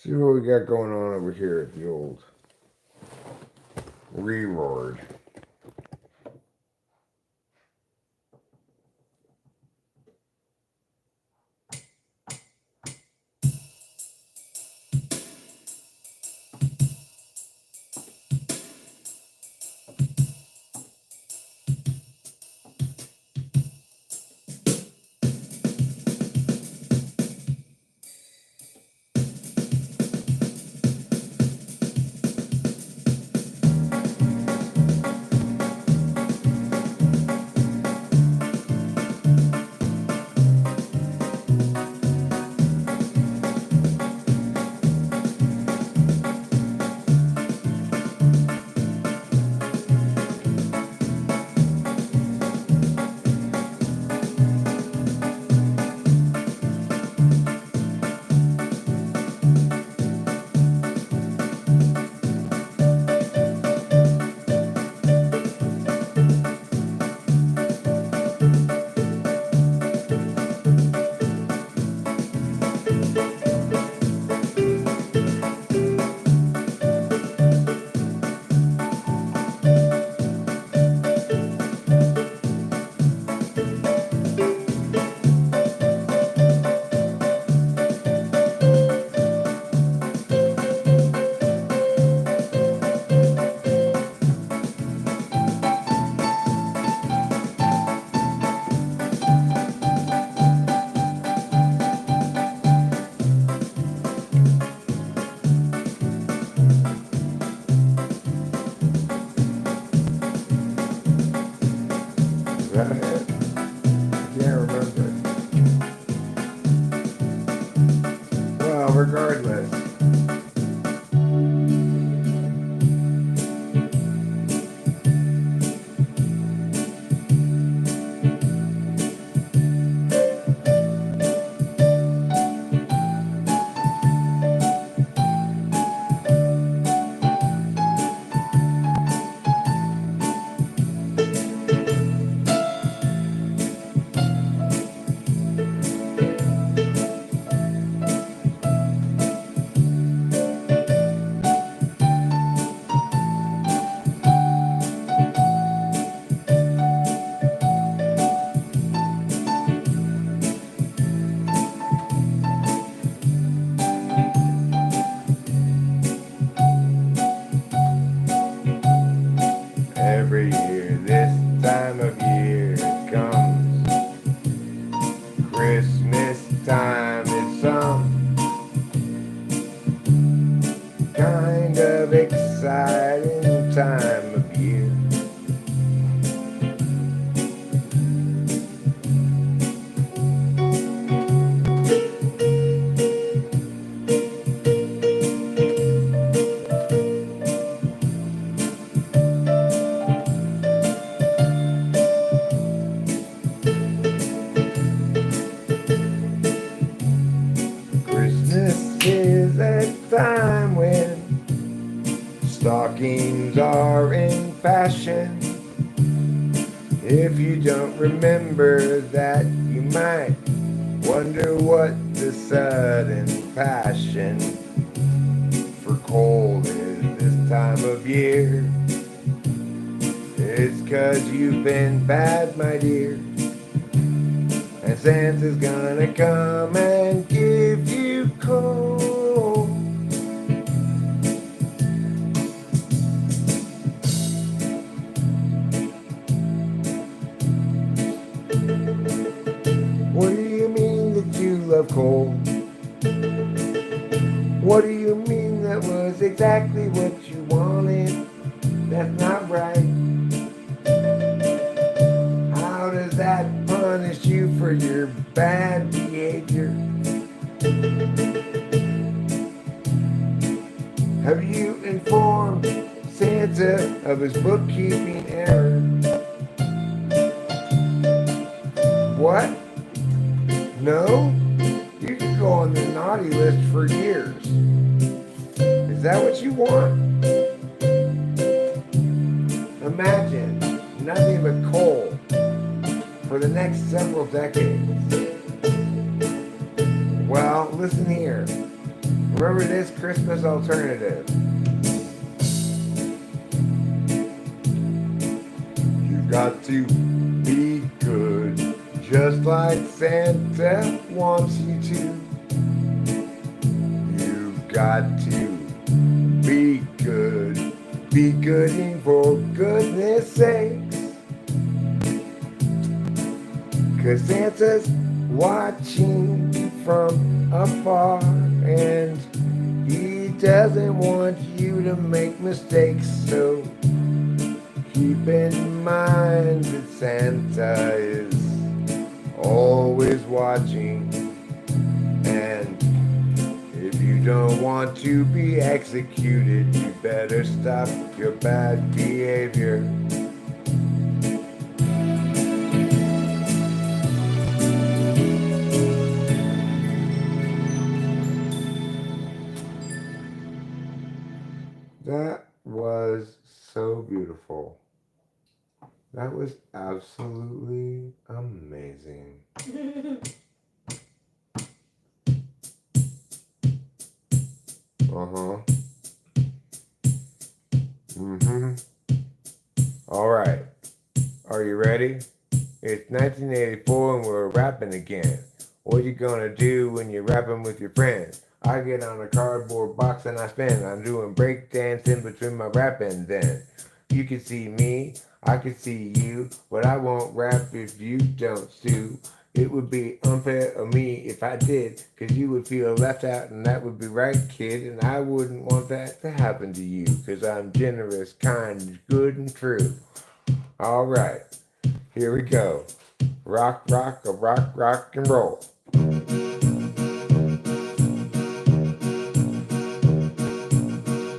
See what we got going on over here at the old Reroard. Is that it? I can't remember. Well, regardless. Every year, this time of year it comes. Christmas time is some kind of exciting time of year. Christmas is a time when stockings are in fashion. If you don't remember that, you might wonder what the sudden passion for coal is this time of year. It's 'cause you've been bad, my dear, and Santa's gonna come and give you coal. What do you mean that you love coal? What do you mean that was exactly what you wanted? That's not right. How does that punish you for your bad behavior? Have you informed Santa of his bookkeeping error? What? No? You can go on the naughty list for years. Is that what you want? Imagine nothing but coal for the next several decades. Well, listen here. Remember this Christmas alternative. You got to be good, just like Santa wants you to. You've got to be good for goodness sakes. 'Cause Santa's watching from afar, and he doesn't want you to make mistakes. So keep in mind that Santa is always watching, and if you don't want to be executed, you better stop your bad behavior. That was so beautiful. That was absolutely amazing. All right. Are you ready? It's 1984 and we're rapping again. What you gonna do when you're rapping with your friends? I get on a cardboard box and I spin. I'm doing break dance in between my rapping then. You can see me, I can see you, but I won't rap if you don't sue. It would be unfair of me if I did, 'cause you would feel left out and that would be right, kid. And I wouldn't want that to happen to you, 'cause I'm generous, kind, good, and true. All right, here we go. Rock, rock, a rock, rock and roll.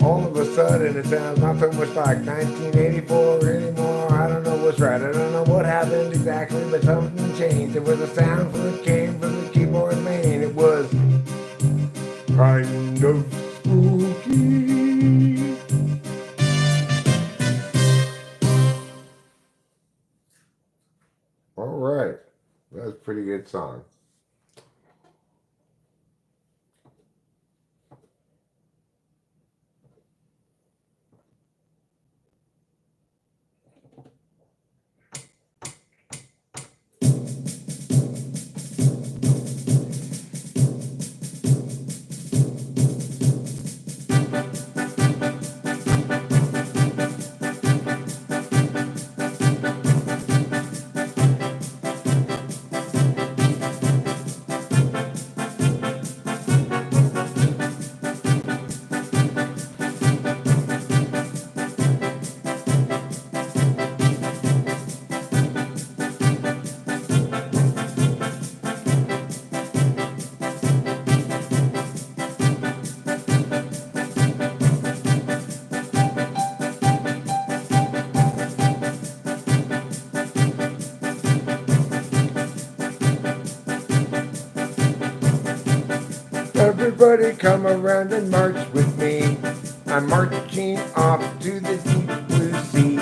All of a sudden it sounds not so much like 1984 anymore. I don't know what's right, I don't know what happened exactly, but something changed. It was a sound that came from the keyboard main. It was kind of spooky. All right, that's a pretty good song. Everybody come around and march with me. I'm marching off to the deep blue sea.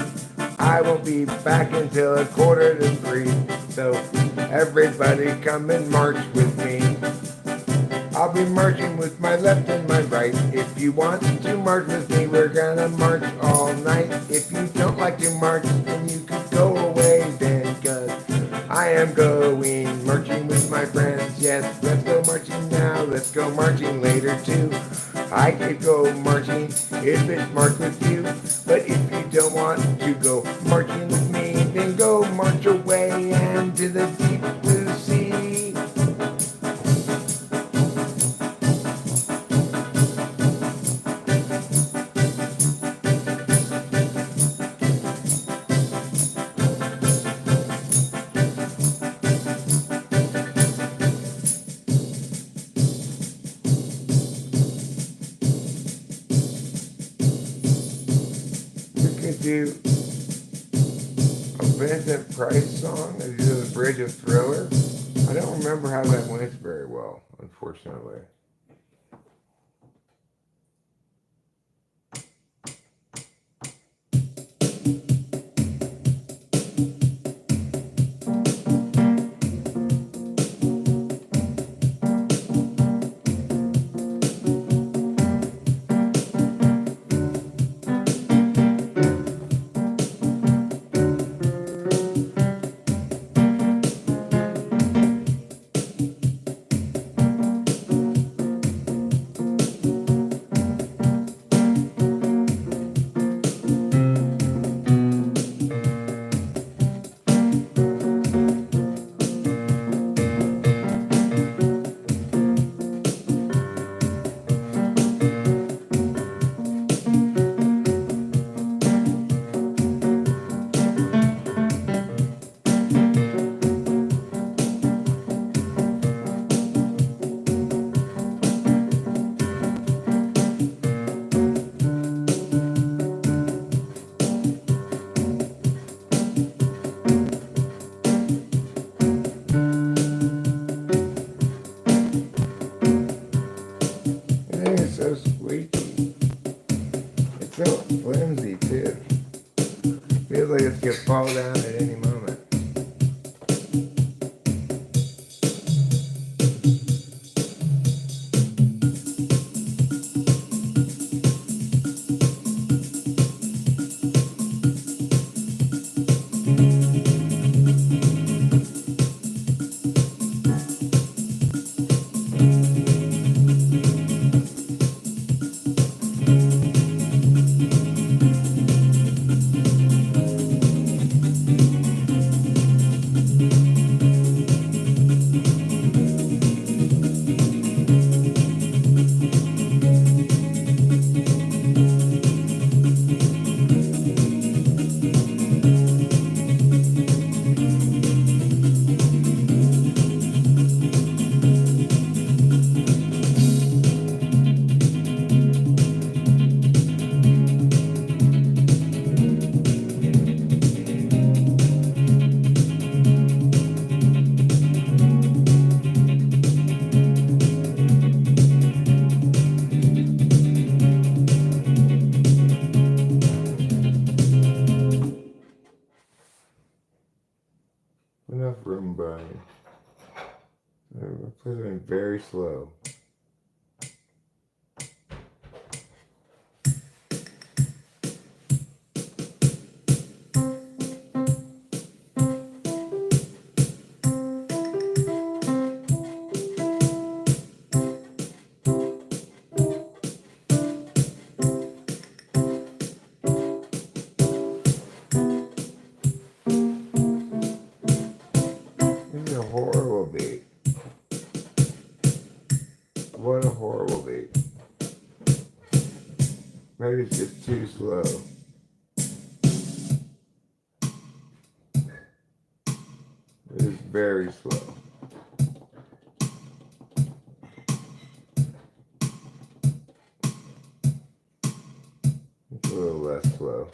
I won't be back until 2:45. So everybody come and march with me. I'll be marching with my left and my right. If you want to march with me, we're gonna march all night. If you don't like to march, then you could go away then, 'cause I am going marching with my friends. Yes, let's go marching now, let's go marching later too. I could go marching if it's march with you, but if you don't want to go marching with me, then go march away and to the deep blue sea. Do a Vincent Price song that he did the bridge of Thriller. I don't remember how that went very well, unfortunately. Enough room, Brian. We're playing very slow. This is a horrible beat. What a horrible beat. Maybe it's just too slow. It is very slow. It's a little less slow.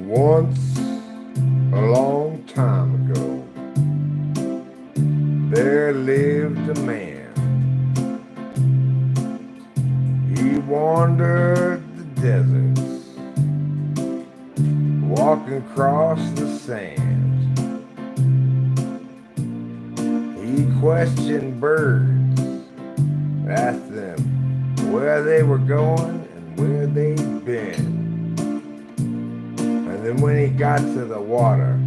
Once, a long time ago, there lived a man. He wandered the deserts, walking across the sand. He questioned birds, asked them where they were going and where they'd been. And then when he got to the water,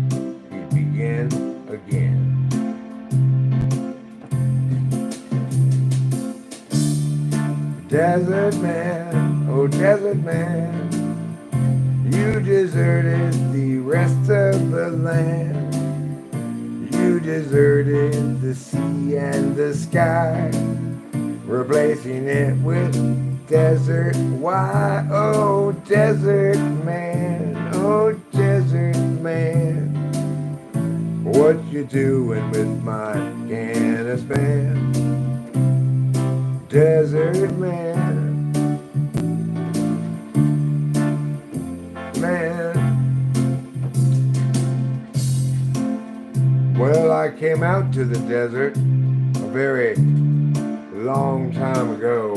he began again. Desert man, oh desert man, you deserted the rest of the land. You deserted the sea and the sky, replacing it with desert. Why, oh desert man, oh desert man, what you doing with my canvas band? Desert man, man. Well, I came out to the desert a very long time ago.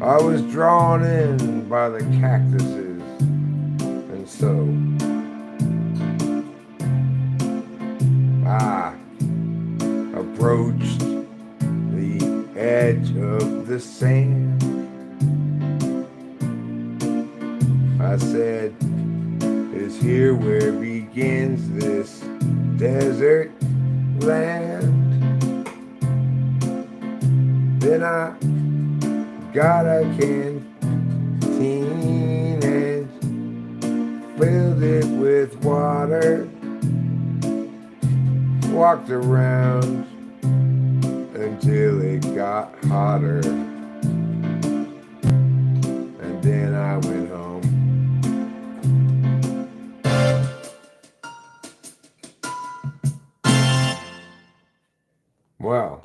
I was drawn in by the cactuses, and so I approached the edge of the sand. I said, is here where begins this desert land? Then I got a canteen and filled it with water. Walked around until it got hotter. And then I went home. Well,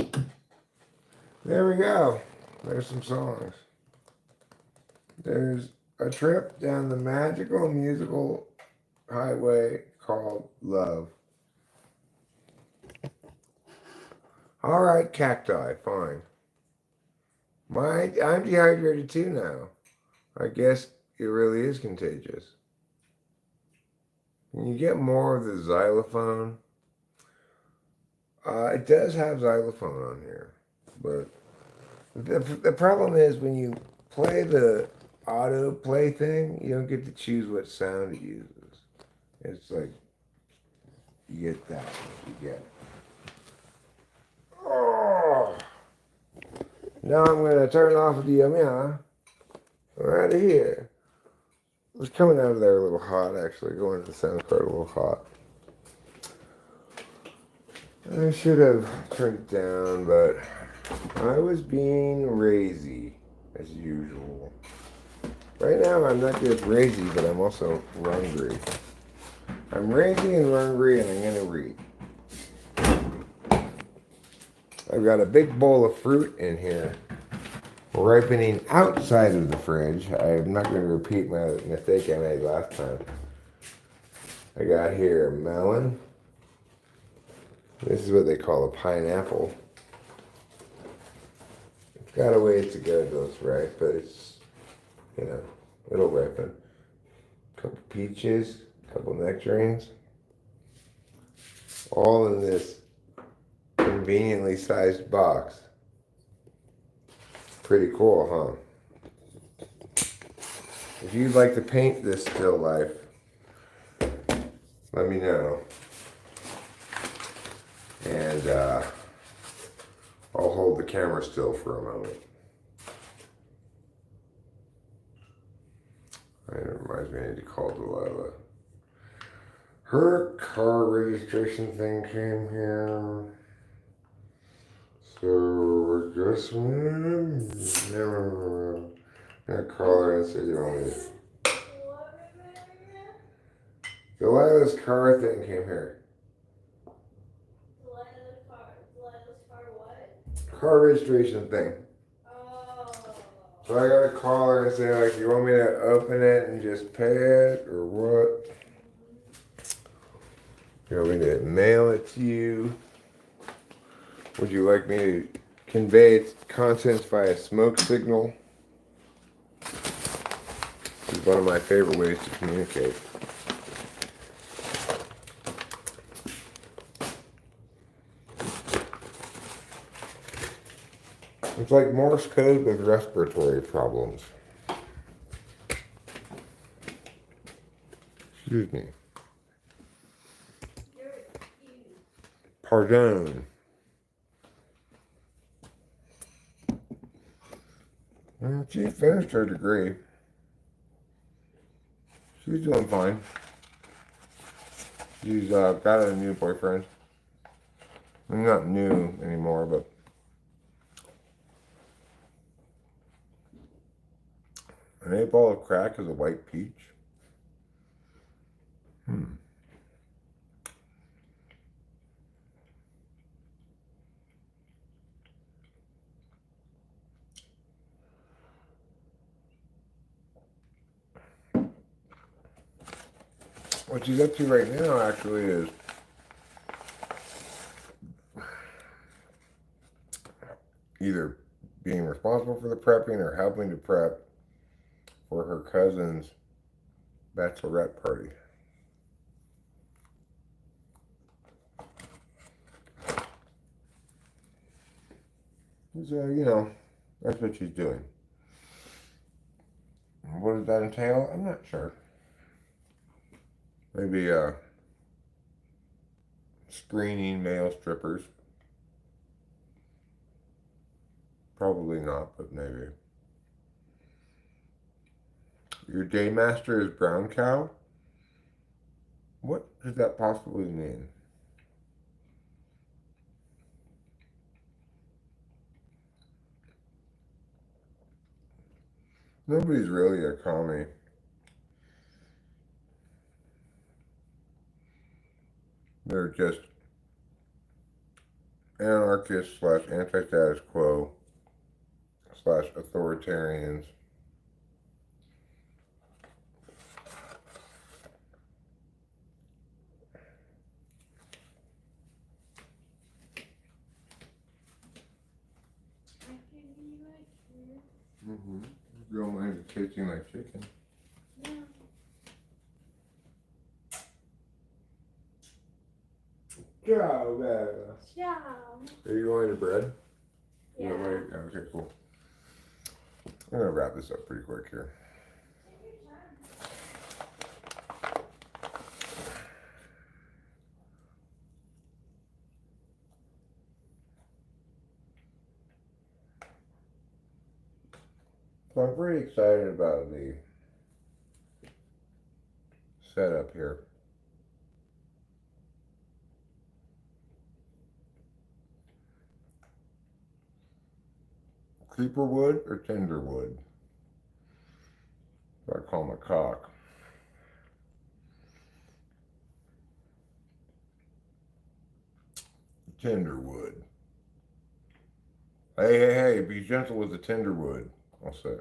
there we go. There's some songs. There's a trip down the magical musical highway called Love. All right, cacti, fine. I'm dehydrated too now. I guess it really is contagious. Can you get more of the xylophone? It does have xylophone on here, but the problem is when you play the autoplay thing, you don't get to choose what sound it uses. It's like You get that. You get. Oh. Now I'm gonna turn off the yeah. We're out of here. It was coming out of there a little hot, actually. Going to the sound card a little hot. I should have turned it down, but I was being lazy as usual. Right now, I'm not just lazy, but I'm also hungry. I'm lazy and hungry, and I'm gonna read. I've got a big bowl of fruit in here, ripening outside of the fridge. I'm not going to repeat my mistake I made last time. I got here a melon. This is what they call a pineapple. It's got a ways to go till it's ripe, but it's, you know, it'll ripen. A couple peaches, a couple nectarines. All in this conveniently sized box. Pretty cool, huh? If you'd like to paint this still life, let me know. And I'll hold the camera still for a moment. It reminds me I need to call Delilah. Her car registration thing came here. So I guess I'm gonna call her and say, you want me to... Delilah's car thing came here. Delilah's car what? Car registration thing. Oh. So I gotta call her and say, like, you want me to open it and just pay it, or what? You want me to mail it to you? Would you like me to convey its contents via smoke signal? This is one of my favorite ways to communicate. It's like Morse code with respiratory problems. Excuse me. Pardon. Well, she finished her degree. She's doing fine. She's got a new boyfriend. I mean, not new anymore, but an 8-ball of crack is a white peach. What she's up to right now, actually, is either being responsible for the prepping or helping to prep for her cousin's bachelorette party. So, you know, that's what she's doing. What does that entail? I'm not sure. Maybe screening male strippers. Probably not, but maybe. Your day master is brown cow? What does that possibly mean? Nobody's really a commie. They're just anarchists / anti-status quo / authoritarians. Mm-hmm. You don't mind it tasting like chicken. No. Ciao, Bella. Ciao. Are you going to bread? Yeah. No, wait. Okay, cool. I'm gonna wrap this up pretty quick here. So I'm pretty excited about the setup here. Creeper wood or tender wood? I call my cock. Tender wood. Hey, be gentle with the tender wood, I'll say.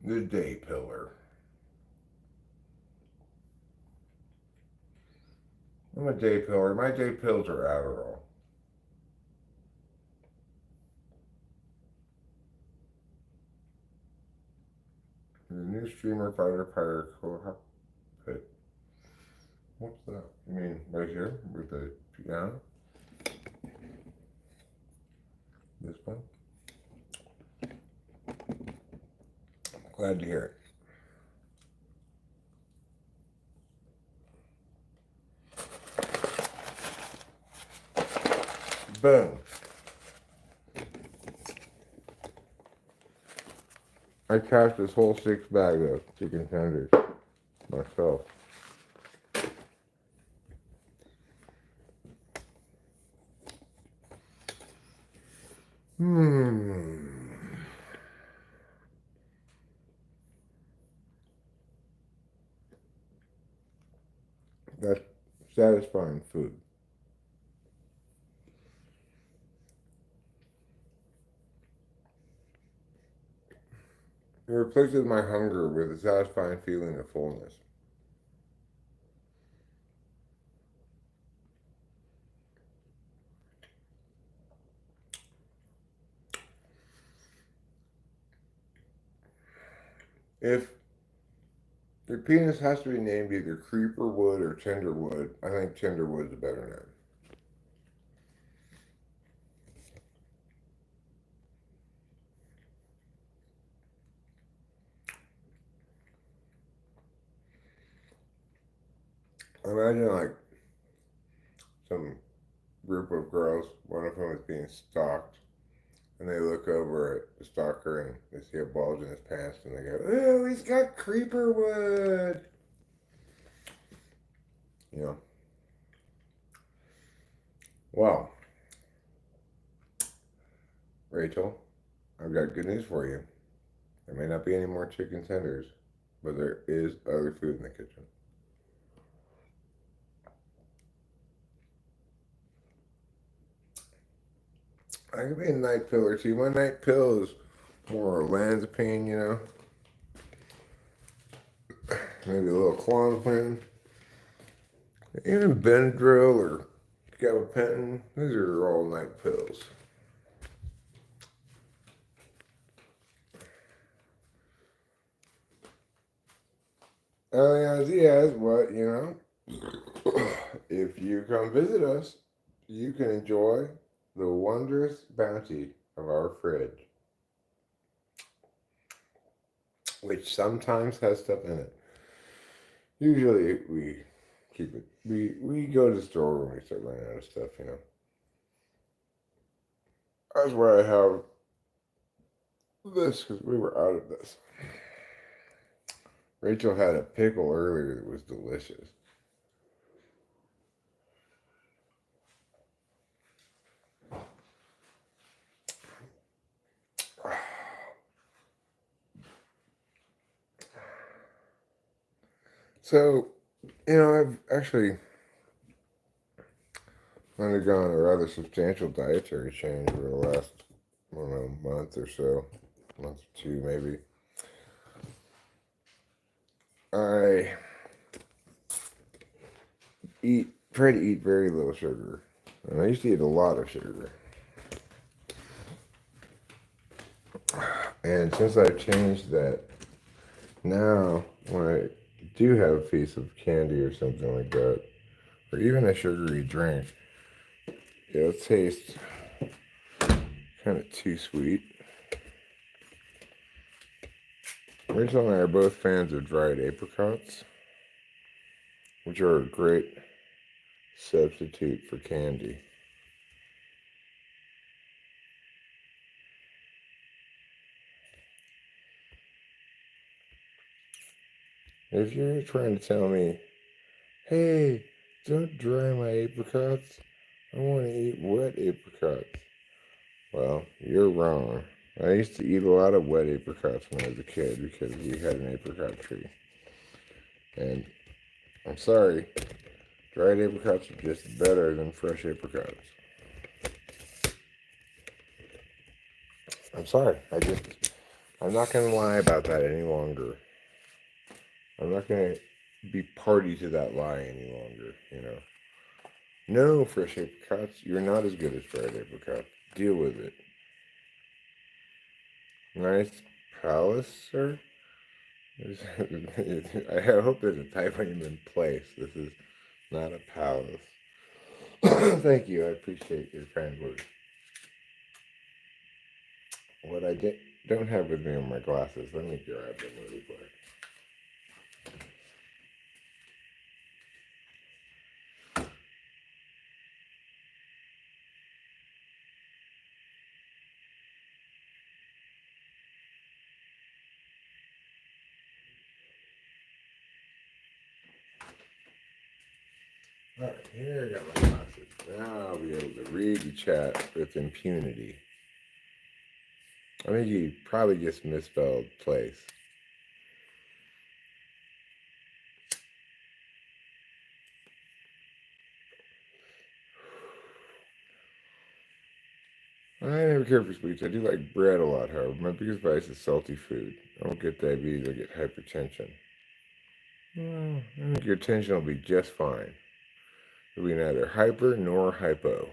The day pillar. I'm a day pillar. My day pills are Adderall. The new streamer fighter cockpit. What's that? You mean right here with the piano? This one? Glad to hear it. Boom. I cashed this whole 6 bag of chicken tenders myself. That's satisfying food. It replaces my hunger with a satisfying feeling of fullness. If your penis has to be named either creeper wood or tender wood, I think tender wood's a better name. Imagine like some group of girls, one of them is being stalked, and they look over at the stalker and they see a bulge in his pants and they go, "Oh, he's got creeper wood." You know. Well, Rachel, I've got good news for you. There may not be any more chicken tenders, but there is other food in the kitchen. I could be a night pill or two. My night pill is more olanzapine, you know. Maybe a little Klonopin. Even Benadryl or gabapentin. These are all night pills. Yes, what, you know? If you come visit us, you can enjoy the wondrous bounty of our fridge, which sometimes has stuff in it. Usually we keep it. We go to the store when we start running out of stuff, you know. That's why I have this, because we were out of this. Rachel had a pickle earlier that was delicious. So, you know, I've actually undergone a rather substantial dietary change over the last, I don't know, month or so. Month or two, maybe. I try to eat very little sugar. And I used to eat a lot of sugar. And since I've changed that, now when I do have a piece of candy or something like that, or even a sugary drink, It'll taste kind of too sweet. Rachel and I are both fans of dried apricots, which are a great substitute for candy. If you're trying to tell me, hey, don't dry my apricots, I want to eat wet apricots. Well, you're wrong. I used to eat a lot of wet apricots when I was a kid because we had an apricot tree. And I'm sorry, dried apricots are just better than fresh apricots. I'm sorry. I'm not going to lie about that any longer. I'm not going to be party to that lie any longer, you know. No, fresh apricots, you're not as good as dried apricots. Deal with it. Nice palace, sir? I hope there's a typo in place. This is not a palace. Thank you. I appreciate your kind words. What I don't have with me are my glasses. Let me grab them really quick. Alright, here I got my glasses. Now I'll be able to read the chat with impunity. I think you probably just misspelled place. I never care for sweets. I do like bread a lot, however. My biggest vice is salty food. I don't get diabetes, I get hypertension. Well, I think your tension will be just fine. It'll be neither hyper nor hypo.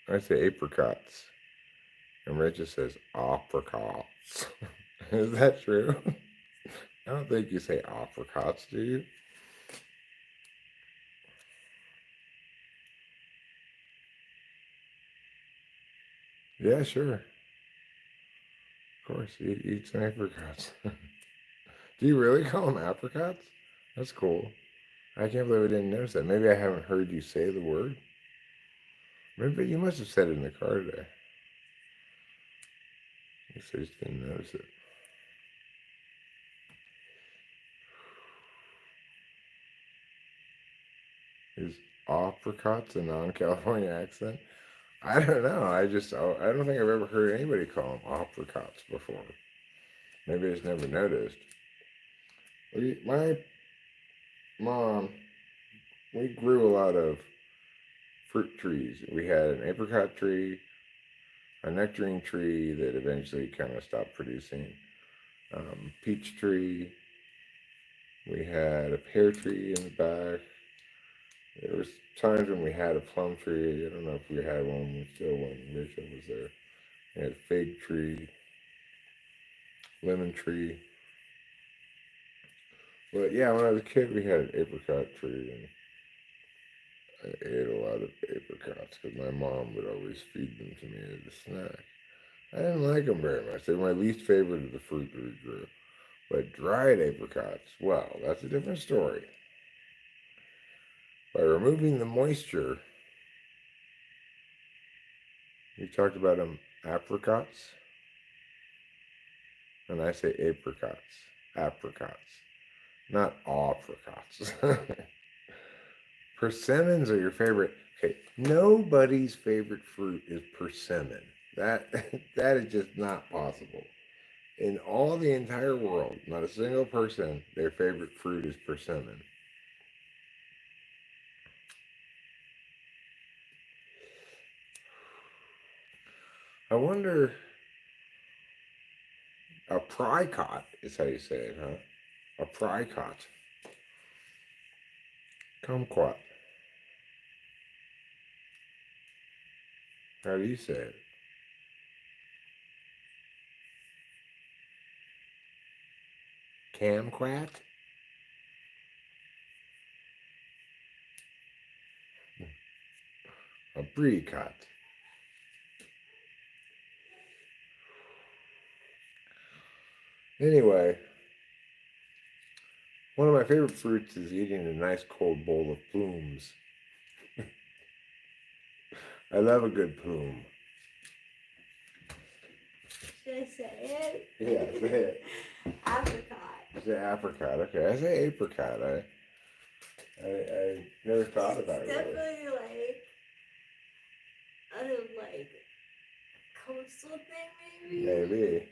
I say apricots. And Rachel says apricots. Is that true? I don't think you say apricots, do you? Yeah, sure. Of course, eat some apricots. Do you really call them apricots? That's cool. I can't believe I didn't notice that. Maybe I haven't heard you say the word. Maybe you must have said it in the car today. I guess I just didn't notice it. Is apricots a non-California accent? I don't know. I don't think I've ever heard anybody call them apricots before. Maybe I just never noticed. My mom, we grew a lot of fruit trees. We had an apricot tree, a nectarine tree that eventually kind of stopped producing, peach tree. We had a pear tree in the back. There was times when we had a plum tree. I don't know if we had one still when Rachel was there. We had a fig tree, lemon tree. But yeah, when I was a kid, we had an apricot tree, and I ate a lot of apricots because my mom would always feed them to me as a snack. I didn't like them very much. They were my least favorite of the fruit that we grew. But dried apricots, well, that's a different story. By removing the moisture, we talked about them apricots, and I say apricots, apricots, not apricots. Persimmons are your favorite. Okay, nobody's favorite fruit is persimmon. That is just not possible. In all the entire world, not a single person, their favorite fruit is persimmon. I wonder, apricot is how you say it, huh? Apricot. Kumquat. How do you say it? Camquat? Apricot. Anyway, one of my favorite fruits is eating a nice cold bowl of plumes. I love a good plume. Should I say it? Yeah, say it. Apricot. I say apricot. Okay, I say apricot. I never thought about It's it. Really. definitely like coastal thing, maybe. Maybe.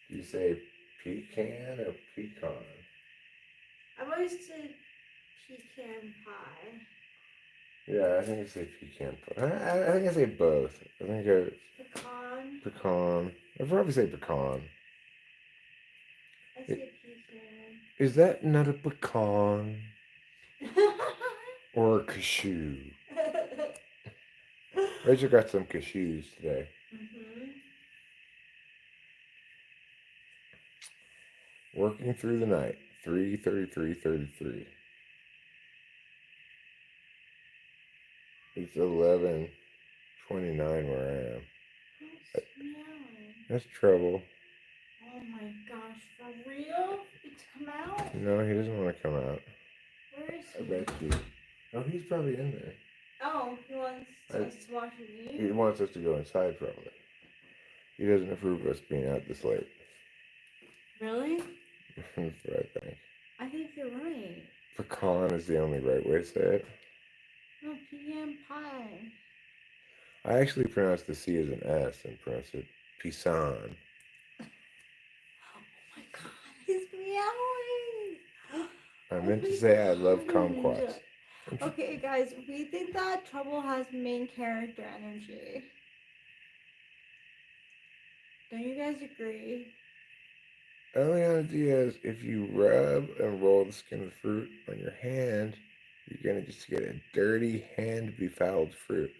Do you say pecan or pecan? I've always said pecan pie. Yeah, I think I say pecan. I think I say both. I think I Pecan. pecan. I'd probably say pecan. I say pecan. Is that not a pecan or a cashew? Rachel got some cashews today. Mhm. Working through the night. 3:33:33. It's 11:29 where I am. Who's meowing? That's trouble. Oh my gosh, for real? It's come out? No, he doesn't want to come out. Where is I he? bet you. Oh, he's probably in there. Oh, he wants us to watch with He you? wants us to go inside probably. He doesn't approve of us being out this late. Really? That's what I think. I think you're right. Pecan is the only right way to say it. No, pecan pie. I actually pronounce the C as an S and pronounce it pisan. Oh my god, he's meowing! I meant to say I love kumquats. Okay, guys, we think that Trouble has main character energy. Don't you guys agree? Eliana Diaz, if you rub and roll the skin of the fruit on your hand, you're going to just get a dirty, hand-befouled fruit.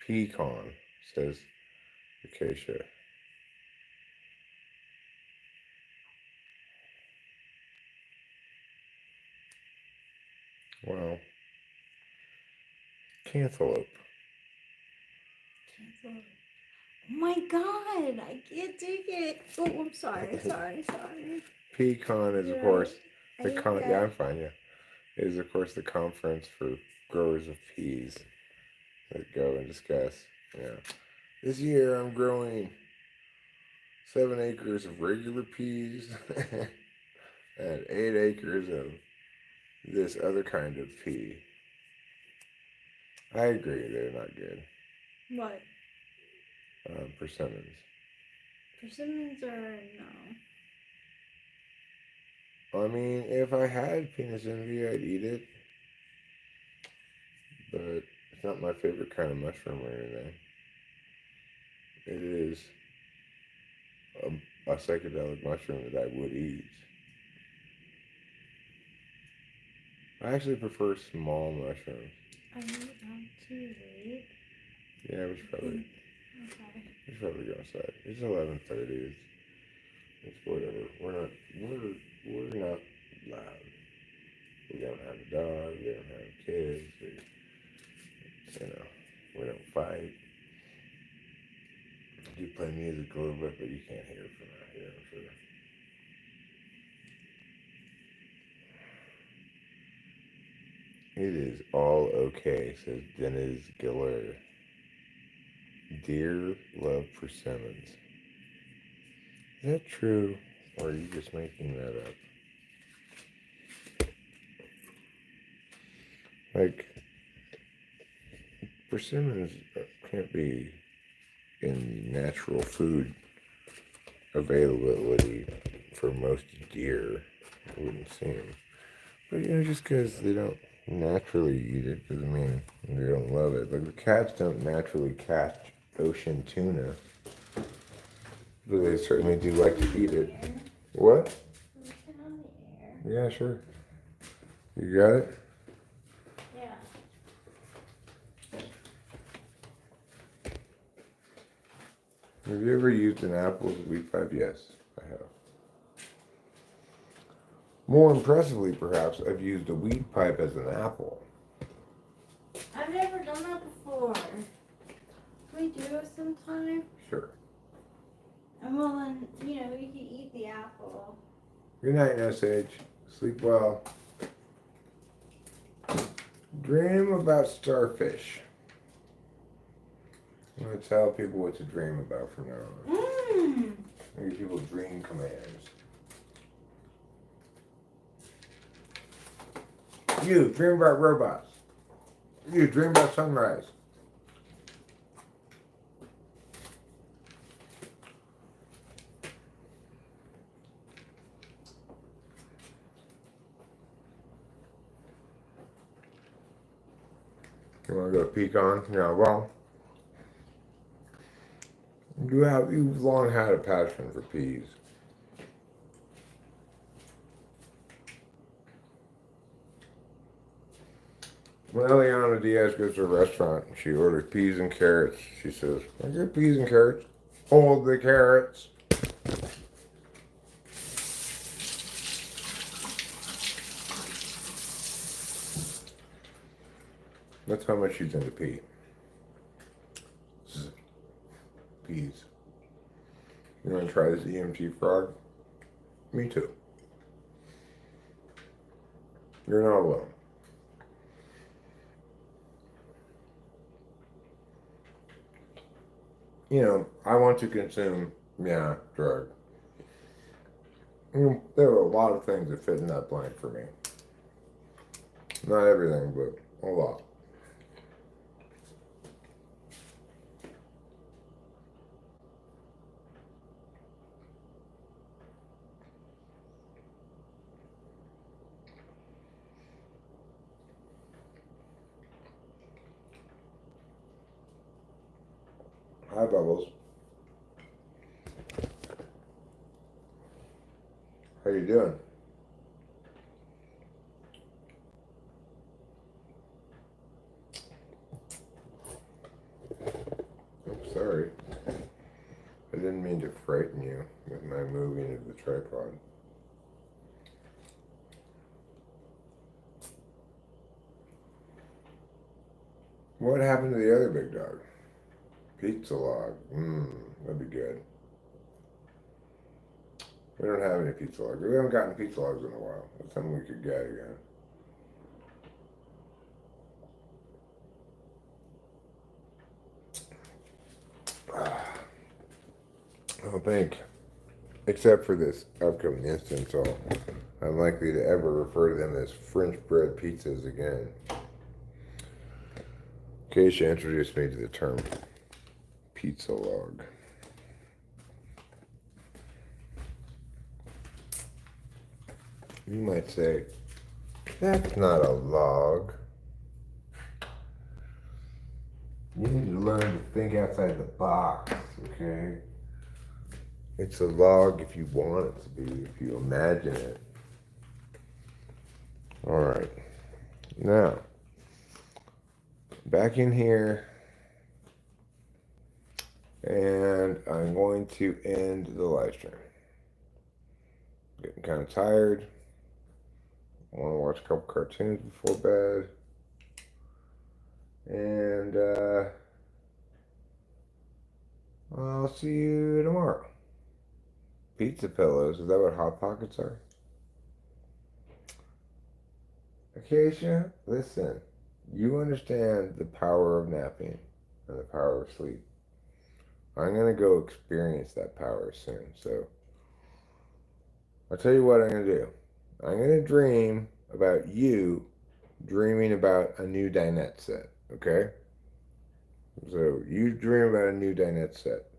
Pecan, says Acacia. Wow. Cantaloupe. Cancel. Oh my god, I can't take it. Oh, I'm sorry. Pecan is, of You're course, right. the Are you con. okay? Yeah, I'm fine. Yeah, is of course the conference for growers of peas that go and discuss. Yeah, this year I'm growing 7 acres of regular peas and 8 acres of this other kind of pea. I agree, they're not good. What? Persimmons. Persimmons or no? I mean, if I had penis envy, I'd eat it. But it's not my favorite kind of mushroom or anything. It is a psychedelic mushroom that I would eat. I actually prefer small mushrooms. Are you too late? Yeah, we should probably go inside. It's 11:30. It's whatever. We're not loud. We don't have a dog. We don't have kids. We don't fight. You play music a little bit, but you can't hear it from out here, I'm sure. It is all okay, says Dennis Giller. Dear love persimmons. Is that true, or are you just making that up? Like, persimmons can't be in natural food availability for most deer, it wouldn't seem. But just because they don't naturally eat it doesn't mean they don't love it. Like the cats don't naturally catch ocean tuna, but they certainly do like to eat it. What? Yeah, sure. You got it? Yeah. Have you ever used an apple as a weed pipe? Yes, I have. More impressively, perhaps, I've used a weed pipe as an apple. I've never done that before. Can we do it sometime? Sure. And well, then, you know, you can eat the apple. Good night, No Sage. Sleep well. Dream about starfish. I'm going to tell people what to dream about from now on. Mmm. I give people dream commands. You dream about robots. You dream about sunrise. You want to go pecan? Yeah, well, you've long had a passion for peas. When Eliana Diaz goes to a restaurant and she orders peas and carrots, she says, "I get peas and carrots. Hold the carrots." That's how much she's into peas. Peas. You want to try this EMT frog? Me too. You're not alone. You know, I want to consume, drug. There are a lot of things that fit in that blank for me. Not everything, but a lot. Hi, Bubbles. How you doing? I'm sorry. I didn't mean to frighten you with my moving of the tripod. What happened to the other big dog? Pizza log. That'd be good. We don't have any pizza logs. We haven't gotten pizza logs in a while. That's something we could get again. I don't think, except for this upcoming instance, I'm likely to ever refer to them as French bread pizzas again. Keisha introduced me to the term pizza log. You might say, that's not a log. You need to learn to think outside the box, okay? It's a log if you want it to be, if you imagine it. All right. Now, back in here, and I'm going to end the live stream. Getting kind of tired. I want to watch a couple cartoons before bed. And I'll see you tomorrow. Pizza pillows, is that what Hot Pockets are? Acacia, listen, you understand the power of napping and the power of sleep. I'm going to go experience that power soon. So I'll tell you what I'm going to do. I'm going to dream about you dreaming about a new dinette set, okay? So you dream about a new dinette set.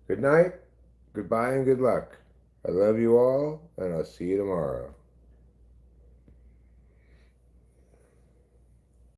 Good night, goodbye, and good luck. I love you all, and I'll see you tomorrow.